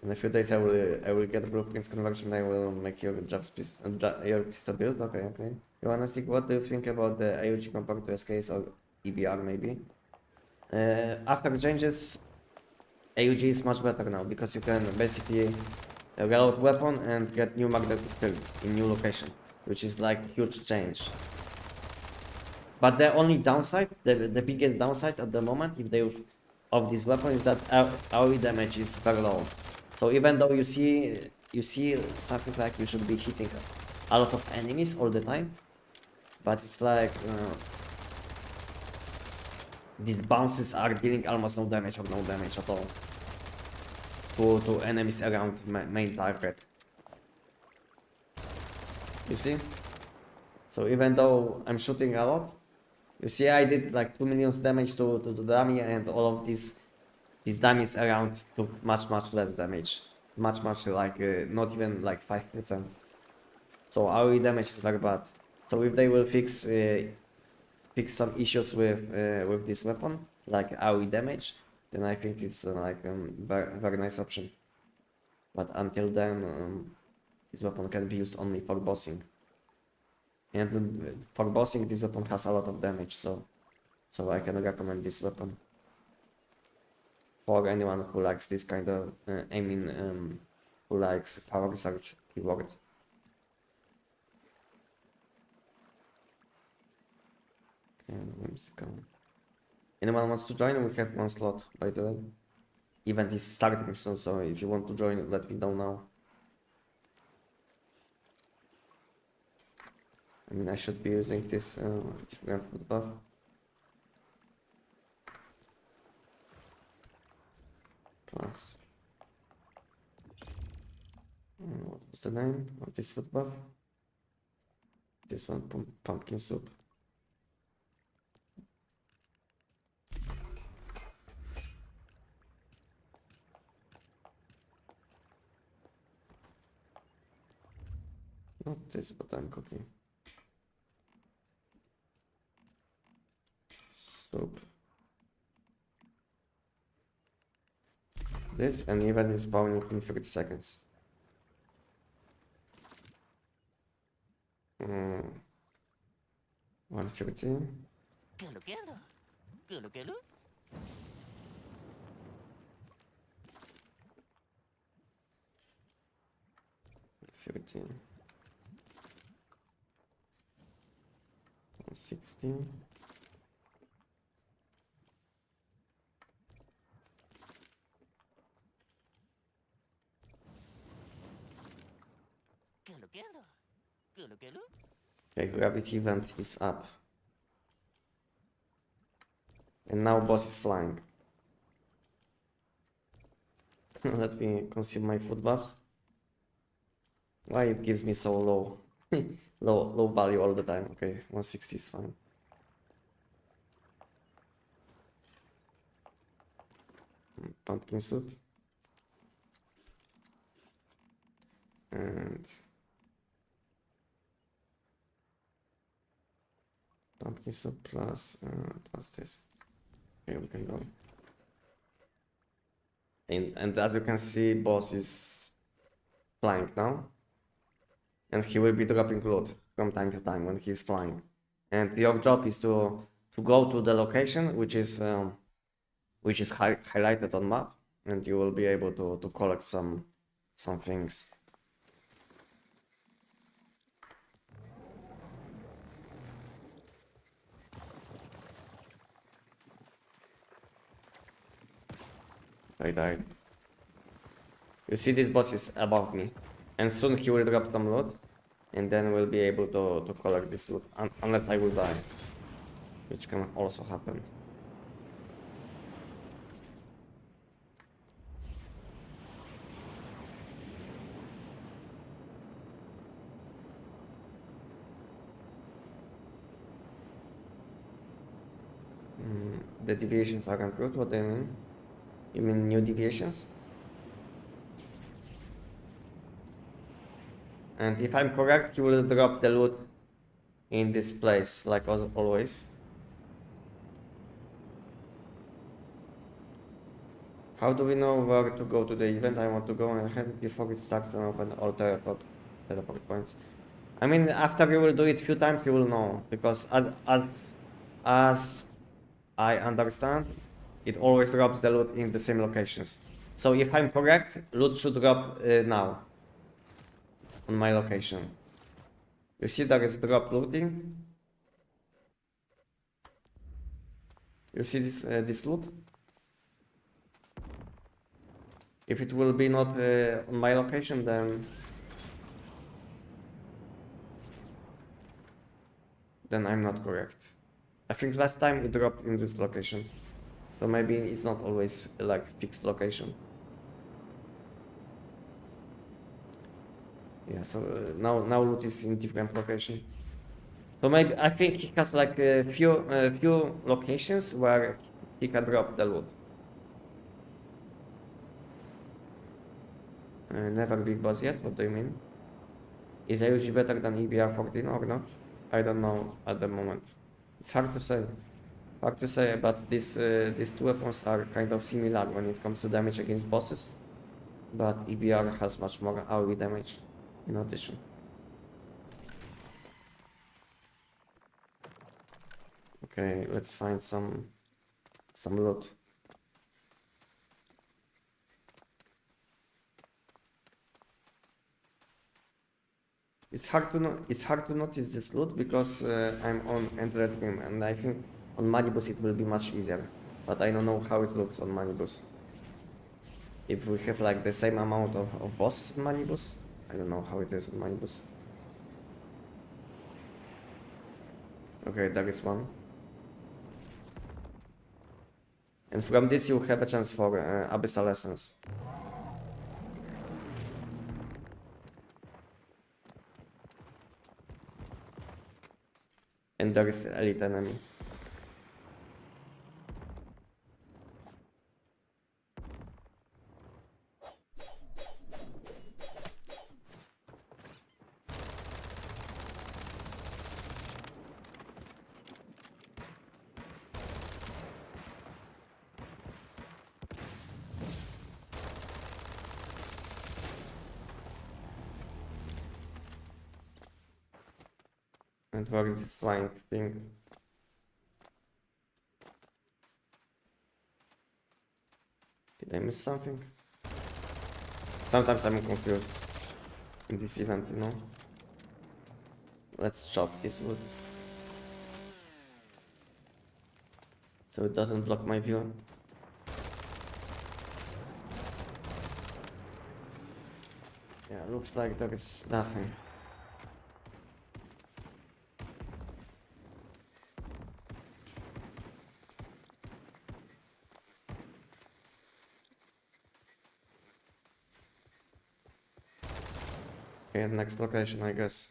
In a few days, I will get blueprints conversion. I will make your your pistol build. Okay, okay. You wanna see what do you think about the AUG compared to SKS or EBR maybe? After changes, AUG is much better now because you can basically reload weapon and get new magnetic field in new location, which is like huge change. But the only downside, the biggest downside at the moment, if they of this weapon is that AoE damage is very low. So even though you see something like you should be hitting a lot of enemies all the time, but it's like these bounces are dealing almost no damage or no damage at all to enemies around main target. You see? So even though I'm shooting a lot, you see I did like 2 million damage to the dummy, and all of these dummies around took much less damage. Much like not even like 5%. So AoE damage is very bad. So if they will fix some issues with this weapon, like AoE damage, then I think it's like very nice option. But until then, this weapon can be used only for bossing. And for bossing, this weapon has a lot of damage, so I can recommend this weapon for anyone who likes this kind of who likes power research keyword. And whimsical. Anyone wants to join? We have one slot, by the way. Event is starting soon, so if you want to join, let me know now. I mean, I should be using this different food buff. Plus. What was the name of this food buff? This one, pumpkin soup. Not this, but I'm cooking. Soup. This, and event is spawning in 30 seconds. 150. Gulu. 15. 16. Gulu. Okay, gravity event is up. And now boss is flying. Let me consume my food buffs. Why it gives me so low low value all the time? Okay, 160 is fine. Pumpkin soup. And pumpkin soup plus this. Okay, we can go. And as you can see, boss is flying now. And he will be dropping loot from time to time when he's flying. And your job is to go to the location which is highlighted on map, and you will be able to collect some things. I died. You see, this boss is above me, and soon he will drop some loot, and then we'll be able to collect this loot, unless I will die, which can also happen. The deviations aren't good. What do you mean? You mean new deviations? And if I'm correct, he will drop the loot in this place, like always. How do we know where to go to the event? I want to go ahead before it starts and open all teleport points. I mean, after you will do it a few times, you will know, because as I understand, it always drops the loot in the same locations. So if I'm correct, loot should drop now on my location. You see there is drop looting. You see this loot? If it will be not on my location, then I'm not correct. I think last time it dropped in this location, so maybe it's not always like fixed location. Yeah, so now loot is in different location. So maybe I think he has like a few locations where he can drop the loot. Never big boss yet. What do you mean? Is AUG better than EBR 14 or not? I don't know at the moment. It's hard to say. But these two weapons are kind of similar when it comes to damage against bosses. But EBR has much more AoE damage in addition. Okay, let's find some loot. It's hard to notice this loot because I'm on endless game, and I think on Manibus it will be much easier. But I don't know how it looks on Manibus. If we have like the same amount of bosses on Manibus, I don't know how it is on Manibus. Okay, there is one. And from this you have a chance for Abyssal Essence. And there is elite enemy. And where is this flying thing? Did I miss something? Sometimes I'm confused in this event, you know? Let's chop this wood. So it doesn't block my view. Yeah, looks like there is nothing. Okay, next location, I guess.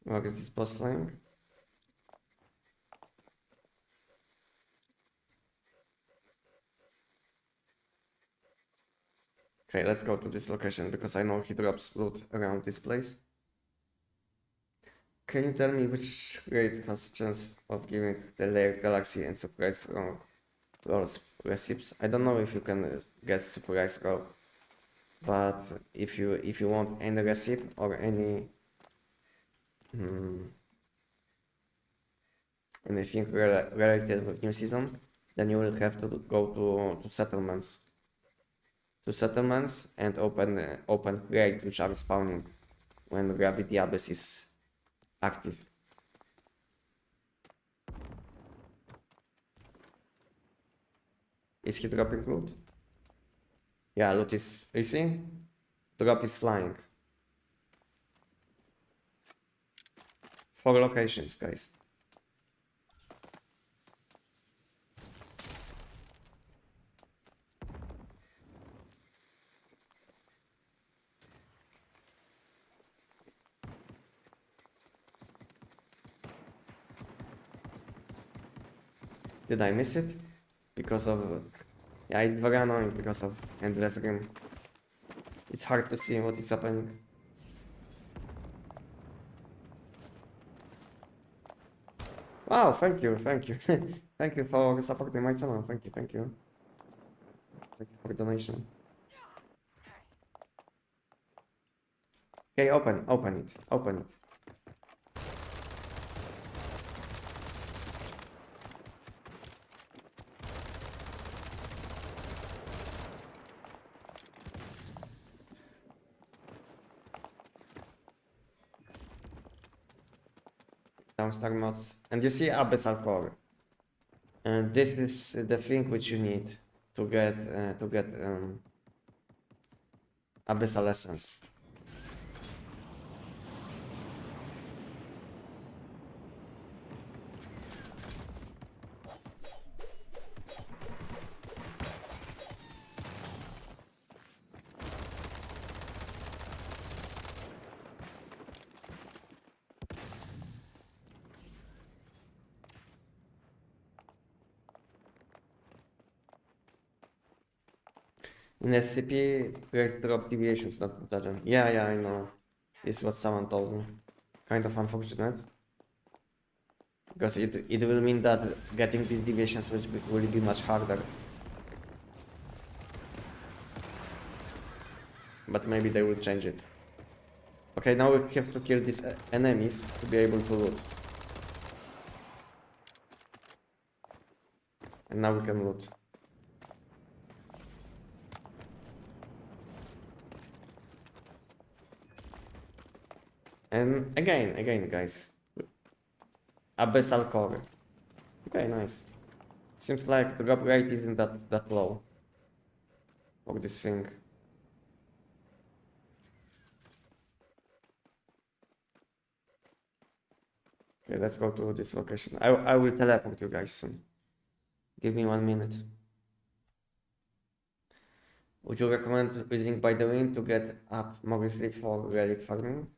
Where is this boss flying? Okay, let's go to this location because I know he drops loot around this place. Can you tell me which raid has a chance of giving the layered galaxy and surprise rolls receipts? I don't know if you can get surprise roll, but if you want any receipt or any anything related with new season, then you will have to go to settlements. To settlements and open raids which are spawning when Gravity Abyss is active. Is he dropping loot? Yeah, loot is, you see? Drop is flying. 4 locations, guys. Did I miss it? Because of... Yeah, it's very annoying because of endless game. It's hard to see what is happening. Wow, thank you. Thank you for supporting my channel. Thank you. Thank you for the donation. Okay, open it. Downstar mods. And you see Abyssal Core. And this is the thing which you need to get Abyssal Essence. In SCP, great drop deviations, not mutagen. Yeah, I know. This is what someone told me. Kind of unfortunate. Because it will mean that getting these deviations will be much harder. But maybe they will change it. Okay, now we have to kill these enemies to be able to loot. And now we can loot. And again, guys, abyssal core. Okay, nice. Seems like the drop rate isn't that low for this thing. Okay, let's go to this location. I will teleport you guys soon. Give me 1 minute. Would you recommend using by the wind to get up more easily for relic farming?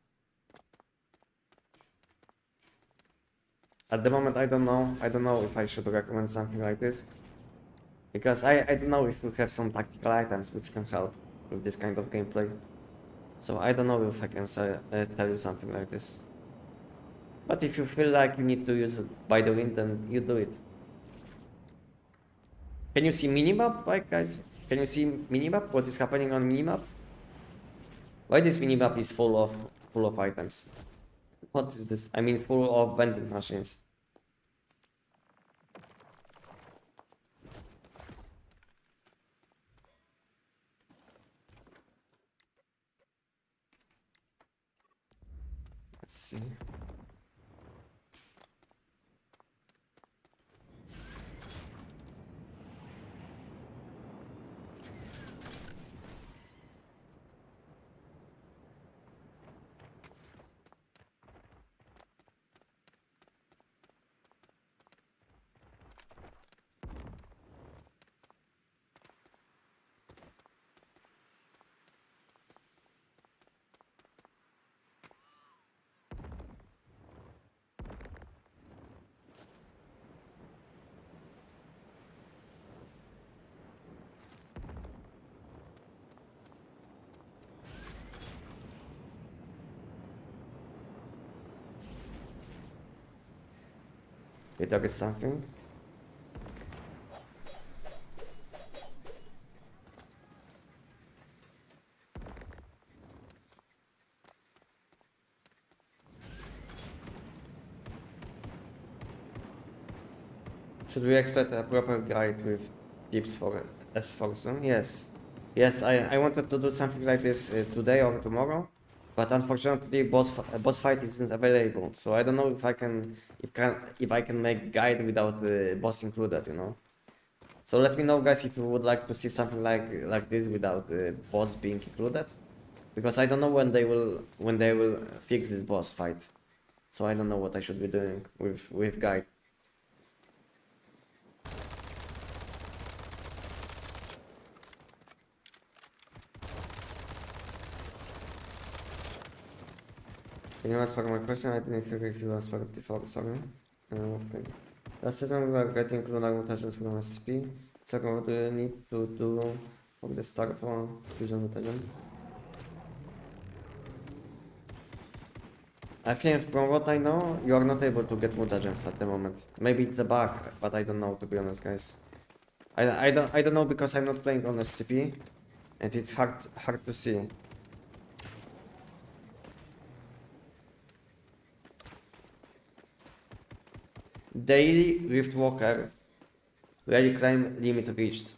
At the moment, I don't know. I don't know if I should recommend something like this. Because I don't know if we have some tactical items which can help with this kind of gameplay. So I don't know if I can tell you something like this. But if you feel like you need to use by the wind, then you do it. Can you see minimap, like guys? Can you see minimap? What is happening on minimap? Why this minimap is full of items? What is this? I mean, full of vending machines. Let's see. Okay, there is something. Should we expect a proper guide with tips for S4 soon? Yes. Yes, I wanted to do something like this today or tomorrow, but unfortunately boss fight isn't available. So I don't know if I can make guide without the boss included, you know. So let me know, guys, if you would like to see something like this without the boss being included, because I don't know when they will fix this boss fight. So I don't know what I should be doing with guide. Can you answer my question? I didn't hear if you answered before, sorry. Okay. Last season we were getting lunar mutations from SCP. Second, what do you need to do for the start for fusion mutation? I think from what I know, you are not able to get mutagens at the moment. Maybe it's a bug, but I don't know, to be honest, guys. I don't know because I'm not playing on SCP, and it's hard to see. Daily Rift Walker Rally Climb limit reached.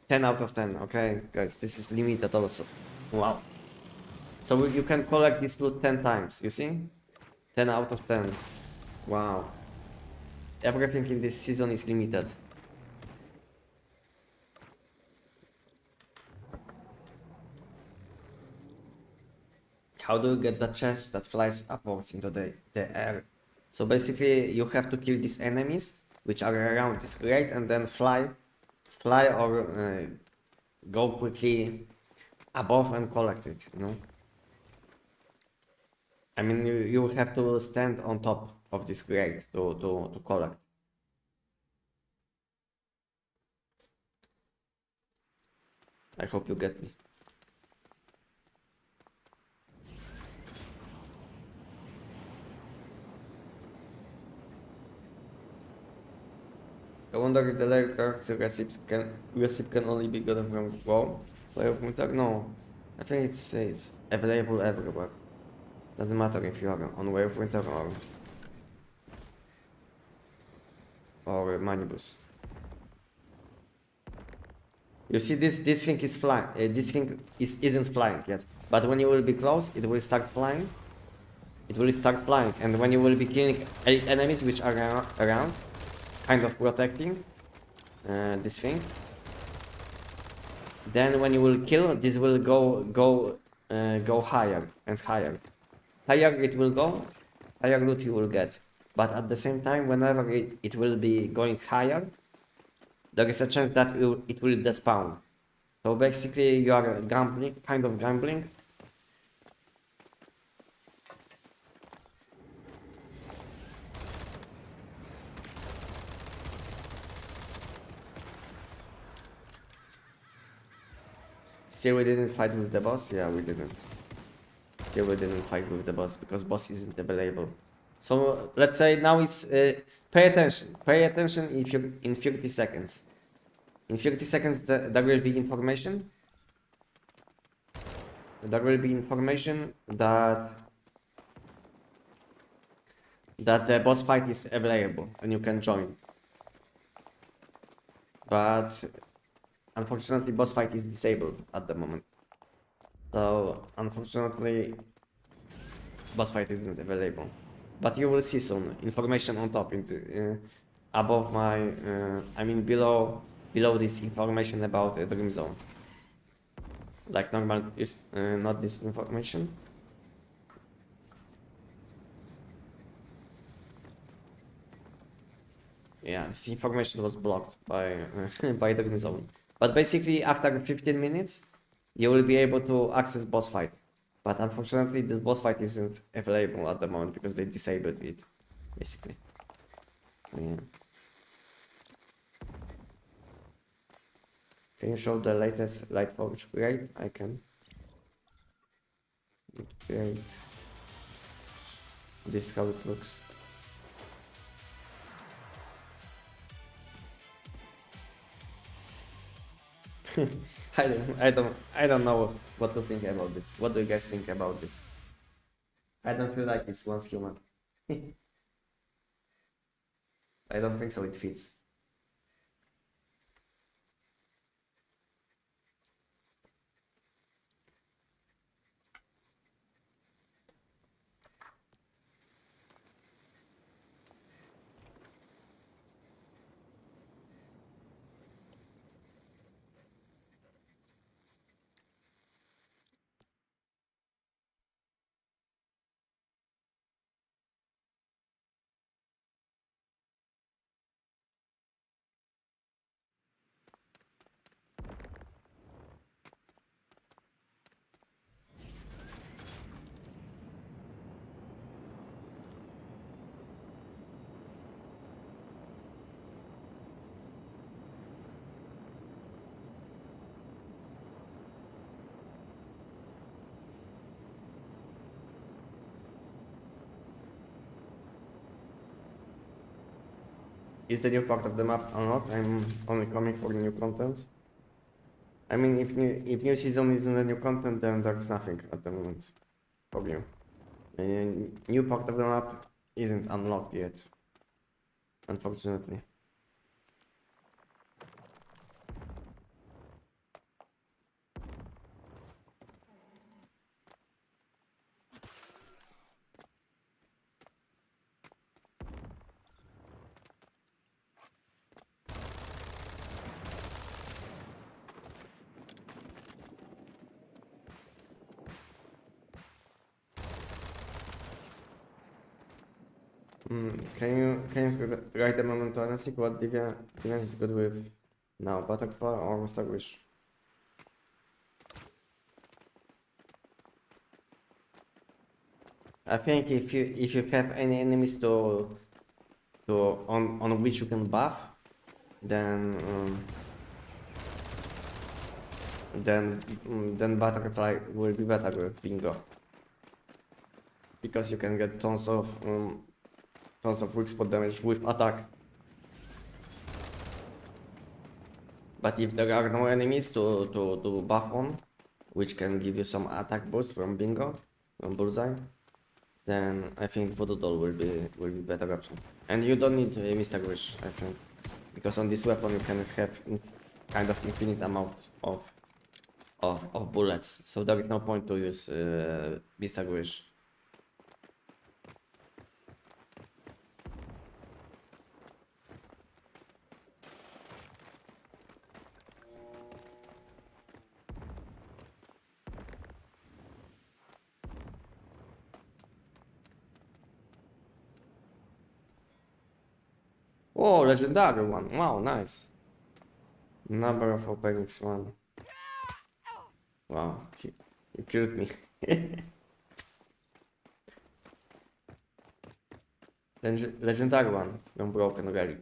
10 out of 10, okay guys, this is limited also. Wow. So you can collect this loot 10 times, you see? 10 out of 10. Wow. Everything in this season is limited. How do you get the chest that flies upwards into the air? So basically you have to kill these enemies which are around this crate and then fly or go quickly above and collect it, you know. I mean you have to stand on top of this crate to collect. I hope you get me. I wonder if the layer cards recipe can only be gotten from WoW. Way of Winter? No. I think it's available everywhere. Doesn't matter if you are on Way of Winter or Manibus. You see this thing is flying. This thing isn't flying yet. But when you will be close, it will start flying. it will start flying, and when you will be killing enemies which are around, kind of protecting this thing, then when you will kill, this will go higher and higher. Higher it will go, higher loot you will get. But at the same time, whenever it will be going higher, there is a chance that it will despawn. So basically you are gambling, kind of gambling. Still we didn't fight with the boss? Yeah, we didn't. Still we didn't fight with the boss because boss isn't available. So let's say now it's pay attention. Pay attention if you in 30 seconds. In 30 seconds there will be information. There will be information that the boss fight is available and you can join. But unfortunately boss fight is disabled at the moment. So unfortunately boss fight isn't available. But you will see soon information on top above my I mean below this information about the Dream Zone. Like normal is not this information. Yeah, this information was blocked by by the Dream Zone. But basically after 15 minutes you will be able to access boss fight. But unfortunately this boss fight isn't available at the moment because they disabled it, basically. Yeah. Can you show the latest Lightforge grade? I can. Great. This is how it looks. I don't know what to think about this. What do you guys think about this? I don't feel like it's once human. I don't think so, it fits. Is the new part of the map unlocked? I'm only coming for new content. I mean, if new season isn't the new content, then there's nothing at the moment for you. And new part of the map isn't unlocked yet, unfortunately. Can you write a moment to Anestic what defense is good with now, Butterfly or Starwish? I think if you have any enemies on which you can buff, then Butterfly will be better with Bingo, because you can get tons of weak spot damage with attack. But if there are no enemies to buff on, which can give you some attack boost from Bingo, from Bullseye, then I think Voodoo Doll will be better option. And you don't need Mr. Wish, I think, because on this weapon you can have kind of infinite amount of bullets, so there is no point to use Mr. Wish. Oh, legendary one. Wow, nice. Number of openings 1. Wow, you killed me. Legendary one from Broken Relic.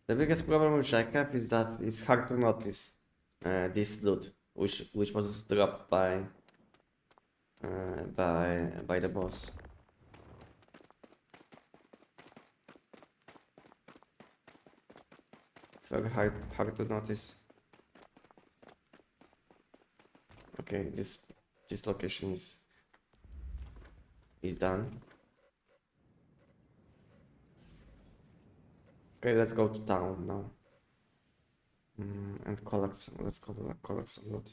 The biggest problem which I have is that it's hard to notice this loot, which was dropped by the boss. It's very hard to notice. Okay, this location is done. Okay, let's go to town now. And collect some. Let's go collect some loot.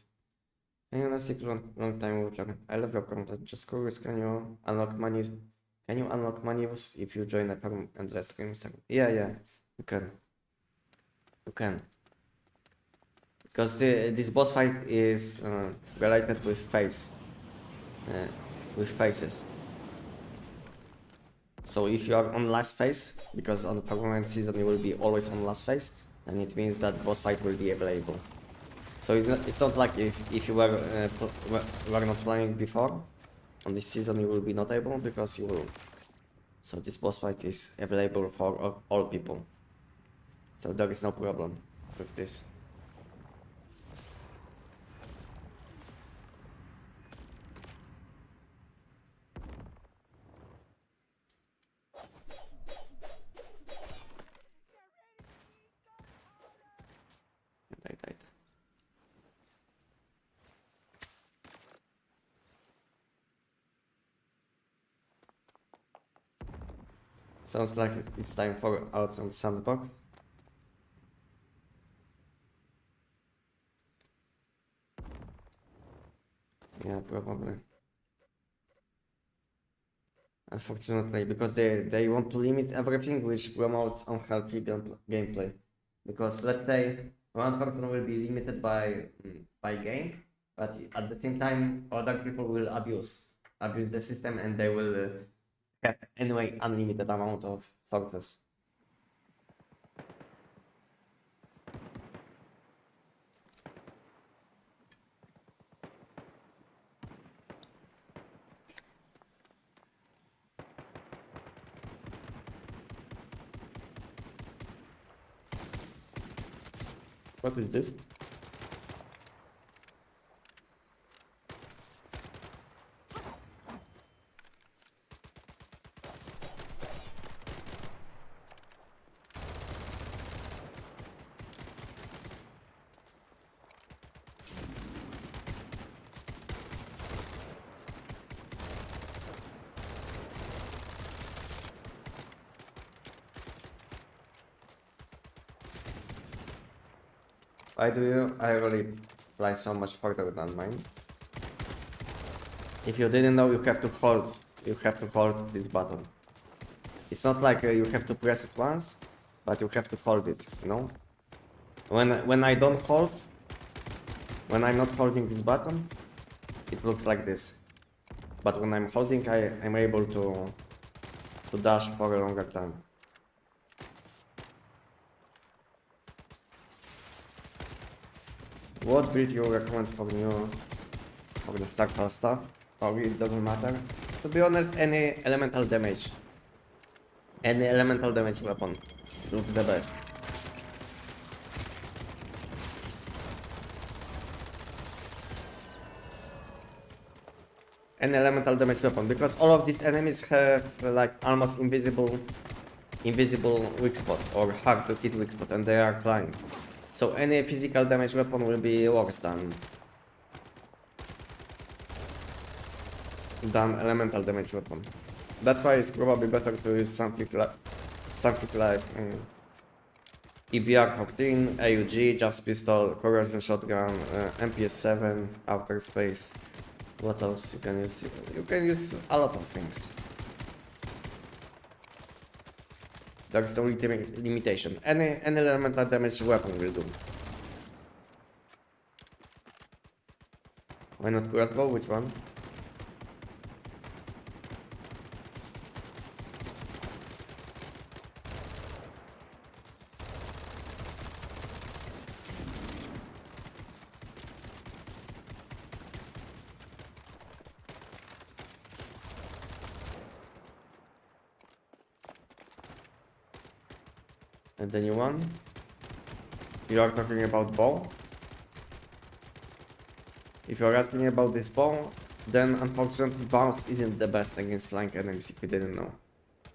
Hey, Anestic, long time watcher. I love your content. Just curious, can you unlock money? Can you unlock money if you join a permanent live stream server? Yeah, you can. You can. Because this boss fight is related with faces. So if you are on last phase, because on the permanent season you will be always on last phase, then it means that boss fight will be available. So it's not like if you were not playing before, on this season you will be not able, because you will. So this boss fight is available for all people. So there is no problem with this. I died. Sounds like it's time for out on sandbox. Yeah, probably. Unfortunately, because they want to limit everything which promotes unhealthy gameplay. Because let's say one person will be limited by game, but at the same time other people will abuse the system, and they will have anyway unlimited amount of sources. What is this? Why do you really fly so much further than mine? If you didn't know, you have to hold this button. It's not like you have to press it once, but you have to hold it, you know? When I don't hold, when I'm not holding this button, it looks like this. But when I'm holding, I'm able to dash for a longer time. What build you recommend for the Starfall stuff? Or it doesn't matter? To be honest, any elemental damage weapon looks the best. An elemental damage weapon, because all of these enemies have like almost invisible weak spot, or hard to hit weak spot, and they are flying. So any physical damage weapon will be worse than elemental damage weapon. That's why it's probably better to use something like EBR-14, AUG, Javs Pistol, Corrosion Shotgun, MPS-7, Outer Space. What else you can use? You can use a lot of things. That's the only limitation. Any elemental damage weapon will do. Why not crossbow? Which one? And the new one? You are talking about bow? If you're asking about this bow, then unfortunately bounce isn't the best against flank enemies if you didn't know.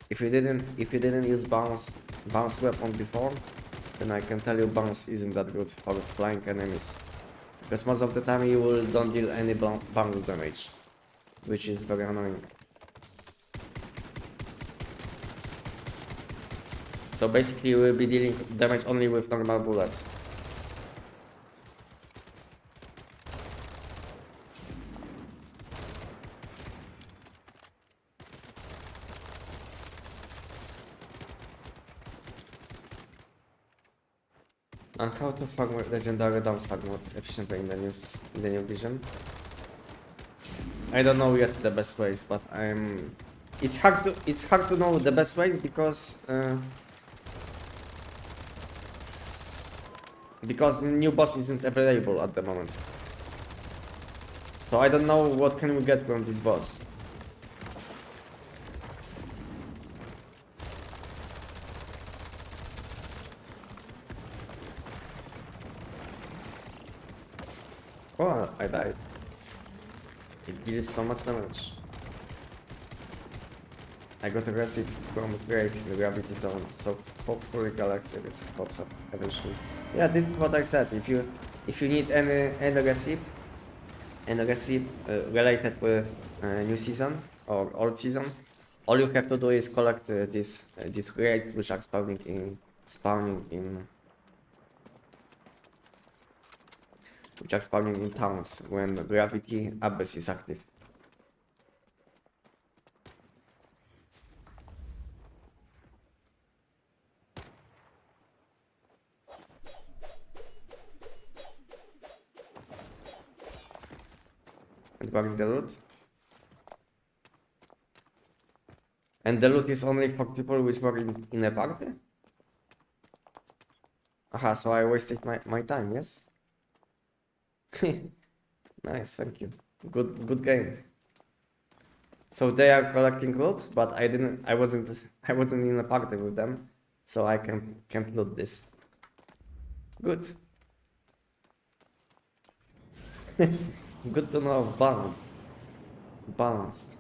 If you didn't use bounce weapon before, then I can tell you bounce isn't that good for flank enemies. Because most of the time you will don't deal any bounce damage, which is very annoying. So basically you will be dealing damage only with normal bullets. And how to farm legendary downstack more efficiently in the new vision? I don't know yet the best ways, but it's hard to know the best ways because the new boss isn't available at the moment. So I don't know what can we get from this boss. Oh, I died. It deals so much damage. I got aggressive from break the gravity zone, so hopefully Galaxy pops up eventually. Yeah, this is what I said. If you need any aggressive related with new season or old season, all you have to do is collect these crates which are spawning in towns when gravity abyss is active. And where is the loot? And the loot is only for people which were in a party? Aha, so I wasted my time, yes? Nice, thank you. Good game. So they are collecting loot, but I wasn't in a party with them, so I can't loot this. Good. Good to know. Balanced. Balanced.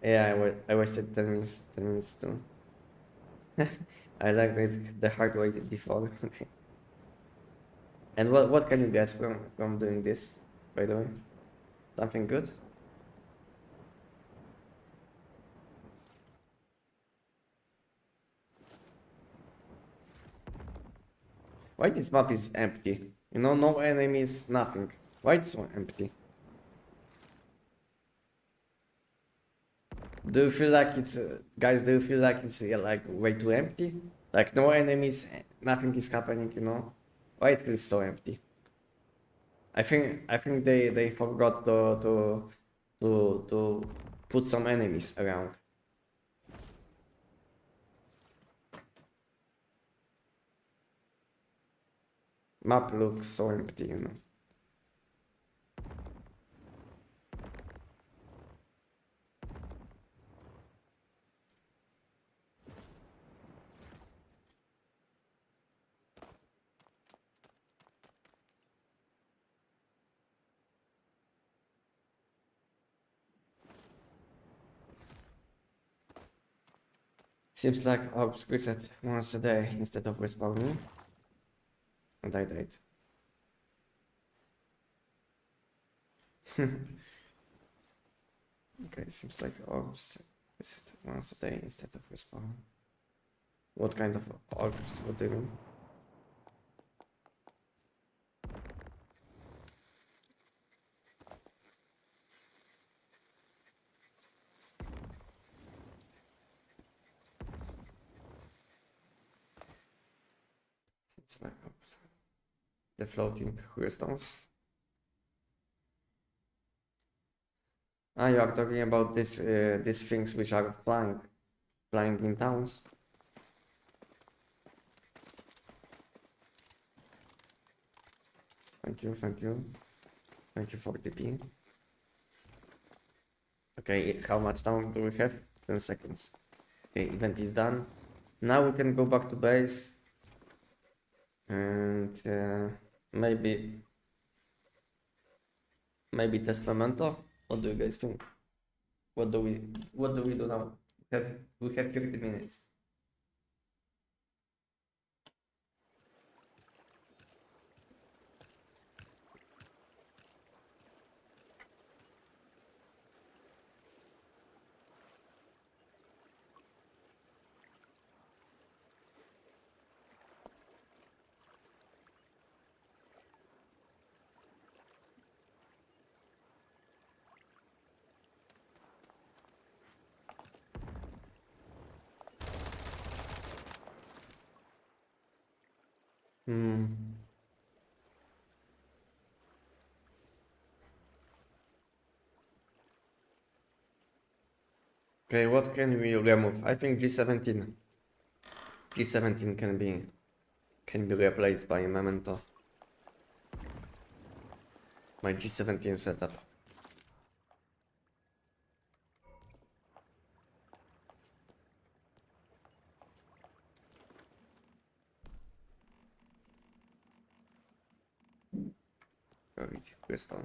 Yeah, I wasted 10 minutes too. I liked it the hard way before. And what can you get from doing this, by the way? Something good? Why this map is empty? You know, no enemies, nothing. Why it's so empty? Do you feel like it's guys? Do you feel like it's like way too empty? Like no enemies, nothing is happening. You know, why it feels so empty? I think they forgot to put some enemies around. Map looks so empty, you know. Seems like orbs reset once a day instead of respawning. And I died. Okay, seems like orbs reset once a day instead of respawning. What kind of orbs? What do you mean? Seems like orbs. The floating crystals. Ah, you are talking about these things which are flying in towns. Thank you, thank you. Thank you for TP. Okay, how much time do we have? 10 seconds. Okay, event is done. Now we can go back to base. And maybe test memento. What do you guys think? What do we do now? We have 30 minutes. Hmm. Okay, what can we remove? I think G17. G17 can be replaced by memento. My G17 setup. Gravity crystal.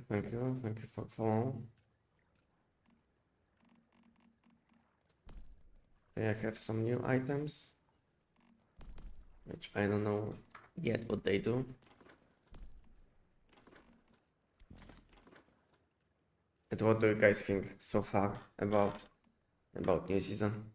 Thank you for follow. Okay, I have some new items, which I don't know yet what they do. And what do you guys think so far about new season?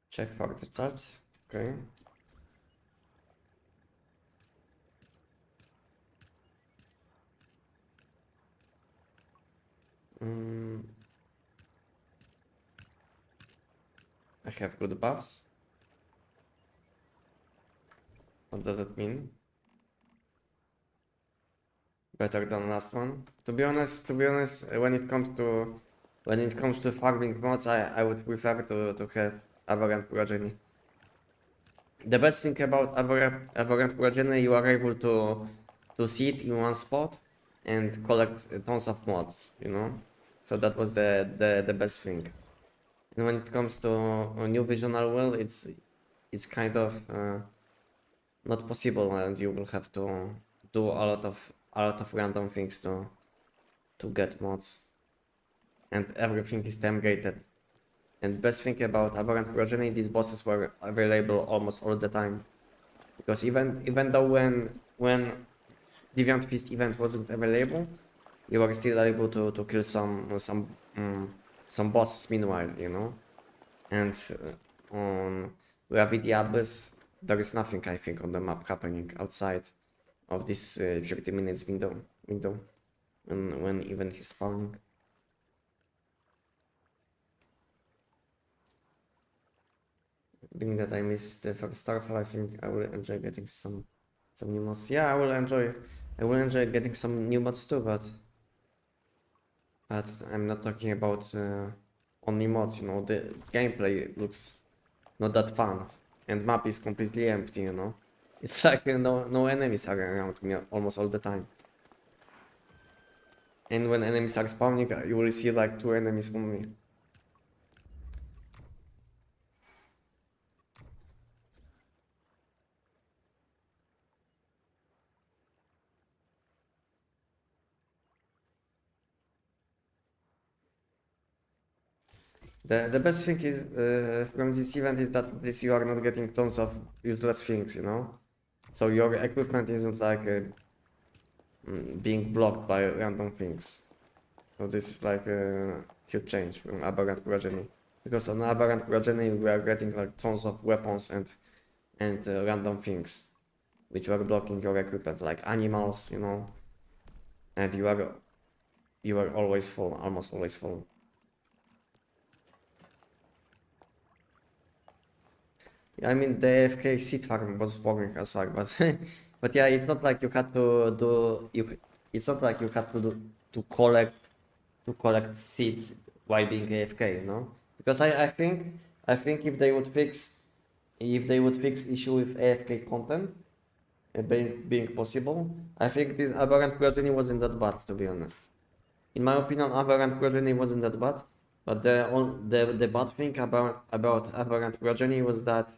Check for the chat. Okay. I have good buffs. What does it mean? Better than last one. To be honest, when it comes to farming mods, I would prefer to have aberrant progeny. The best thing about aberrant progeny, you are able to see it in one spot and collect tons of mods, you know. So that was the best thing. And when it comes to a new visual world, it's kind of not possible, and you will have to do a lot of random things to get mods, and everything is time gated. And best thing about aberrant progeny, these bosses were available almost all the time, because even though when Deviant Feast event wasn't available, you were still able to kill some bosses meanwhile, you know. And on Gravity Abyss, there is nothing, I think, on the map happening outside of this 30 minutes window when event is spawning. Being that I missed the first Starfall, I think I will enjoy getting some new mods. Yeah, I will enjoy getting some new mods too, but I'm not talking about only mods, you know. The gameplay looks not that fun, and map is completely empty, you know. It's like no enemies are around me almost all the time. And when enemies are spawning, you will see like 2 enemies only. The best thing is from this event is that at least you are not getting tons of useless things, you know. So your equipment isn't like being blocked by random things. So this is like a huge change from Aberrant Progeny. Because on Aberrant Progeny we are getting like tons of weapons and random things which were blocking your equipment, like animals, you know. And you are always full, almost always full. Yeah, I mean the AFK seed farm was boring as fuck, but but yeah, it's not like you had to do it's not like you had to do to collect seeds while being AFK, you know? Because I think if they would fix issue with AFK content being possible, I think this Aberrant Progeny wasn't that bad, to be honest. In my opinion, Aberrant Progeny wasn't that bad, but the bad thing about Aberrant Progeny was that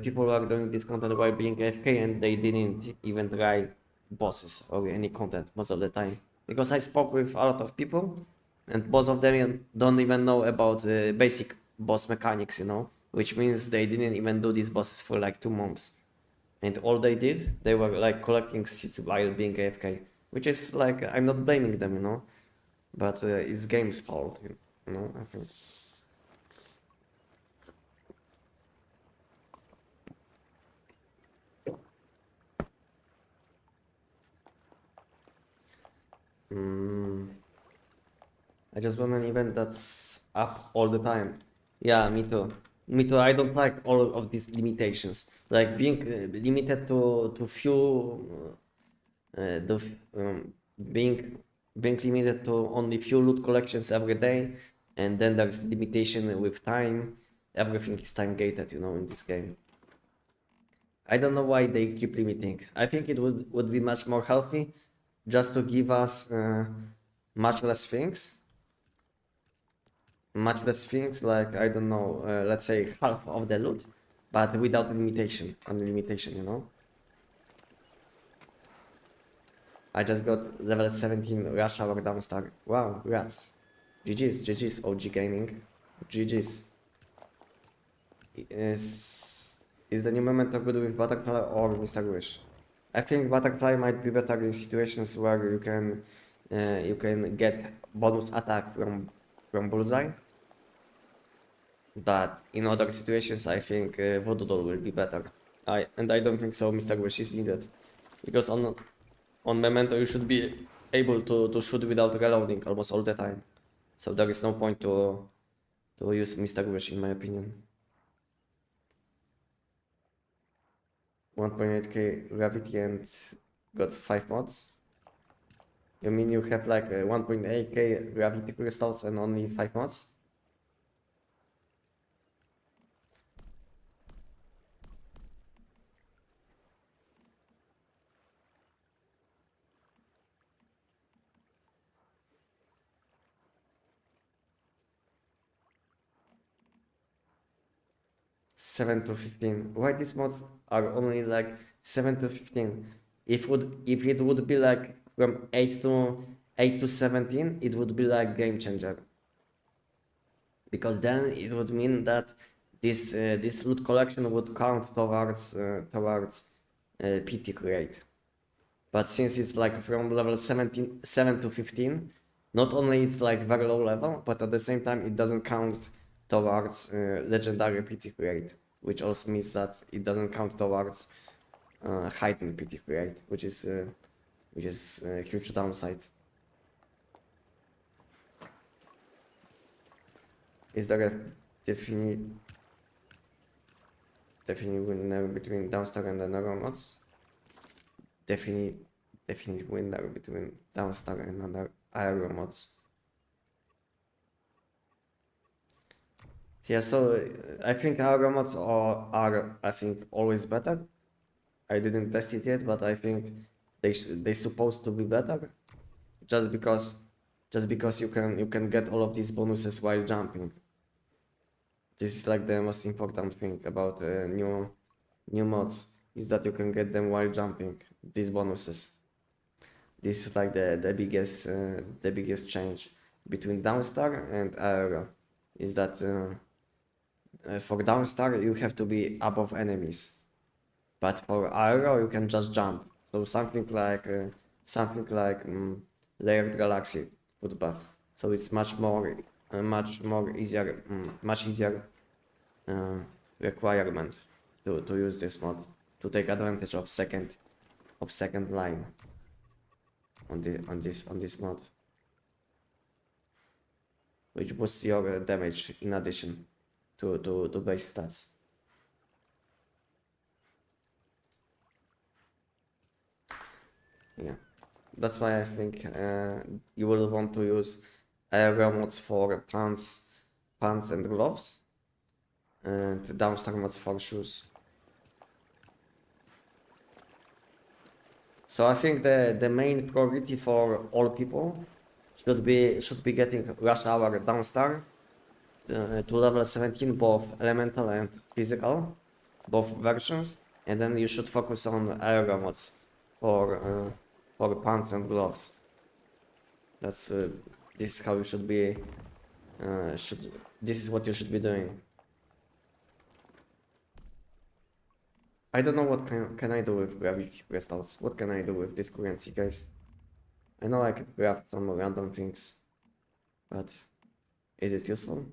people were doing this content while being AFK and they didn't even try bosses or any content most of the time. Because I spoke with a lot of people and most of them don't even know about basic boss mechanics, you know, which means they didn't even do these bosses for like 2 months. And all they were like collecting seeds while being AFK, which is like, I'm not blaming them, you know, but it's game's fault, you know, I think. I just want an event that's up all the time. Yeah, me too. Me too. I don't like all of these limitations. Like being limited to few, the being limited to only few loot collections every day, and then there's limitation with time. Everything is time gated, you know, in this game. I don't know why they keep limiting. I think it would be much more healthy just to give us much less things like, I don't know, let's say half of the loot, but without limitation, you know. I just got level 17 Rush Hour Downstar. Wow, rats. GG's OG Gaming. GG's. Is the new Memento good with Butterfly or Mr. Wish? I think Butterfly might be better in situations where you can get bonus attack from Bullseye. But in other situations, I think Voodoo Doll will be better. I don't think so. Mr. Wish is needed because on Memento you should be able to shoot without reloading almost all the time. So there is no point to use Mr. Wish, in my opinion. 1.8k gravity and got 5 mods. You mean you have like 1.8k gravity crystals and only 5 mods? Seven to 15. Why these mods are only like 7 to 15? If it would be like from 8 to 17, it would be like game changer. Because then it would mean that this loot collection would count towards PT create. But since it's like from level 7 to 15, not only it's like very low level, but at the same time it doesn't count towards legendary PT rate, which also means that it doesn't count towards heightened PT rate, which is a huge downside. Is there a definite winner between Downstar and the Neuromods? Definite winner between Downstar and other Aeromods. Yeah, so I think Aeromods are I think always better. I didn't test it yet, but I think they're supposed to be better, just because you can get all of these bonuses while jumping. This is like the most important thing about new mods, is that you can get them while jumping, these bonuses. This is like the biggest change between Downstar and Aero, is that for Downstar you have to be above enemies, but for Aero you can just jump. So something like layered galaxy foot buff. So it's much easier requirement to use this mod, to take advantage of second line on this mod, which boosts your damage in addition to base stats. Yeah, that's why I think you will want to use aerial mods for pants and gloves, and Downstar mods for shoes. So I think the main priority for all people should be getting Rush Hour Downstar to level 17, both elemental and physical, both versions, and then you should focus on aerial mods for pants and gloves. That's this is how you should be. This is what you should be doing. I don't know what can I do with gravity crystals. What can I do with this currency, guys? I know I could craft some random things, but is it useful?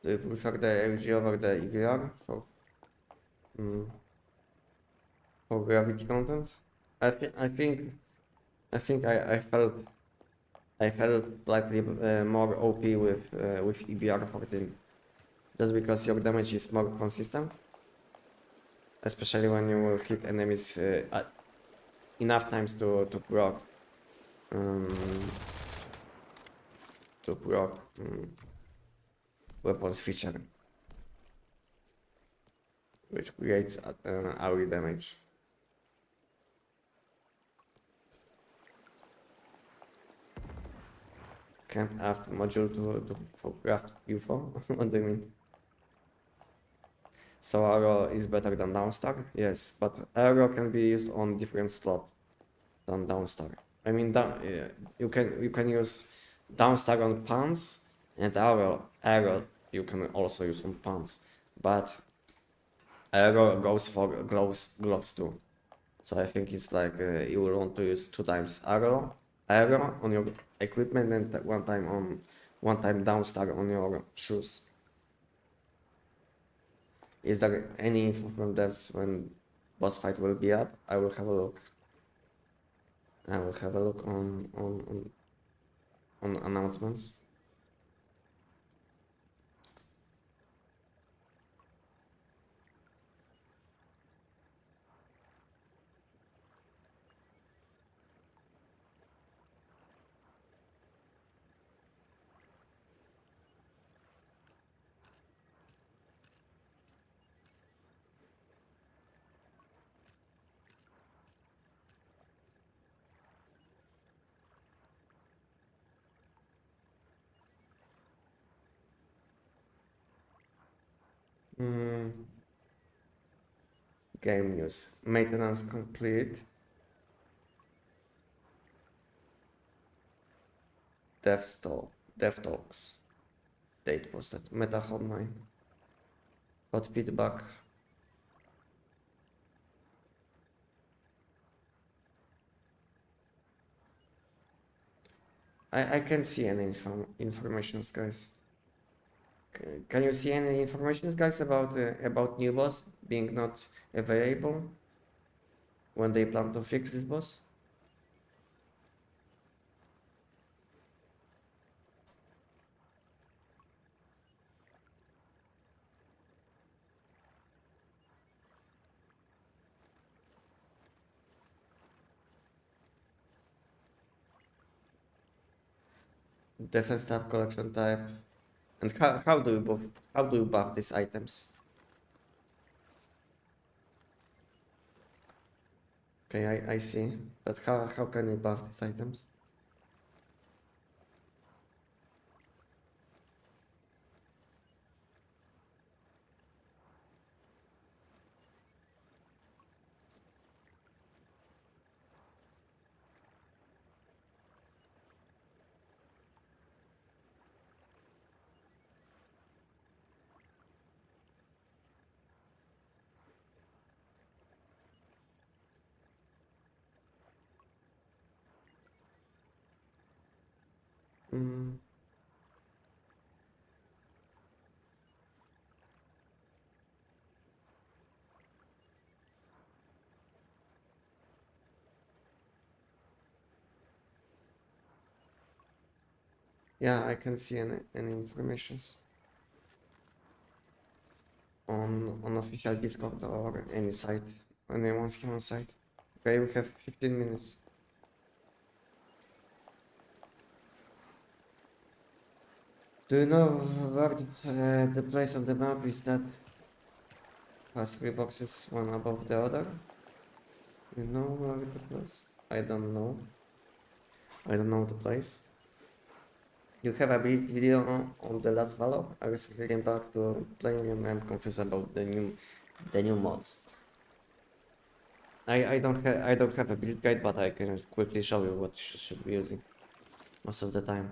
Do you prefer the LG over the EVR for gravity content? I think I felt slightly more OP with EBR 14, just because your damage is more consistent, especially when you will hit enemies enough times to proc weapons feature, which creates AoE damage. Can't add module for craft UFO? What do you mean? So Arrow is better than Downstar? Yes, but Arrow can be used on different slot than Downstar. I mean, you can use Downstar on pants, and Arrow you can also use on pants, but Arrow goes for gloves too. So I think it's like you will want to use 2 times Arrow on your equipment, and one time Downstar on your shoes. Is there any info from devs when boss fight will be up? I will have a look. I will have a look on announcements. Game news. Maintenance complete. Dev Talks. Date posted. Meta hotline. Hot feedback. I can't see any informations, guys. Can you see any informations, guys, about new boss being not available when they plan to fix this boss? Defense type, collection type, and how do you buff these items? Okay, I see, but how can you buff these items? Mm. Yeah, I can see any informations on official Discord or any site, anyone's human site. Okay, we have 15 minutes. Do you know where the place of the map is that has 3 boxes, one above the other? You know where the place? I don't know. I don't know the place. You have a build video on the last Valo? I recently came back to playing and I'm confused about the new mods. I don't have a build guide, but I can quickly show you what you should be using most of the time.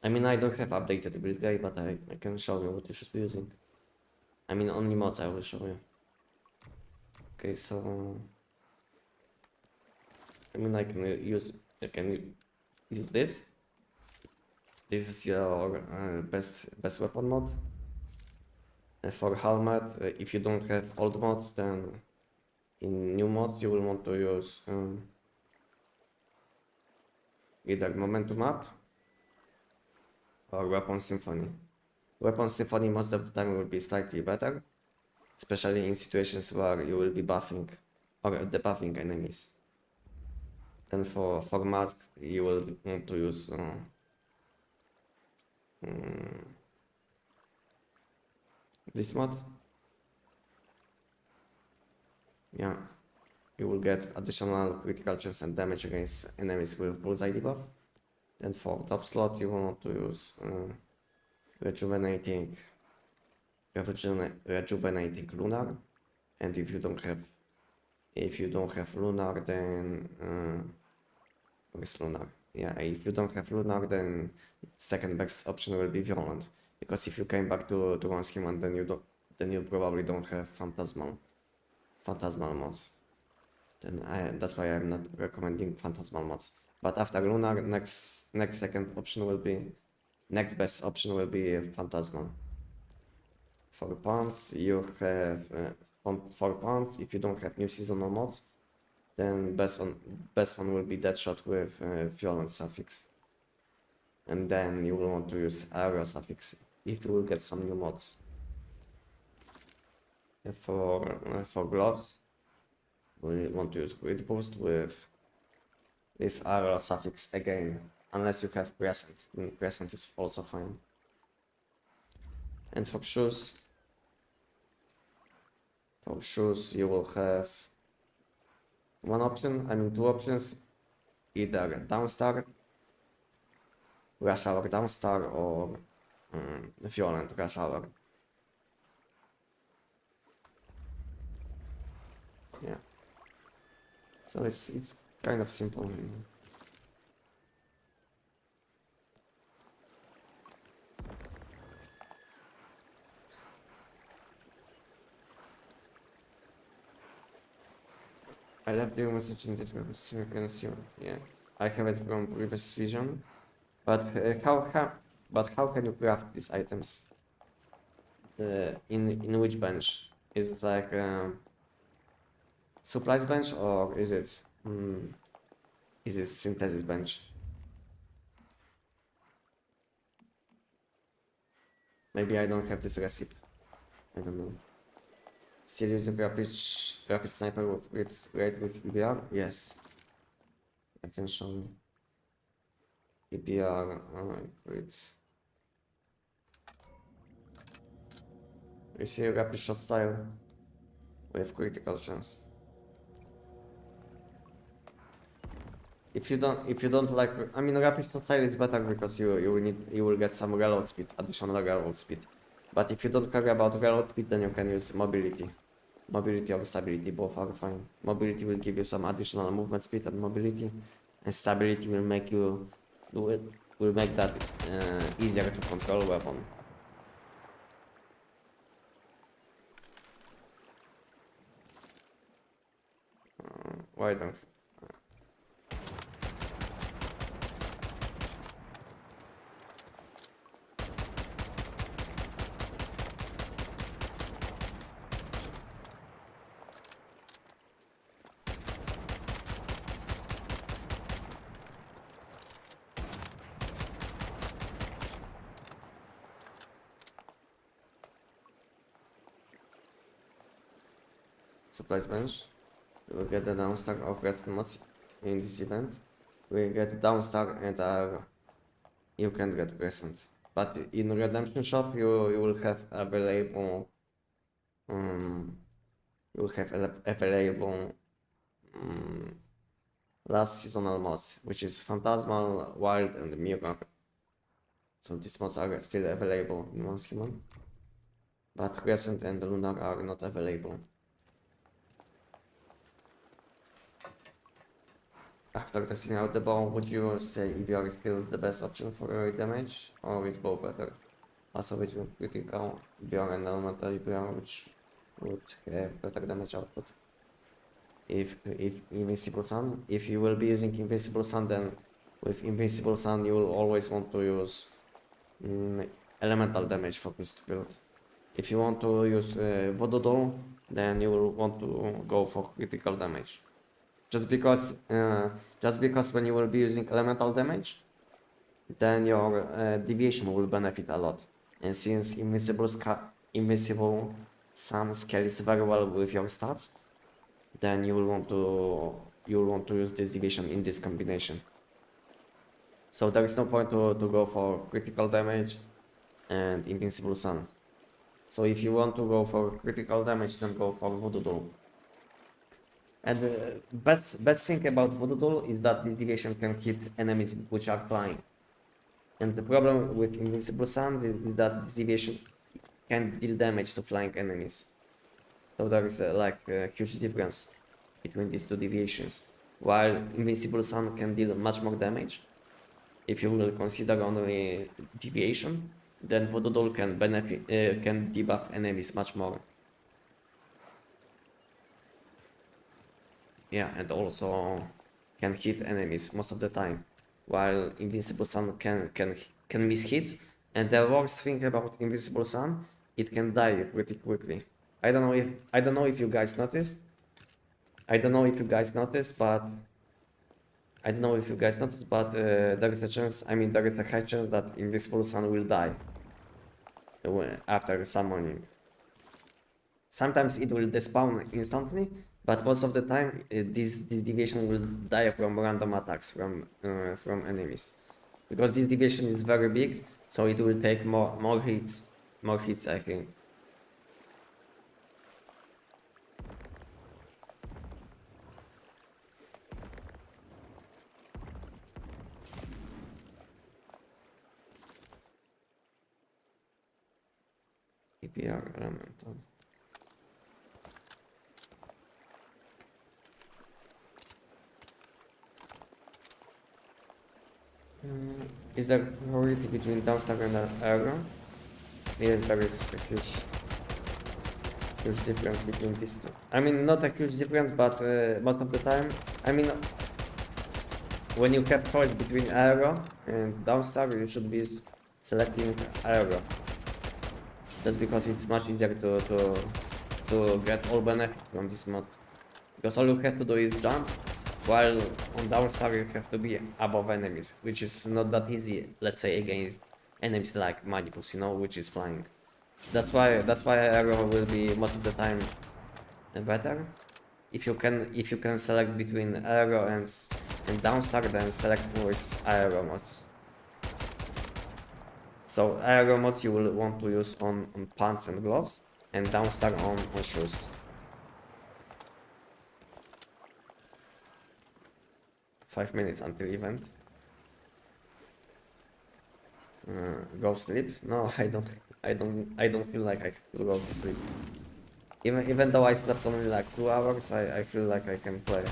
I mean, I don't have updated build guide, but I can show you what you should be using. I mean, only mods I will show you. Okay, so I mean, I can use this. This is your best weapon mod. For helmet, if you don't have old mods, then in new mods you will want to use either momentum up or weapon symphony. Weapon symphony most of the time will be slightly better, especially in situations where you will be buffing or debuffing enemies. Then for mask you will want to use this mod. Yeah, you will get additional critical chance and damage against enemies with bullseye debuff. Then for top slot you want to use rejuvenating lunar, and if you don't have lunar, then where's lunar? Yeah, if you don't have lunar, then second best option will be violent, because if you came back to once human, then you probably don't have phantasmal mods. Then that's why I'm not recommending phantasmal mods. But after lunar, next best option will be phantasmal. For pawns, you have for pawns, if you don't have new seasonal mods, then best one will be Deadshot with violent suffix. And then you will want to use aerial suffix if you will get some new mods. For gloves, we want to use grid boost with aerial suffix again, unless you have crescent. Then crescent is also fine. And for shoes, you will have two options, either downstar, rush hour downstar, or violent rush hour. Yeah, so it's kind of simple. left the message in this group so you can see. Yeah, I have it from previous vision. But how can you craft these items? In which bench? Is it like supplies bench or is it synthesis bench? Maybe I don't have this recipe. I don't know. Still using rapid sniper with EBR? Yes. I can show you. EBR, great. You see rapid shot style with critical chance. If you don't like, I mean, rapid shot style is better because you will get some reload speed, additional reload speed. But if you don't care about reload speed, then you can use mobility. Mobility or stability, both are fine. Mobility will give you some additional movement speed and mobility, and stability will make you will make that easier to control weapon. Why don't? Supplies bench. We will get the downstar of rest mods in this event. We get downstar and you can get present. But in redemption shop you will have available last seasonal mods, which is Phantasmal, Wild and Mirror. So these mods are still available in Once Human. But Crescent and Lunar are not available. After testing out the bow, would you say EBR is still the best option for damage, or is bow better? Also with critical EBR and elemental EBR, which would have better damage output. If Invincible Sun, if you will be using Invincible Sun, then with Invincible Sun you will always want to use elemental damage focused build. If you want to use Voodoo Doll, then you will want to go for critical damage. Just because when you will be using elemental damage, then your deviation will benefit a lot. And since Invincible Sun scales very well with your stats, then you will want to use this deviation in this combination. So there is no point to go for critical damage and Invincible Sun. So if you want to go for critical damage, then go for Voodoo Doll. And the best thing about Voodoo Doll is that this deviation can hit enemies which are flying. And the problem with Invincible Sun is that this deviation can deal damage to flying enemies. So there is a huge difference between these two deviations. While Invincible Sun can deal much more damage, if you will consider only deviation, then Voodoo Doll can debuff enemies much more. Yeah, and also can hit enemies most of the time, while Invincible Sun can miss hits. And the worst thing about Invincible Sun, it can die pretty quickly. I don't know if you guys noticed. But there is a chance. I mean, there is a high chance that Invincible Sun will die after summoning. Sometimes it will despawn instantly, but most of the time this deviation will die from random attacks from enemies, because this deviation is very big, so it will take more hits, I think. EPR elemental. Is there priority between downstar and aggro? Yes, there is a huge huge difference between these two. I mean, not a huge difference, but most of the time, I mean, when you have choice between aero and downstar, you should be selecting aero. That's because it's much easier to get all benefit from this mod. Because all you have to do is jump, while on downstar you have to be above enemies, which is not that easy, let's say, against enemies like Manipus, you know, which is flying. That's why aero will be most of the time better. If you can select between aero and downstar, then select always aero mods. So aero mods you will want to use on pants and gloves, and downstar on shoes. 5 minutes until event. Go sleep? No, I don't feel like I have to go to sleep. Even though I slept only like 2 hours, I feel like I can play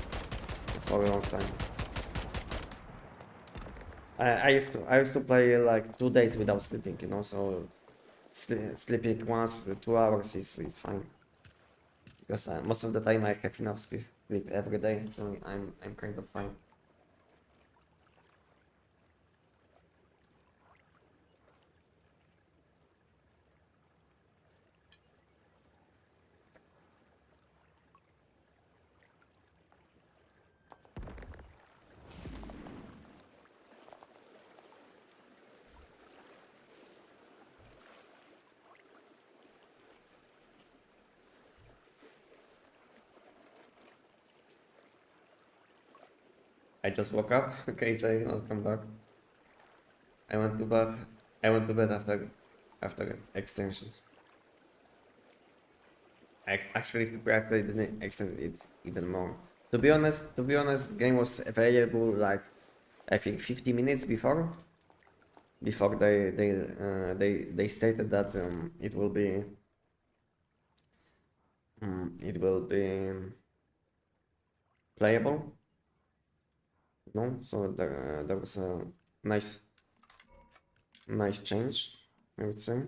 for a long time. I used to play like 2 days without sleeping, you know, so sleeping once 2 hours is fine. Because most of the time I have enough sleep every day, so I'm kind of fine. I just woke up. Okay, Jay, I'll come back. I went to bed. I went to bed after extensions. I actually surprised they didn't extend it even more. To be honest, game was available like I think 50 minutes before they stated that it will be playable. No, so there was a nice change, I would say.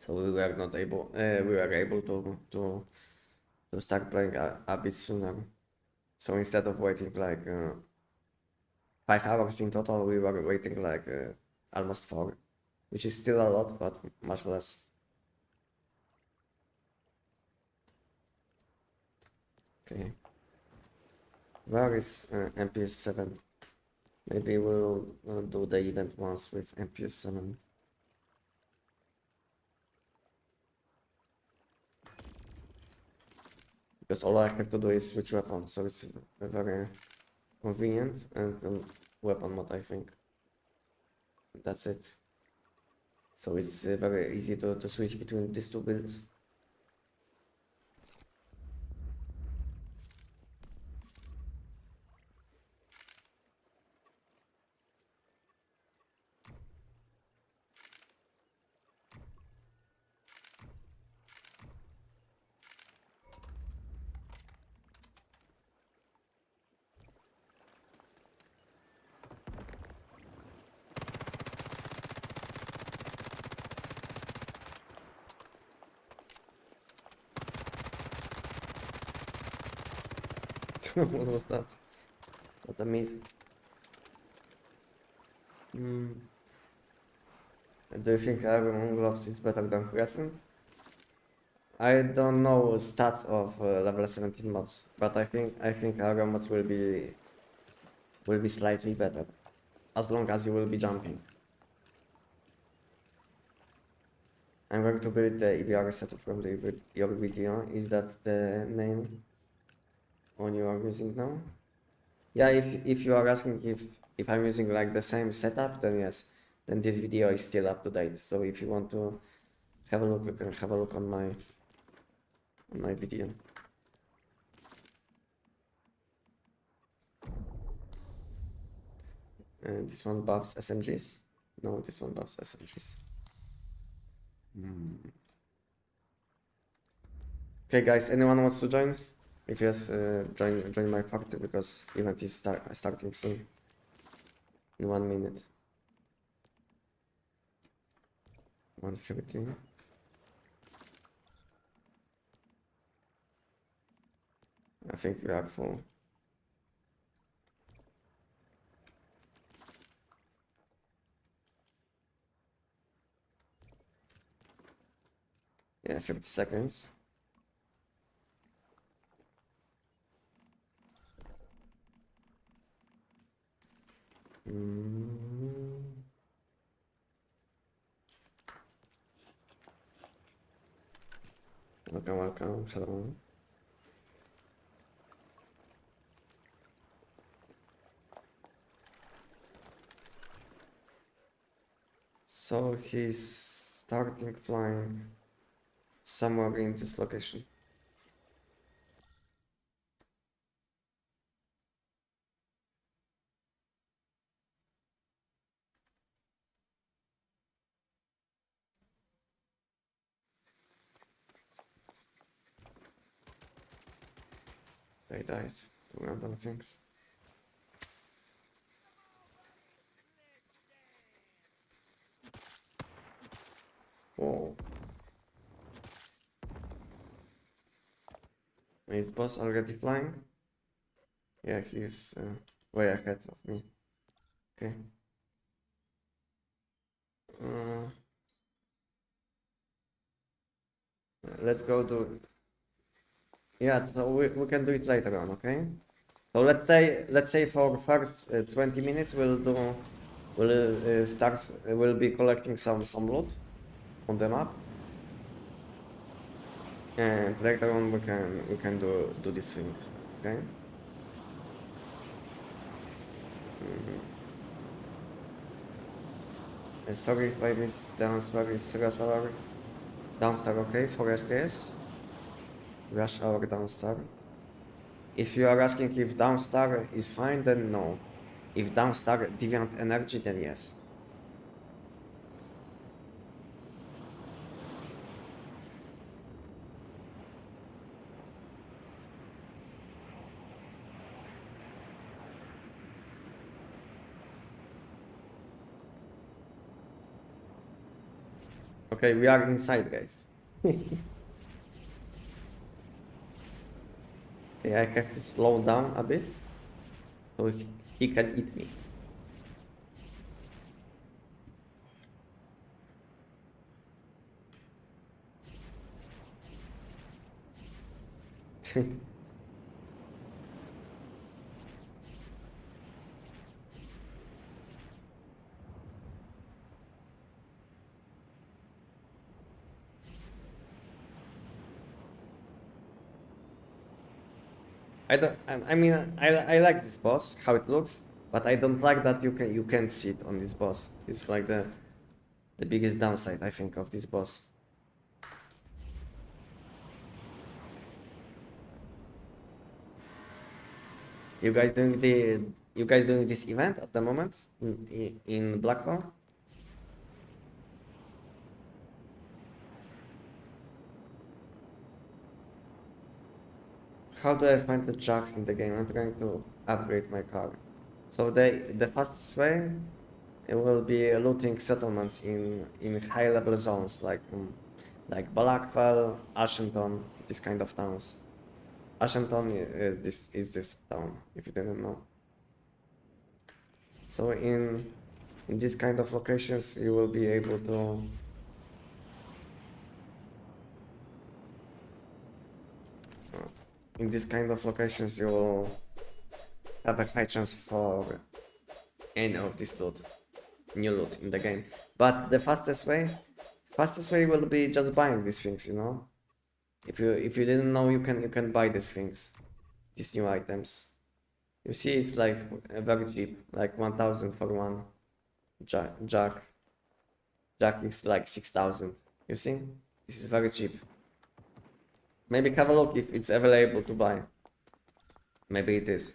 So we were not able, we were able to start playing a bit sooner. So instead of waiting like 5 hours in total, we were waiting like almost 4, which is still a lot, but much less. Okay. Where is MPS 7? Maybe we'll do the event once with MPS 7. Because all I have to do is switch weapon, so it's very convenient, and weapon mod, I think. That's it. So it's very easy to switch between these two builds. What was that? What I missed? Do you think Iron Gloves is better than Crescent? I don't know stats of level 17 mods, but I think Iron mods will be slightly better, as long as you will be jumping. I'm going to build the EBR setup from your video. Is that the name one you are using now? Yeah, if you are asking if I'm using like the same setup, then yes, then this video is still up to date. So if you want to have a look, you can have a look on my video. This one buffs SMGs. No, this one buffs SMGs. Okay, guys, anyone wants to join? If yes, join my party because event is starting soon. In 1 minute. 1:30. I think we are full. Yeah, 50 seconds. Welcome, hello. So he's starting flying somewhere in this location. They died to random things. Whoa. Is boss already flying? Yeah, he's way ahead of me. Okay. Let's go do. Yeah, so we can do it later on, okay? So let's say for the first 20 minutes we'll be collecting some loot on the map, and later on we can do this thing, okay? Sorry if I mispronounced is rush hour downstar, okay? For SKS, rush hour downstar. If you are asking if downstar is fine, then no. If downstar deviant energy, then yes. Okay, we are inside, guys. Okay, I have to slow down a bit so he can eat me. I like this boss, how it looks, but I don't like that you can sit on this boss. It's like the biggest downside, I think, of this boss. You guys doing this event at the moment in Blackfall? How do I find the jacks in the game? I'm trying to upgrade my car. So the fastest way it will be looting settlements in high level zones like Blackwell, Ashenton, this kind of towns. Ashenton is this town, if you didn't know. So in these kind of locations you will be able to in these kind of locations you will have a high chance for any of this loot, new loot in the game. But the fastest way will be just buying these things, you know. If you didn't know, you can buy these things, these new items. You see, it's like very cheap, like 1,000 for one jack. Jack is like 6,000. You see, this is very cheap. Maybe have a look if it's available to buy. Maybe it is.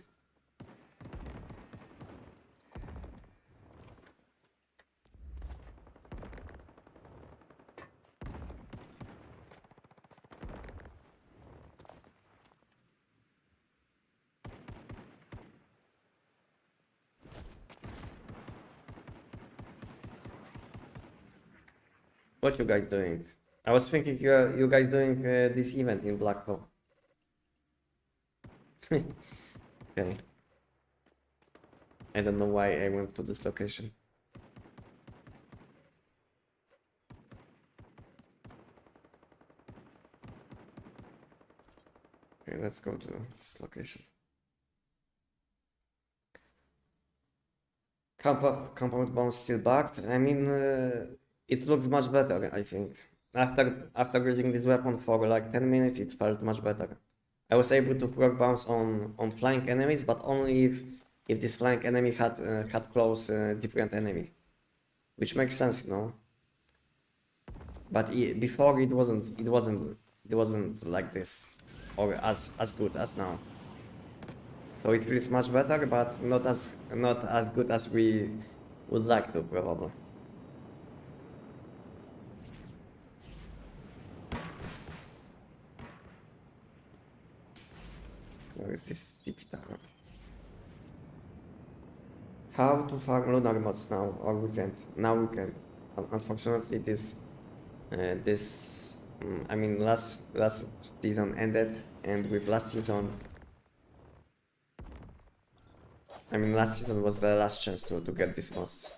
What you guys doing? I was thinking you guys doing this event in Blackwell. Okay. I don't know why I went to this location. Okay, let's go to this location. Compound bomb still bugged. I mean, it looks much better, I think. After using this weapon for like 10 minutes, it felt much better. I was able to proc bounce on flying enemies, but only if this flying enemy had close different enemy, which makes sense, you know. But before it wasn't like this, or as good as now. So it feels much better, but not as good as we would like to, probably. Where is this TP tower? How to farm lunar mods now, or we can't? Now we can't. Unfortunately, I mean, last season ended, and with last season, I mean, last season was the last chance to get these mods.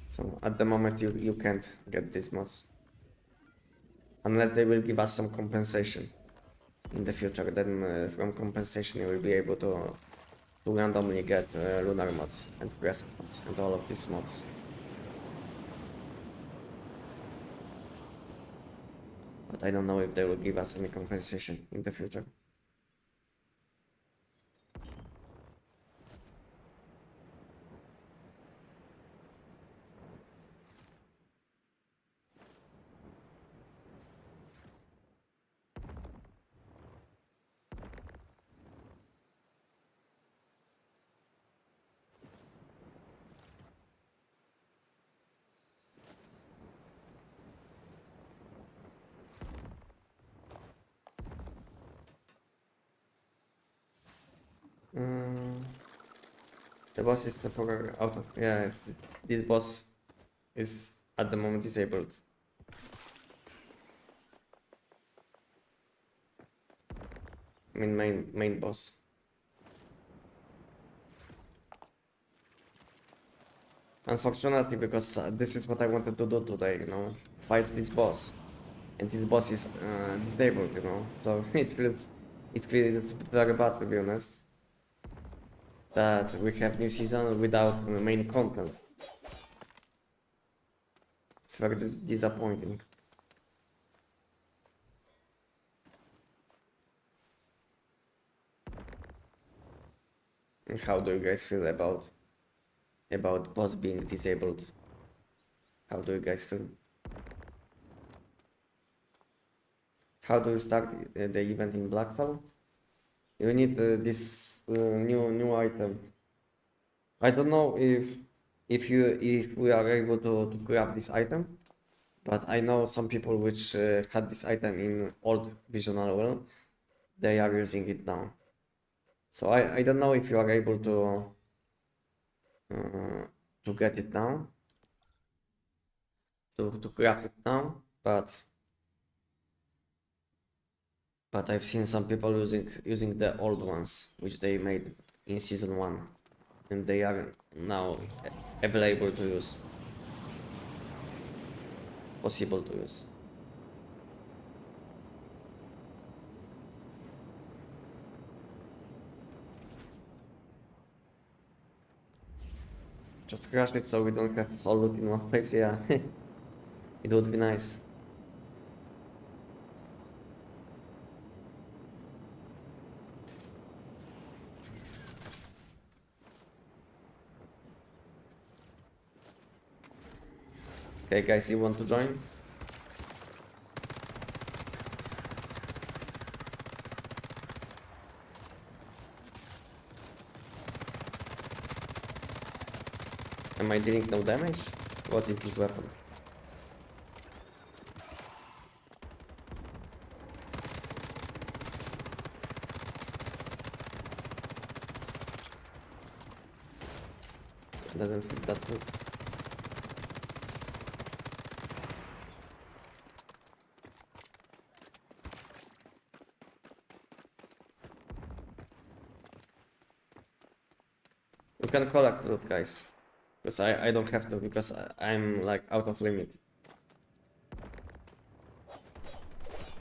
So at the moment, you can't get these mods unless they will give us some compensation in the future. Then from compensation, you will be able to randomly get lunar mods and crescent mods and all of these mods. But I don't know if they will give us any compensation in the future. The boss is temporary auto. Yeah, this boss is at the moment disabled. I mean, main boss. Unfortunately, because this is what I wanted to do today, you know, fight this boss, and this boss is disabled, you know, so it feels very bad, to be honest, that we have new season without main content. It's very disappointing. And how do you guys feel about boss being disabled? How do you guys feel? How do you start the event in Blackfall? You need this new item. I don't know if we are able to grab this item, but I know some people which had this item in old Visional Well. They are using it now. So I don't know if you are able to get it now, to craft it now, but I've seen some people using the old ones which they made in season 1, and they are now available to use, possible to use. Just crash it so we don't have all loot in one place, yeah. It would be nice. Okay guys, you want to join? Am I dealing no damage? What is this weapon? Doesn't fit that too. You can collect loot, guys. Because I don't have to, because I'm like out of limit.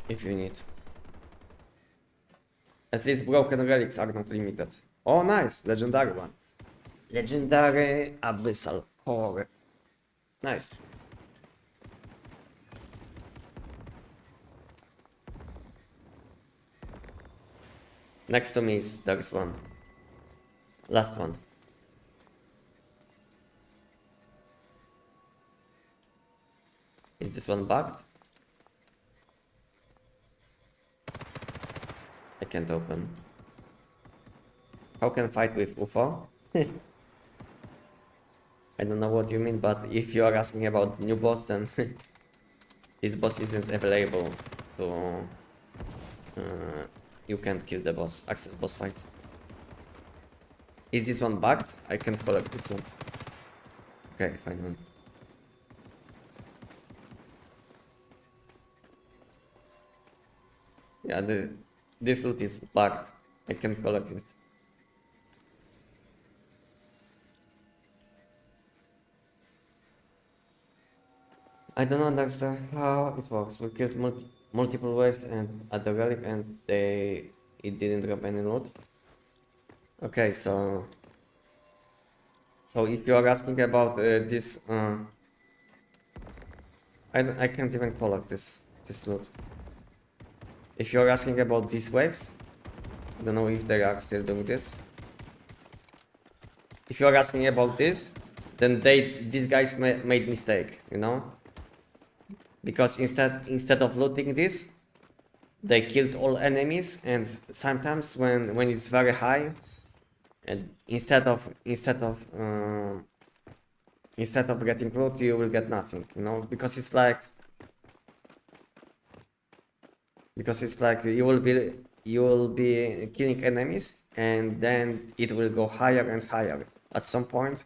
If you need. At least broken relics are not limited. Oh, nice! Legendary one. Legendary Abyssal Core. Nice. Next to me is there is one. Last one. Is this one bugged? I can't open. How can fight with UFO? I don't know what you mean, but if you are asking about new boss, then this boss isn't available. So you can't kill the boss. Access boss fight. Is this one bugged? I can't collect this one. Okay, fine one. Yeah, this loot is bugged. I can't collect it. I don't understand how it works. We killed multiple waves and at the relic and it didn't drop any loot. Okay, so if you are asking about this, I can't even collect this loot. If you are asking about these waves, I don't know if they are still doing this. If you are asking about this, then these guys made mistake, you know, because instead of looting this, they killed all enemies, and sometimes when it's very high, and instead of getting loot, you will get nothing, you know, because it's like you will be killing enemies, and then it will go higher and higher. At some point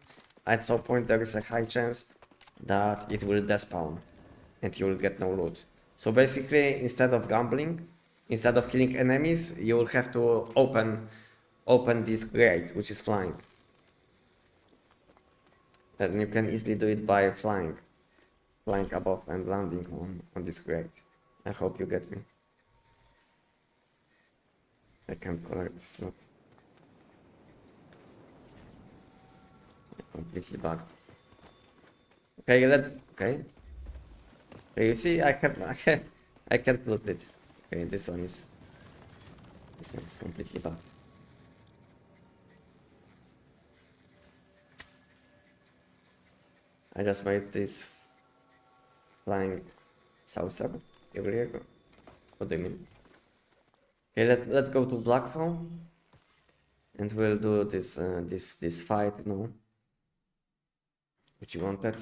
there is a high chance that it will despawn and you will get no loot. So basically, instead of gambling, instead of killing enemies, you will have to open this crate, which is flying. And you can easily do it by flying above and landing on this crate. I hope you get me. I can't collect this loot. I'm completely bugged. Okay, okay. You see, I can't loot it. Okay, this one is completely bugged. I just made this flying saucer here. What do you mean? Okay, let's go to Blackfall, and we'll do this fight, you know, which you wanted.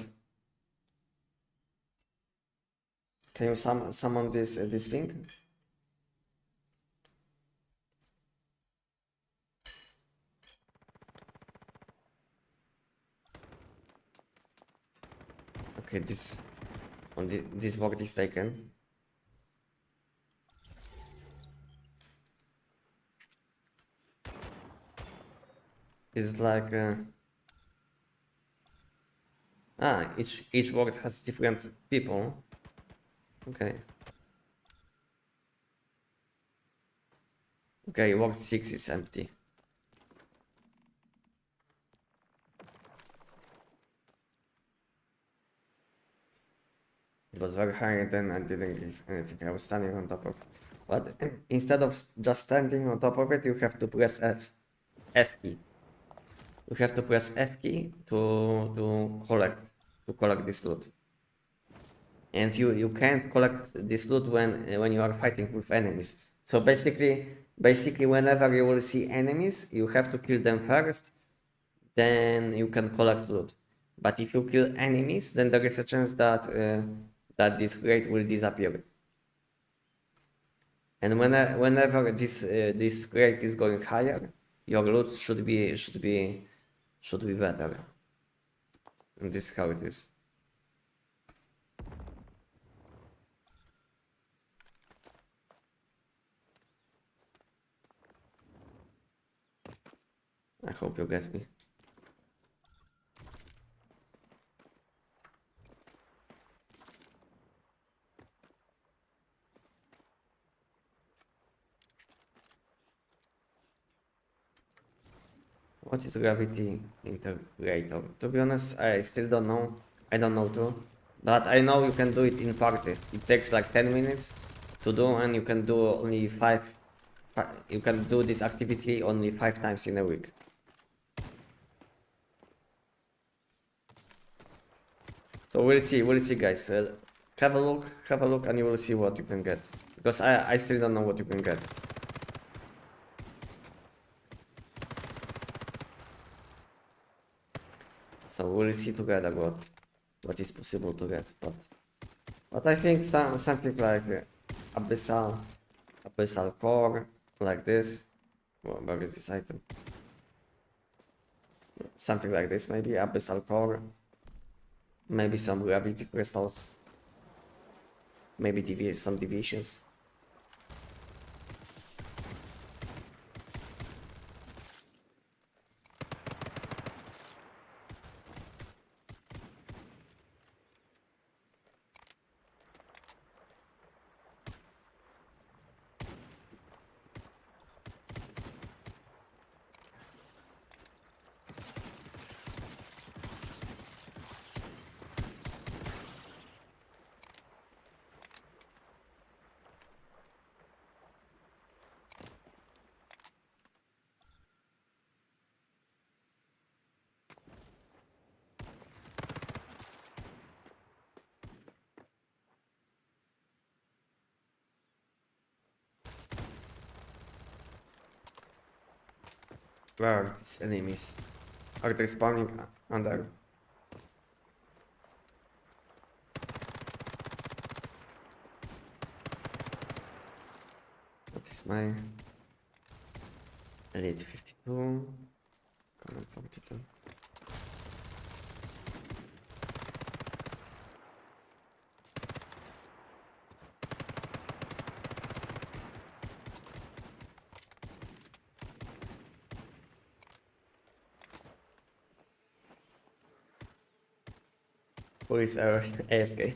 Can you summon this thing? Okay, this word is taken. It's like each word has different people. Okay. Okay, word 6 is empty. It was very high, and then I didn't give anything. I was standing on top of it. But instead of just standing on top of it, you have to press F key. You have to press F key to collect this loot. And you can't collect this loot when you are fighting with enemies. So basically whenever you will see enemies, you have to kill them first, then you can collect loot. But if you kill enemies, then there is a chance that this crate will disappear. And whenever this crate is going higher, your loot should be better. And this is how it is. I hope you get me. What is gravity integrator? To be honest, I still don't know. I don't know too. But I know you can do it in party. It takes like 10 minutes to do, and you can do only you can do this activity only 5 times in a week. So we'll see guys. Have a look and you will see what you can get. Because I still don't know what you can get. So we'll see together what is possible to get. But I think something like abyssal core, like this. Well, where is this item? Something like this, maybe abyssal core. Maybe some gravity crystals. Maybe some deviations. Where are these enemies? Are they spawning under? What is my elite 52? Common 42. Who is our AFK?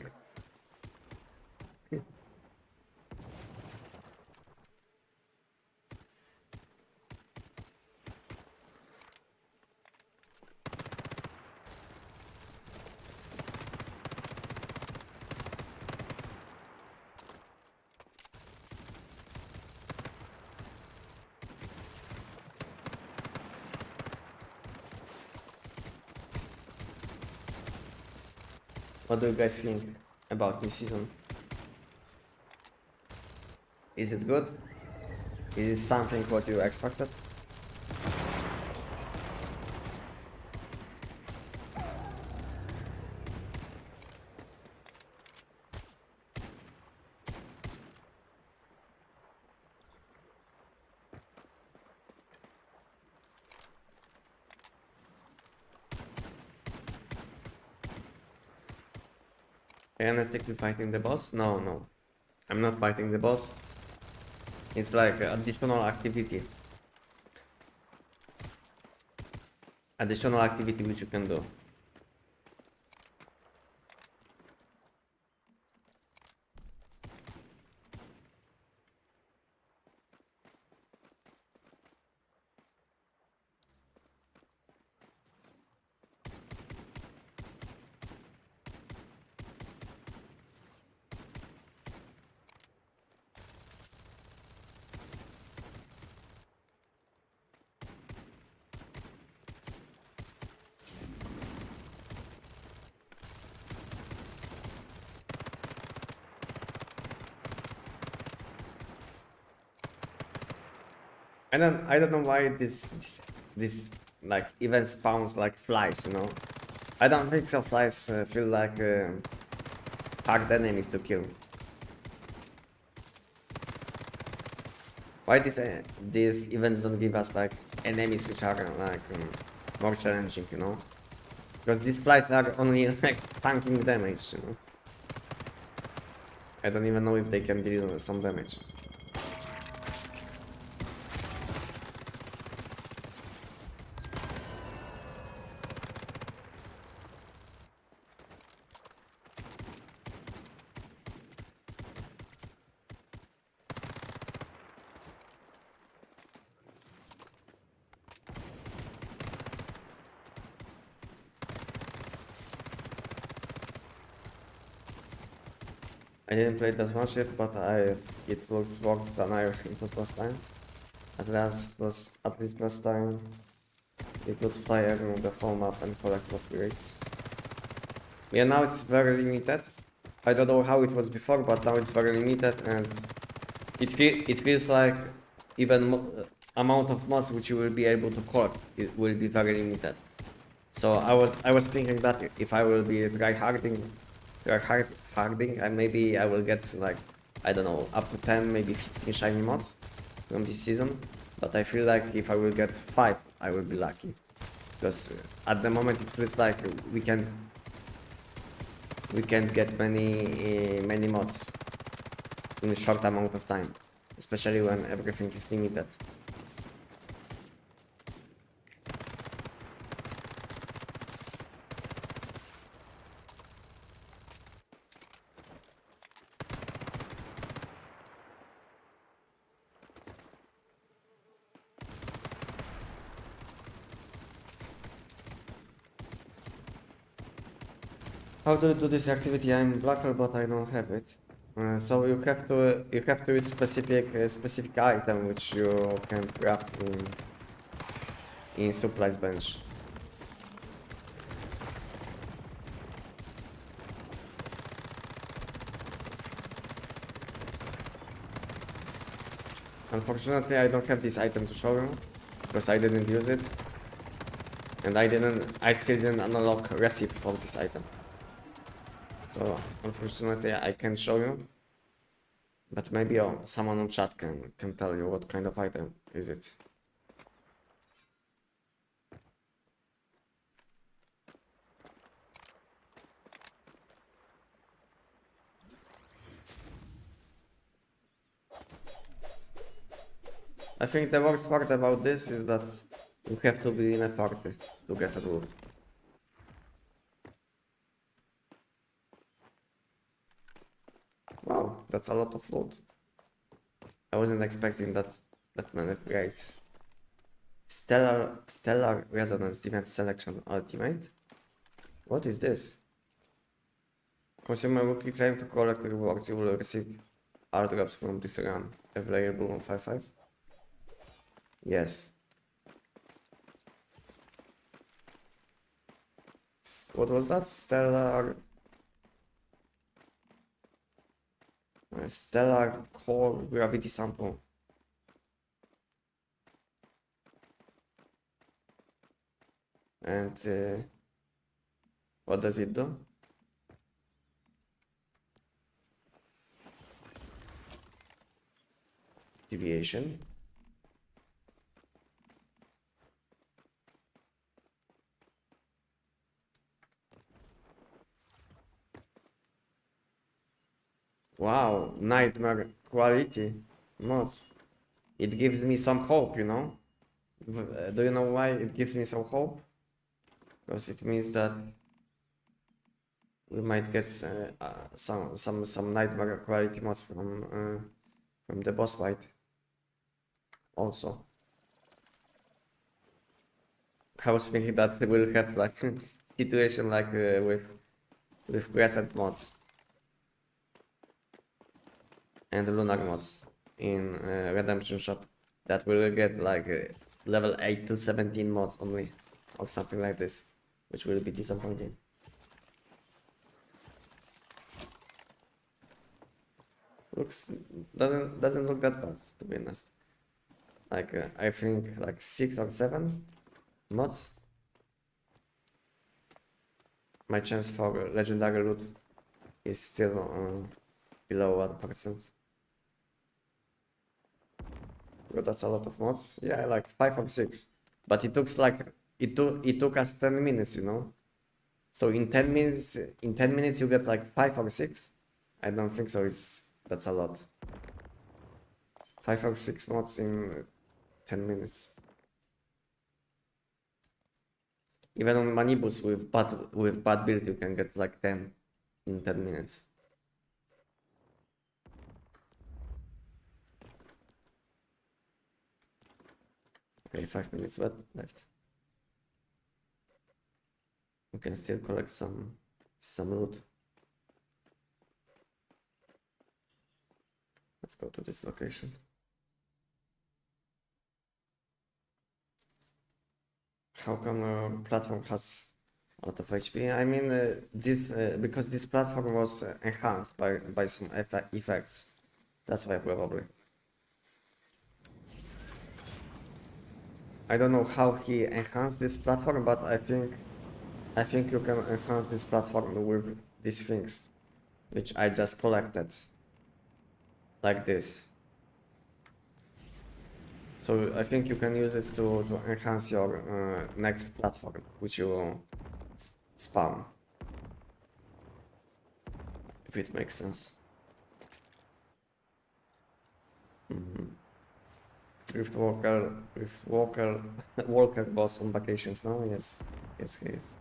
What do you guys think about new season? Is it good? Is it something what you expected? Anestic, you fighting the boss? No. I'm not fighting the boss. It's like additional activity. Additional activity which you can do. I don't know why this like event spawns like flies, you know. I don't think so. Flies feel like hard enemies to kill. Why these events don't give us like enemies which are like more challenging, you know? Because these flies are only like tanking damage, you know. I don't even know if they can deal some damage. I didn't play it as much yet, but it looks worse than it was last time. At least last time you could fly around the whole map and collect upgrades. Yeah, now it's very limited. I don't know how it was before, but now it's very limited, and it feels like even amount of mods which you will be able to collect it will be very limited. So I was thinking that if I will be tryharding, and maybe I will get like, I don't know, up to 10, maybe 15 shiny mods from this season. But I feel like if I will get 5, I will be lucky. Because at the moment it feels like we can't get many mods in a short amount of time, especially when everything is limited. How do you do this activity? I'm blacker, but I don't have it. So you have to use specific item which you can craft in supplies bench. Unfortunately, I don't have this item to show you because I didn't use it, and I still didn't unlock recipe for this item. So unfortunately, I can't show you. But maybe someone on chat can tell you what kind of item is it. I think the worst part about this is that you have to be in a party to get a loot. Wow, that's a lot of loot. I wasn't expecting that many raids. Stellar Resonance Event Selection Ultimate? What is this? Consume a weekly claim to collect rewards. You will receive airdrops from this run. Available on 5.5? Yes. What was that? Stellar Core Gravity Sample. And what does it do? Deviation. Wow, nightmare quality mods. It gives me some hope, you know. Do you know why it gives me some hope? Because it means that we might get some nightmare quality mods from the boss fight. Also, I was thinking that we'll have like situation like with present mods and lunar mods in Redemption Shop that will get like level 8 to 17 mods only or something like this, which will be disappointing. Doesn't look that bad, to be honest. Like I think like 6 or 7 mods. My chance for legendary loot is still below 1%. But that's a lot of mods. Yeah, like 5 or 6. But it took us 10 minutes, you know. So in 10 minutes you get like 5 or 6. I don't think so. That's a lot. 5 or 6 mods in 10 minutes. Even on Manibus with bad build you can get like 10 in 10 minutes. Okay, 5 minutes left. We can still collect some loot. Let's go to this location. How come platform has a lot of HP? I mean, this because this platform was enhanced by some effects. That's why probably. I don't know how he enhanced this platform, but I think you can enhance this platform with these things, which I just collected, like this. So I think you can use it to enhance your next platform, which you spam, if it makes sense. Rift Walker Walker boss on vacations now? Yes, he is.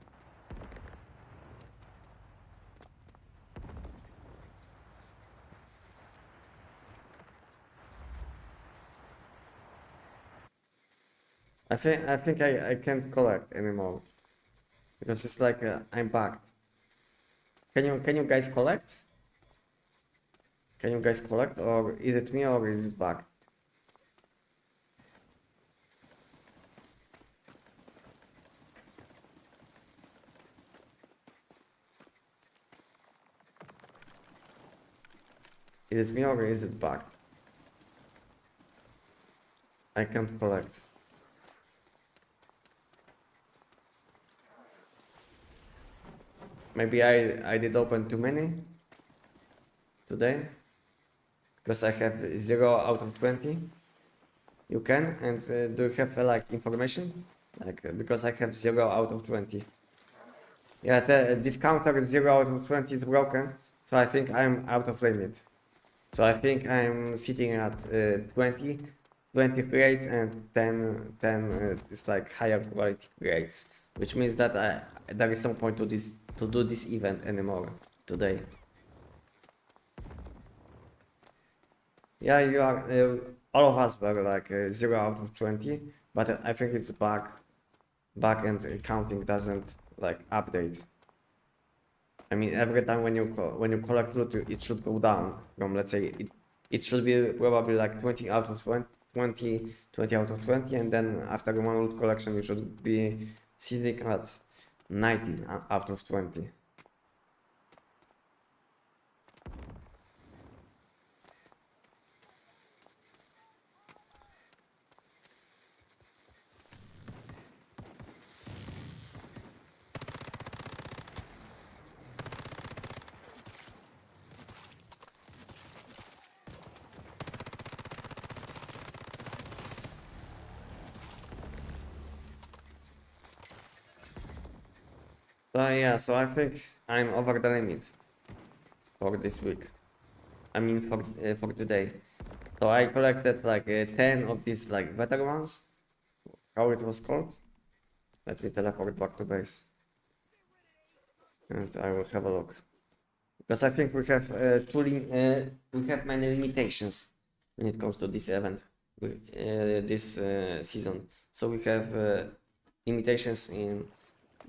I think I can't collect anymore because it's like I'm bugged. Can you guys collect? Can you guys collect, or is it me, or is it bugged? Is it me, or is it bugged? I can't collect. Maybe I did open too many today because I have 0 out of 20. You can, and do you have like information? Like because I have 0 out of 20. Yeah, this counter 0 out of 20 is broken, so I think I'm out of limit. So I think I'm sitting at 20 grades and 10 is like higher quality grades, which means that there is no point to do this event anymore today. Yeah, you are all of us were like 0 out of 20, but I think it's bug and counting doesn't like update. I mean, every time when you collect loot, it should go down from, let's say, it should be probably like 20 out of 20 out of 20, and then after one loot collection you should be sitting at 19 out of 20. Yeah, so I think I'm over the limit for this week. I mean for today. So I collected like 10 of these like better ones. How it was called? Let me teleport back to base. And I will have a look. Because I think we have we have many limitations when it comes to this event, this season. So we have limitations in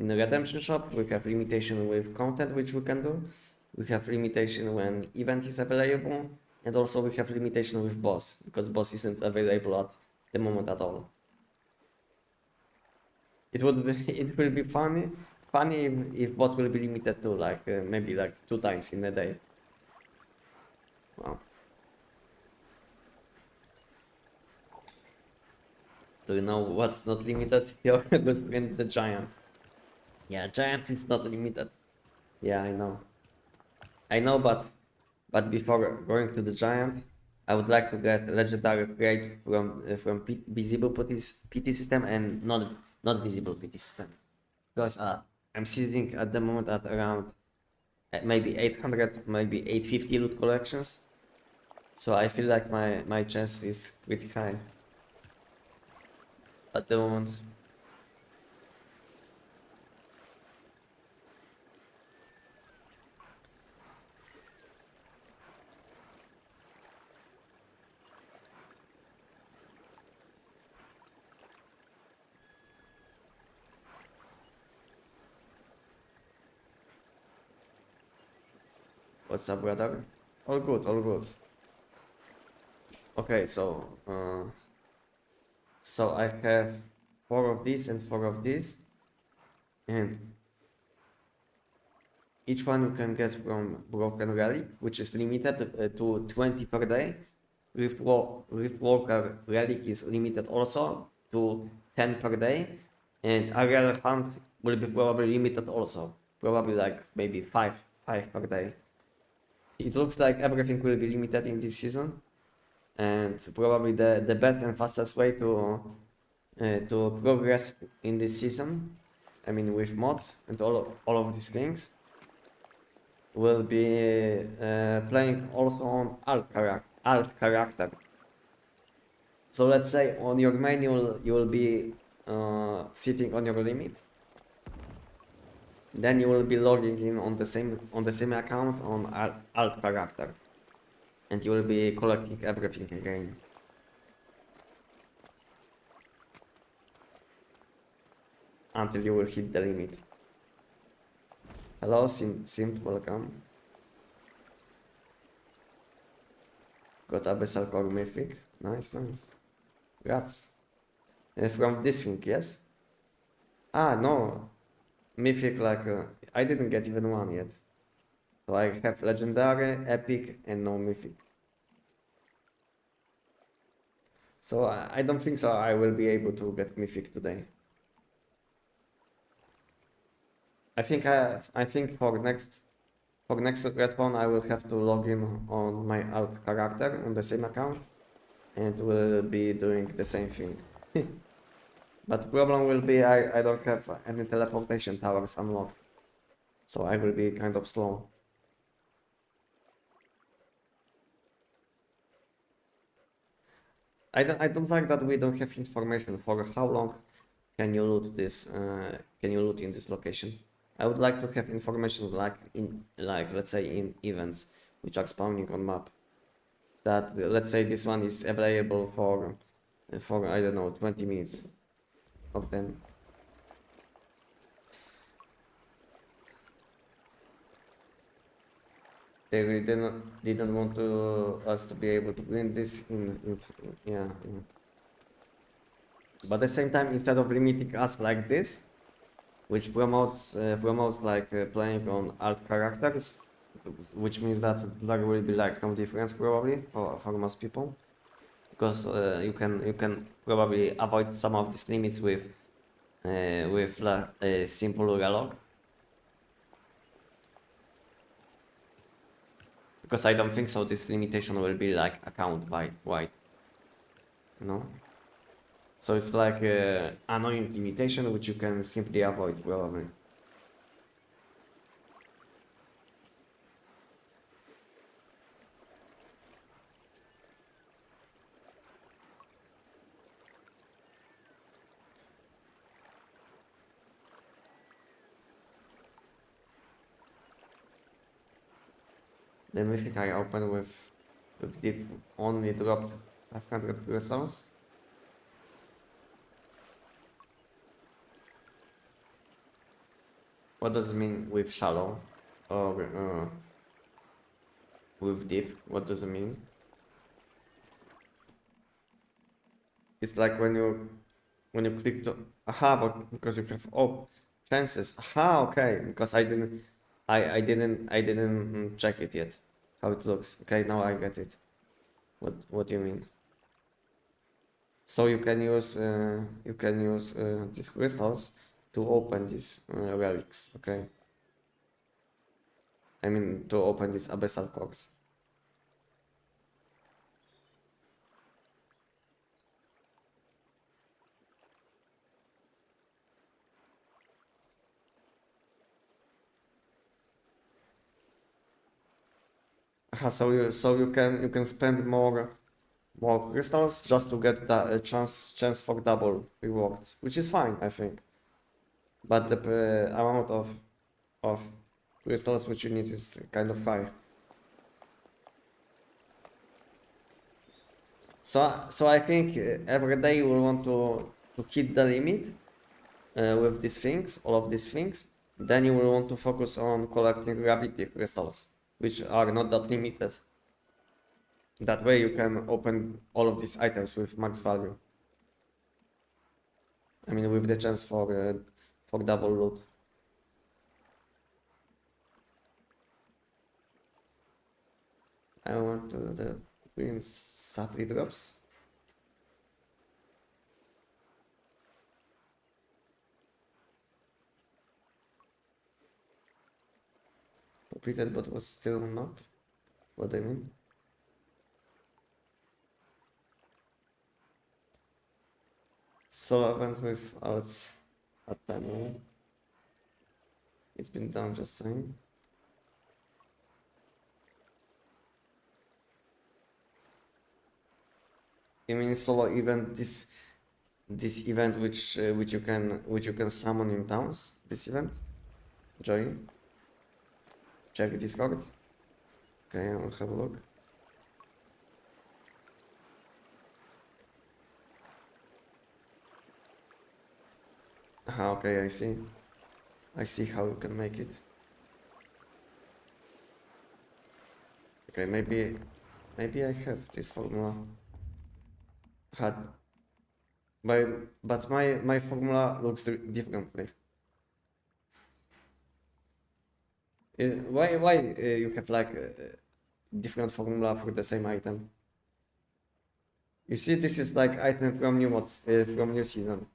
the redemption shop. We have limitation with content which we can do. We have limitation when event is available, and also we have limitation with boss because boss isn't available at the moment at all. It will be funny if boss will be limited to like maybe like 2 times in a day. Wow. Do you know what's not limited? Your good friend the giant. Yeah, giant is not limited. Yeah, I know, but before going to the giant, I would like to get legendary crate from visible PT system and not visible PT system, because I'm sitting at the moment at around maybe 800, maybe 850 loot collections. So I feel like my chance is pretty high at the moment. What's up, brother? All good, all good. Okay, so I have 4 of these and 4 of these, and each one you can get from Broken Relic, which is limited to 20 per day. Rift Walker Relic is limited also to 10 per day, and Aerial Hunt will be probably limited also, probably like maybe 5 per day. It looks like everything will be limited in this season, and probably the best and fastest way to progress in this season, I mean with mods and all of these things, will be playing also on alt character. So let's say on your main you will be sitting on your limit. Then you will be logging in on the same account on alt character, and you will be collecting everything again. Until you will hit the limit. Hello, Simp, welcome. Got Abyssal Core Mythic. Nice, nice. Grats. From this thing, yes? Ah, no. Mythic, like, I didn't get even one yet. So I have Legendary, Epic, and no Mythic. So I don't think so I will be able to get Mythic today. I think for next respawn I will have to log in on my alt character on the same account, and will be doing the same thing. But problem will be I don't have any teleportation towers unlocked, so I will be kind of slow. I don't like that we don't have information for how long can you loot this can you loot in this location. I would like to have information like let's say in events which are spawning on map, that let's say this one is available for I don't know 20 minutes of them. They really didn't want us to be able to win this yeah. But at the same time, instead of limiting us like this, which promotes like playing on alt characters, which means that there will be like no difference probably for most people, because you can probably avoid some of these limits with simple relog. Because I don't think so this limitation will be like account wide, you know? So it's like an annoying limitation which you can simply avoid probably. The mythic I opened with deep only dropped 500 crystals. What does it mean with shallow or with deep? What does it mean? It's like when you click to but because you have chances. Okay, because I didn't check it yet. How it looks. Okay, now I get it. What do you mean? So you can use these crystals to open these relics. Okay. I mean to open these abyssal cores. So you can spend more crystals just to get the chance for double rewards, which is fine, I think. But the amount of crystals which you need is kind of high. So I think every day you will want to hit the limit with these things, all of these things. Then you will want to focus on collecting gravity crystals, which are not that limited. That way you can open all of these items with max value. I mean, with the chance for double loot. I want to the green supply drops. Completed but was still not. What I mean? Solo event with outs at time. It's been done, just saying. You mean solo event, this event which you can summon in towns? This event? Join. Check Discord. Okay, I'll have a look. Okay, I see. I see how you can make it. Okay, maybe I have this formula. But my formula looks differently. Why you have like different formula for the same item? You see, this is like item from new mods, from new season.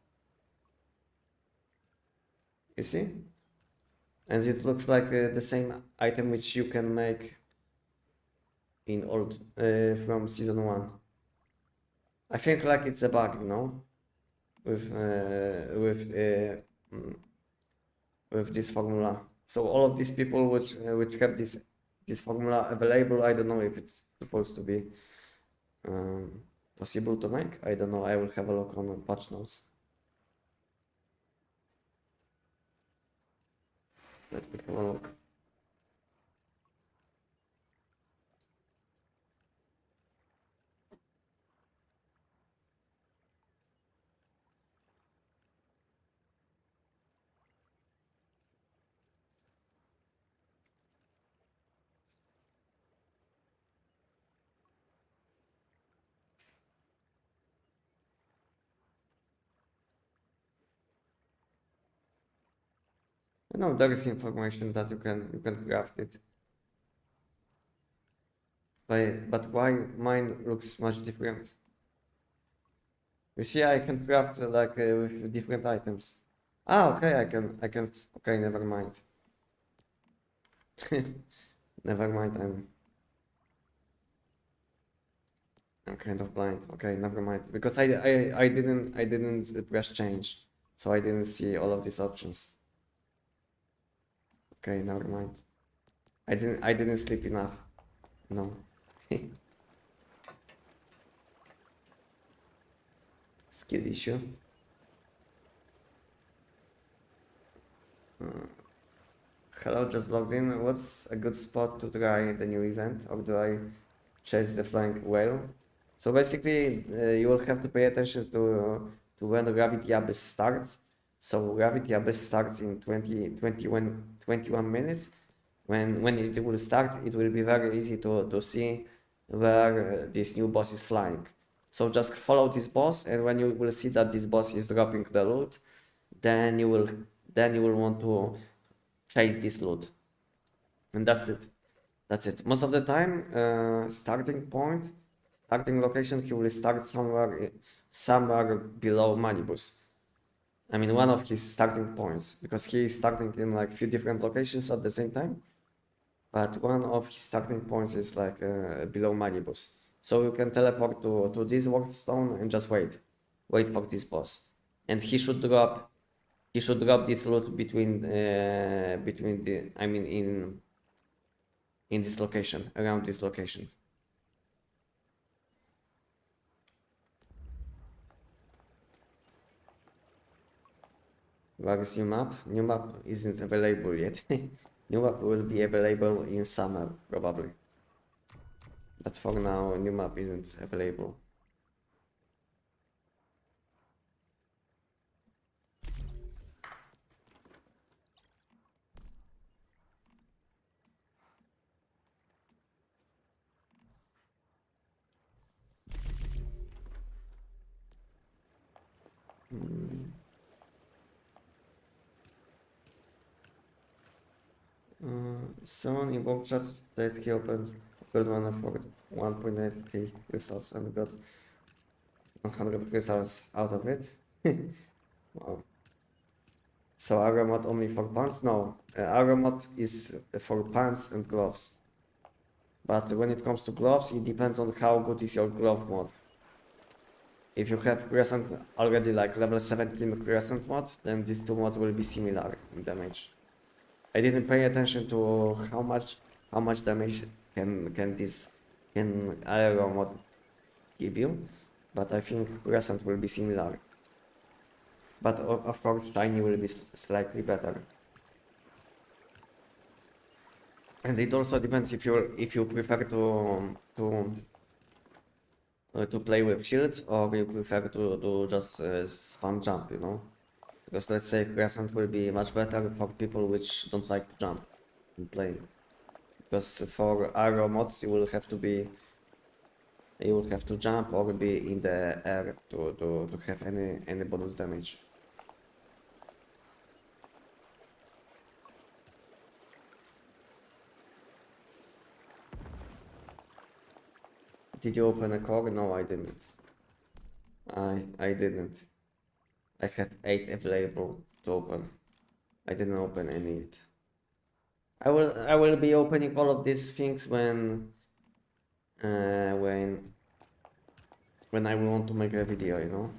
You see? And it looks like the same item which you can make in old from season 1. I think like it's a bug, you know, with this formula. So all of these people which have this formula available, I don't know if it's supposed to be possible to make. I don't know. I will have a look on patch notes. Let me have a look. No, there is information that you can craft it. But why mine looks much different? You see, I can craft like with different items. Okay, I can. Okay, never mind. Never mind. I'm kind of blind. Okay, never mind. Because I didn't press change, so I didn't see all of these options. Okay, never mind. I didn't sleep enough. No. Skill issue. Hello, just logged in. What's a good spot to try the new event, or do I chase the flank whale? So basically, you will have to pay attention to when the Gravity Abyss starts. So Gravity Abyss starts in 21 minutes. When it will start, it will be very easy to see where this new boss is flying. So just follow this boss, and when you will see that this boss is dropping the loot, then you will want to chase this loot, and that's it. That's it. Most of the time, starting location, he will start somewhere below Manibus. I mean, one of his starting points, because he is starting in like few different locations at the same time. But one of his starting points is like below Manibus. So you can teleport to this workstone and just wait for this boss, and he should drop this loot between the, I mean, in this location, around this location. Where is new map? New map isn't available yet. New map will be available in summer, probably. But for now, new map isn't available. Someone in work chat said he opened gold one for 1.8k crystals and got 100 crystals out of it. Wow. So armor mod only for pants? No, armor mod is for pants and gloves. But when it comes to gloves, it depends on how good is your glove mod. If you have crescent already like level 17 crescent mod, then these two mods will be similar in damage. I didn't pay attention to how much damage can aero mod give you, but I think crescent will be similar. But of course shiny will be slightly better. And it also depends if you prefer to play with shields or you prefer to do just spam jump, you know. Because let's say crescent will be much better for people which don't like to jump and play. Because for aero mods you will have to jump or be in the air to have any bonus damage. Did you open a core? No, I didn't. I didn't. I have 8 available to open. I didn't open any yet. I will be opening all of these things when I will want to make a video, you know.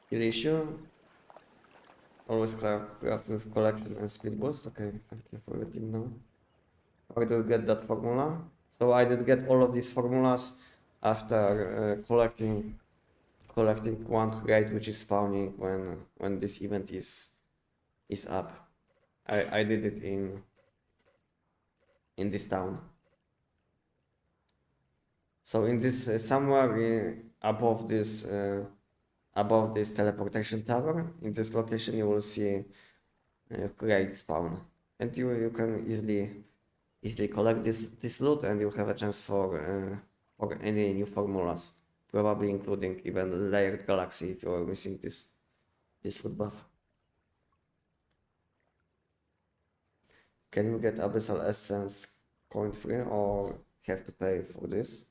Skill issue. Always craft with collection and speed boost. Okay, thank you for letting me know. How do you get that formula? So I did get all of these formulas after collecting one crate which is spawning when this event is up. I did it in this town. So in this somewhere above this teleportation tower, in this location you will see crate spawn, and you can easily collect this loot, and you have a chance for any new formulas, probably including even layered galaxy if you are missing this food buff. Can you get abyssal essence coin free or have to pay for this?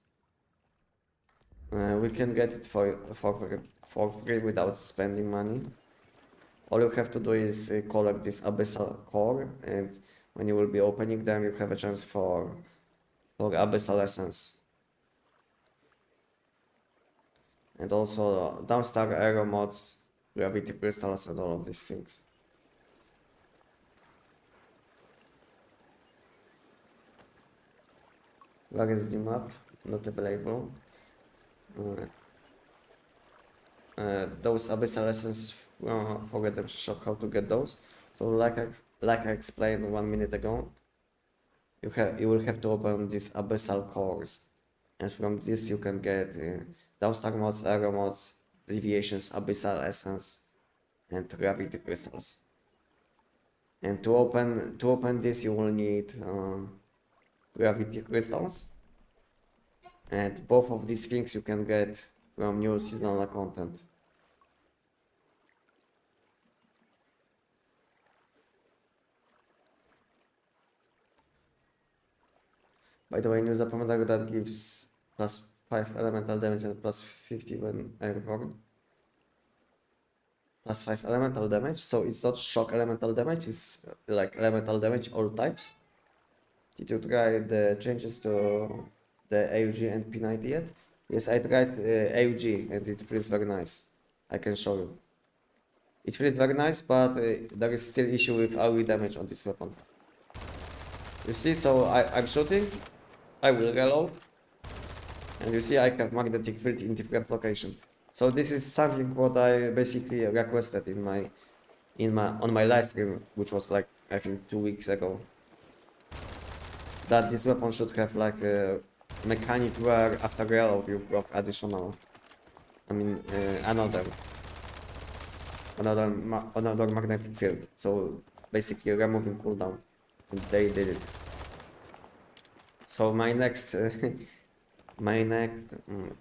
We can get it for free without spending money. All you have to do is collect this abyssal core, and when you will be opening them, you have a chance for abyssal essence. And also downstar aero mods, gravity crystals, and all of these things. Where is the map? Not available. Those abyssal essence for redemption shop, how to get those. So like I explained 1 minute ago, you will have to open these abyssal cores, and from this you can get downstar mods, aero mods, deviations, abyssal essence, and gravity crystals. And to open this you will need gravity crystals, and both of these things you can get from new seasonal content. By the way, new Zapomniago that gives +5 elemental damage and +50 when I record. +5 elemental damage, so it's not shock elemental damage, it's like elemental damage all types. Did you try the changes to the AUG and P90 yet? Yes, I tried AUG and it feels very nice. I can show you. It feels very nice, but there is still issue with AoE damage on this weapon. You see, so I'm shooting, I will reload, and you see I have magnetic field in different location. So this is something what I basically requested on my live stream, which was like I think 2 weeks ago. That this weapon should have like a mechanic where after reload you block additional, I mean another magnetic field. So basically removing cooldown. And they did it. So my next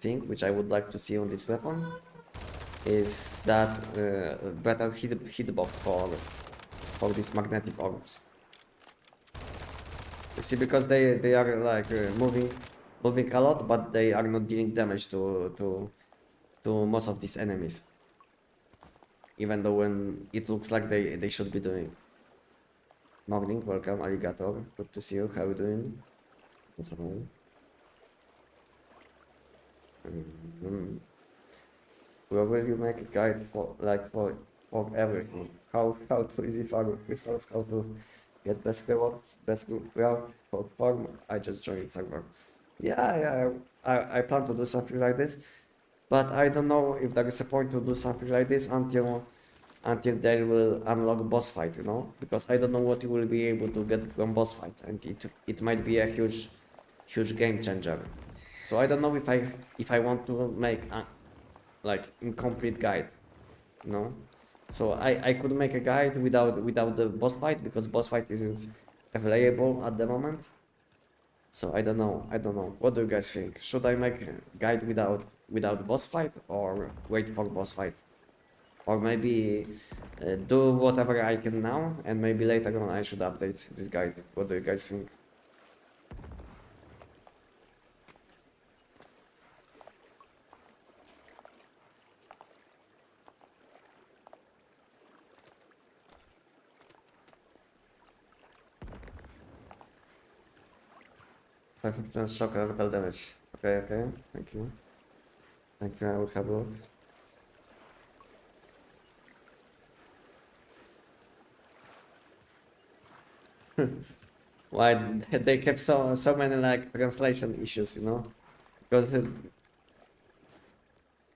thing which I would like to see on this weapon is that better hitbox for these magnetic orbs. You see, because they are like moving a lot, but they are not dealing damage to most of these enemies. Even though when it looks like they should be doing. Morning, welcome, alligator. Good to see you. How are you doing? Hello. Where will you make a guide for everything? How to easy farm crystals, how to get best rewards, best route for farm? I just joined server. Yeah, I plan to do something like this, but I don't know if there is a point to do something like this until they will unlock boss fight, you know, because I don't know what you will be able to get from boss fight, and it might be a huge game changer. So I don't know if I want to make a like incomplete guide, you know. So I could make a guide without the boss fight, because boss fight isn't available at the moment. So I don't know. What do you guys think? Should I make a guide without boss fight, or wait for boss fight? Or maybe do whatever I can now, and maybe later on I should update this guide. What do you guys think? Perfect sense, shock, elemental damage. Okay, thank you. Thank you, I will have a look. Why they have so many like translation issues, you know? Because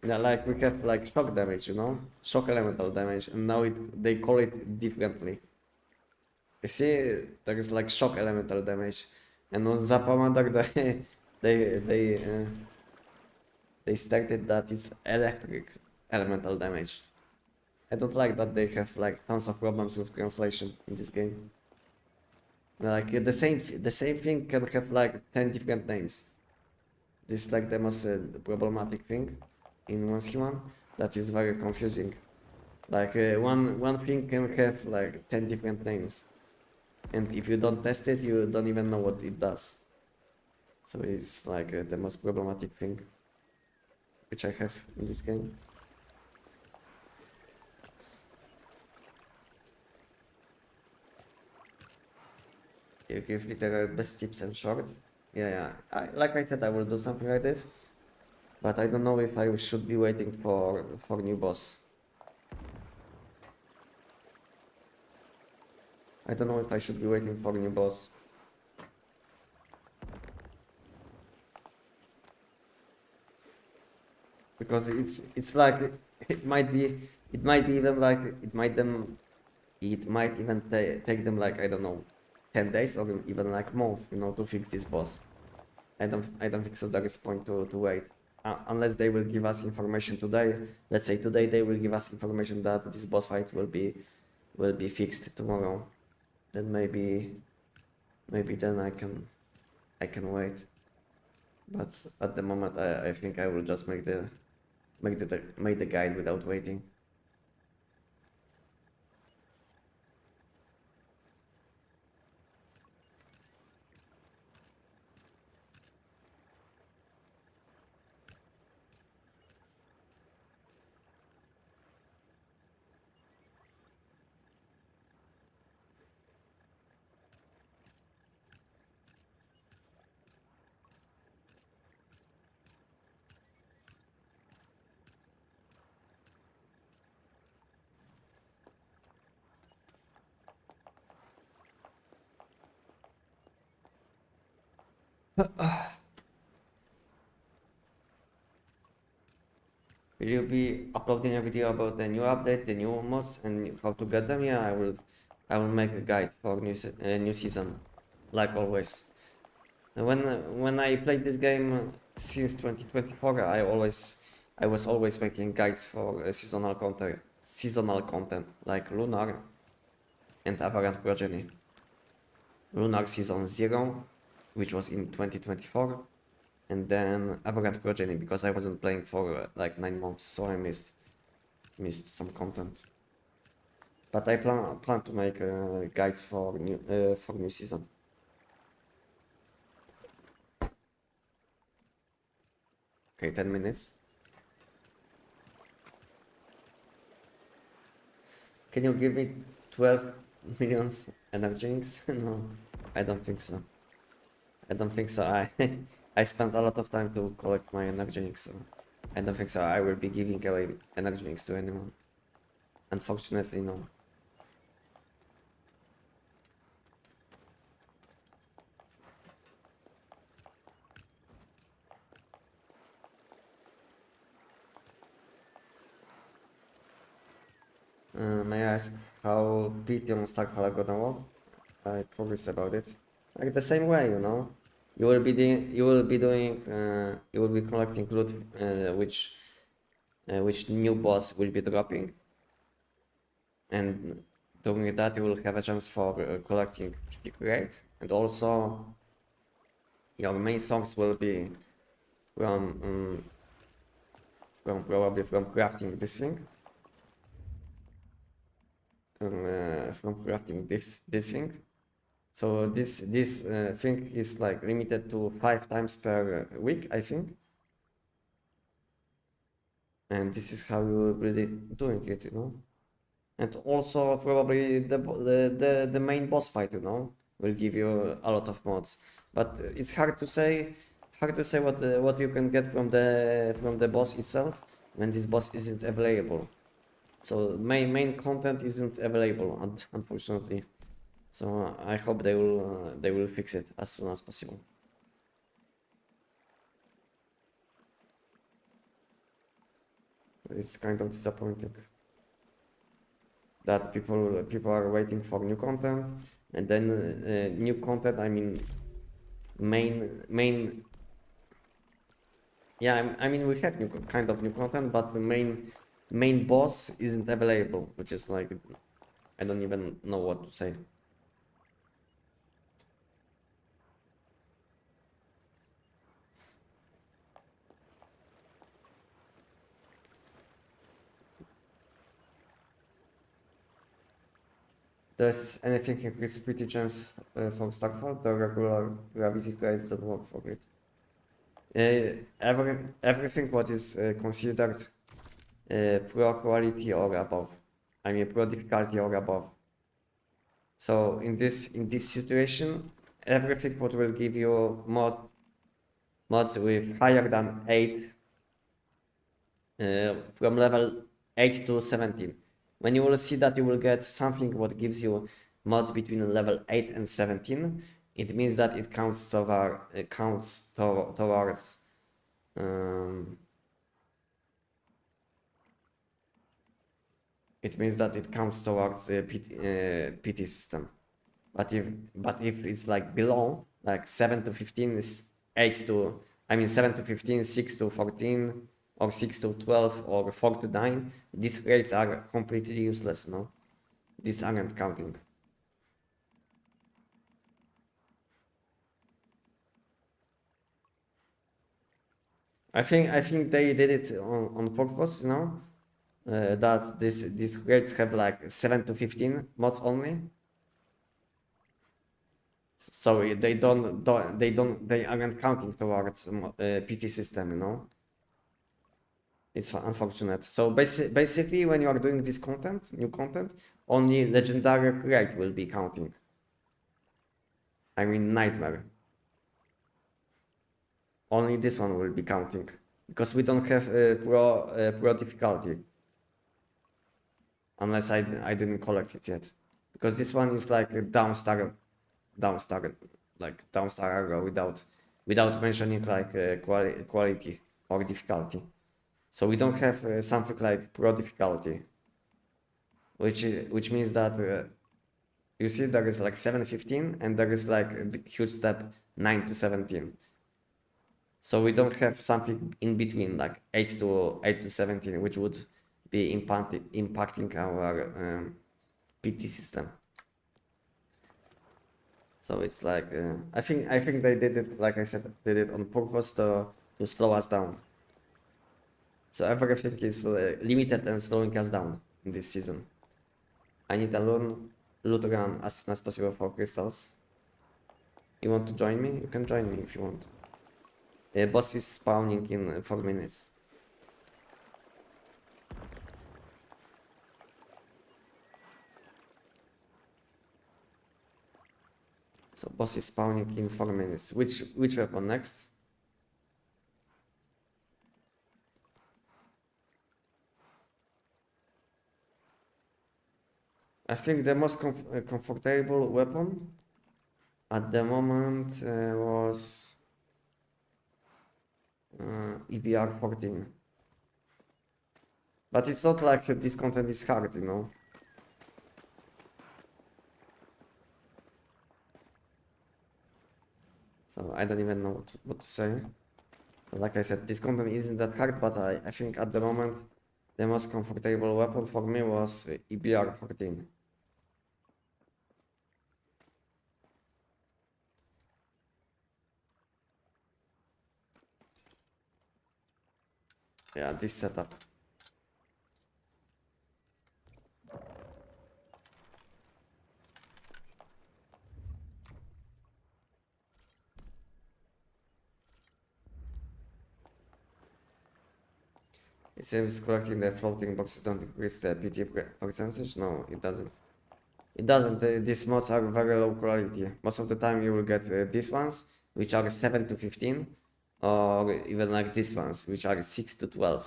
yeah, like we have like shock damage, you know, shock elemental damage, and now they call it differently. You see, there is like shock elemental damage, and on Zapamander they they uh, they stated that it's electric elemental damage. I don't like that they have like tons of problems with translation in this game. Like the same thing can have like 10 different names. This is like the most problematic thing in one that is very confusing. Like one thing can have like 10 different names, and if you don't test it, you don't even know what it does. So it's like the most problematic thing which I have in this game. You give literal best tips and short. Yeah. Like I said, I will do something like this, but I don't know if I should be waiting for new boss. I don't know if I should be waiting for new boss. Because it's like it might be even like it might even take them like, I don't know, 10 days or even like month, you know, to fix this boss. I don't think so there is point to wait. Unless they will give us information today. Let's say today they will give us information that this boss fight will be fixed tomorrow. Then maybe then I can wait. But at the moment I think I will just make the guide without waiting. Will you be uploading a video about the new update, the new mods, and how to get them? Yeah, I will. I will make a guide for new season, like always. And when I played this game since 2024, I was always making guides for seasonal content like Lunar and Aberrant Progeny. Lunar Season 0, which was in 2024, and then Aberrant Progeny because I wasn't playing for like 9 months, so I missed some content. But I plan to make guides for new season. Okay, 10 minutes. Can you give me 12 millions energy drinks? No, I don't think so. I don't think so. I spent a lot of time to collect my energy drinks, so I don't think so. I will be giving away energy drinks to anyone. Unfortunately, no. May I ask how PTM Starkhala gonna work? I curious about it. Like the same way, you know. You will be collecting loot, which new boss will be dropping, and doing that you will have a chance for collecting PT crate, and also your main source will be from probably from crafting this thing. From crafting this thing. So this thing is like limited to 5 times per week, I think. And this is how you really doing it, you know. And also probably the main boss fight, you know, will give you a lot of mods. But it's hard to say what you can get from the boss itself when this boss isn't available. So main content isn't available, unfortunately. So I hope they will fix it as soon as possible. It's kind of disappointing that people are waiting for new content, and then new content. I mean, main. Yeah, I mean we have new content, but the main boss isn't available, which is like I don't even know what to say. Does anything increase pretty chance for Starfall? The regular gravity crates don't work for it. Everything what is considered pro quality or above. I mean pro difficulty or above. So in this situation, everything what will give you mods with higher than 8 from level 8 to 17. When you will see that you will get something what gives you mods between level 8 and 17, it means that it counts towards it means that it counts towards the PT system. But if it's like below, like 7 to 15 is 8 to, I mean 7 to 15, 6 to 14, or 6 to 12, or 4 to 9, these rates are completely useless, no? These aren't counting. I think they did it on purpose, you know, that these rates have like 7 to 15 mods only. So they aren't counting towards PT system, you know. It's unfortunate. So basically, when you are doing this new content, only legendary crate will be counting. I mean nightmare. Only this one will be counting because we don't have pro difficulty. Unless I didn't collect it yet, because this one is like a downstar aggro without without mentioning like quality or difficulty. So we don't have something like pro difficulty, which means that you see there is like 7-15 and there is like a huge step 9-17. So we don't have something in between like 8 to 17, which would be impacting our PT system. So it's like I think they did it, like I said, did it on purpose to slow us down. So everything is limited and slowing us down in this season. I need a loot run as soon as possible for crystals. You want to join me? You can join me if you want. The boss is spawning in 4 minutes. So boss is spawning in 4 minutes. Which weapon next? I think the most comfortable weapon at the moment was EBR 14. But it's not like this content is hard, you know. So I don't even know what to say. Like I said, this content isn't that hard, but I think at the moment the most comfortable weapon for me was EBR 14. Yeah, this setup. It seems collecting the floating boxes don't increase the PT percentage. No, it doesn't. It doesn't. These mods are very low quality. Most of the time you will get these ones, which are 7-15, or even like these ones, which are 6-12.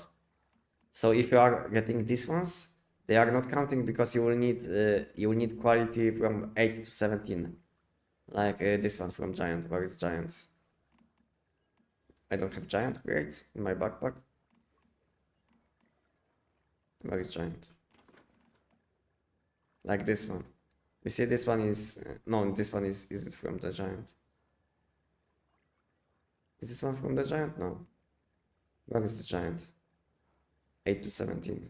So if you are getting these ones, they are not counting because you will need quality from 8-17, like this one from Giant. Where is Giant? I don't have Giant. Great, in my backpack. Where is Giant? Like this one. You see, this one is no. This one is it from the Giant? Is this one from the Giant? No. Where is the Giant? 8-17.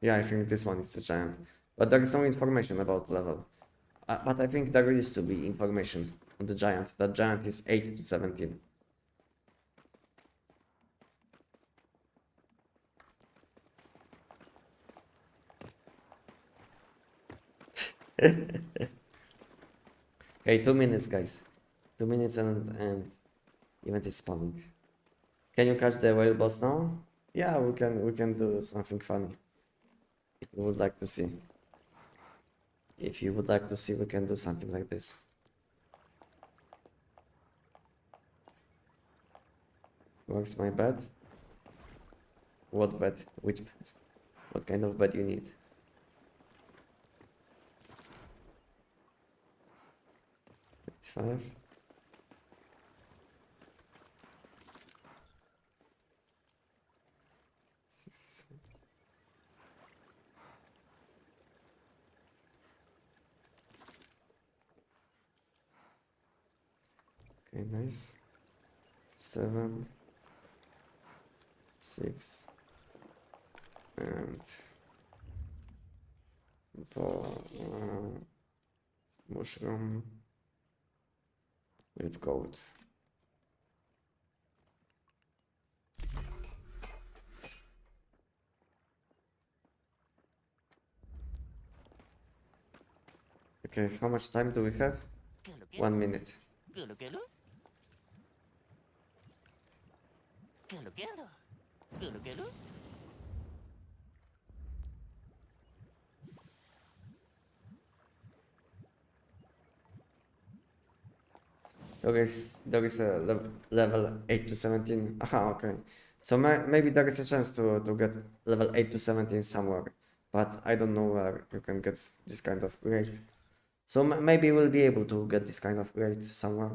Yeah, I think this one is the Giant, but there is no information about level. But I think there used to be information on the Giant. That Giant is 8-17. Okay, 2 minutes, guys. 2 minutes and event is spawning. Can you catch the whale boss now? Yeah, we can do something funny. If you would like to see. If you would like to see, we can do something like this. Where's my bed? What bed? Which bed? What kind of bed you need? Five. Six. Okay, nice. 7, 6, and mushroom with gold. Okay, how much time do we have? 1 minute. Gulu gulu. Gulu gulu. Gulu gulu. There is a level 8-17. Aha, okay. So maybe there is a chance to get level 8-17 somewhere, but I don't know where you can get this kind of grade. So maybe we'll be able to get this kind of grade somewhere.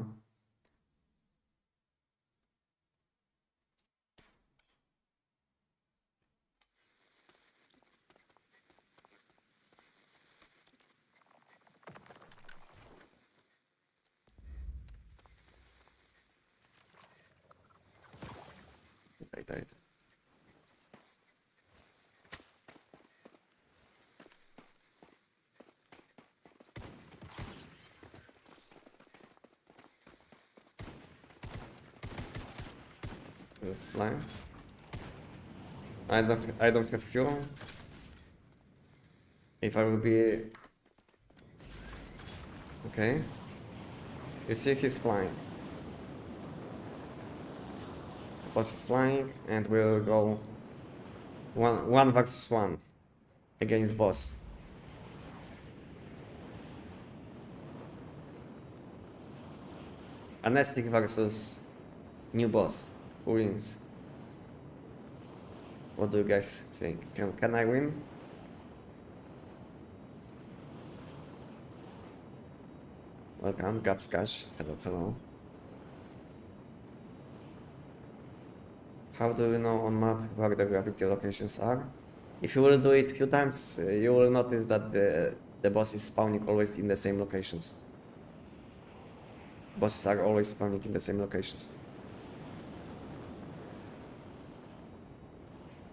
Right. Let's fly. I don't have fuel. If I will be okay. You see he's flying. Boss is flying and we'll go one versus one against boss. Anestic versus new boss. Who wins? What do you guys think? Can I win? Welcome, Gapskash. Hello. How do you know on map where the gravity locations are? If you will do it a few times, you will notice that the boss is spawning always in the same locations. Bosses are always spawning in the same locations.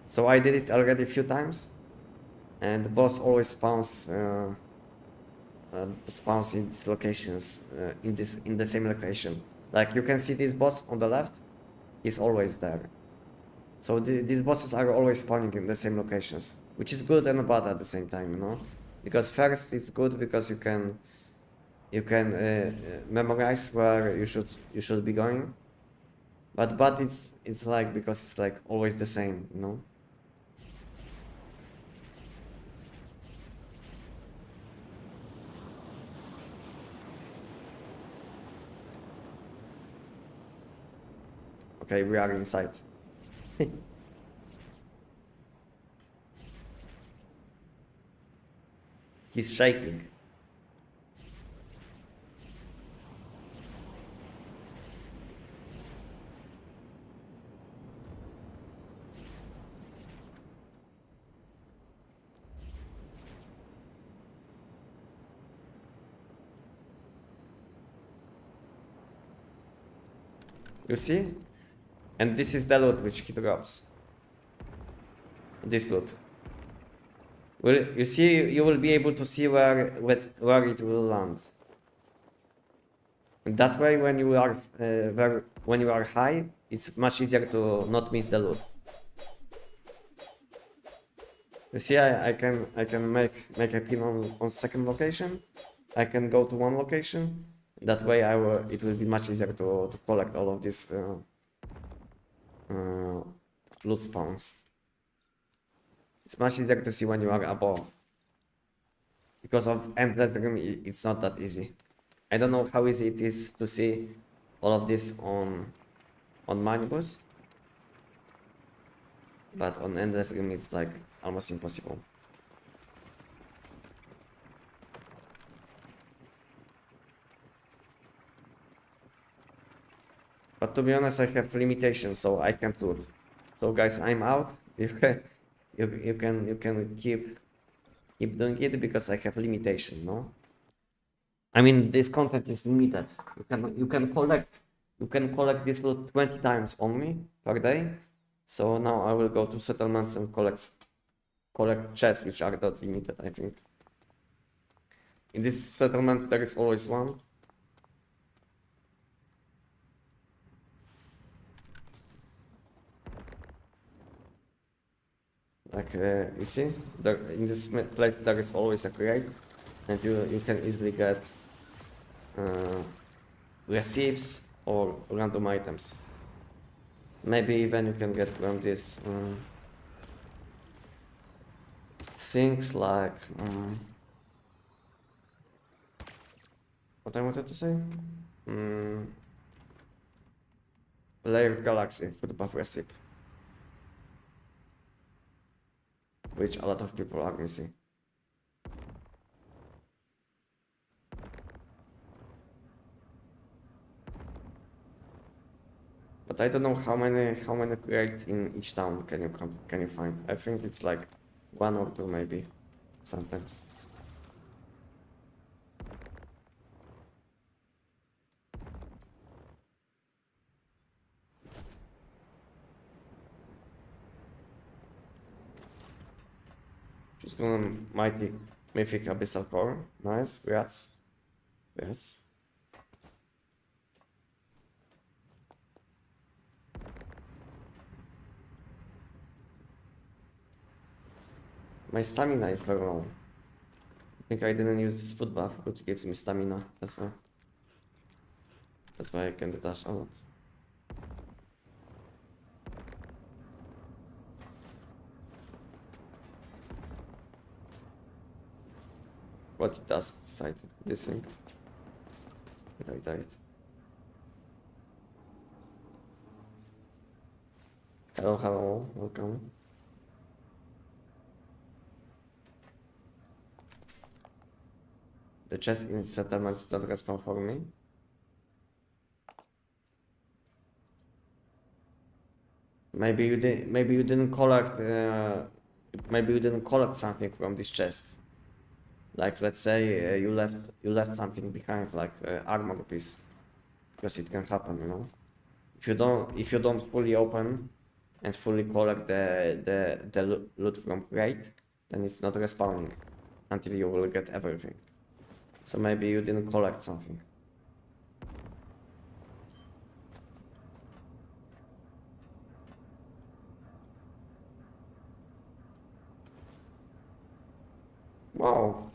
So I did it already a few times, and the boss always spawns in these locations, in the same location. Like you can see this boss on the left, is always there. So these bosses are always spawning in the same locations, which is good and bad at the same time, you know. Because first it's good because you can memorize where you should be going. But it's like because it's like always the same, you know. Okay, we are inside. He's shaking. You see? And this is the loot which he drops. This loot. Well, you see, you will be able to see where it will land. And that way, when you are high, it's much easier to not miss the loot. You see, I can make a pin on second location. I can go to one location. That way, it will be much easier to collect all of these loot spawns. It's much easier to see when you are above. Because of endless room, it's not that easy. I don't know how easy it is to see all of this on Manibus, but on endless room it's like almost impossible. But to be honest, I have limitations, so I can't loot. So guys, I'm out. You can keep doing it because I have limitation, no? I mean, this content is limited. You can collect this loot 20 times only per day. So now I will go to settlements and collect chests which are not limited, I think. In this settlement there is always one. Like you see, in this place there is always a crate, and you can easily get receipts or random items. Maybe even you can get from this things like what I wanted to say, layered galaxy footpath receipt, which a lot of people are missing. But I don't know how many crates in each town can you find. I think it's like 1 or 2 maybe sometimes. Just gonna mighty mythic abyssal core. Nice, rats. Rats. My stamina is very low. I think I didn't use this food buff, which gives me stamina. That's why. That's why I can dash a lot. What it does decide this thing. But I died. Hello, hello, welcome. The chest in settlements don't respawn for me. Maybe you didn't collect maybe you didn't collect something from this chest. Like let's say you left something behind, like armor piece, because it can happen, you know. If you don't fully open and fully collect the loot from crate, then it's not respawning until you will get everything. So maybe you didn't collect something. Wow.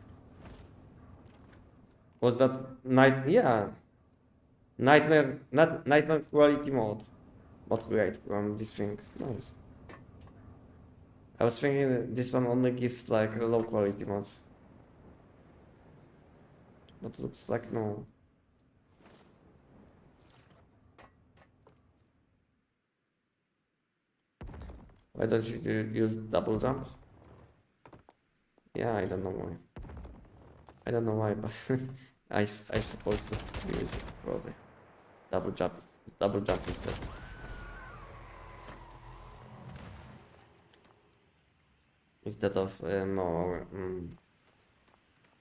Was that night? Yeah. Nightmare quality mod create from this thing. Nice. I was thinking this one only gives like low quality mods. But looks like no. Why don't you use double jump? Yeah, I don't know why. I don't know why, but I supposed to use it probably. Double jump instead. Instead of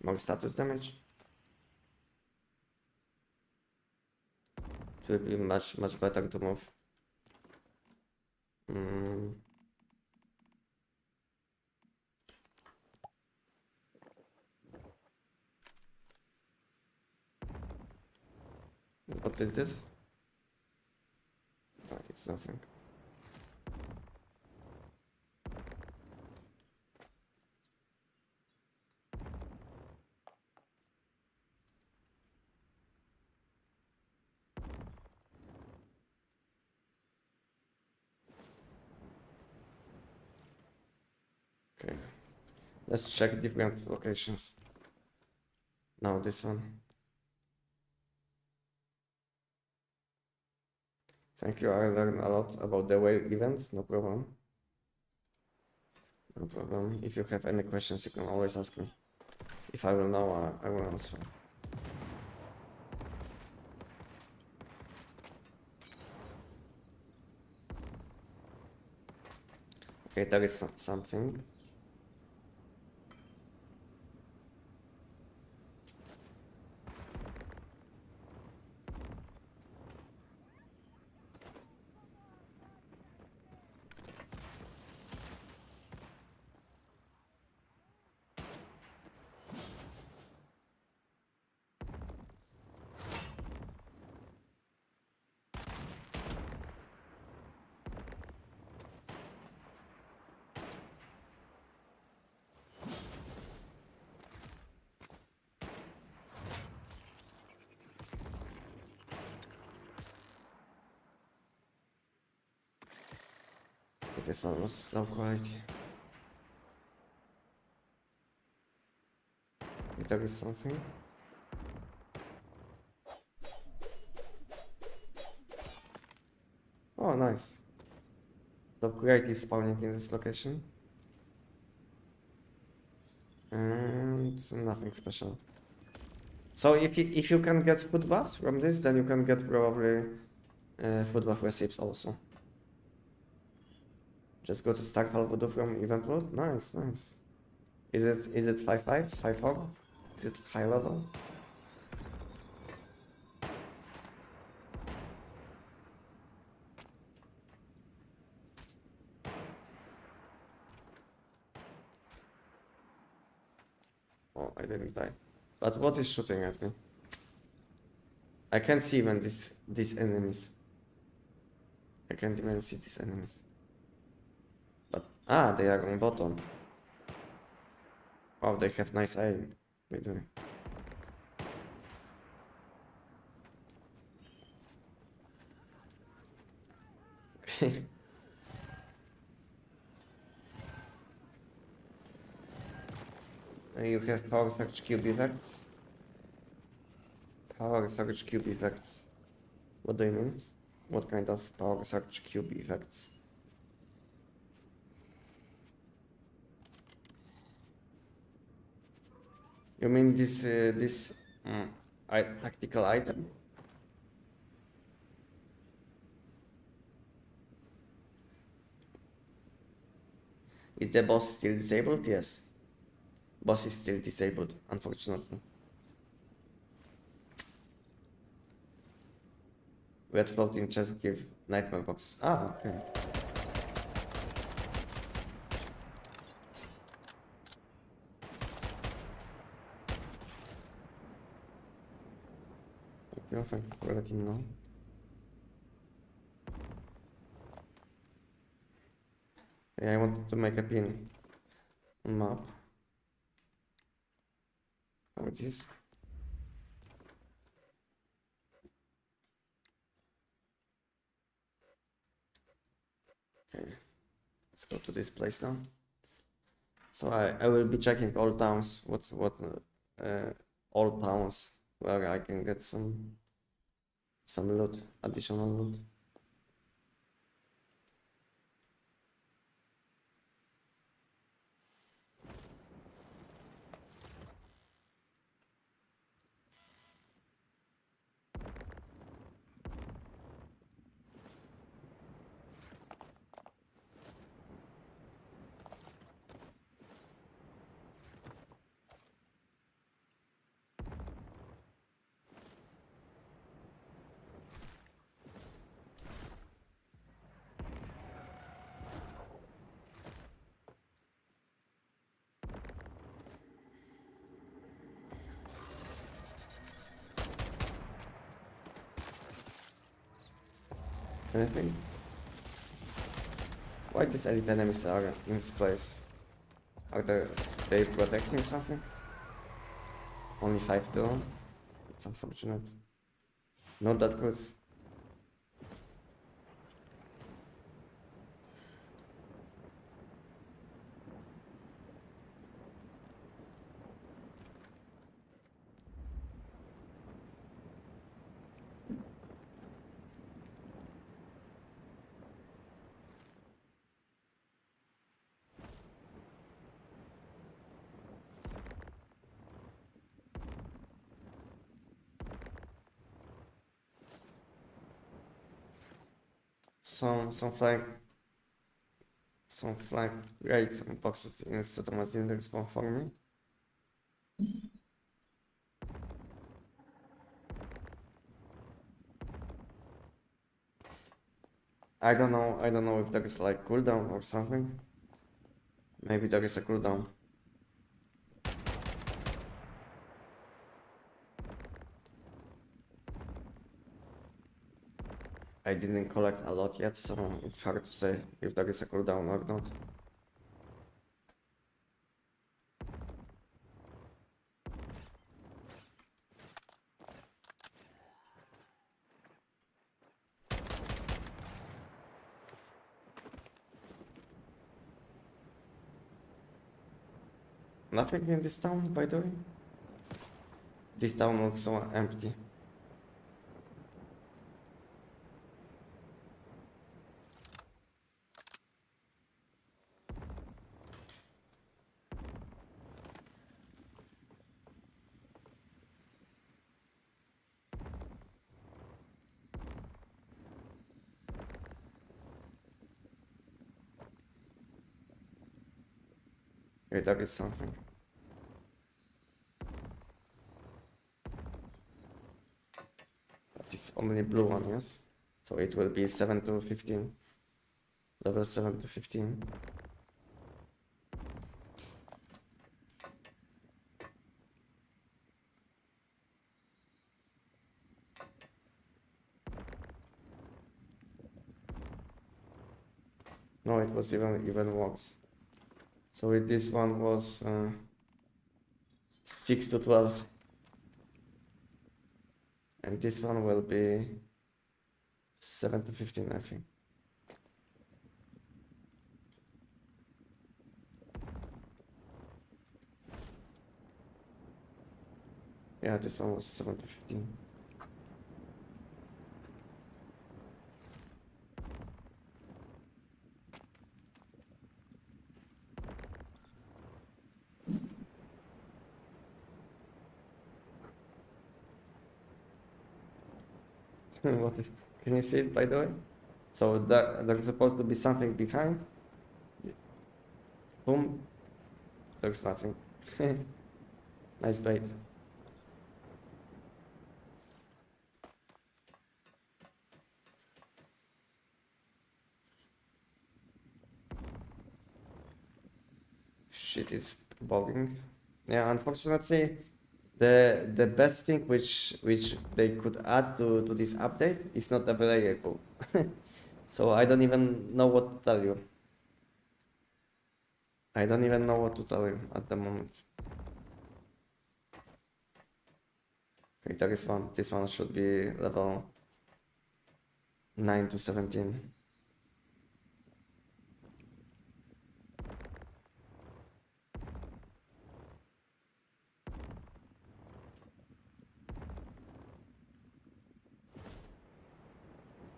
more status damage. It will be much better to move. What is this? Oh, it's nothing. Okay, let's check different locations. Now this one. Thank you, I learned a lot about the whale events, no problem. No problem. If you have any questions, you can always ask me. If I will know, I will answer. Okay, there is something. This one was low quality. There is something. Oh, nice. So create is spawning in this location. And nothing special. So if you can get food buffs from this, then you can get probably food buff receipts also. Just go to stack Valvodo from event world. Nice, nice. Is it 5-5? 5-4? Is it high level? Oh, I didn't die. But what is shooting at me? I can't see even these enemies. I can't even see these enemies. But they are on bottom. Wow, they have nice aim. By the way. You have power surge cube effects. Power surge cube effects. What do you mean? What kind of power surge cube effects? You mean this tactical item? Is the boss still disabled? Yes. Boss is still disabled, unfortunately. Red floating chest give nightmare box. Okay. Okay, thank you for letting me know. Yeah, I wanted to make a pin on map. How it is. Okay, let's go to this place now. So I will be checking all towns. All towns where I can get some loot, additional loot. Anything? Why these elite enemies are in this place? Are they protecting something? Only 5 to. It's unfortunate. Not that good. Some flag rates and boxes in settlements didn't respawn for me. I don't know if there is like cooldown or something. Maybe there is a cooldown. I didn't collect a lot yet, so it's hard to say if there is a cooldown or not. Nothing in this town, by the way. This town looks so empty. Okay, there is something. But it's only blue one, yes? So it will be 7 to 15. Level 7 to 15. No, it was even worse. So this one was 6 to 12. And this one will be 7 to 15, I think. Yeah, this one was 7 to 15. What is? Can you see it, by the way? So there's supposed to be something behind. Boom. There's nothing. Nice bait. Shit is bugging. Yeah, unfortunately, the best thing which they could add to this update is not available. So I don't even know what to tell you. I don't even know what to tell you at the moment. Okay, there is one. This one should be level 9 to 17.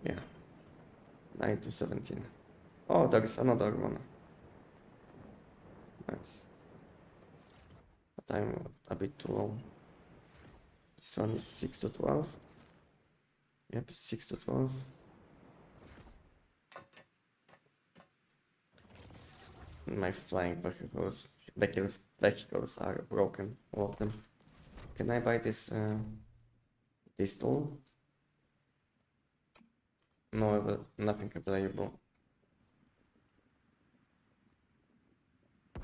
Yeah, 9 to 17. Oh, there is another one. Nice. But I'm a bit too low. This one is 6 to 12. Yep, 6 to 12. My flying vehicles are broken, all of them. Can I buy this tool? No, nothing available.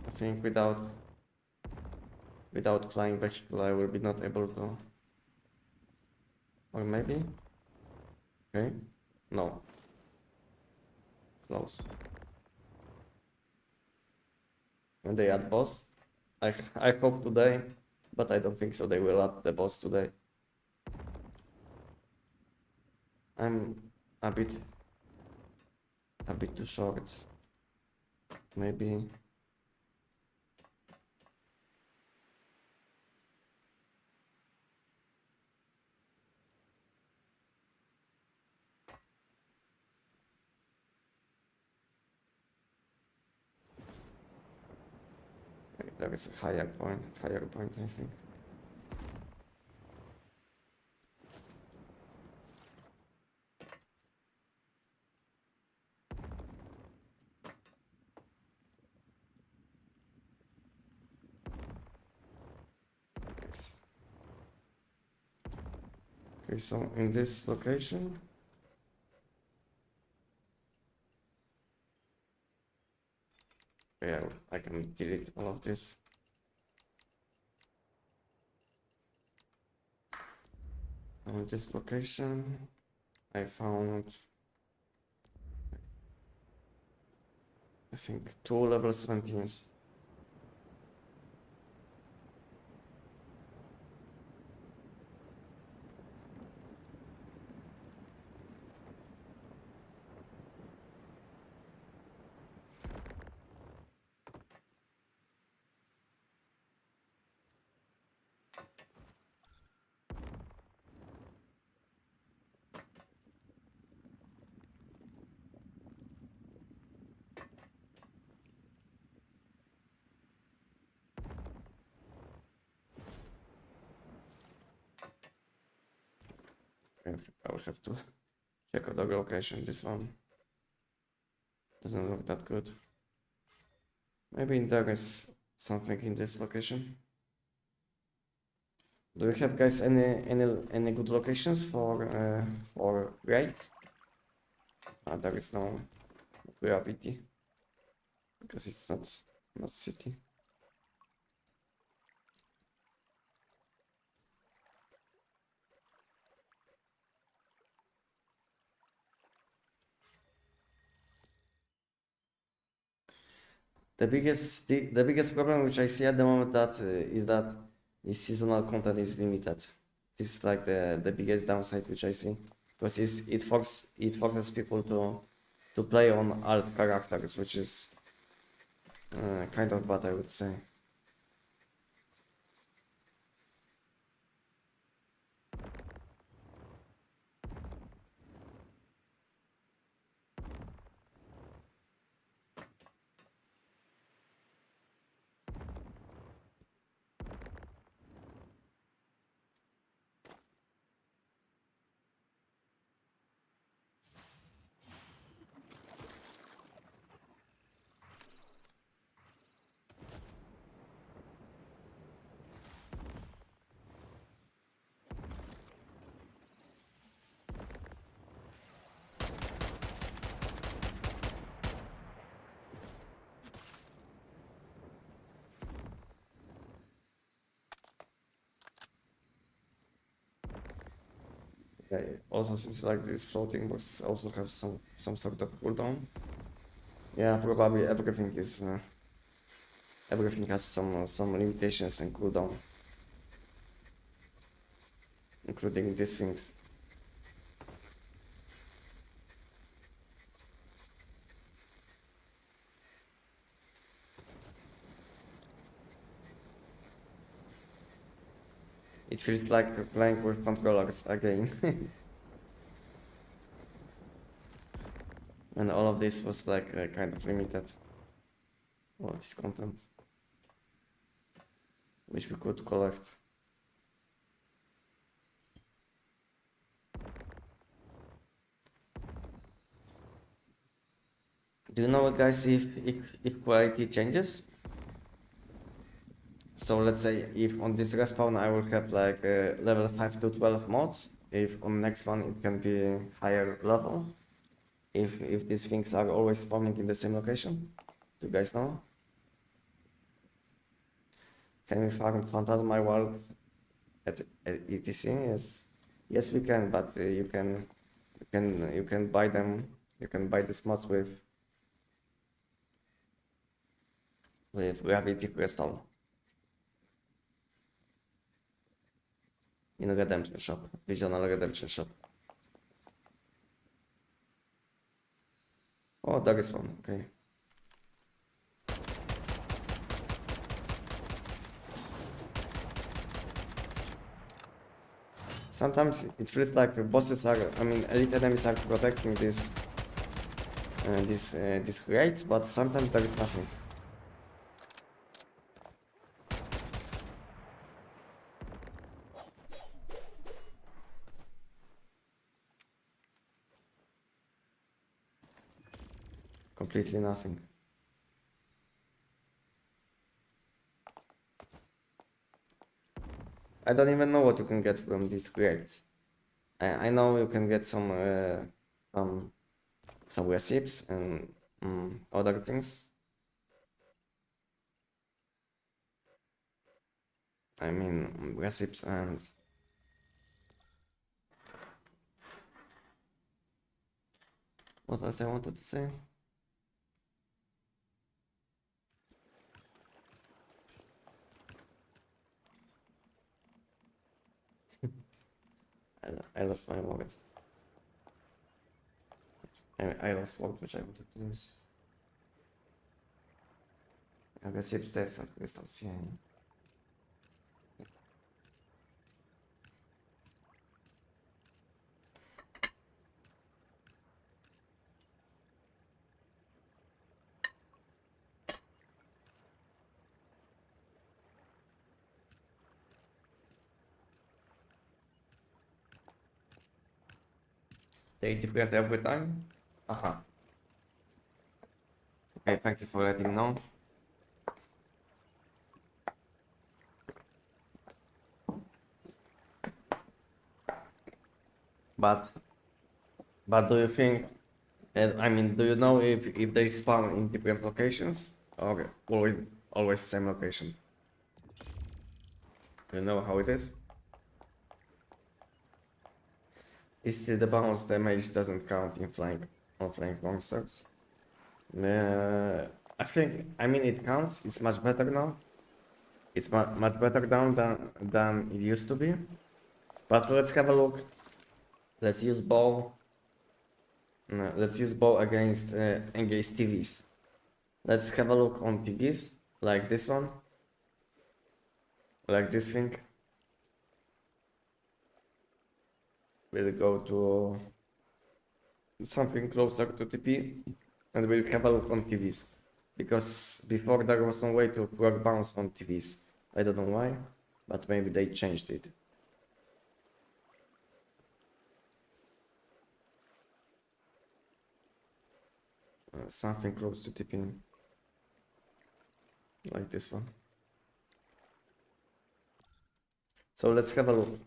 I think without flying vehicle I will be not able to. Or maybe? Okay. No. Close. When they add boss, I hope today, but I don't think so they will add the boss today. I'm a bit too short. Maybe. There is a higher point, I think. Yes. Okay, so in this location, yeah, I can delete all of this. On this location, I found, I think, 2 level 17s. I will have to check out the location. This one doesn't look that good. Maybe there is something in this location. Do you have guys any good locations for raids? There is no gravity because it's not city. The biggest problem which I see at the moment is that the seasonal content is limited. This is like the biggest downside which I see, because it forces people to play on alt characters, which is kind of bad, I would say. Yeah, it also seems like these floating boxes also have some sort of cooldown. Yeah, probably everything has some limitations and cooldowns, including these things. It feels like playing with controllers again. And all of this was like kind of limited. All this content, which we could collect. Do you know, guys, if quality changes? So let's say if on this respawn I will have like level 5 to 12 mods, if on next one it can be higher level, if these things are always spawning in the same location. Do you guys know? Can we farm Phantasma World at ETC? Yes, we can, but you can buy them. You can buy these mods with Gravity Crystal in Redemption Shop, Visional Redemption Shop. Oh, there is one. Okay. Sometimes it feels like the bosses are, I mean, elite enemies are protecting these crates, but sometimes there is nothing. Completely nothing. I don't even know what you can get from these crates. I know you can get some receipts and other things. I mean, receipts and what else I wanted to say? I lost my wallet. I lost what which I wanted to use. Receipts, devs, and crystals. Yeah. They different every time. Aha. Okay, thank you for letting me know. But do you think? I mean, do you know if they spawn in different locations or always same location? You know how it is? Is still the bounce damage doesn't count in flank monsters. I think, I mean, it counts. It's much better now. It's much better now than it used to be. But let's have a look. Let's use bow. Let's use bow against TVs. Let's have a look on TVs, like this one, like this thing. We'll go to something closer to TP, and we'll have a look on TVs. Because before there was no way to work bounce on TVs. I don't know why, but maybe they changed it. Something close to TP, like this one. So let's have a look.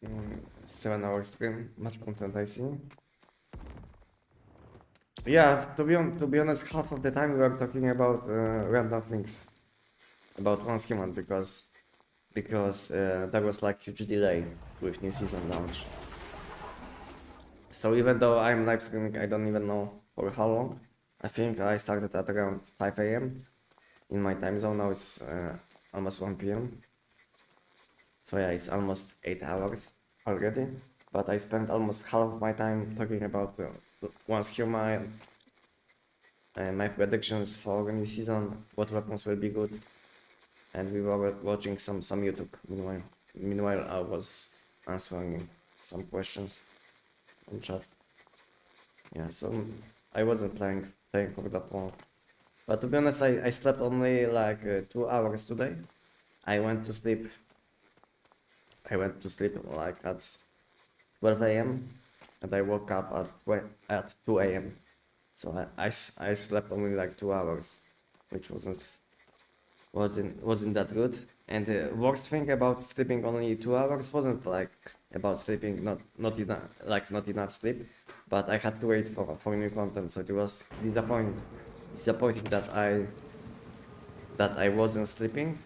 Mm, 7 hour stream, much content I see. Yeah, to be honest, half of the time we were talking about random things, about one human because there was like huge delay with new season launch. So even though I'm live streaming, I don't even know for how long. I think I started at around 5 a.m. in my time zone. Now it's almost 1 p.m. So yeah, it's almost 8 hours already. But I spent almost half of my time talking about once human, my predictions for a new season, what weapons will be good, and we were watching some YouTube meanwhile I was answering some questions on chat. Yeah, so I wasn't playing for that long, but to be honest, I slept only like 2 hours today. I went to sleep like at 12 a.m. and I woke up at 2 a.m. So I slept only like 2 hours, which wasn't that good. And the worst thing about sleeping only 2 hours wasn't like about sleeping not enough sleep, but I had to wait for new content, so it was disappointing that I wasn't sleeping,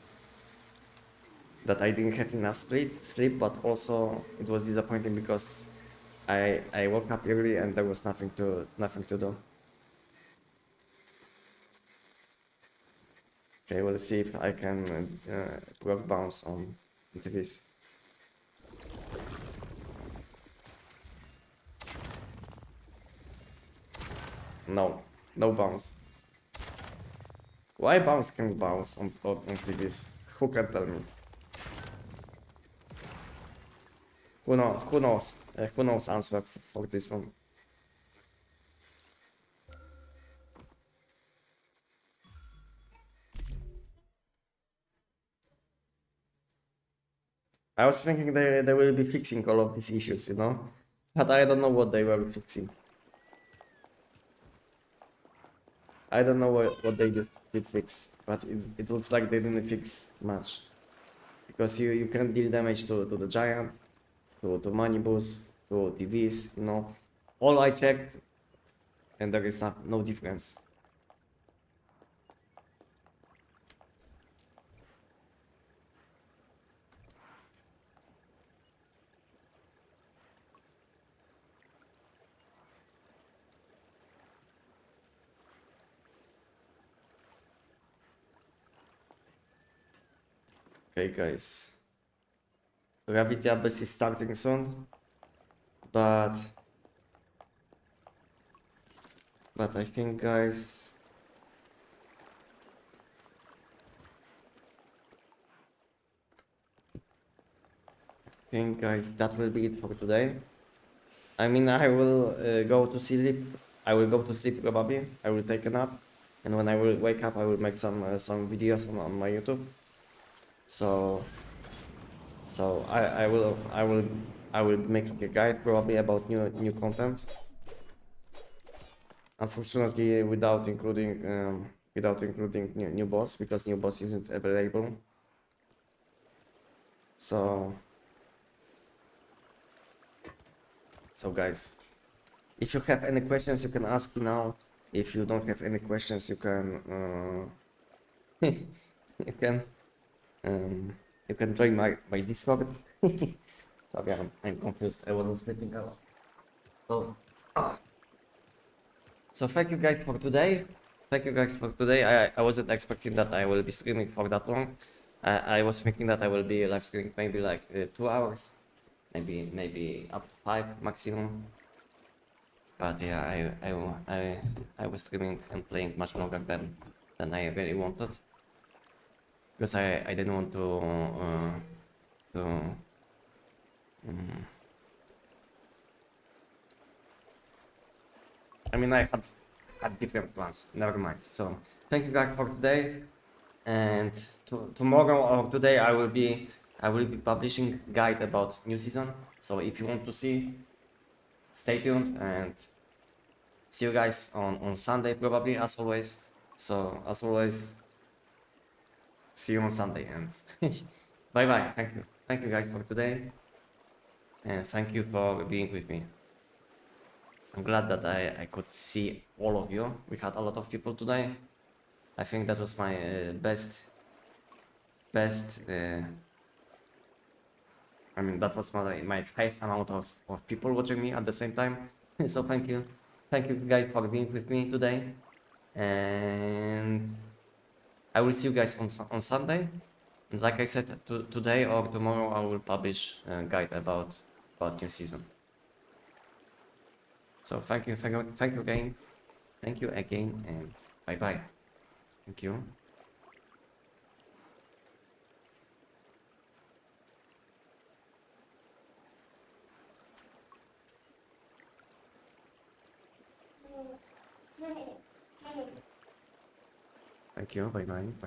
that I didn't have enough sleep, but also it was disappointing because I woke up early and there was nothing to do. Okay, we'll see if I can block bounce on TVs. No bounce. Why bounce can bounce on TVs? Who can tell me? Who knows? Who knows answer for this one? I was thinking they will be fixing all of these issues, you know? But I don't know what they were fixing. I don't know what they did fix, but it looks like they didn't fix much. Because you can deal damage to the giant, to money boost, to TVs, you know. All I checked and there is no difference. Okay, guys. Gravity Abyss is starting soon, but I think, guys, that will be it for today. I mean, I will go to sleep. I will go to sleep probably. I will take a nap, and when I will wake up, I will make some videos on my YouTube. So I will make a guide probably about new content. Unfortunately, without including new boss, because new boss isn't available. So guys, if you have any questions, you can ask now. If you don't have any questions, you can you can you can join my Discord. Sorry, I'm confused. I wasn't sleeping a lot. So so thank you guys for today. Thank you guys for today. I wasn't expecting that I will be streaming for that long. I was thinking that I will be live streaming maybe like 2 hours, maybe up to 5 maximum. But yeah, I was streaming and playing much longer than I really wanted, because I didn't want to I mean, I had different plans. Never mind. So thank you guys for today, and tomorrow or today I will be publishing guide about new season. So if you want to see, stay tuned, and see you guys on Sunday probably, as always. So as always, see you on Sunday, and bye bye. Thank you guys for today, and thank you for being with me. I'm glad that I could see all of you. We had a lot of people today. I think that was my best. I mean, that was my highest amount of people watching me at the same time. So thank you guys for being with me today, and I will see you guys on Sunday. And like I said, today or tomorrow I will publish a guide about new season. So thank you again. Thank you again, and bye bye. Thank you. Thank you. Bye bye.